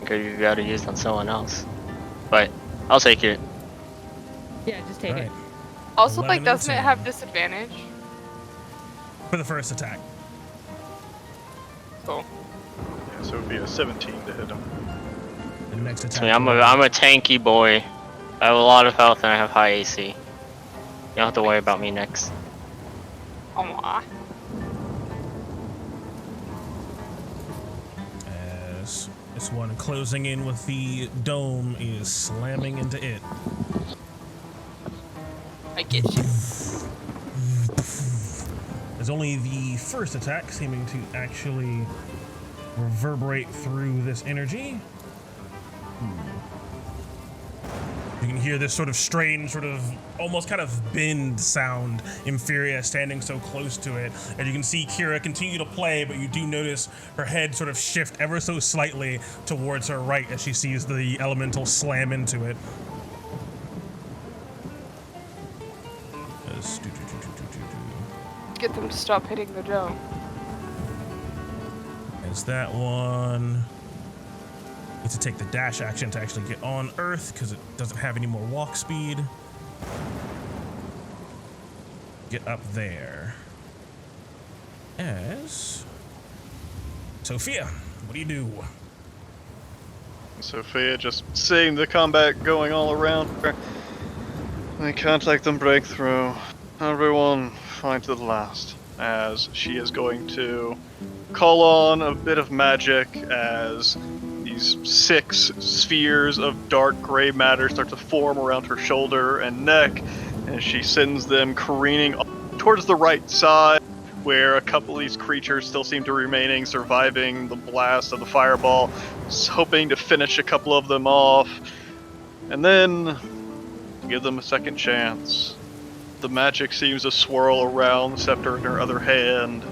Speaker 10: Because you gotta use on someone else. But I'll take it.
Speaker 8: Yeah, just take it.
Speaker 6: Also,
Speaker 1: 11
Speaker 6: like,
Speaker 1: and
Speaker 6: doesn't it
Speaker 1: 10.
Speaker 6: have disadvantage?
Speaker 1: For the first attack.
Speaker 6: Cool.
Speaker 3: Yeah, so it'd be a 17 to hit him.
Speaker 1: The next attack.
Speaker 10: I mean, I'm a tanky boy. I have a lot of health and I have high AC. You don't have to worry about me next.
Speaker 6: Aw.
Speaker 1: As this one closing in with the dome is slamming into it.
Speaker 6: I get you.
Speaker 1: There's only the first attack seeming to actually reverberate through this energy. You can hear this sort of strange, sort of almost kind of bend sound, Impheria standing so close to it. And you can see Kira continue to play, but you do notice her head sort of shift ever so slightly towards her right as she sees the elemental slam into it.
Speaker 6: Get them to stop hitting the dome.
Speaker 1: As that one needs to take the dash action to actually get on Earth because it doesn't have any more walk speed. Get up there. As Sophia, what do you do?
Speaker 3: Sophia just seeing the combat going all around her. They can't let them break through. Everyone fight to the last. As she is going to call on a bit of magic as these 6 spheres of dark gray matter start to form around her shoulder and neck, and she sends them careening towards the right side, where a couple of these creatures still seem to be remaining, surviving the blast of the fireball, hoping to finish a couple of them off, and then give them a second chance. The magic seems to swirl around the scepter in her other hand,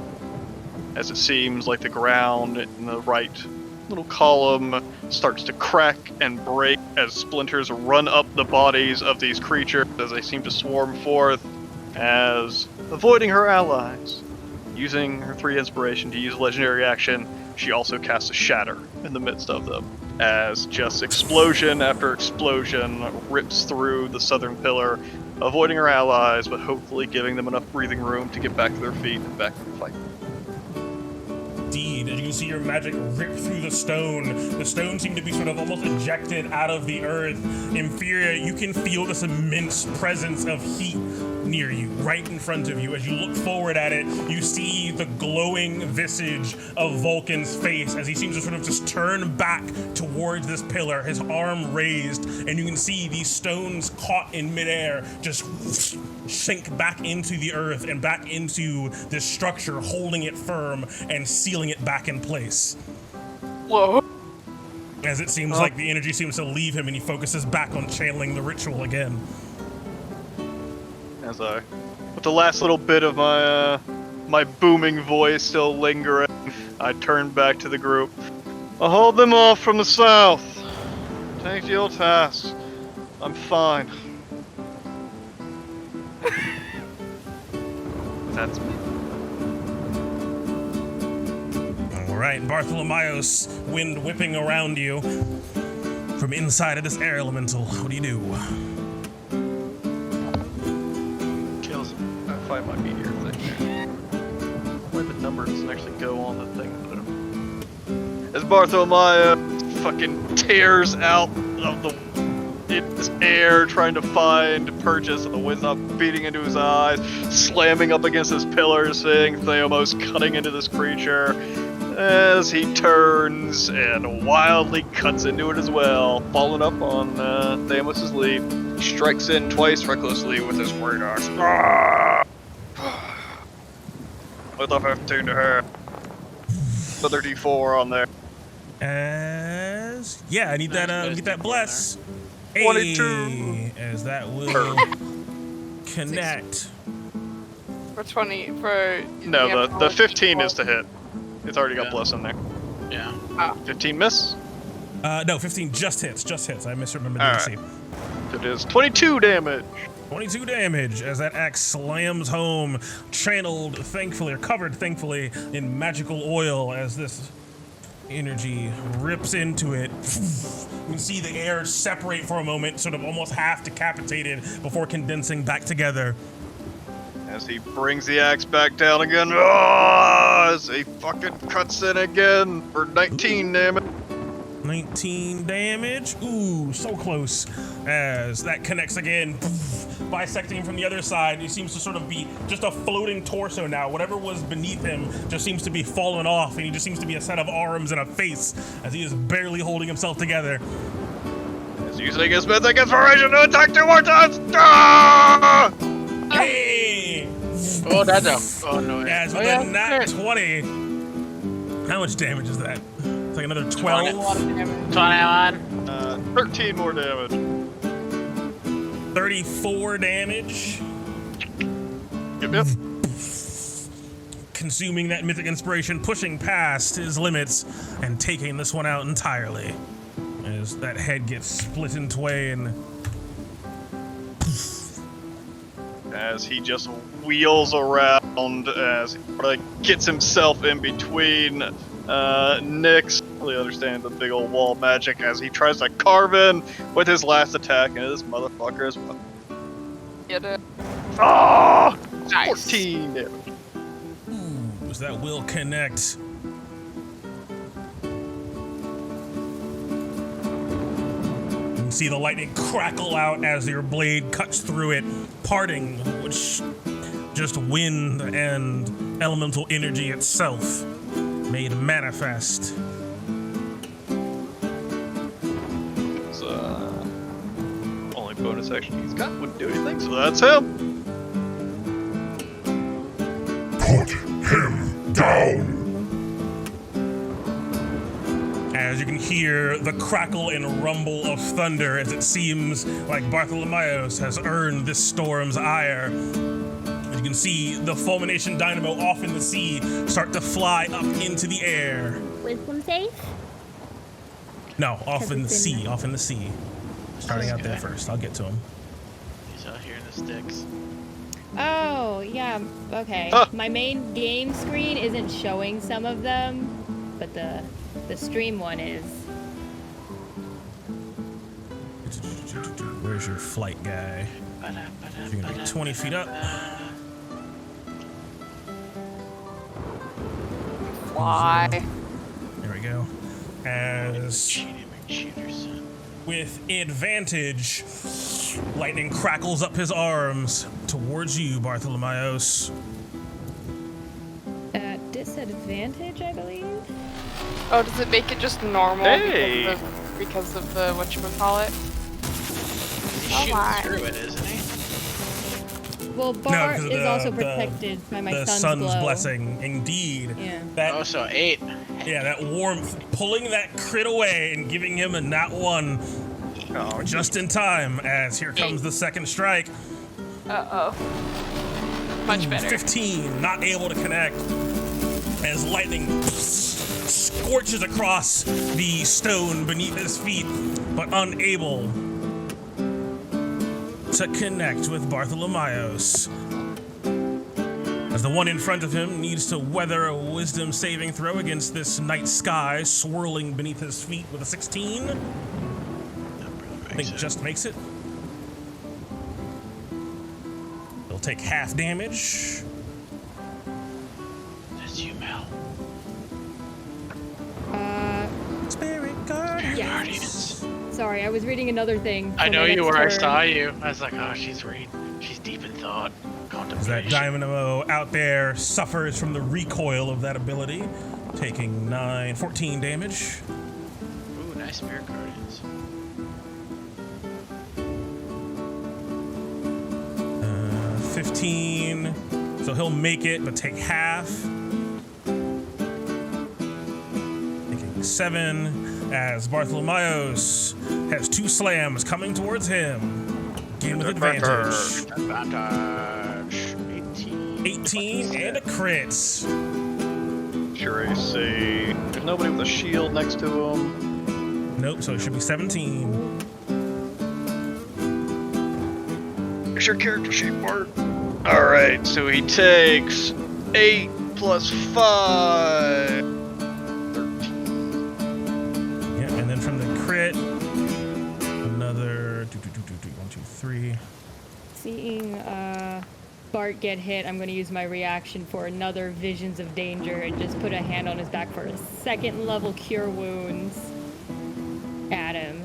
Speaker 3: as it seems like the ground in the right little column starts to crack and break as splinters run up the bodies of these creatures as they seem to swarm forth, as avoiding her allies. Using her 3 inspiration to use legendary action, she also casts a shatter in the midst of them, as just explosion after explosion rips through the southern pillar, avoiding her allies, but hopefully giving them enough breathing room to get back to their feet and back to the fight.
Speaker 1: Indeed, as you can see your magic rip through the stone. The stone seemed to be sort of almost ejected out of the earth. Inferior, you can feel this immense presence of heat near you, right in front of you. As you look forward at it, you see the glowing visage of Vulcan's face as he seems to sort of just turn back towards this pillar, his arm raised, and you can see these stones caught in midair just sink back into the earth and back into this structure, holding it firm and sealing it back in place.
Speaker 6: Whoa.
Speaker 1: As it seems like the energy seems to leave him and he focuses back on channeling the ritual again.
Speaker 3: As I, with the last little bit of my booming voice still lingering, I turn back to the group. I'll hold them off from the south. Take your tasks. I'm fine. That's me.
Speaker 1: All right, Bartholomeos, wind whipping around you from inside of this air elemental. What do you do?
Speaker 3: Kills. I find my meteor thing there. Why the number doesn't actually go on the thing? As Bartholomeos fucking tears out of the air, trying to find purchase, and the wind's not beating into his eyes, slamming up against his pillar, seeing Theomos cutting into this creature, as he turns and wildly cuts into it as well, following up on Theomos' lead, strikes in twice recklessly with his great axe. With a 15 to hit. Another D4 on there.
Speaker 1: I need that bless.
Speaker 3: 22.
Speaker 1: Hey, as that will connect.
Speaker 6: For 20, for...
Speaker 3: No, the 15 is to hit. It's already got bless in there.
Speaker 2: Yeah.
Speaker 3: 15 miss?
Speaker 1: No, 15 just hits. I misremembered the AC.
Speaker 3: It is 22 damage.
Speaker 1: 22 damage as that axe slams home, channeled thankfully, or covered thankfully in magical oil as this energy rips into it. You can see the air separate for a moment, sort of almost half decapitated before condensing back together.
Speaker 3: As he brings the axe back down again, as he fucking cuts in again for 19 damage.
Speaker 1: 19 damage. Ooh, so close. As that connects again, bisecting him from the other side. He seems to sort of be just a floating torso now. Whatever was beneath him just seems to be fallen off, and he just seems to be a set of arms and a face as he is barely holding himself together.
Speaker 3: He's using his mythic inspiration to attack 2 more times. Ah!
Speaker 1: Hey!
Speaker 2: Oh, that's a no.
Speaker 1: As with a nat 20. How much damage is that? It's like another 12.
Speaker 2: 21.
Speaker 3: 13 more damage.
Speaker 1: 34 damage.
Speaker 3: Yep.
Speaker 1: Consuming that mythic inspiration, pushing past his limits, and taking this one out entirely. As that head gets split in twain.
Speaker 3: As he just wheels around, as he gets himself in between Nyx, really understand the big old wall magic, as he tries to carve in with his last attack into this motherfucker as well.
Speaker 6: Get it.
Speaker 3: Oh!
Speaker 6: Nice.
Speaker 3: 14 damage.
Speaker 1: Ooh, as that will connect. see the lightning crackle out as your blade cuts through it, parting, which just wind and elemental energy itself made manifest.
Speaker 3: It's only bonus action he's got, wouldn't do anything, so that's him.
Speaker 11: Put him down.
Speaker 1: As you can hear the crackle and rumble of thunder as it seems like Bartholomeos has earned this storm's ire. As you can see the fulmination dynamo off in the sea start to fly up into the air.
Speaker 13: Wisdom save?
Speaker 1: No, off in the
Speaker 13: it's
Speaker 1: sea,
Speaker 13: in
Speaker 1: off in the sea. Starting out there first, I'll get to him.
Speaker 2: He's out here in the sticks.
Speaker 8: Oh, yeah, okay.
Speaker 3: Huh.
Speaker 8: My main game screen isn't showing some of them, but the stream one is.
Speaker 1: Where's your flight guy? You're gonna get 20 feet up.
Speaker 6: Fly.
Speaker 1: There we go. As
Speaker 2: Shooters.
Speaker 1: with advantage, lightning crackles up his arms towards you, Bartholomeos.
Speaker 8: At disadvantage, I believe?
Speaker 6: Oh, does it make it just normal
Speaker 3: Hey.
Speaker 6: because of the whatchamacallit?
Speaker 2: He's
Speaker 6: Oh
Speaker 2: shooting
Speaker 6: my.
Speaker 2: through it, isn't he?
Speaker 8: Well, Bart
Speaker 1: because of
Speaker 8: is also
Speaker 1: the-
Speaker 8: protected by my
Speaker 1: The
Speaker 8: sun's
Speaker 1: sun's
Speaker 8: glow.
Speaker 1: blessing, indeed.
Speaker 8: Yeah.
Speaker 1: That
Speaker 2: Oh, so 8.
Speaker 1: yeah, that warmth pulling that crit away and giving him a nat 1
Speaker 3: Oh,
Speaker 1: just in time. As here comes the second strike.
Speaker 6: Uh-oh. Much better.
Speaker 1: 15, not able to connect. As lightning scorches across the stone beneath his feet, but unable to connect with Bartholomeos. As the one in front of him needs to weather a wisdom saving throw against this night sky swirling beneath his feet with a 16. I think just makes it. He'll take half damage.
Speaker 2: That's you, Mel.
Speaker 1: Spirit Guardian.
Speaker 2: Guardians.
Speaker 8: Sorry, I was reading another thing.
Speaker 2: I
Speaker 8: for
Speaker 2: know
Speaker 8: my
Speaker 2: you
Speaker 8: next
Speaker 2: were. I
Speaker 8: turn.
Speaker 2: saw you. I was like, oh, she's reading. She's deep in thought.
Speaker 1: As that dynamo out there suffers from the recoil of that ability, taking 14 damage.
Speaker 2: Ooh, nice Spirit Guardians.
Speaker 1: 15. So he'll make it, but take half. Taking 7. As Bartholomeos has 2 slams coming towards him. Again with advantage.
Speaker 2: Advantage.
Speaker 1: 18 and a crit.
Speaker 3: sure AC. There's nobody with a shield next to him.
Speaker 1: Nope, so it should be 17.
Speaker 3: Where's your character sheet, Bart? Alright, so he takes 8 plus 5. 13.
Speaker 1: Yeah, and then from the crit, another 1, 2, 3.
Speaker 8: Seeing Bart get hit, I'm going to use my reaction for another Visions of Danger and just put a hand on his back for a second level Cure Wounds at him.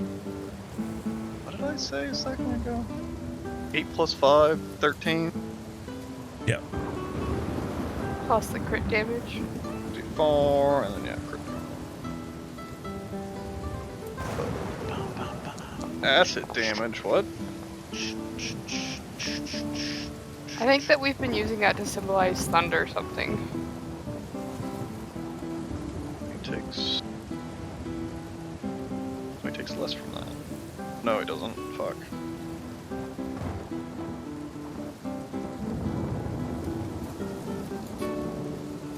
Speaker 3: What did I say a second ago? 8 plus 5, 13.
Speaker 1: Yep.
Speaker 6: Plus the crit damage.
Speaker 3: Do 4, and then yeah, crit. Acid damage, what?
Speaker 6: I think that we've been using that to symbolize thunder or something.
Speaker 3: He takes less from that. No, he doesn't. Fuck.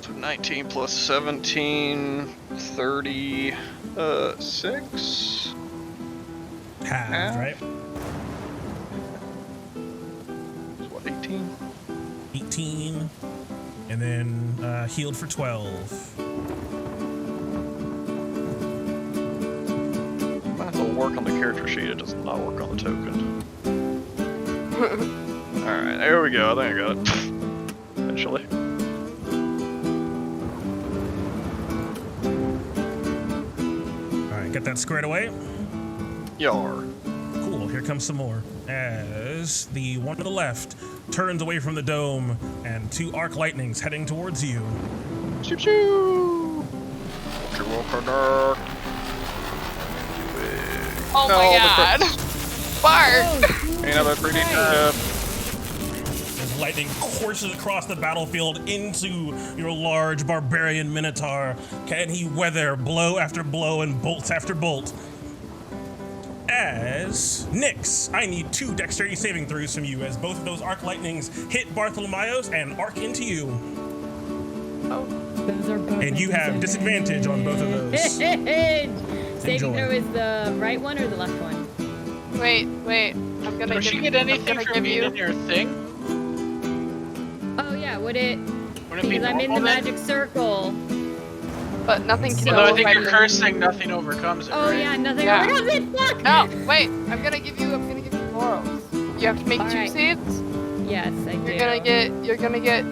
Speaker 3: So 19 plus 17, 36.
Speaker 1: Half, right?
Speaker 3: What, 18?
Speaker 1: 18. And then healed for 12.
Speaker 3: I have to work on the character sheet, it does not work on the token. Alright, there we go, I think I got it. Eventually.
Speaker 1: Alright, get that squared away.
Speaker 3: Yar.
Speaker 1: here comes some more. As the one to the left turns away from the dome, and 2 arc lightnings heading towards you.
Speaker 3: Shoo shoo!
Speaker 6: Oh my god. Bart!
Speaker 3: Another pretty
Speaker 1: As lightning courses across the battlefield into your large barbarian minotaur, can he weather blow after blow and bolt after bolt? As Nyx, I need 2 dexterity saving throws from you, as both of those arc lightnings hit Bartholomeos and arc into you.
Speaker 8: Oh, those are both.
Speaker 1: And you have disadvantage on both of those.
Speaker 8: Saving
Speaker 1: Enjoy.
Speaker 8: throw is the right one or the left one?
Speaker 6: Wait. I'm gonna
Speaker 2: Does
Speaker 6: give
Speaker 2: she get anything
Speaker 6: I'm
Speaker 2: from
Speaker 6: gonna give
Speaker 2: being
Speaker 6: you.
Speaker 2: in your thing?
Speaker 8: Oh yeah, would it?
Speaker 2: Would it be
Speaker 8: Because I'm in the
Speaker 2: normal then?
Speaker 8: magic circle.
Speaker 6: But nothing can
Speaker 2: Although I think
Speaker 6: overcome
Speaker 2: your
Speaker 6: it.
Speaker 2: curse thing, nothing overcomes it.
Speaker 8: Oh
Speaker 2: right?
Speaker 8: yeah, nothing
Speaker 6: Yeah.
Speaker 8: overcomes it. Fuck.
Speaker 6: No, wait. I'm gonna give you laurels. You have to make 2
Speaker 8: Alright.
Speaker 6: saves.
Speaker 8: Yes, I do.
Speaker 6: You're gonna get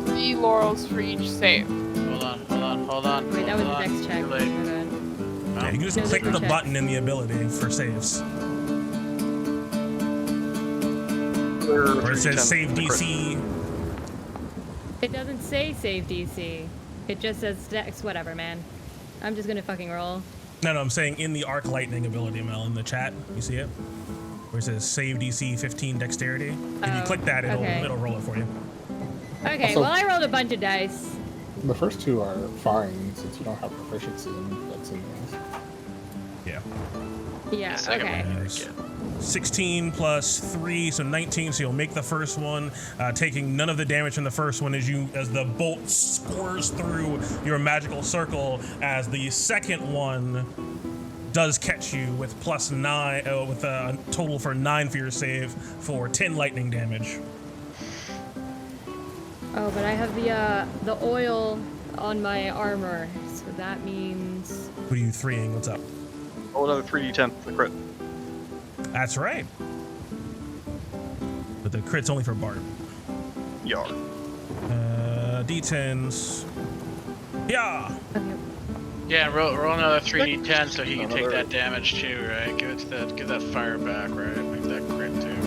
Speaker 6: 3 laurels for each save.
Speaker 2: Hold on.
Speaker 8: Wait, that was
Speaker 2: hold
Speaker 8: a
Speaker 2: on.
Speaker 8: dex check.
Speaker 2: Too late.
Speaker 8: My bad.
Speaker 1: Yeah, you can just
Speaker 8: No,
Speaker 1: click
Speaker 8: those
Speaker 1: the
Speaker 8: were
Speaker 1: button in the ability for saves. Where it says save DC.
Speaker 8: It doesn't say save DC. It just says dex. Whatever, man. I'm just gonna fucking roll.
Speaker 1: No, I'm saying in the arc lightning ability, Mel, in the chat. You see it? Where it says save DC 15 dexterity. If you
Speaker 8: Oh,
Speaker 1: click that,
Speaker 8: okay.
Speaker 1: it'll roll it for you.
Speaker 8: Okay,
Speaker 5: Also-
Speaker 8: well I rolled a bunch of dice.
Speaker 5: The first 2 are fine since you don't have proficiency in dex and things.
Speaker 1: Yeah.
Speaker 8: Yeah.
Speaker 2: Second
Speaker 8: Okay.
Speaker 2: one.
Speaker 1: Yes. 16 plus 3, so 19. So you'll make the first one, taking none of the damage from the first one as the bolt scores through your magical circle. As the second one does catch you with +9, with a total for 9 for your save for 10 lightning damage.
Speaker 8: Oh, but I have the oil on my armor, so that means.
Speaker 1: Who are you 3ing? What's up?
Speaker 3: Roll another 3d10 for the crit.
Speaker 1: That's right. But the crit's only for Bart.
Speaker 3: Yar.
Speaker 1: D10s. Yeah.
Speaker 2: Yeah, roll another 3d10 so he can take
Speaker 3: Another-
Speaker 2: that damage too, right? Give that fire back, right? Make that crit too.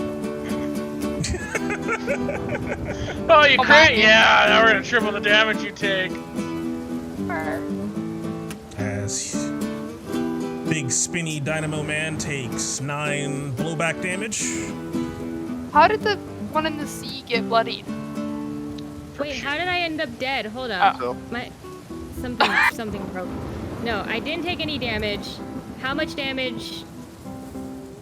Speaker 2: Oh, you crit? Yeah, now we're gonna triple the damage you take.
Speaker 1: As big spinny dynamo man takes 9 blowback damage.
Speaker 6: How did the one in the sea get bloodied?
Speaker 8: Wait, how did I end up dead? Hold up.
Speaker 3: So,
Speaker 8: My something broke. No, I didn't take any damage. How much damage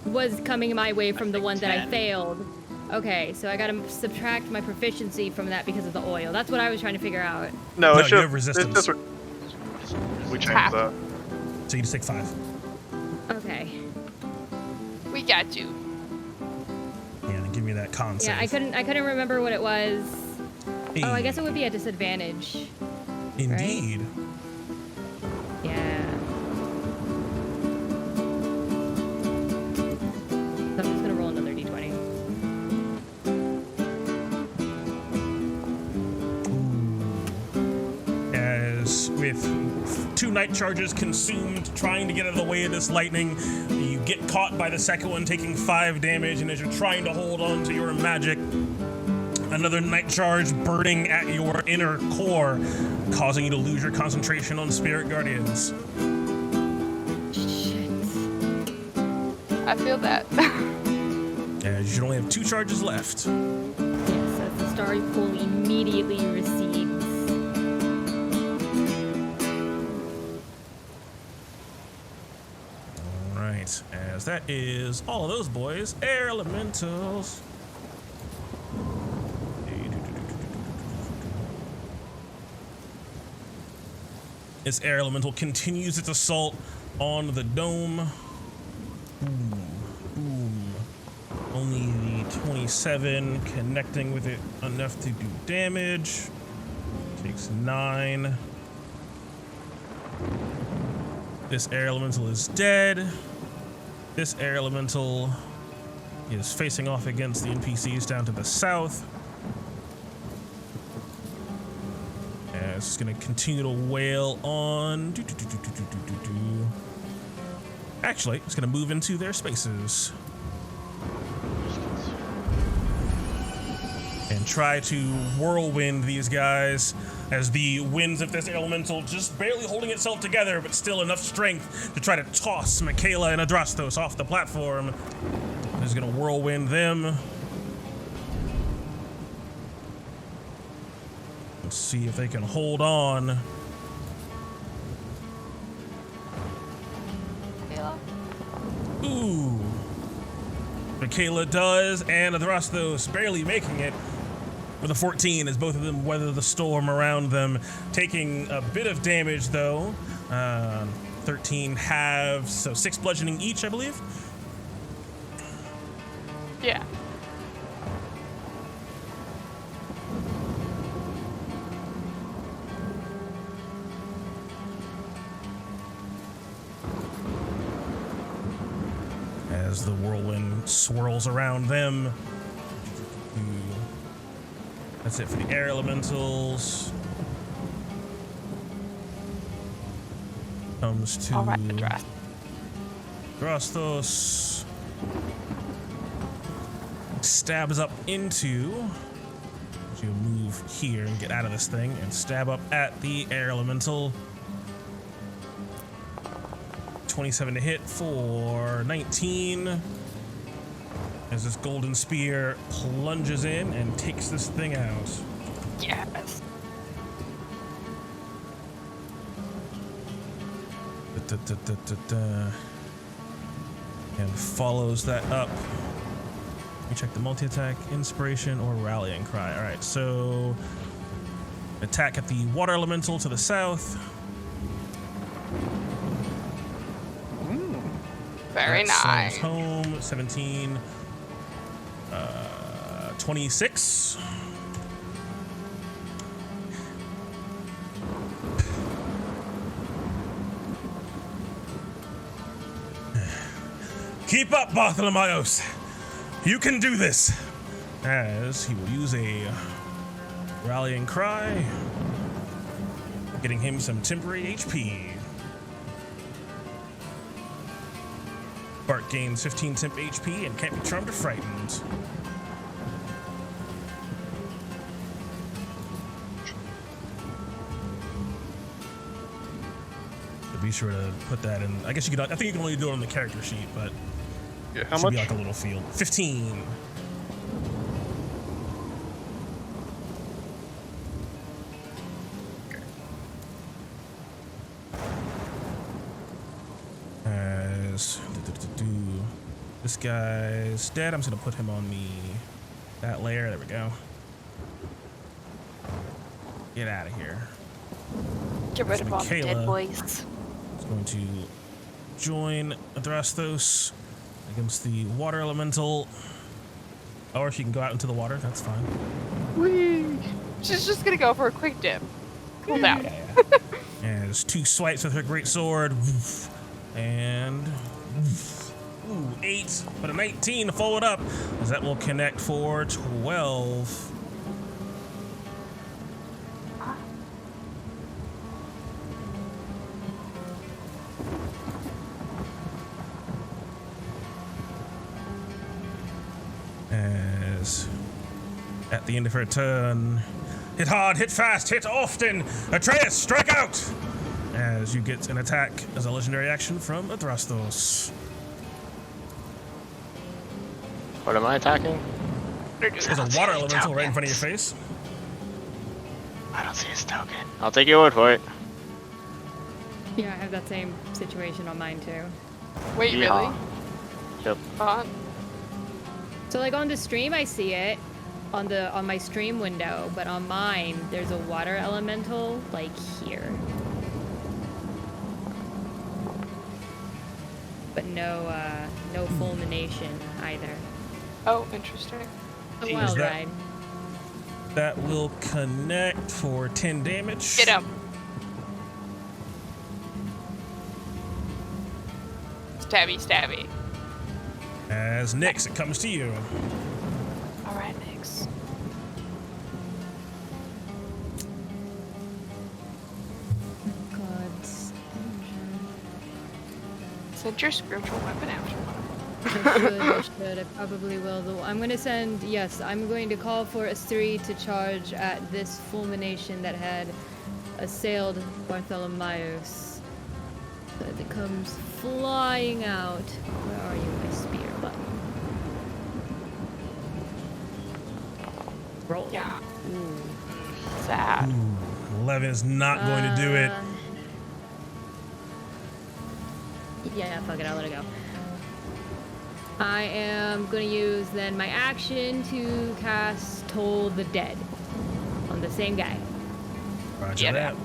Speaker 8: was coming my way from the one that I
Speaker 2: 10.
Speaker 8: failed? Okay, so I gotta subtract my proficiency from that because of the oil. That's what I was trying to figure out.
Speaker 3: no,
Speaker 1: No,
Speaker 3: it
Speaker 1: you
Speaker 3: should.
Speaker 1: have resistance.
Speaker 3: It's just, we changed
Speaker 6: Half.
Speaker 3: that.
Speaker 1: So you just take 5.
Speaker 8: Okay.
Speaker 6: We got you.
Speaker 1: Yeah, and give me that con
Speaker 8: Yeah, I
Speaker 1: save.
Speaker 8: couldn't remember what it was.
Speaker 1: Hey,
Speaker 8: Oh, I guess it would be a disadvantage.
Speaker 1: Indeed.
Speaker 8: Yeah. So I'm just gonna roll another d20.
Speaker 1: As with 2 night charges consumed trying to get out of the way of this lightning, you get caught by the second one taking 5 damage, and as you're trying to hold on to your magic, another night charge burning at your inner core, causing you to lose your concentration on Spirit Guardians.
Speaker 8: Shit.
Speaker 6: I feel that.
Speaker 1: As you should only have 2 charges left.
Speaker 8: Yes, as the starry pool immediately recedes.
Speaker 1: Alright, as that is all of those boys, air elementals. This air elemental continues its assault on the dome. Boom. Only the 27 connecting with it enough to do damage. Takes 9. This air elemental is dead. This air elemental is facing off against the NPCs down to the south. And it's going to continue to wail on. Actually, it's going to move into their spaces. try to whirlwind these guys as the winds of this elemental just barely holding itself together, but still enough strength to try to toss Michaela and Adrastos off the platform. Is gonna whirlwind them. Let's see if they can hold on. Ooh. Michaela does, and Adrastos barely making it with a 14 as both of them weather the storm around them, taking a bit of damage though. 13 halves, so 6 bludgeoning each, I believe.
Speaker 6: Yeah.
Speaker 1: As the whirlwind swirls around them. That's it for the air elementals. Comes to Adrastos. Stabs up into. You'll move here and get out of this thing and stab up at the air elemental. 27 to hit for 19. As this golden spear plunges in and takes this thing out.
Speaker 6: Yes.
Speaker 1: And follows that up. Let me check the multi-attack, inspiration, or rallying cry. All right, so attack at the water elemental to the south.
Speaker 6: Very nice.
Speaker 1: Home 17, 26. Keep up, Bartholomeos. You can do this. As he will use a rallying cry, getting him some temporary HP. Bart gains 15 temp HP and can't be charmed or frightened. So be sure to put that in. I guess you could. I think you can only do it on the character sheet, but
Speaker 3: yeah, how
Speaker 1: it should
Speaker 3: much?
Speaker 1: be like a little field. 15. This guy's dead. I'm just gonna put him on that layer. There we go. Get out of here.
Speaker 6: Get rid of all the dead
Speaker 1: Michaela
Speaker 6: boys.
Speaker 1: is going to join Adrastos against the water elemental. Or she can go out into the water. That's fine.
Speaker 6: Whee! She's just gonna go for a quick dip. Cool down.
Speaker 1: Yeah. And there's 2 swipes with her great sword. And ooh, 8, but a 19 to follow it up, as that will connect for 12. As at the end of her turn, hit hard, hit fast, hit often. Atreus, strike out! As you get an attack as a legendary action from Adrastos.
Speaker 10: What am I attacking?
Speaker 1: There's a water elemental right in front of your face.
Speaker 10: I don't see his token. I'll take your word for it.
Speaker 8: Yeah, I have that same situation on mine too.
Speaker 6: Wait,
Speaker 10: Yeehaw.
Speaker 6: really?
Speaker 10: Yep.
Speaker 6: Fun.
Speaker 8: So like on the stream I see it on my stream window, but on mine there's a water elemental like here. But no fulmination either.
Speaker 6: Oh, interesting.
Speaker 8: A wild ride.
Speaker 1: That will connect for 10 damage.
Speaker 6: Get him. Stabby, stabby.
Speaker 1: As Nyx, it comes to you.
Speaker 6: Alright, Nyx.
Speaker 8: God's
Speaker 6: Send your spiritual weapon after one.
Speaker 8: I should. I probably will. Though I'm going to send, yes, I'm going to call for S3 to charge at this fulmination that had assailed Bartholomeus. So it comes flying out. Where are you, my spear button? Roll.
Speaker 6: Yeah.
Speaker 8: Ooh.
Speaker 6: Sad.
Speaker 1: 11 is not going to do it.
Speaker 8: Yeah, fuck it, I'll let it go. I am going to use then my action to cast Toll the Dead on the same guy.
Speaker 1: Roger that.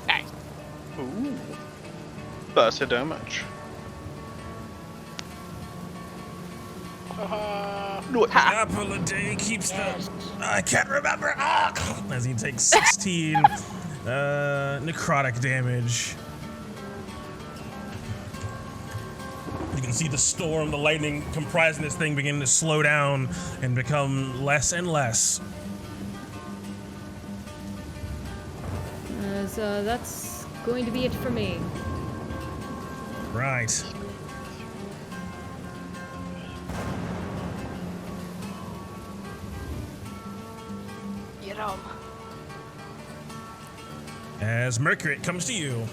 Speaker 6: Nice.
Speaker 3: Ooh. That's a damage.
Speaker 1: Apple a day keeps the... I can't remember. As he takes 16 necrotic damage. You can see the storm, the lightning comprising this thing begin to slow down and become less and less.
Speaker 8: So that's going to be it for me.
Speaker 1: Right.
Speaker 6: Get him.
Speaker 1: As Mercury, it comes to you.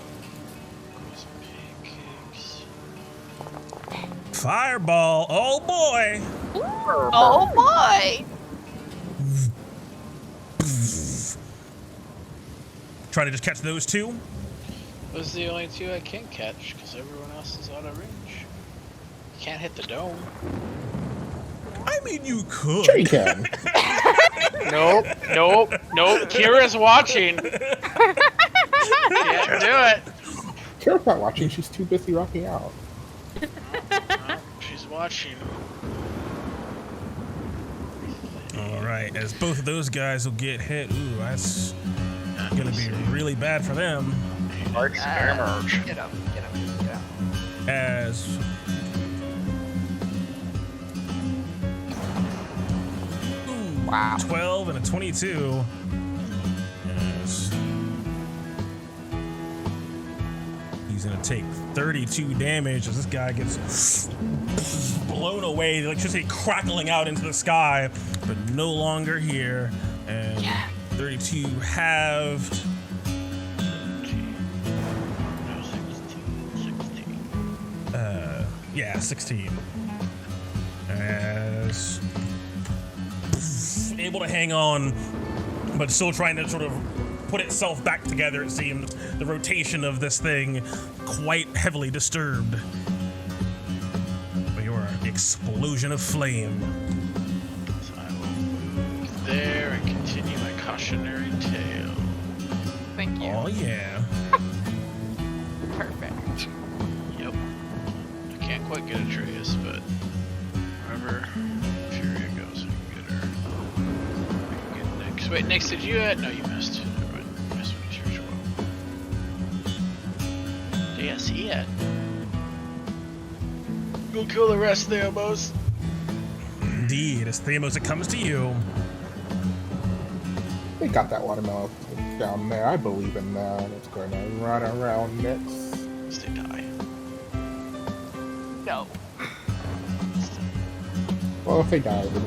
Speaker 1: Fireball. Oh boy.
Speaker 6: Oh boy.
Speaker 1: Try to just catch those two.
Speaker 12: Those are the only two I can catch, because everyone else is out of range. You can't hit the dome.
Speaker 1: I mean, you could.
Speaker 5: Sure you can.
Speaker 12: Nope. Kira's watching. Can't do it.
Speaker 5: Kira's not watching. She's too busy rocking out.
Speaker 12: Well, she's watching.
Speaker 1: All right, as both of those guys will get hit. Ooh, that's gonna be really bad for them.
Speaker 12: Mark's damage.
Speaker 6: Get him.
Speaker 1: As
Speaker 6: Wow.
Speaker 1: 12 and a 22. Yes. He's gonna take 32 damage as this guy gets blown away, the electricity crackling out into the sky, but no longer here. And 32 halved. Yeah, 16. As able to hang on, but still trying to sort of put itself back together, it seems. The rotation of this thing quite heavily disturbed by your explosion of flame.
Speaker 12: So I will move there and continue my cautionary tale.
Speaker 6: Thank you.
Speaker 1: Oh yeah.
Speaker 6: Perfect.
Speaker 12: Yep. I can't quite get Atreus, but wherever Furia goes, I can get her. I can get Nyx. Wait, Nyx, did you? No, you missed. But you missed when you searched well. Yeah, see it. Go kill the rest, Theomos.
Speaker 1: Indeed, as Theomos, it comes to you.
Speaker 5: They got that watermelon down there. I believe in that. It's going to run around next.
Speaker 12: They die.
Speaker 6: No.
Speaker 5: Well, if they die, then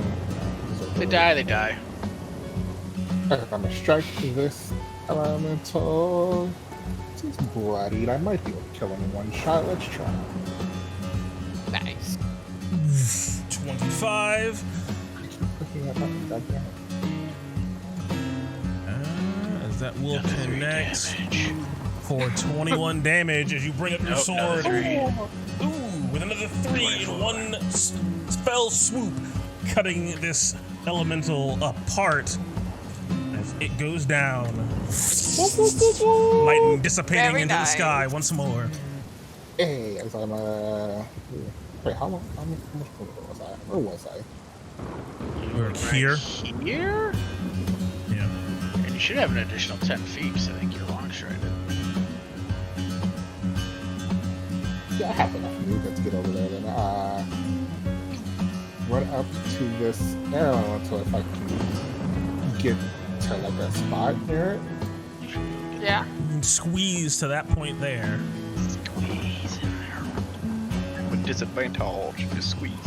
Speaker 12: They die, they die.
Speaker 5: I'm gonna strike this elemental. He's bloodied. I might be able to kill him in one shot. Let's try.
Speaker 6: Nice.
Speaker 1: 25.
Speaker 5: Looking at that again.
Speaker 1: As that will
Speaker 12: Another 3
Speaker 1: connect
Speaker 12: damage.
Speaker 1: for 21 damage as you bring up your
Speaker 12: Nope, another
Speaker 1: sword.
Speaker 12: 3.
Speaker 1: Ooh, with another 3 in one spell swoop, cutting this elemental apart as it goes down. Lightning dissipating
Speaker 6: Very
Speaker 1: into
Speaker 6: nice.
Speaker 1: the sky once more.
Speaker 5: Hey, as I'm wait, how much was I? Where was I?
Speaker 1: We're here.
Speaker 12: Here?
Speaker 1: Yeah.
Speaker 12: And you should have an additional 10 feet, because I think you're long shredded.
Speaker 5: Yeah, I have enough movement to get over there. Then run up to this air elemental if I can get to like a spot near it.
Speaker 6: Yeah.
Speaker 1: Squeeze to that point there.
Speaker 12: Squeeze in there.
Speaker 3: disadvantage is squeezed.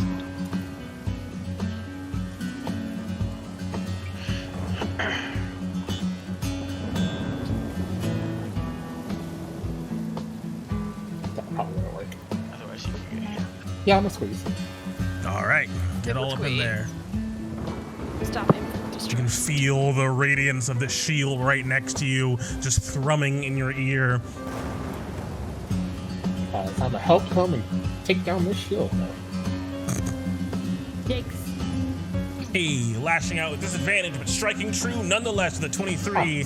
Speaker 5: That probably won't work.
Speaker 12: Otherwise, you can get hit.
Speaker 5: Yeah, I'm a squeeze.
Speaker 1: All right, get all up in
Speaker 6: Squeeze.
Speaker 1: there.
Speaker 6: Stop him from
Speaker 1: You can
Speaker 6: destruction.
Speaker 1: feel the radiance of the shield right next to you, just thrumming in your ear.
Speaker 5: It's time to help him and take down this shield.
Speaker 7: Yikes.
Speaker 1: Hey, lashing out with disadvantage, but striking true nonetheless with a 23.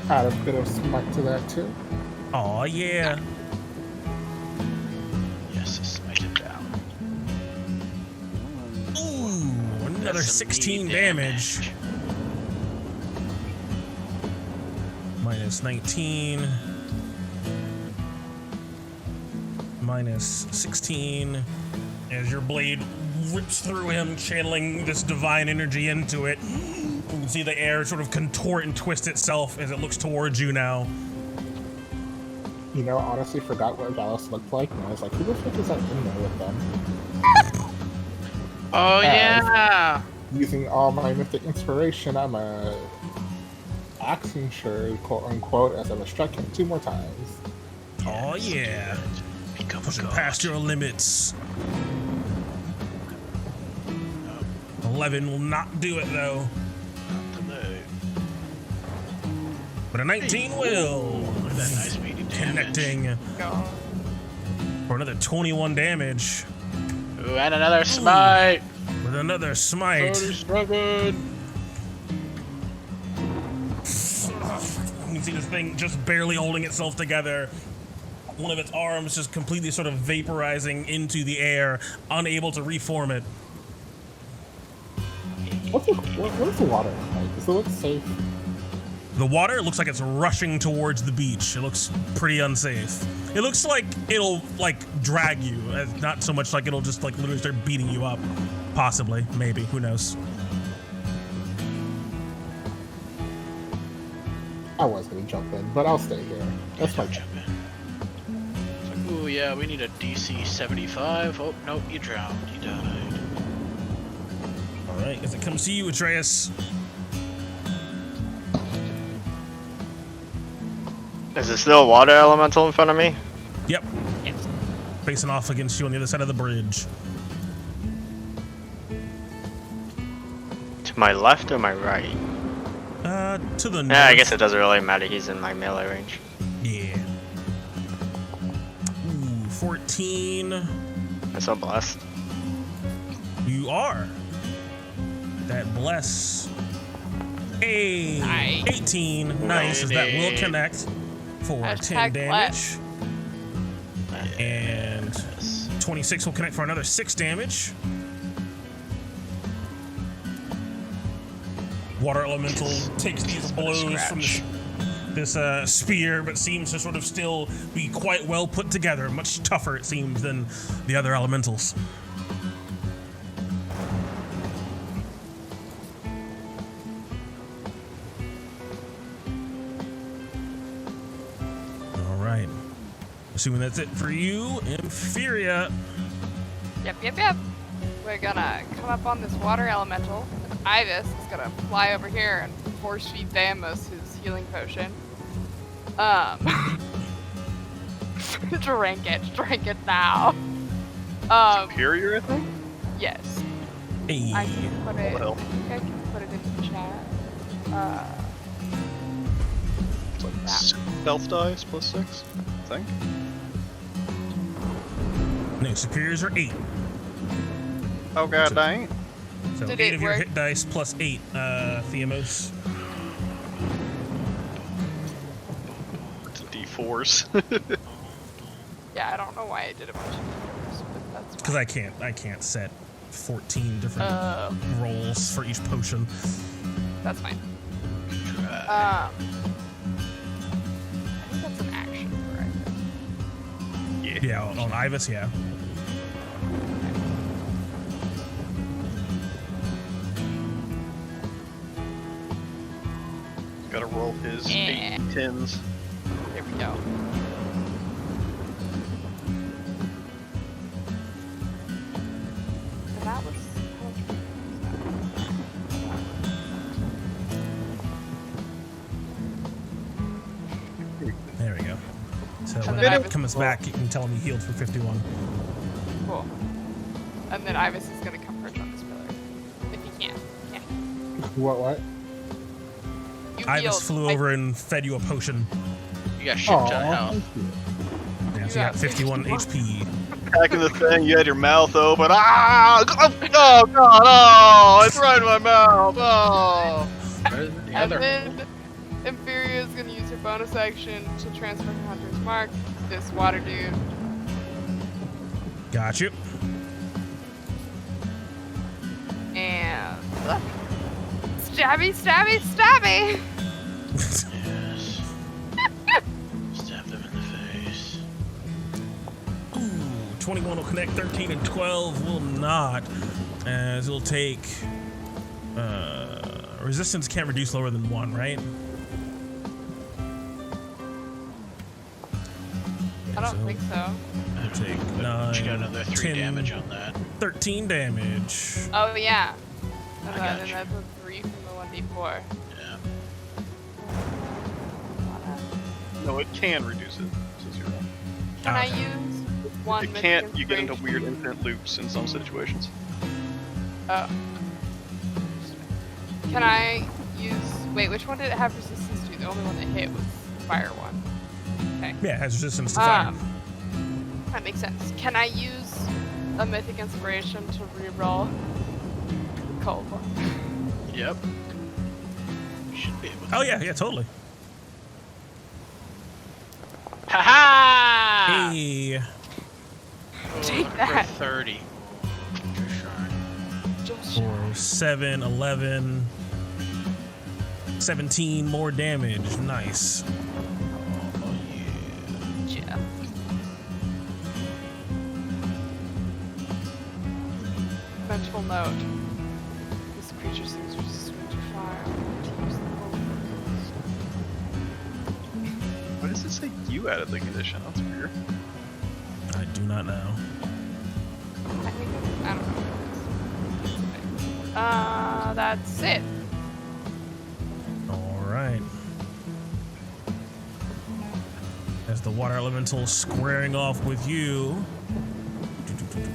Speaker 5: Add a bit of smite to that too.
Speaker 1: Aw, yeah.
Speaker 12: Yes, smite it down.
Speaker 1: Ooh, another
Speaker 12: That's some
Speaker 1: 16
Speaker 12: meaty
Speaker 1: damage. Minus 19. Minus 16. As your blade rips through him, channeling this divine energy into it. You can see the air sort of contort and twist itself as it looks towards you now.
Speaker 5: You know, honestly forgot what Valos looked like, and I was like, who the fuck is that in there with them?
Speaker 12: Oh,
Speaker 5: As-
Speaker 12: yeah!
Speaker 5: Using all my mythic inspiration, I'm a action sure, quote unquote, as I'm gonna strike him 2 more times.
Speaker 1: Oh yeah.
Speaker 12: Become a
Speaker 1: Pushing
Speaker 12: god.
Speaker 1: past your limits. 11 will not do it though.
Speaker 12: Delay.
Speaker 1: But a 19 will.
Speaker 12: Look at that nice meaty damage.
Speaker 1: Connecting
Speaker 6: Go.
Speaker 1: for another 21 damage.
Speaker 12: Ooh, and another smite!
Speaker 1: With another smite.
Speaker 12: struggling!
Speaker 1: You can see this thing just barely holding itself together. One of its arms just completely sort of vaporizing into the air, unable to reform it.
Speaker 5: What is the water like? Does it look safe?
Speaker 1: The water looks like it's rushing towards the beach. It looks pretty unsafe. It looks like it'll like drag you, not so much like it'll just like literally start beating you up. Possibly, maybe, who knows?
Speaker 5: I was gonna jump in, but I'll stay here. That's my
Speaker 12: Jump in. It's like, ooh, yeah, we need a DC 75. Oh, nope, you drowned. You died.
Speaker 1: All right, as it comes to you, Atreus.
Speaker 10: Is there still a water elemental in front of me?
Speaker 1: Yep. Facing off against you on the other side of the bridge.
Speaker 10: To my left or my right?
Speaker 1: To the north.
Speaker 10: Yeah, I guess it doesn't really matter. He's in my melee range.
Speaker 1: Yeah. Ooh, 14.
Speaker 10: I'm so blessed.
Speaker 1: You are. That bless. Hey,
Speaker 6: Nice.
Speaker 1: 18. Nice, as that will connect for 10
Speaker 6: Hashtag
Speaker 1: damage. And 26 will connect for another 6 damage. Water elemental takes these blows from this spear, but seems to sort of still be quite well put together. Much tougher, it seems, than the other elementals. All right. Assuming that's it for you, Inferior.
Speaker 6: Yep. We're gonna come up on this water elemental, and Ivis is gonna fly over here and force feed Thamos his healing potion. Drink it now.
Speaker 3: Superior, I think?
Speaker 6: Yes.
Speaker 1: Hey.
Speaker 6: I can put it,
Speaker 3: What the hell?
Speaker 6: I think I can put it in the chat.
Speaker 3: It's like
Speaker 6: that.
Speaker 3: stealth dice plus 6, I think.
Speaker 1: No, superiors are 8.
Speaker 3: Oh god dang it.
Speaker 1: So
Speaker 6: Did
Speaker 1: 8
Speaker 6: it
Speaker 1: of your
Speaker 6: work?
Speaker 1: hit dice plus 8, Theamos.
Speaker 3: It's D4s.
Speaker 6: Yeah, I don't know why I did a bunch of numbers, but that's
Speaker 1: Because
Speaker 6: fine.
Speaker 1: I can't set 14 different rolls for each potion.
Speaker 6: That's fine. I think that's an action for Ivis.
Speaker 1: Yeah, on Ivis, yeah.
Speaker 3: Gotta roll his
Speaker 6: Yeah.
Speaker 3: 8 10s.
Speaker 6: There we go. that was.
Speaker 1: There we go. So
Speaker 6: And
Speaker 1: when
Speaker 6: then
Speaker 1: it
Speaker 6: Ibis
Speaker 1: comes
Speaker 6: will-
Speaker 1: back, you can tell him he healed for 51.
Speaker 6: Cool. And then Ibis is gonna come perch on this pillar. If he can. Yeah.
Speaker 5: What?
Speaker 6: You
Speaker 1: Ibis
Speaker 6: healed.
Speaker 1: flew over and fed you a potion.
Speaker 12: You got shit ton of health.
Speaker 5: thank you.
Speaker 1: Yeah, so you got 51 HP.
Speaker 3: Back in the thing, you had your mouth open. Ah! Oh god! Oh! It's right in my mouth. Oh!
Speaker 12: Where's the
Speaker 6: And
Speaker 12: other?
Speaker 6: then Inferior is gonna use her bonus action to transfer her Hunter's Mark. This water dude.
Speaker 1: Got you.
Speaker 6: And stabby, stabby, stabby.
Speaker 12: Yes. Stab them in the face.
Speaker 1: Ooh, 21 will connect, 13 and 12 will not, as it'll take resistance can't reduce lower than 1, right?
Speaker 6: I don't think so.
Speaker 1: It'll take
Speaker 12: You
Speaker 1: 9,
Speaker 12: got another 3
Speaker 1: 10,
Speaker 12: damage on that.
Speaker 1: 13 damage.
Speaker 6: Oh yeah. And
Speaker 12: I
Speaker 6: then
Speaker 12: got you.
Speaker 6: that's a 3 from the 1d4.
Speaker 12: Yeah.
Speaker 3: No, it can reduce it. Since you're wrong.
Speaker 6: Can I
Speaker 1: Okay.
Speaker 6: use one?
Speaker 3: It
Speaker 6: mythic
Speaker 3: can't. You get into
Speaker 6: inspiration?
Speaker 3: weird infinite loops in some situations.
Speaker 6: Oh. Can I use? Wait, which one did it have resistance to? The only one that hit was the fire one. Okay.
Speaker 1: Yeah, it has resistance to fire.
Speaker 6: That makes sense. Can I use a mythic inspiration to reroll the cold one?
Speaker 12: Yep. You should be able to.
Speaker 1: Oh yeah, totally.
Speaker 12: Ha ha!
Speaker 1: Hey,
Speaker 12: Oh,
Speaker 6: Take
Speaker 12: looking for
Speaker 6: that.
Speaker 12: 30. Just shy.
Speaker 6: Just
Speaker 1: for 7, 11, 17 more damage. Nice.
Speaker 12: Oh yeah.
Speaker 6: yeah. Mental note. This creature seems resistant to fire. To use the cold
Speaker 3: Why does it say you added the condition? That's weird.
Speaker 1: I do not know.
Speaker 6: I think I don't know. That's it.
Speaker 1: All right. As the water elemental squaring off with you.
Speaker 6: Okay.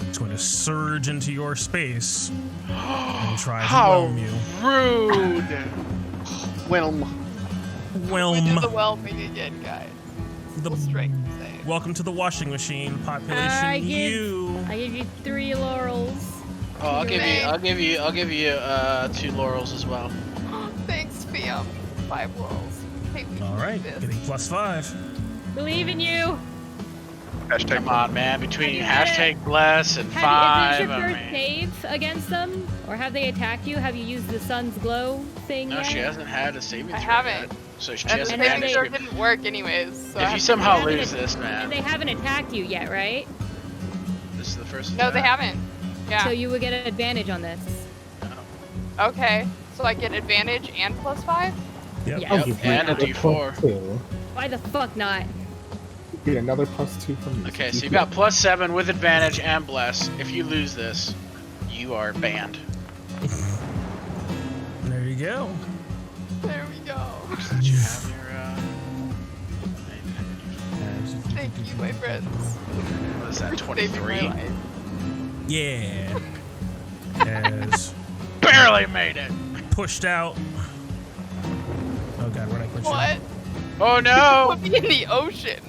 Speaker 1: It's going to surge into your space and try to
Speaker 12: How
Speaker 1: whelm you.
Speaker 12: rude!
Speaker 3: Whelm.
Speaker 6: We did the
Speaker 1: Whelm.
Speaker 6: whelming again, guys.
Speaker 1: The
Speaker 6: Full strength save.
Speaker 1: welcome to the washing machine population.
Speaker 8: I give-
Speaker 1: You.
Speaker 8: I give you 3 laurels.
Speaker 12: Oh, I'll give you,
Speaker 6: Remain.
Speaker 12: 2 laurels as well.
Speaker 6: Thanks, Fiam. 5 laurels. Hey, we
Speaker 1: All
Speaker 6: can
Speaker 1: right,
Speaker 6: do this.
Speaker 1: getting +5.
Speaker 8: Believe in you.
Speaker 3: Hashtag
Speaker 12: Come on, man. Between
Speaker 8: Have you
Speaker 12: hashtag bless and
Speaker 8: Is
Speaker 12: 5,
Speaker 8: this your
Speaker 12: I
Speaker 8: first
Speaker 12: mean.
Speaker 8: save against them? Or have they attacked you? Have you used the sun's glow thing
Speaker 12: No,
Speaker 8: yet?
Speaker 12: she hasn't had a saving throw
Speaker 6: I haven't.
Speaker 12: yet. So she
Speaker 6: And the
Speaker 12: hasn't
Speaker 8: And
Speaker 12: had
Speaker 6: saving
Speaker 8: they-
Speaker 6: throw
Speaker 12: a
Speaker 6: didn't work anyways. So I
Speaker 12: If
Speaker 6: have
Speaker 12: you
Speaker 6: to
Speaker 12: somehow
Speaker 6: do it.
Speaker 12: lose this,
Speaker 8: And
Speaker 12: man,
Speaker 8: they haven't attacked you yet, right?
Speaker 12: this is the first
Speaker 6: No, they
Speaker 12: attack.
Speaker 6: haven't. Yeah.
Speaker 8: So you would get an advantage on this.
Speaker 6: Okay. So I get advantage and +5?
Speaker 1: Yep.
Speaker 8: Yes.
Speaker 5: I'll
Speaker 12: Yep,
Speaker 5: give you
Speaker 12: and a
Speaker 5: another
Speaker 12: D4.
Speaker 5: +2.
Speaker 8: Why the fuck not?
Speaker 5: Get another +2 from me.
Speaker 12: Okay, so you've got +7 with advantage and bless. If you lose this, you are banned.
Speaker 1: There you go.
Speaker 6: There we go.
Speaker 12: Did you have your,
Speaker 6: Thank you, my friends.
Speaker 12: what is that,
Speaker 6: for saving my
Speaker 12: 23?
Speaker 6: life.
Speaker 1: Yeah. As
Speaker 12: Barely made it!
Speaker 1: pushed out. Oh god, where'd I put you?
Speaker 6: What?
Speaker 12: Oh no!
Speaker 6: Put me in the ocean.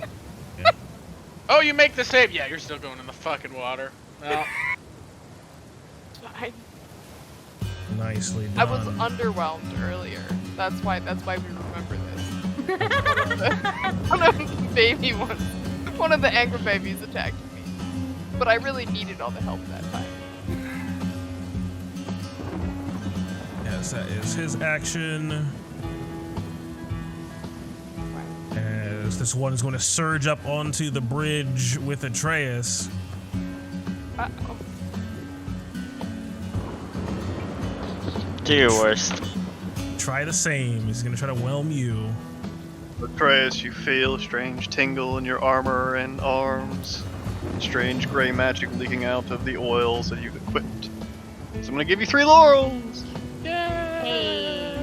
Speaker 12: Oh, you make the save! Yeah, you're still going in the fucking water. No.
Speaker 6: Fine.
Speaker 1: Nicely done.
Speaker 6: I was underwhelmed earlier. That's why we remember this. One of the baby ones, one of the angry babies attacked me, but I really needed all the help that time.
Speaker 1: Yes, that is his action. As this one is going to surge up onto the bridge with Atreus.
Speaker 6: Uh-oh.
Speaker 10: Do your worst.
Speaker 1: try the same. He's gonna try to whelm you.
Speaker 3: Atreus, you feel a strange tingle in your armor and arms. Strange gray magic leaking out of the oils that you've equipped. So I'm gonna give you 3 laurels!
Speaker 6: Yay!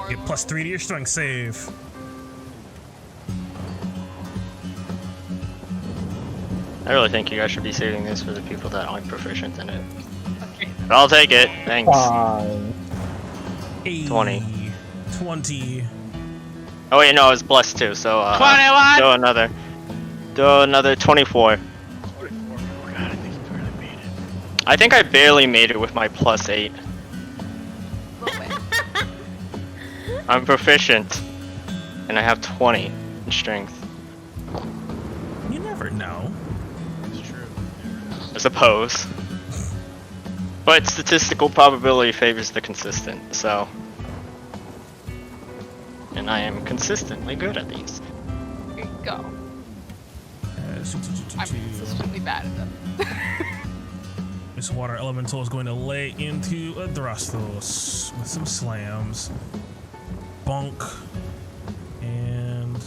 Speaker 1: Get +3 to your strength save.
Speaker 10: I really think you guys should be saving this for the people that aren't proficient in it. But I'll take it. Thanks. 20.
Speaker 1: 20.
Speaker 10: Oh wait, no, I was blessed too. So
Speaker 2: 21.
Speaker 10: Do another 24.
Speaker 2: 44. Oh god, I think you barely made it.
Speaker 10: I think I barely made it with my +8. I'm proficient, and I have 20 in strength.
Speaker 1: You never know.
Speaker 2: It's true.
Speaker 10: I suppose. But statistical probability favors the consistent, so. And I am consistently good at these.
Speaker 6: There you go. I'm consistently bad at them.
Speaker 1: This water elemental is going to lay into Adrastos with some slams. Bonk. And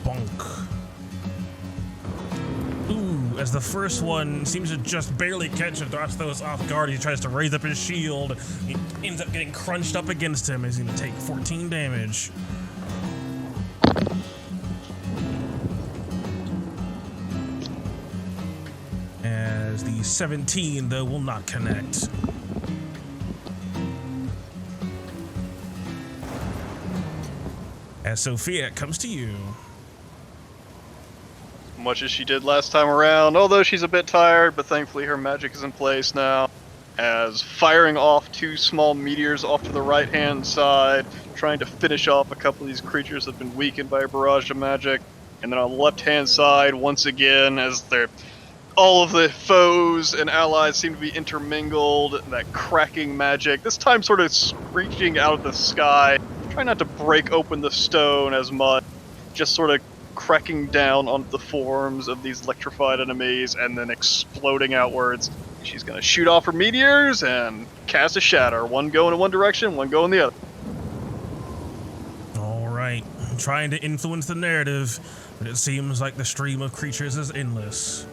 Speaker 1: bonk. Ooh, as the first one seems to just barely catch Adrastos off guard, he tries to raise up his shield. He ends up getting crunched up against him. He's going to take 14 damage. As the 17, though, will not connect. As Sophia, it comes to you.
Speaker 3: Much as she did last time around, although she's a bit tired, but thankfully her magic is in place now. As firing off 2 small meteors off to the right-hand side, trying to finish off a couple of these creatures that have been weakened by a barrage of magic. And then on the left-hand side, once again, as all of the foes and allies seem to be intermingled, that cracking magic, this time sort of screeching out of the sky. Try not to break open the stone as much, just sort of cracking down on the forms of these electrified enemies and then exploding outwards. She's gonna shoot off her meteors and cast a shatter. One going in one direction, one going the other.
Speaker 1: Alright, trying to influence the narrative, but it seems like the stream of creatures is endless.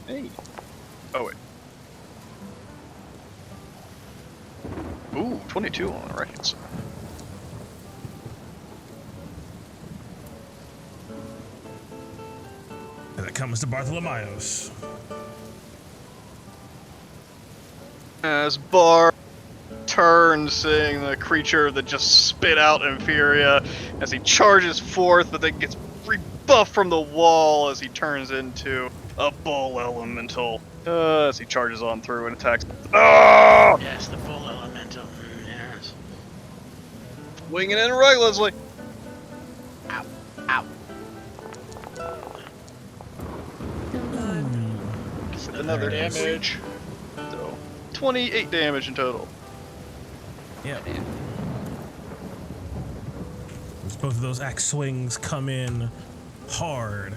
Speaker 3: Hey. Oh, wait. Ooh, 22 on the right-hand side.
Speaker 1: And it comes to Bartholomeos.
Speaker 3: As Bar turns, seeing the creature that just spit out Inferia, as he charges forth, but then gets rebuffed from the wall as he turns into a bull elemental. As he charges on through and attacks. Oh!
Speaker 2: Yes, the bull elemental. Yes.
Speaker 3: Winging in recklessly.
Speaker 2: Ow. Ow.
Speaker 3: Another damage. So, 28 damage in total.
Speaker 1: Yeah. As both of those axe swings come in hard.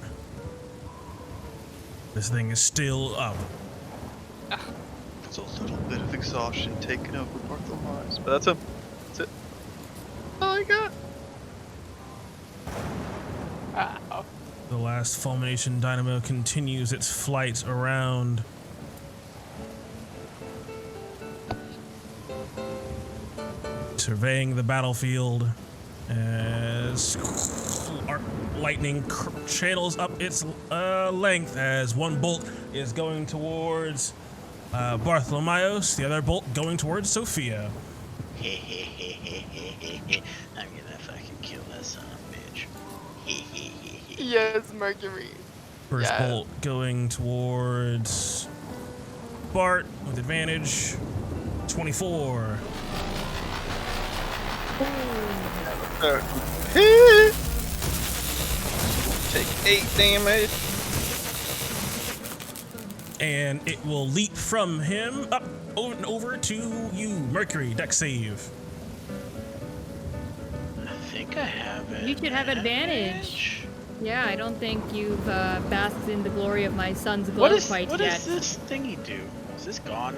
Speaker 1: This thing is still up.
Speaker 3: There's a little bit of exhaustion taken over Bartholomews, but that's him. That's it. All I got.
Speaker 6: Uh-oh.
Speaker 1: The last Fulmination Dynamo continues its flight around. Surveying the battlefield as lightning channels up its length as one bolt is going towards Bartholomeos, the other bolt going towards Sophia.
Speaker 2: I'm gonna fucking kill that son of a bitch.
Speaker 6: Yes, Mercury.
Speaker 1: First
Speaker 6: Yeah.
Speaker 1: bolt going towards Bart with advantage. 24.
Speaker 3: Take 8 damage.
Speaker 1: And it will leap from him up over to you, Mercury. Dex save.
Speaker 2: I think think I have it.
Speaker 8: You should have advantage. Yeah, I don't think you've basked in the glory of my son's glow quite
Speaker 2: what
Speaker 8: yet.
Speaker 2: What does this thingy do? Is this gone?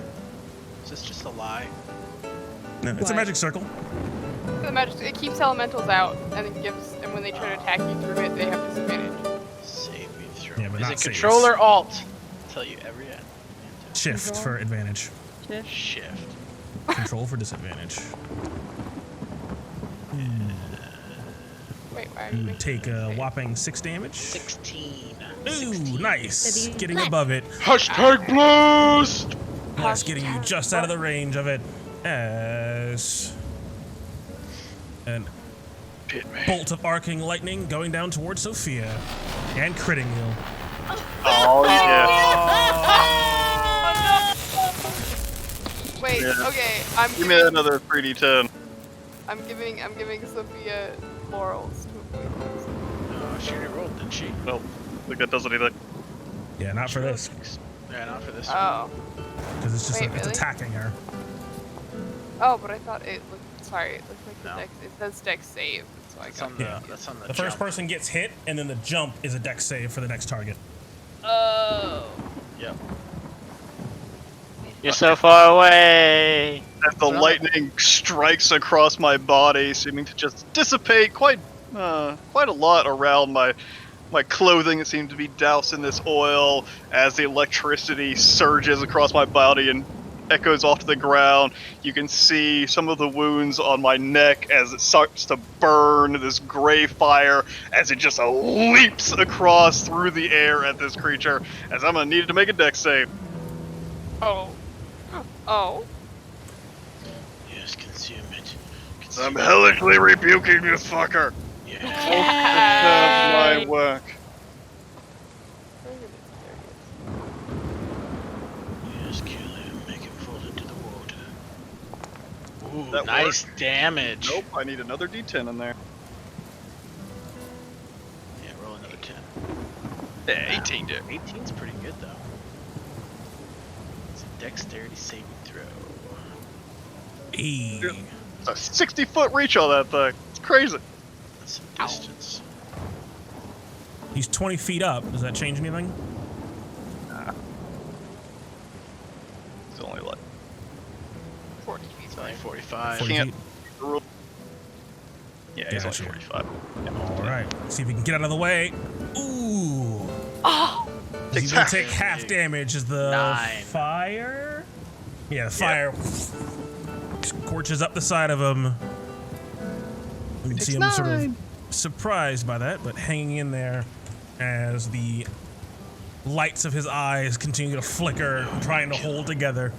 Speaker 2: Is this just a lie?
Speaker 1: No, it's a magic circle.
Speaker 6: The magic, it keeps elementals out, and it gives, and when they try to attack you through it, they have disadvantage.
Speaker 2: Save me throw.
Speaker 1: Yeah, but
Speaker 2: Is
Speaker 1: not
Speaker 2: it
Speaker 1: saves.
Speaker 2: Control or Alt? I'll tell you every ad.
Speaker 1: Shift
Speaker 8: Control.
Speaker 1: for advantage.
Speaker 2: Shift.
Speaker 1: Control for disadvantage.
Speaker 6: Wait, why are you
Speaker 1: You
Speaker 6: making
Speaker 1: take
Speaker 6: me
Speaker 1: a
Speaker 6: save?
Speaker 1: whopping 6 damage.
Speaker 2: 16.
Speaker 1: Ooh,
Speaker 2: 16.
Speaker 1: nice. Getting above it.
Speaker 2: Hashtag blast!
Speaker 1: That's getting you just out of the range of it. As an
Speaker 2: Hit me.
Speaker 1: bolt of arcing lightning going down towards Sophia and critting you.
Speaker 3: Oh yeah.
Speaker 6: Wait,
Speaker 3: Yeah.
Speaker 6: okay, I'm
Speaker 3: Give me
Speaker 6: giving,
Speaker 3: another 3d10.
Speaker 6: I'm giving Sophia laurels to avoid this.
Speaker 2: Oh, she already rolled, didn't she?
Speaker 3: Well, I think that does anything.
Speaker 1: Yeah, not for this,
Speaker 2: Yeah, not for this.
Speaker 6: Oh.
Speaker 1: because it's just
Speaker 6: Wait,
Speaker 1: it's
Speaker 6: really?
Speaker 1: attacking her.
Speaker 6: Oh, but I thought it looked, sorry, it looked like the
Speaker 2: No.
Speaker 6: dex, it says dex save, so I
Speaker 2: That's
Speaker 6: got
Speaker 2: on the,
Speaker 1: Yeah.
Speaker 2: that's on the
Speaker 1: The first
Speaker 2: jump.
Speaker 1: person gets hit, and then the jump is a dex save for the next target.
Speaker 6: Oh.
Speaker 2: Yep.
Speaker 10: You're so far away.
Speaker 3: As the lightning strikes across my body, seeming to just dissipate quite a lot around my clothing. It seemed to be doused in this oil as the electricity surges across my body and echoes off to the ground. You can see some of the wounds on my neck as it starts to burn, this gray fire, as it just leaps across through the air at this creature, as I'm gonna need to make a dex save.
Speaker 6: Oh. Oh.
Speaker 2: Yes, consume it.
Speaker 3: I'm hellishly rebuking this fucker.
Speaker 2: Yeah.
Speaker 3: That's my work.
Speaker 2: Yes, kill him. Make him fall into the water. Ooh,
Speaker 3: That
Speaker 2: nice damage.
Speaker 3: Nope, I need another d10 in there.
Speaker 2: Yeah, roll another 10.
Speaker 3: Yeah, 18 did.
Speaker 2: 18's pretty good, though. It's a dexterity saving throw.
Speaker 1: Hey.
Speaker 3: It's a 60-foot reach on that thing. It's crazy.
Speaker 2: That's some distance.
Speaker 1: He's 20 feet up. Does that change anything?
Speaker 3: Nah. It's only like
Speaker 6: 40 feet
Speaker 2: It's only
Speaker 6: away.
Speaker 2: 45.
Speaker 1: 40
Speaker 3: can't-
Speaker 1: feet.
Speaker 3: yeah, he's
Speaker 1: Gotcha.
Speaker 3: only 45.
Speaker 1: All right. See if we can get out of the way. Ooh.
Speaker 6: Oh!
Speaker 1: He's gonna take half damage as the
Speaker 2: 9.
Speaker 1: fire. Yeah, the fire scorches up the side of him. You can see him sort of surprised by that, but hanging in there as the lights of his eyes continue to flicker, trying to hold together.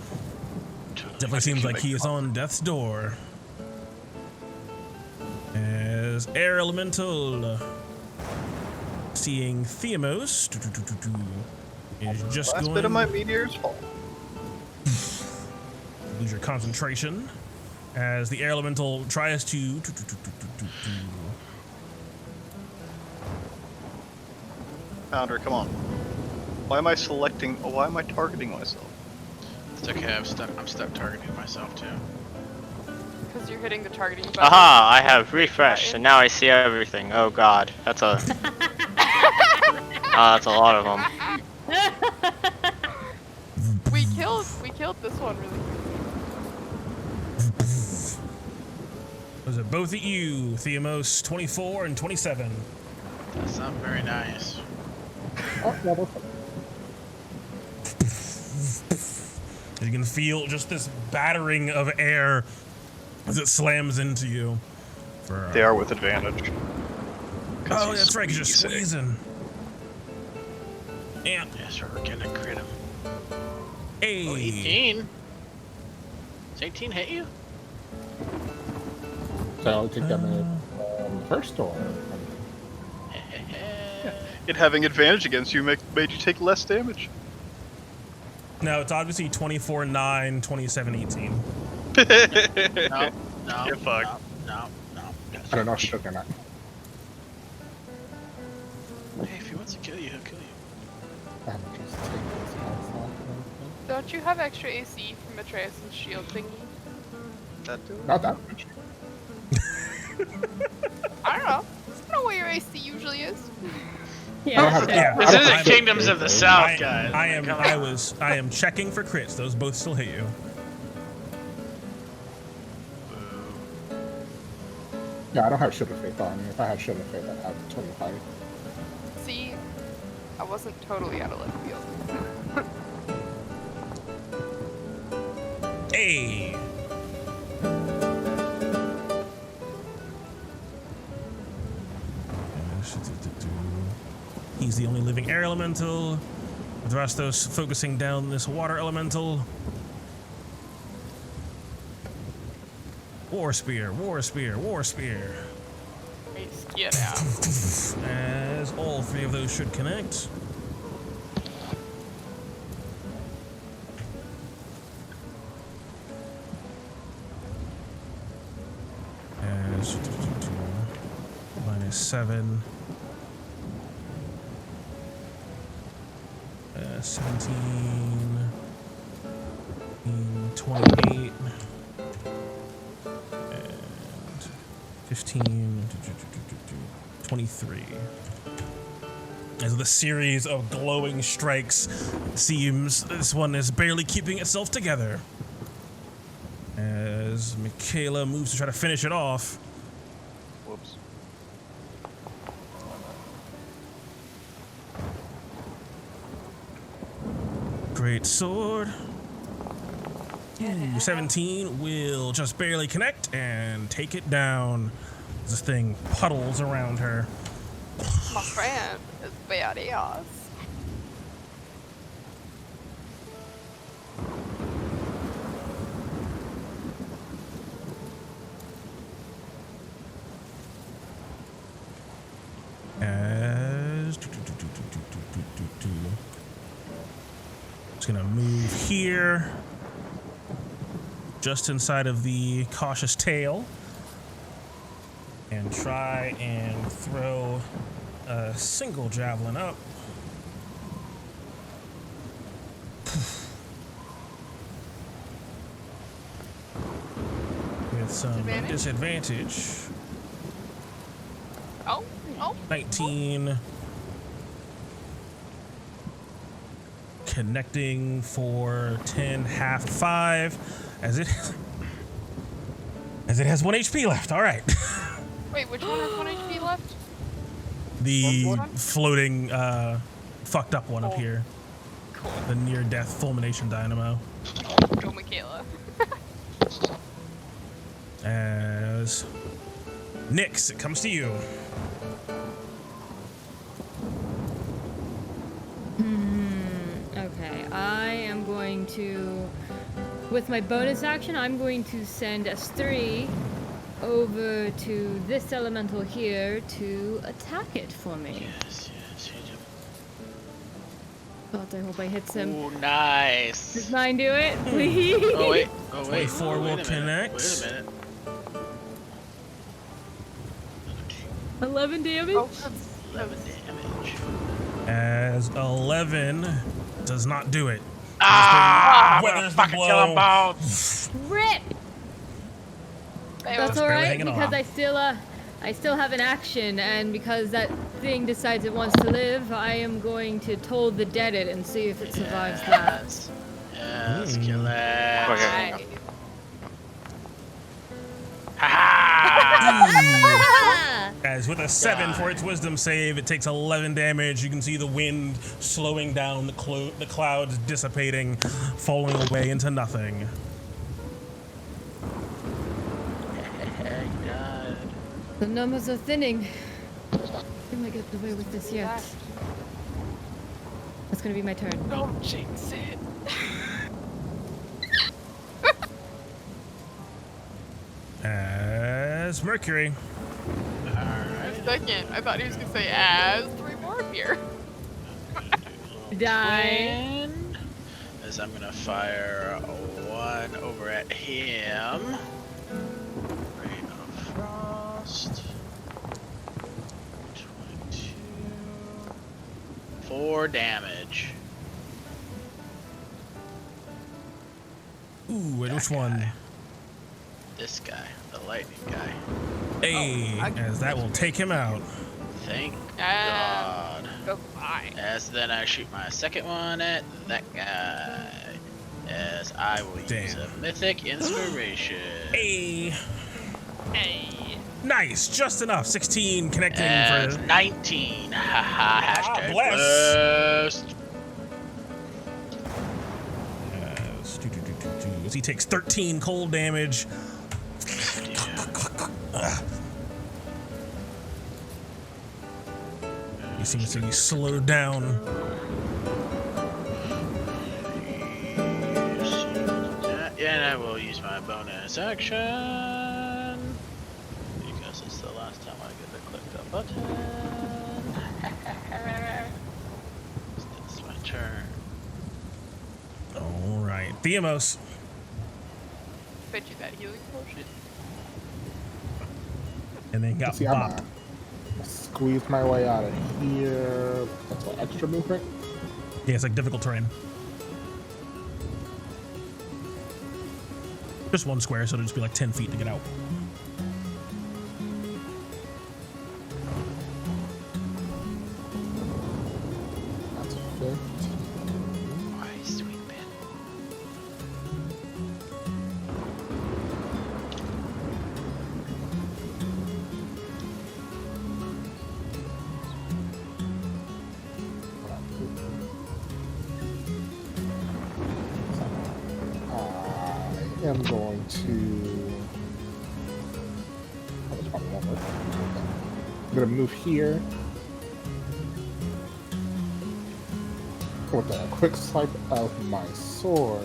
Speaker 1: Definitely seems like he is on death's door. As Air Elemental, seeing Theamos, is just
Speaker 3: Last
Speaker 1: going
Speaker 3: bit of my meteor's fall.
Speaker 1: lose your concentration as the Air Elemental tries to
Speaker 3: Founder, come on. Why am I selecting? Why am I targeting myself?
Speaker 2: It's okay, I'm stuck targeting myself too.
Speaker 6: Because you're hitting the targeting button.
Speaker 10: Aha! I have refreshed, and now I see everything. Oh god, that's a. That's a lot of them.
Speaker 6: We killed this one really quickly.
Speaker 1: Was it both of you, Theamos, 24 and 27?
Speaker 2: That's not very nice.
Speaker 1: You can feel just this battering of air as it slams into you. For,
Speaker 3: They are with advantage.
Speaker 1: oh, that's right, because you're squeezing. And
Speaker 2: Yes, we're gonna crit him.
Speaker 1: hey,
Speaker 2: Oh, 18? Does 18 hit you?
Speaker 5: So I'll take damage first or?
Speaker 3: It having advantage against you made you take less damage.
Speaker 1: no, it's obviously 24, 9, 27, 18.
Speaker 2: No, no,
Speaker 3: You're fucked.
Speaker 2: no.
Speaker 5: I don't know if you took or not.
Speaker 2: Hey, if he wants to kill you, he'll kill you.
Speaker 5: I'm just taking this outside.
Speaker 6: Don't you have extra AC from Atreus' shield thingy?
Speaker 3: That do it?
Speaker 5: Not that much.
Speaker 6: I don't know. I don't know what your AC usually is.
Speaker 8: Yeah.
Speaker 2: This isn't Kingdoms of the South, guys.
Speaker 1: I am checking for crits. Those both still hit you.
Speaker 5: Yeah, I don't have Shield of Faith on me. If I had Shield of Faith, I'd have 25.
Speaker 6: See, I wasn't totally out of left field.
Speaker 1: Hey. He's the only living air elemental. With Rastos focusing down this water elemental. War spear, war spear, war spear.
Speaker 6: Get out.
Speaker 1: As all three of those should connect. As -7. 17, 28, and 15, 23. As the series of glowing strikes seems this one is barely keeping itself together. As Michaela moves to try to finish it off.
Speaker 3: Whoops.
Speaker 1: Great sword. Ooh, 17 will just barely connect and take it down. This thing puddles around her.
Speaker 6: My friend is badass.
Speaker 1: As it's gonna move here, just inside of the cautious tail, and try and throw a single javelin up. With some disadvantage.
Speaker 6: Oh.
Speaker 1: 19. Connecting for 10, half 5. As it has 1 HP left. All right.
Speaker 6: Wait, which one has 1 HP left?
Speaker 1: The floating, fucked up one up here.
Speaker 6: Cool.
Speaker 1: The near-death fulmination dynamo.
Speaker 6: Go, Michaela.
Speaker 1: As Nyx, it comes to you.
Speaker 8: Okay, I am going to, with my bonus action, I'm going to send S3 over to this elemental here to attack it for me.
Speaker 2: Yes.
Speaker 8: God, I hope I hit him.
Speaker 2: Ooh, nice.
Speaker 8: Does 9 do it, please?
Speaker 2: Oh wait.
Speaker 1: 24 will connect.
Speaker 2: Wait a minute.
Speaker 8: 11 damage?
Speaker 2: Oh, 11 damage.
Speaker 1: As 11 does not do it.
Speaker 2: I'm
Speaker 1: Weathers
Speaker 2: gonna
Speaker 1: the
Speaker 2: fucking kill them
Speaker 1: blow.
Speaker 2: both.
Speaker 8: Rip! That's alright,
Speaker 1: hanging
Speaker 8: because
Speaker 1: on.
Speaker 8: I still have an action, and because that thing decides it wants to live, I am going to toll the dead it and see if it survives that.
Speaker 2: Yes, kill it.
Speaker 10: Okay.
Speaker 1: As with a 7 for its wisdom save, it takes 11 damage. You can see the wind slowing down, the clouds dissipating, falling away into nothing.
Speaker 8: The numbers are thinning. I might get away with this yet. That's gonna be my turn.
Speaker 6: Don't jinx it.
Speaker 1: As Mercury.
Speaker 6: A second, I thought he was gonna say as 3 more here.
Speaker 8: Die.
Speaker 2: As I'm gonna fire one over at him. Ray of Frost. 22. 4 damage.
Speaker 1: Ooh, and which one?
Speaker 2: This guy, the lightning guy.
Speaker 1: Hey, as that will take him out.
Speaker 2: Thank God.
Speaker 6: Goodbye.
Speaker 2: As then I shoot my second one at that guy. As I will use a mythic inspiration.
Speaker 1: Hey.
Speaker 6: Hey.
Speaker 1: Nice, just enough. 16 connecting
Speaker 2: As
Speaker 1: for
Speaker 2: 19. Haha, hashtag
Speaker 1: bless.
Speaker 2: blessed.
Speaker 1: As he takes 13 cold damage. He seems to be slowed down.
Speaker 2: And I will use my bonus action. Because it's the last time I get to click the button. It's my turn.
Speaker 1: Alright, Theamos.
Speaker 6: Bet you that healing potion.
Speaker 1: And then got
Speaker 5: See, I'm
Speaker 1: Bop.
Speaker 5: gonna squeeze my way out of here. That's what, extra movement?
Speaker 1: Yeah, it's like difficult terrain. Just one square, so it'll just be like 10 feet to get out.
Speaker 5: That's a 15.
Speaker 2: Why, sweet man.
Speaker 5: I am going to. Oh, there's probably one more. I'm gonna move here. With a quick swipe of my sword.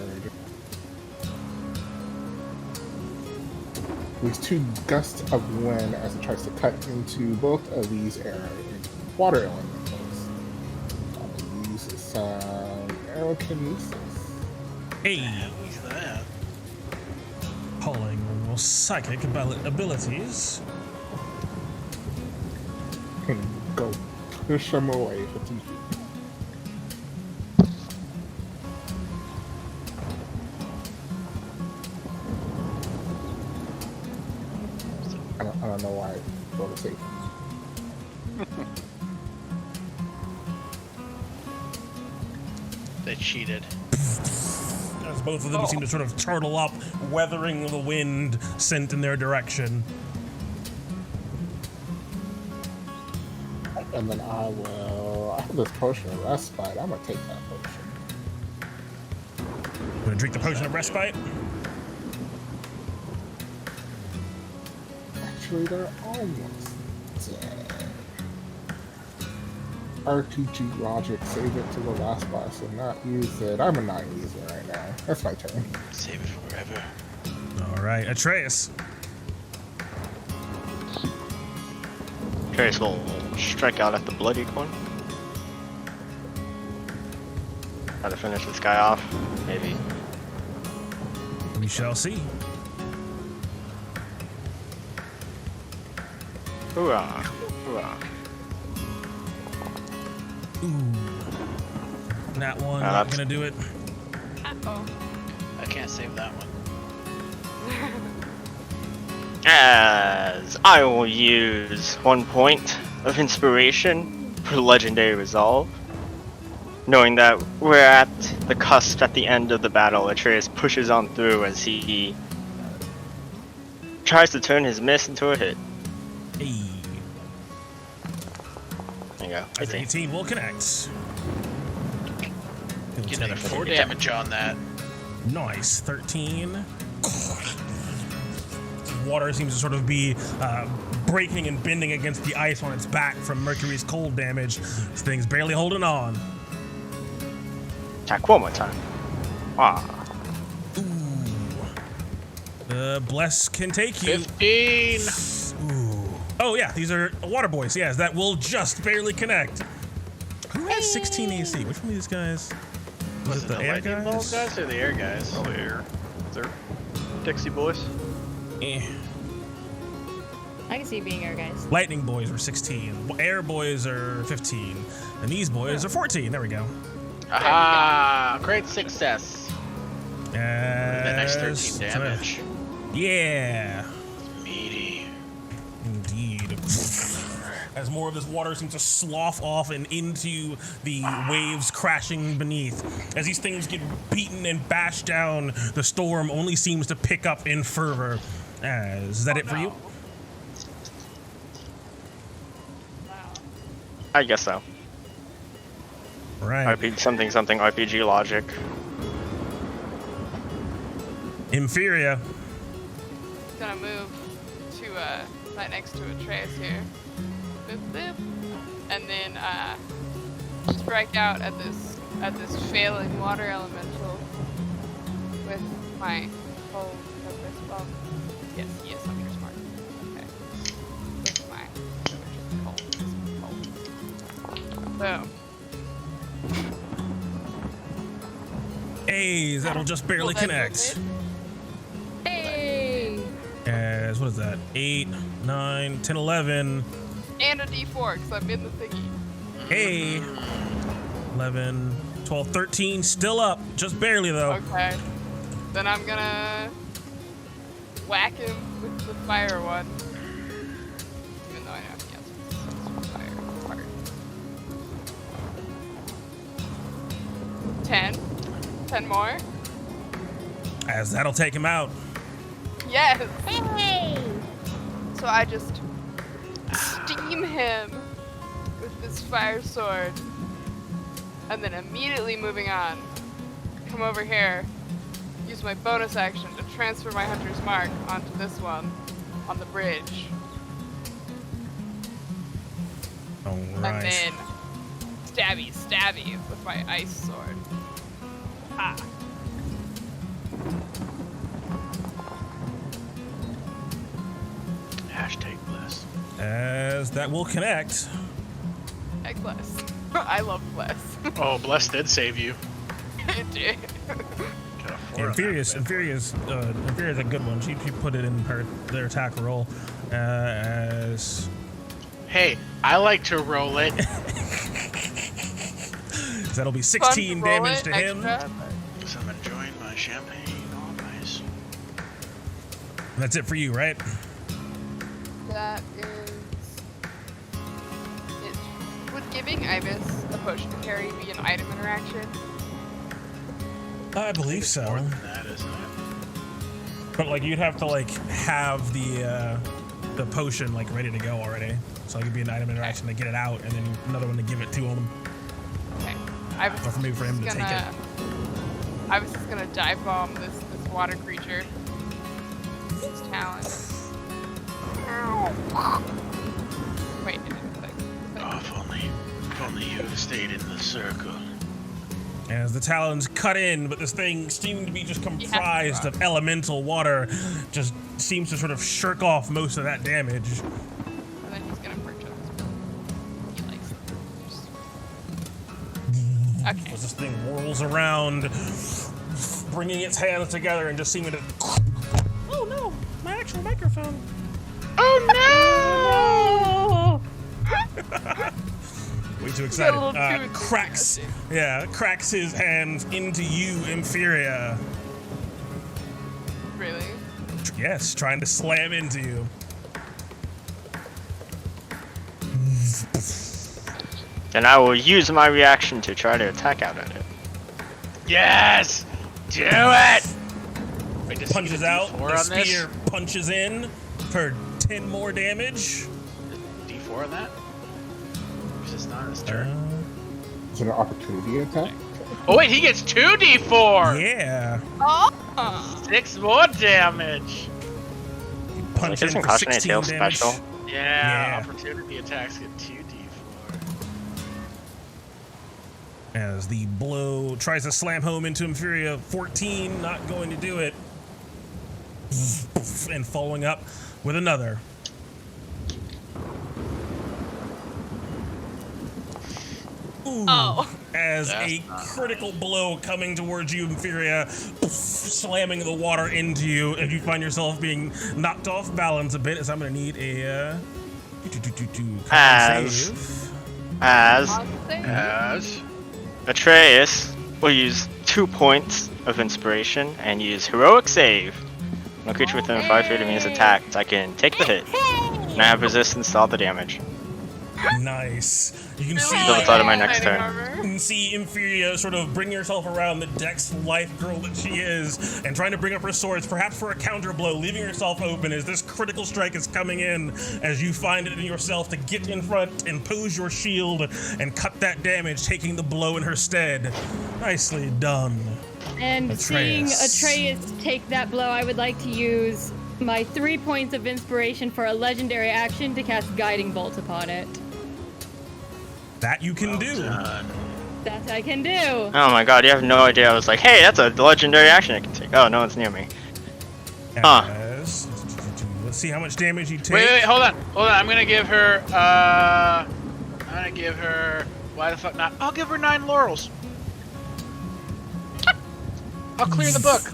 Speaker 5: These two gusts of wind as it tries to cut into both of these water elementals. I'll use some aerokinesis.
Speaker 1: Hey,
Speaker 2: Who's that?
Speaker 1: pulling your psychic abilities.
Speaker 5: And go push them away 15 feet. I don't know why I rolled a save.
Speaker 2: They cheated.
Speaker 1: As both of them seem to sort of turtle up, weathering the wind sent in their direction.
Speaker 5: And then I have this potion of respite. I'm gonna take that potion.
Speaker 1: I'm gonna drink the potion of respite.
Speaker 5: Actually, they're almost dead. RPG logic, save it to the last boss and not use it. I'm a non-user right now. That's my turn.
Speaker 2: Save it forever.
Speaker 1: Alright, Atreus.
Speaker 10: Trace will strike out at the bloodied one. How to finish this guy off? Maybe.
Speaker 1: We shall see.
Speaker 10: Hoorah! Hoorah!
Speaker 1: Ooh. That one,
Speaker 10: Ah,
Speaker 1: not
Speaker 10: that's-
Speaker 1: gonna do it.
Speaker 6: Uh-oh.
Speaker 2: I can't save that one.
Speaker 10: As I will use 1 point of inspiration for legendary resolve. Knowing that we're at the cusp at the end of the battle, Atreus pushes on through as he tries to turn his miss into a hit.
Speaker 1: Hey.
Speaker 10: There you go.
Speaker 1: As 18 will connect. He'll
Speaker 2: Get another
Speaker 1: take
Speaker 2: 4 damage on that.
Speaker 1: Nice, 13. Water seems to sort of be breaking and bending against the ice on its back from Mercury's cold damage. This thing's barely holding on.
Speaker 10: Attack one more time. Ah.
Speaker 1: Ooh. Bless can take you.
Speaker 2: 15!
Speaker 1: Ooh. Oh yeah, these are water boys. Yes, that will just barely connect. Who has 16 AC? Which one of these guys? Was it the air
Speaker 2: lightning bolt guys or the air guys?
Speaker 3: Probably air. They're Dixie boys.
Speaker 1: Eh.
Speaker 8: I can see it being air guys.
Speaker 1: Lightning boys were 16. Air boys are 15. And these boys are 14. There we go.
Speaker 2: Aha! Great success.
Speaker 1: That
Speaker 2: That next 13 damage.
Speaker 1: Yeah.
Speaker 2: Meaty.
Speaker 1: as more of this water seems to slough off and into the waves crashing beneath. As these things get beaten and bashed down, the storm only seems to pick up in fervor. Is that it for you?
Speaker 10: I guess so.
Speaker 1: Right.
Speaker 10: Something RPG logic.
Speaker 1: Inferior.
Speaker 6: Gonna move to right next to Atreus here. Boop, boop. And then strike out at this failing water elemental with my whole purpose. Well, yes, he is Hunter's Mark. Okay. With my boom.
Speaker 1: Hey, that'll just barely connect.
Speaker 6: Hey!
Speaker 1: As, what is that? 8, 9, 10, 11.
Speaker 6: And a d4, because I'm in the thingy.
Speaker 1: Hey! 11, 12, 13, still up. Just barely, though.
Speaker 6: Okay. Then I'm gonna whack him with the fire one. Even though I know he has fire part. 10. 10 more.
Speaker 1: As that'll take him out.
Speaker 6: Yes! Hey! So I just steam him with this fire sword. And then immediately moving on, come over here, use my bonus action to transfer my Hunter's Mark onto this one on the bridge.
Speaker 1: Alright.
Speaker 6: And then stabby with my ice sword. Ha!
Speaker 12: Hashtag bless.
Speaker 1: As that will connect.
Speaker 6: Egg bless. I love bless.
Speaker 12: Oh, bless did save you.
Speaker 6: It did.
Speaker 1: Inferior's a good one. She put it in their attack roll. As
Speaker 12: Hey, I like to roll it.
Speaker 1: that'll be 16 damage to him.
Speaker 12: So I'm enjoying my champagne. Oh, nice.
Speaker 1: That's it for you, right?
Speaker 6: That is it. Would giving Ibis a potion to carry be an item interaction?
Speaker 1: I believe so.
Speaker 12: More than that, isn't it?
Speaker 1: But like you'd have to like have the potion like ready to go already. So it could be an item interaction to get it out, and then another one to give it to him.
Speaker 6: Okay.
Speaker 1: Or for maybe for him to take it.
Speaker 6: I was just gonna dive bomb this water creature. His talent. Wait, it didn't click.
Speaker 12: Oh, if only you had stayed in the circle.
Speaker 1: As the talons cut in, but this thing seeming to be just comprised of elemental water, just seems to sort of shirk off most of that damage.
Speaker 6: And then he's gonna perch up. He likes it. Okay.
Speaker 1: As this thing whirls around, bringing its hands together and just seeming to. Oh no! My actual microphone.
Speaker 6: Oh no!
Speaker 1: Way too excited.
Speaker 6: Too
Speaker 1: cracks his hands into you, Inferior.
Speaker 6: Really?
Speaker 1: Yes, trying to slam into you.
Speaker 10: Then I will use my reaction to try to attack out at it.
Speaker 12: Yes! Do it! Wait, does
Speaker 1: Punches
Speaker 12: he get a
Speaker 1: out,
Speaker 12: D4
Speaker 1: the
Speaker 12: on this?
Speaker 1: spear punches in for 10 more damage.
Speaker 12: D4 on that? Or is this not his turn?
Speaker 5: Is it an opportunity attack?
Speaker 12: Oh wait, he gets 2 D4!
Speaker 1: Yeah.
Speaker 6: Oh!
Speaker 12: 6 more damage!
Speaker 1: Punch in
Speaker 10: Isn't
Speaker 1: for
Speaker 10: Cautionary
Speaker 1: 16
Speaker 10: Tale
Speaker 1: damage.
Speaker 10: special?
Speaker 12: Yeah, opportunity attacks get 2 D4.
Speaker 1: As the blow tries to slam home into Inferior, 14, not going to do it. And following up with another. Ooh, as a critical blow coming towards you, Inferior, slamming the water into you, and you find yourself being knocked off balance a bit, as I'm going to need a
Speaker 10: As Atreus will use 2 points of inspiration and use heroic save. No creature within 5 feet of me is attacked. I can take the hit, and I have resistance to all the damage.
Speaker 1: Nice. You can see
Speaker 10: Until the start of my next turn.
Speaker 1: You can see Inferior sort of bring herself around the Dex life girl that she is and trying to bring up her swords, perhaps for a counter blow, leaving herself open as this critical strike is coming in, as you find it in yourself to get in front and pose your shield and cut that damage, taking the blow in her stead. Nicely done.
Speaker 8: And seeing Atreus take that blow, I would like to use my 3 points of inspiration for a legendary action to cast Guiding Bolt upon it.
Speaker 1: That you can do.
Speaker 8: That I can do.
Speaker 10: Oh my god, you have no idea. I was like, hey, that's a legendary action I can take. Oh, no one's near me. Huh.
Speaker 1: Let's see how much damage you take.
Speaker 2: Wait, hold on. I'm gonna give her, why the fuck not? I'll give her 9 laurels. I'll clear the book.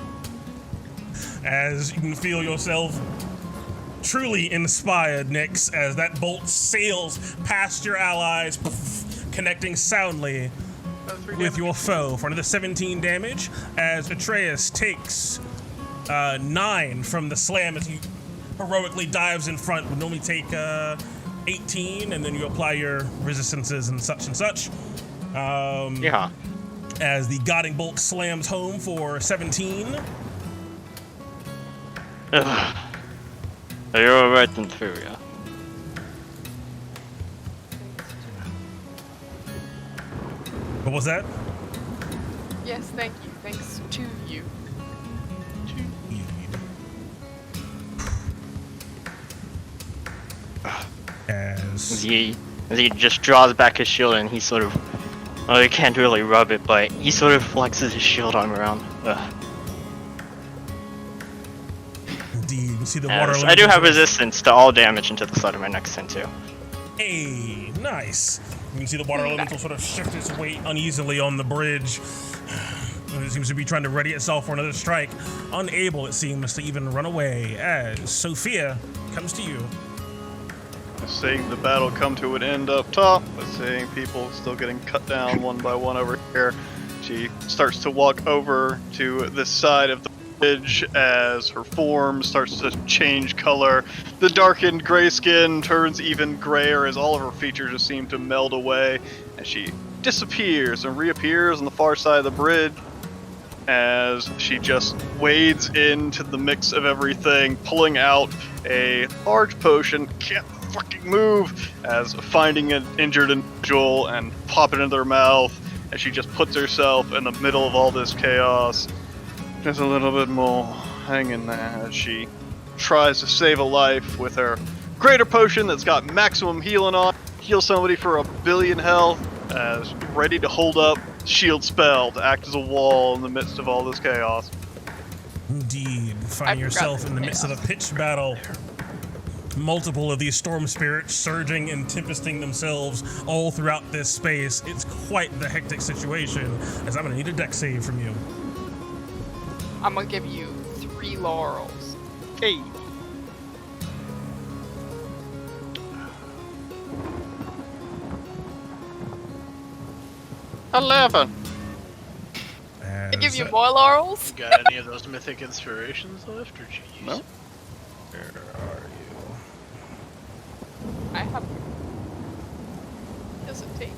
Speaker 1: As you can feel yourself truly inspired, Nyx, as that bolt sails past your allies, connecting soundly with your foe for another 17 damage, as Atreus takes 9 from the slam as he heroically dives in front. Would normally take 18, and then you apply your resistances and such.
Speaker 10: Yeah.
Speaker 1: As the Guiding Bolt slams home for 17.
Speaker 10: You're right, Inferior.
Speaker 1: What was that?
Speaker 6: Yes, thank you. Thanks to you.
Speaker 10: As he just draws back his shield and he sort of, well, he can't really rub it, but he sort of flexes his shield arm around.
Speaker 1: Indeed, you see the water.
Speaker 10: I do have resistance to all damage until the start of my next turn too.
Speaker 1: Hey, nice. You can see the water elemental sort of shift its weight uneasily on the bridge. It seems to be trying to ready itself for another strike. Unable, it seems, to even run away, as Sophia comes to you.
Speaker 3: Seeing the battle come to an end up top, but seeing people still getting cut down one by one over here, she starts to walk over to this side of the bridge as her form starts to change color. The darkened gray skin turns even grayer as all of her features just seem to meld away, and she disappears and reappears on the far side of the bridge as she just wades into the mix of everything, pulling out a large potion. Can't fucking move, as finding an injured individual and pop it into their mouth, as she just puts herself in the middle of all this chaos. Just a little bit more hanging there as she tries to save a life with her greater potion that's got maximum healing on. Heal somebody for 1 billion health, as ready to hold up shield spell to act as a wall in the midst of all this chaos.
Speaker 1: Indeed, find yourself in the midst of a pitched battle. Multiple of these storm spirits surging and tempesting themselves all throughout this space. It's quite the hectic situation, as I'm gonna need a dex save from you.
Speaker 6: I'm gonna give you 3 laurels.
Speaker 3: Hey. $11.
Speaker 6: I give you more laurels?
Speaker 2: Got any of those mythic inspirations left, or jeez?
Speaker 3: No.
Speaker 1: Where are you?
Speaker 6: I have hesitate.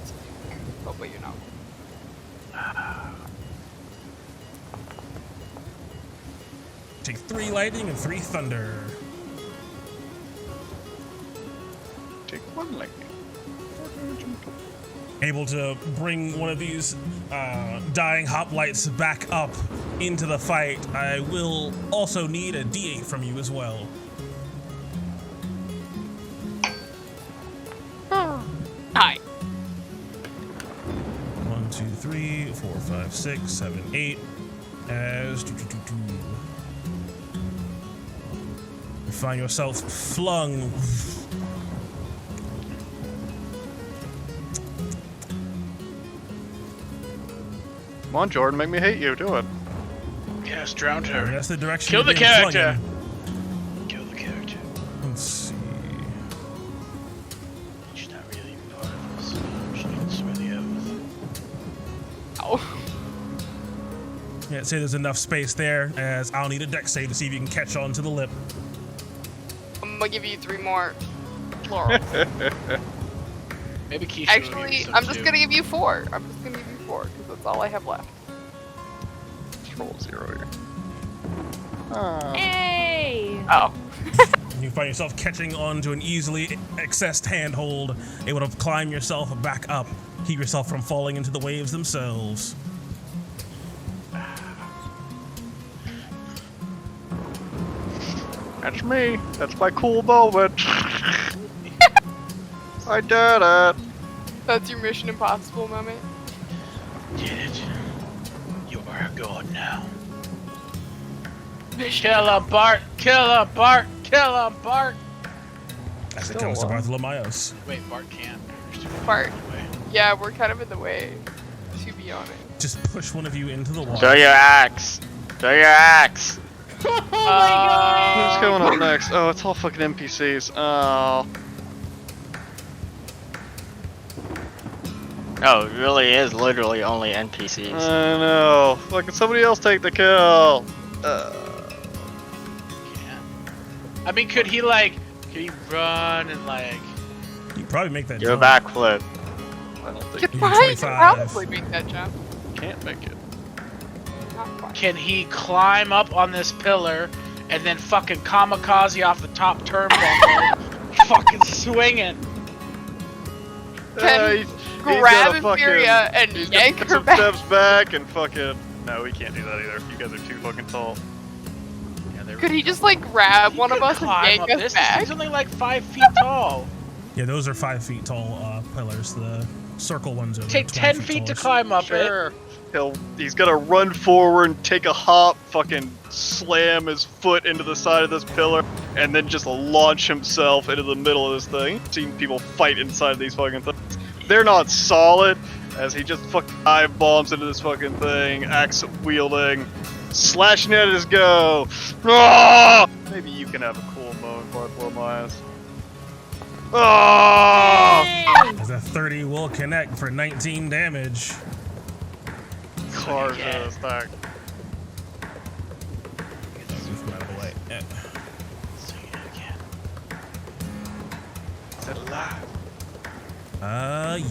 Speaker 6: Oh, but you know.
Speaker 1: Take 3 lightning and 3 thunder.
Speaker 3: Take 1 lightning.
Speaker 1: Able to bring one of these dying hoplites back up into the fight. I will also need a D8 from you as well.
Speaker 6: Hi.
Speaker 1: 1, 2, 3, 4, 5, 6, 7, 8. As you find yourself flung.
Speaker 3: Come on, Jordan, make me hate you. Do it.
Speaker 2: Yes, drowned her.
Speaker 1: That's the direction.
Speaker 2: Kill the
Speaker 1: you're being flung
Speaker 2: character.
Speaker 1: in.
Speaker 2: Kill the character.
Speaker 1: Let's see.
Speaker 2: She's not really part of us. She needs to really have.
Speaker 6: Oh.
Speaker 1: Yeah, I'd say there's enough space there, as I'll need a dex save to see if you can catch on to the lip.
Speaker 6: I'm gonna give you 3 more laurels.
Speaker 2: Maybe Keisha will give you
Speaker 6: Actually,
Speaker 2: some
Speaker 6: I'm just
Speaker 2: too.
Speaker 6: gonna give you 4. I'm just gonna give you 4 because that's all I have left.
Speaker 3: Let's roll 0 here.
Speaker 8: Hey!
Speaker 6: Oh.
Speaker 1: You find yourself catching onto an easily accessed handhold, able to climb yourself back up, keep yourself from falling into the waves themselves.
Speaker 3: That's me. That's my cool moment. I did it.
Speaker 6: That's your Mission Impossible moment.
Speaker 2: Did it. You are a god now. Kill him, Bart! Kill him, Bart! Kill him, Bart!
Speaker 1: As it
Speaker 3: Still
Speaker 1: comes to
Speaker 3: alive.
Speaker 1: Bartholomeus.
Speaker 2: Wait, Bart can't. There's too many
Speaker 6: Bart.
Speaker 2: people in the way.
Speaker 6: Yeah, we're kind of in the way, to be honest.
Speaker 1: Just push one of you into the water.
Speaker 10: Show your axe. Show your axe.
Speaker 8: Oh my god!
Speaker 3: Who's going up next? Oh, it's all fucking NPCs. Oh.
Speaker 10: No, it really is literally only NPCs.
Speaker 3: I know. Like, can somebody else take the kill?
Speaker 2: Can't. I mean, could he run and like...
Speaker 1: You probably make that
Speaker 10: Do a
Speaker 1: jump.
Speaker 10: backflip.
Speaker 3: I don't think
Speaker 6: Could
Speaker 1: You
Speaker 6: probably
Speaker 1: 25.
Speaker 6: make that jump.
Speaker 3: can't make it.
Speaker 6: Not quite.
Speaker 2: Can he climb up on this pillar and then fucking kamikaze off the top turnbuckle, fucking swinging?
Speaker 6: Can
Speaker 3: he's
Speaker 6: grab
Speaker 3: gotta fucking-
Speaker 6: Etheria and
Speaker 3: he's
Speaker 6: yank
Speaker 3: got
Speaker 6: her
Speaker 3: some
Speaker 6: back.
Speaker 3: steps back and fucking. No, we can't do that either. You guys are too fucking tall.
Speaker 2: Yeah,
Speaker 6: Could he just like grab one of us and
Speaker 2: climb
Speaker 6: yank
Speaker 2: up
Speaker 6: us
Speaker 2: this?
Speaker 6: back?
Speaker 2: He's only like 5 feet tall.
Speaker 1: Yeah, those are 5 feet tall pillars. The circle ones are
Speaker 2: Take
Speaker 1: 20
Speaker 2: 10 feet to
Speaker 1: tallest.
Speaker 2: climb up it.
Speaker 3: Sure. He's gonna run forward, take a hop, fucking slam his foot into the side of this pillar, and then just launch himself into the middle of this thing. Seen people fight inside of these fucking things. They're not solid, as he just fucking dive bombs into this fucking thing, axe wielding, slashing at his go. Ah! Maybe you can have a cool moment, Bartholomeus. Ah!
Speaker 1: As a 30 will connect for 19 damage.
Speaker 3: Carves in his back.
Speaker 1: Move him out of the way. Yeah.
Speaker 2: Swing it again. Is it alive?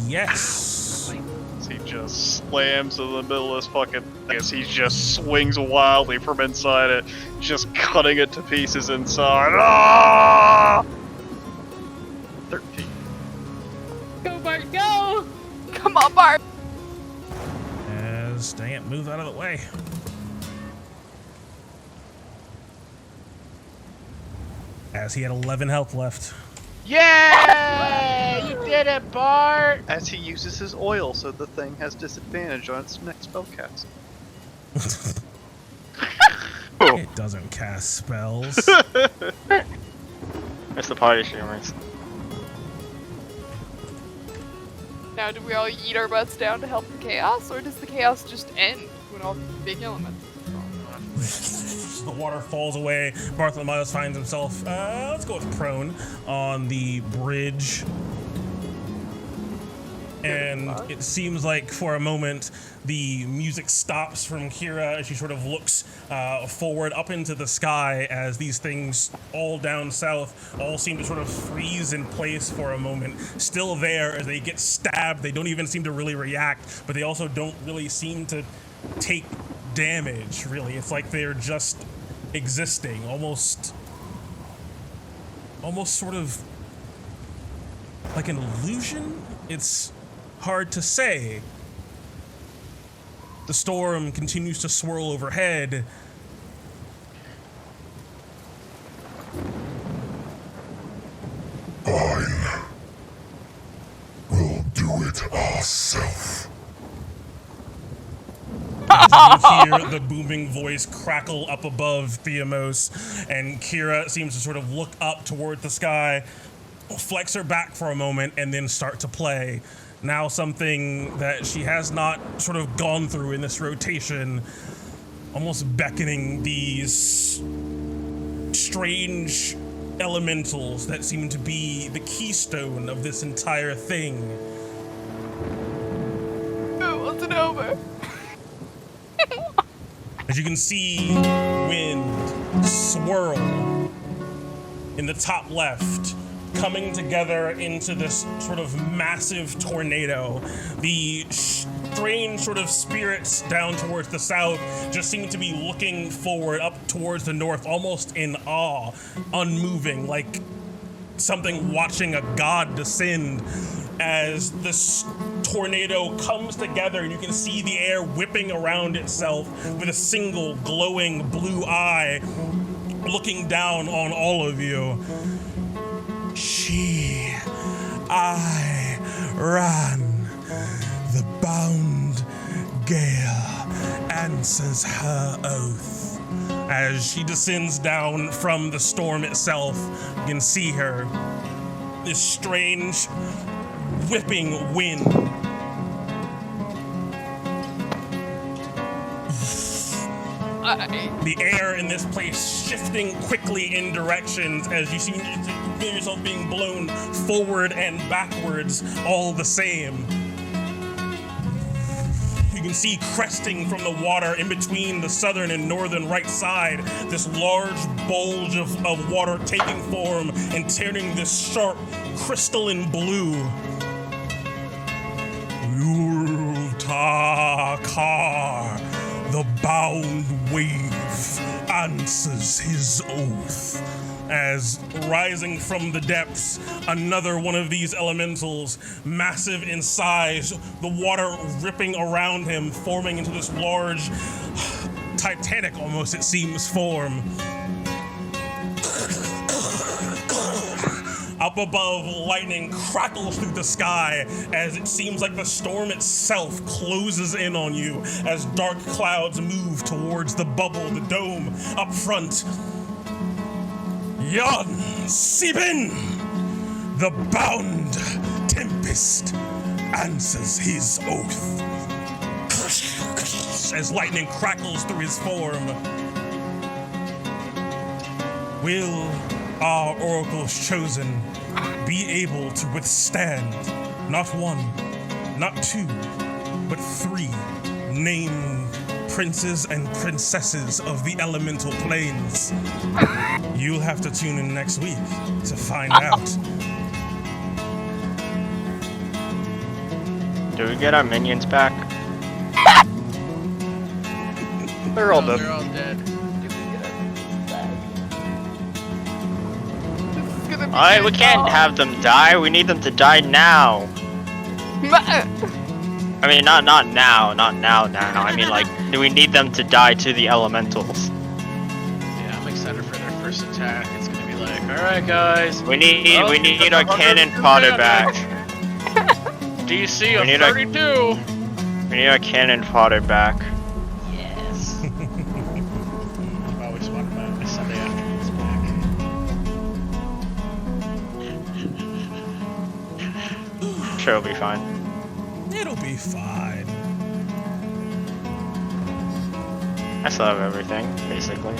Speaker 1: Yes.
Speaker 3: As he just slams in the middle of this fucking thing, as he just swings wildly from inside it, just cutting it to pieces inside. Ah! 13.
Speaker 8: Go, Bart, go!
Speaker 6: Come on, Bart!
Speaker 1: As, dang it, move out of the way. As he had 11 health left.
Speaker 2: Yay! You did it, Bart!
Speaker 3: As he uses his oil, so the thing has disadvantage on its next spellcast.
Speaker 1: It doesn't cast spells.
Speaker 10: It's the party streamers.
Speaker 6: Now, do we all eat our butts down to help the chaos, or does the chaos just end when all the big elements?
Speaker 1: The water falls away. Bartholomeus finds himself, let's go with prone, on the bridge. And it seems like for a moment the music stops from Kira as she sort of looks forward up into the sky as these things all down south all seem to sort of freeze in place for a moment. Still there as they get stabbed. They don't even seem to really react, but they also don't really seem to take damage, really. It's like they're just existing, almost sort of like an illusion. It's hard to say. The storm continues to swirl overhead.
Speaker 11: Fine. We'll do it ourselves.
Speaker 1: You hear the booming voice crackle up above Theamos, and Kira seems to sort of look up toward the sky, flex her back for a moment, and then start to play. Now something that she has not sort of gone through in this rotation, almost beckoning these strange elementals that seem to be the keystone of this entire thing.
Speaker 6: It wasn't over.
Speaker 1: As you can see wind swirl in the top left, coming together into this sort of massive tornado. The strange sort of spirits down towards the south just seem to be looking forward up towards the north, almost in awe, unmoving, like something watching a god descend, as this tornado comes together and you can see the air whipping around itself with a single glowing blue eye looking down on all of you. I ran. The bound gale answers her oath. As she descends down from the storm itself, you can see her. This strange, whipping wind. The air in this place shifting quickly in directions as you see yourself being blown forward and backwards all the same. You can see cresting from the water in between the southern and northern right side, this large bulge of water taking form and turning this sharp crystalline blue. Yul-Takar, the bound wave, answers his oath. As rising from the depths, another one of these elementals, massive in size, the water ripping around him, forming into this large, Titanic almost it seems, form. Up above, lightning crackles through the sky as it seems like the storm itself closes in on you as dark clouds move towards the bubble, the dome. Up front, Yon Sibin, the bound tempest, answers his oath. As lightning crackles through his form. Will our oracles chosen be able to withstand not one, not two, but 3 named princes and princesses of the elemental planes? You'll have to tune in next week to find out.
Speaker 10: Do we get our minions back?
Speaker 3: They're all dead.
Speaker 2: They're all dead.
Speaker 10: Alright, we can't have them die. We need them to die now. I mean, not now. I mean, like, do we need them to die to the elementals?
Speaker 2: Yeah, I'm excited for their first attack. It's gonna be like, alright guys.
Speaker 10: We need our cannon fodder back.
Speaker 2: DC of
Speaker 10: We need
Speaker 2: 32!
Speaker 10: We need our cannon fodder back.
Speaker 2: Yes. I've always wanted my Sunday afternoons back.
Speaker 10: Sure, it'll be fine.
Speaker 1: It'll be fine.
Speaker 10: I still have everything, basically.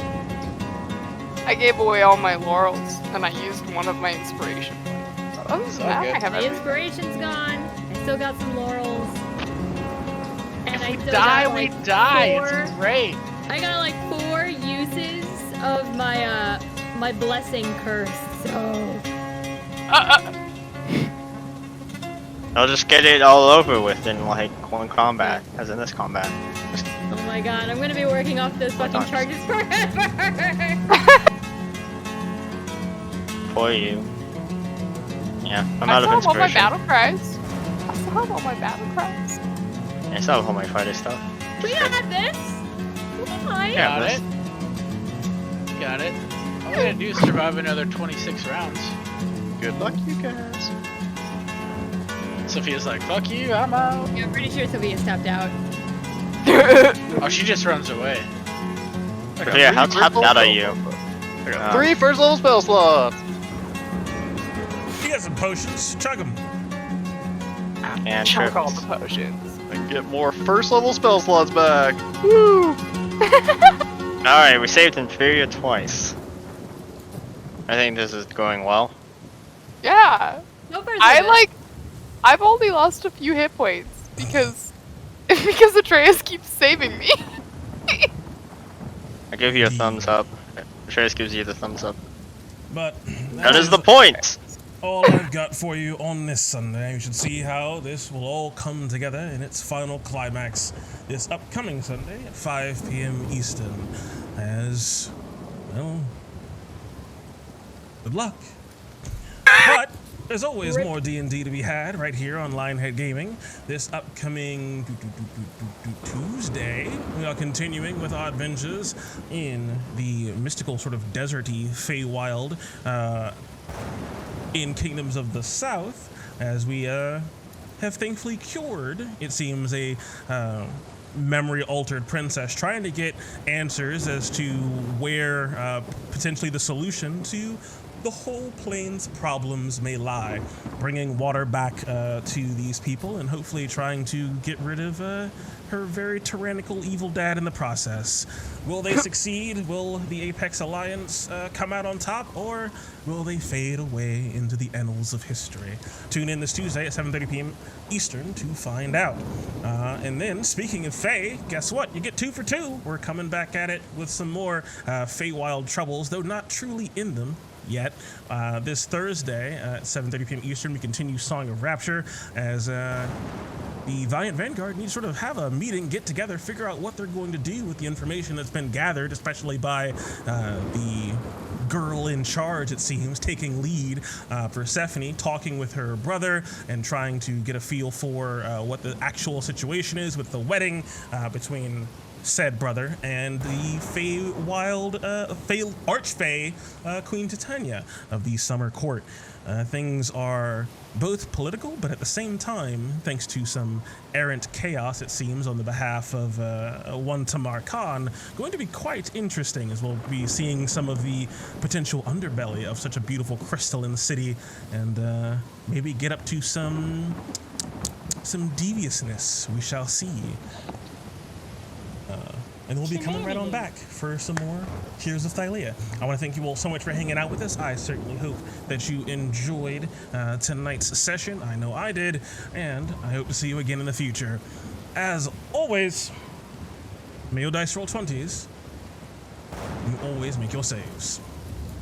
Speaker 6: I gave away all my laurels, and I used one of my inspiration points. Other than that, I have
Speaker 8: The
Speaker 6: everything.
Speaker 8: inspiration's gone. I still got some laurels. And I still
Speaker 2: Die,
Speaker 8: got,
Speaker 2: we
Speaker 8: like,
Speaker 2: die.
Speaker 8: 4
Speaker 2: It's great.
Speaker 8: I got like 4 uses of my my blessing curse. So
Speaker 10: I'll just get it all over with in like one combat, as in this combat.
Speaker 8: oh my god, I'm gonna be working off those fucking charges forever.
Speaker 10: For you. Yeah, I'm
Speaker 6: I
Speaker 10: out
Speaker 6: still
Speaker 10: of
Speaker 6: have all my
Speaker 10: inspiration.
Speaker 6: battle cries. I still have all my battle cries.
Speaker 10: I still have all my fighter stuff.
Speaker 8: We got this. We'll be fine.
Speaker 10: Yeah,
Speaker 2: Got
Speaker 10: but-
Speaker 2: it. Got it. All we gotta do is survive another 26 rounds.
Speaker 3: Good luck, you guys.
Speaker 2: Sophia's like, fuck you, I'm out.
Speaker 8: Yeah, I'm pretty sure Sophia's tapped out.
Speaker 2: Oh, she just runs away.
Speaker 10: Yeah, how tapped out are you?
Speaker 3: I got 3 first level spell slots.
Speaker 1: You got some potions. Chug them.
Speaker 10: And
Speaker 6: Chug all
Speaker 10: trips.
Speaker 6: the potions.
Speaker 3: I can get more first level spell slots back. Woo!
Speaker 10: Alright, we saved Inferior twice. I think this is going well.
Speaker 6: Yeah.
Speaker 8: So far, so
Speaker 6: I
Speaker 8: good.
Speaker 6: like. I've only lost a few hit points because Atreus keeps saving me.
Speaker 10: I give you a thumbs up. Trace gives you the thumbs up.
Speaker 1: But
Speaker 10: That is the point!
Speaker 1: all I've got for you on this Sunday. You should see how this will all come together in its final climax this upcoming Sunday at 5 p.m. Eastern. As, well, good luck. But there's always more D&D to be had right here on Lionhead Gaming. This upcoming Tuesday, we are continuing with our adventures in the mystical sort of deserty Feywild in Kingdoms of the South, as we have thankfully cured, it seems, a memory-altered princess, trying to get answers as to where potentially the solution to the whole plane's problems may lie, bringing water back to these people and hopefully trying to get rid of her very tyrannical evil dad in the process. Will they succeed? Will the Apex Alliance come out on top, or will they fade away into the annals of history? Tune in this Tuesday at 7:30 p.m. Eastern to find out. And then, speaking of Fae, guess what? You get 2 for 2. We're coming back at it with some more Feywild troubles, though not truly in them yet. This Thursday at 7:30 p.m. Eastern, we continue Song of Rapture as the Valiant Vanguard need to sort of have a meeting, get together, figure out what they're going to do with the information that's been gathered, especially by the girl in charge, it seems, taking lead, Persephone, talking with her brother and trying to get a feel for what the actual situation is with the wedding between said brother and the Feywild, Archfey Queen Titania of the Summer Court. Things are both political, but at the same time, thanks to some errant chaos, it seems, on the behalf of one Tamar Khan, going to be quite interesting, as we'll be seeing some of the potential underbelly of such a beautiful crystalline city, and maybe get up to some deviousness. We shall see. And we'll be coming right on back for some more Heroes of Thylea. I want to thank you all so much for hanging out with us. I certainly hope that you enjoyed tonight's session. I know I did, and I hope to see you again in the future. As always, may your dice roll 20s. You always make your saves.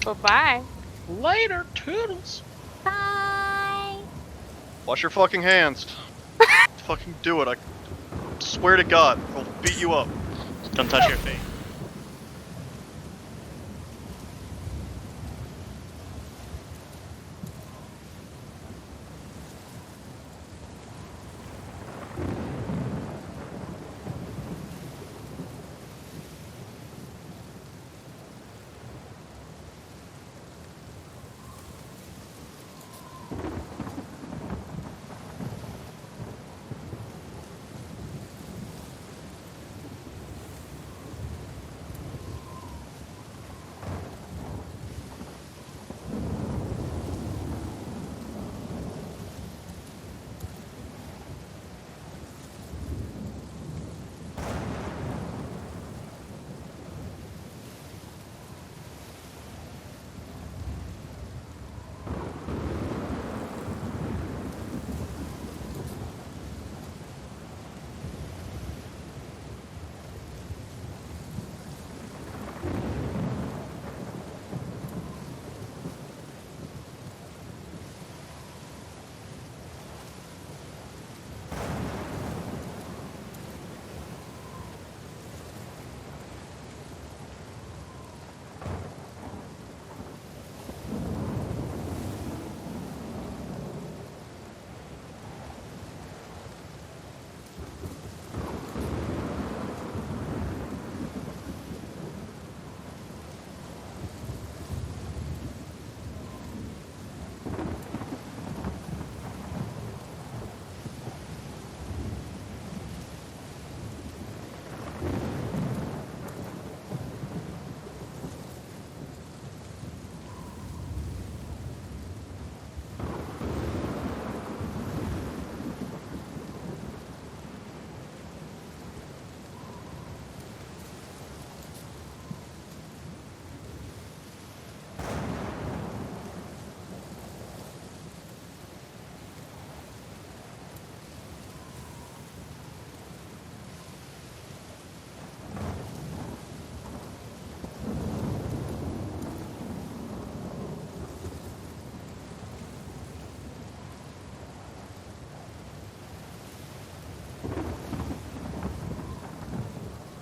Speaker 6: Bye-bye.
Speaker 2: Later, toodles.
Speaker 7: Bye.
Speaker 3: Wash your fucking hands. Fucking do it. I swear to God, I'll beat you up.
Speaker 10: Don't touch your face.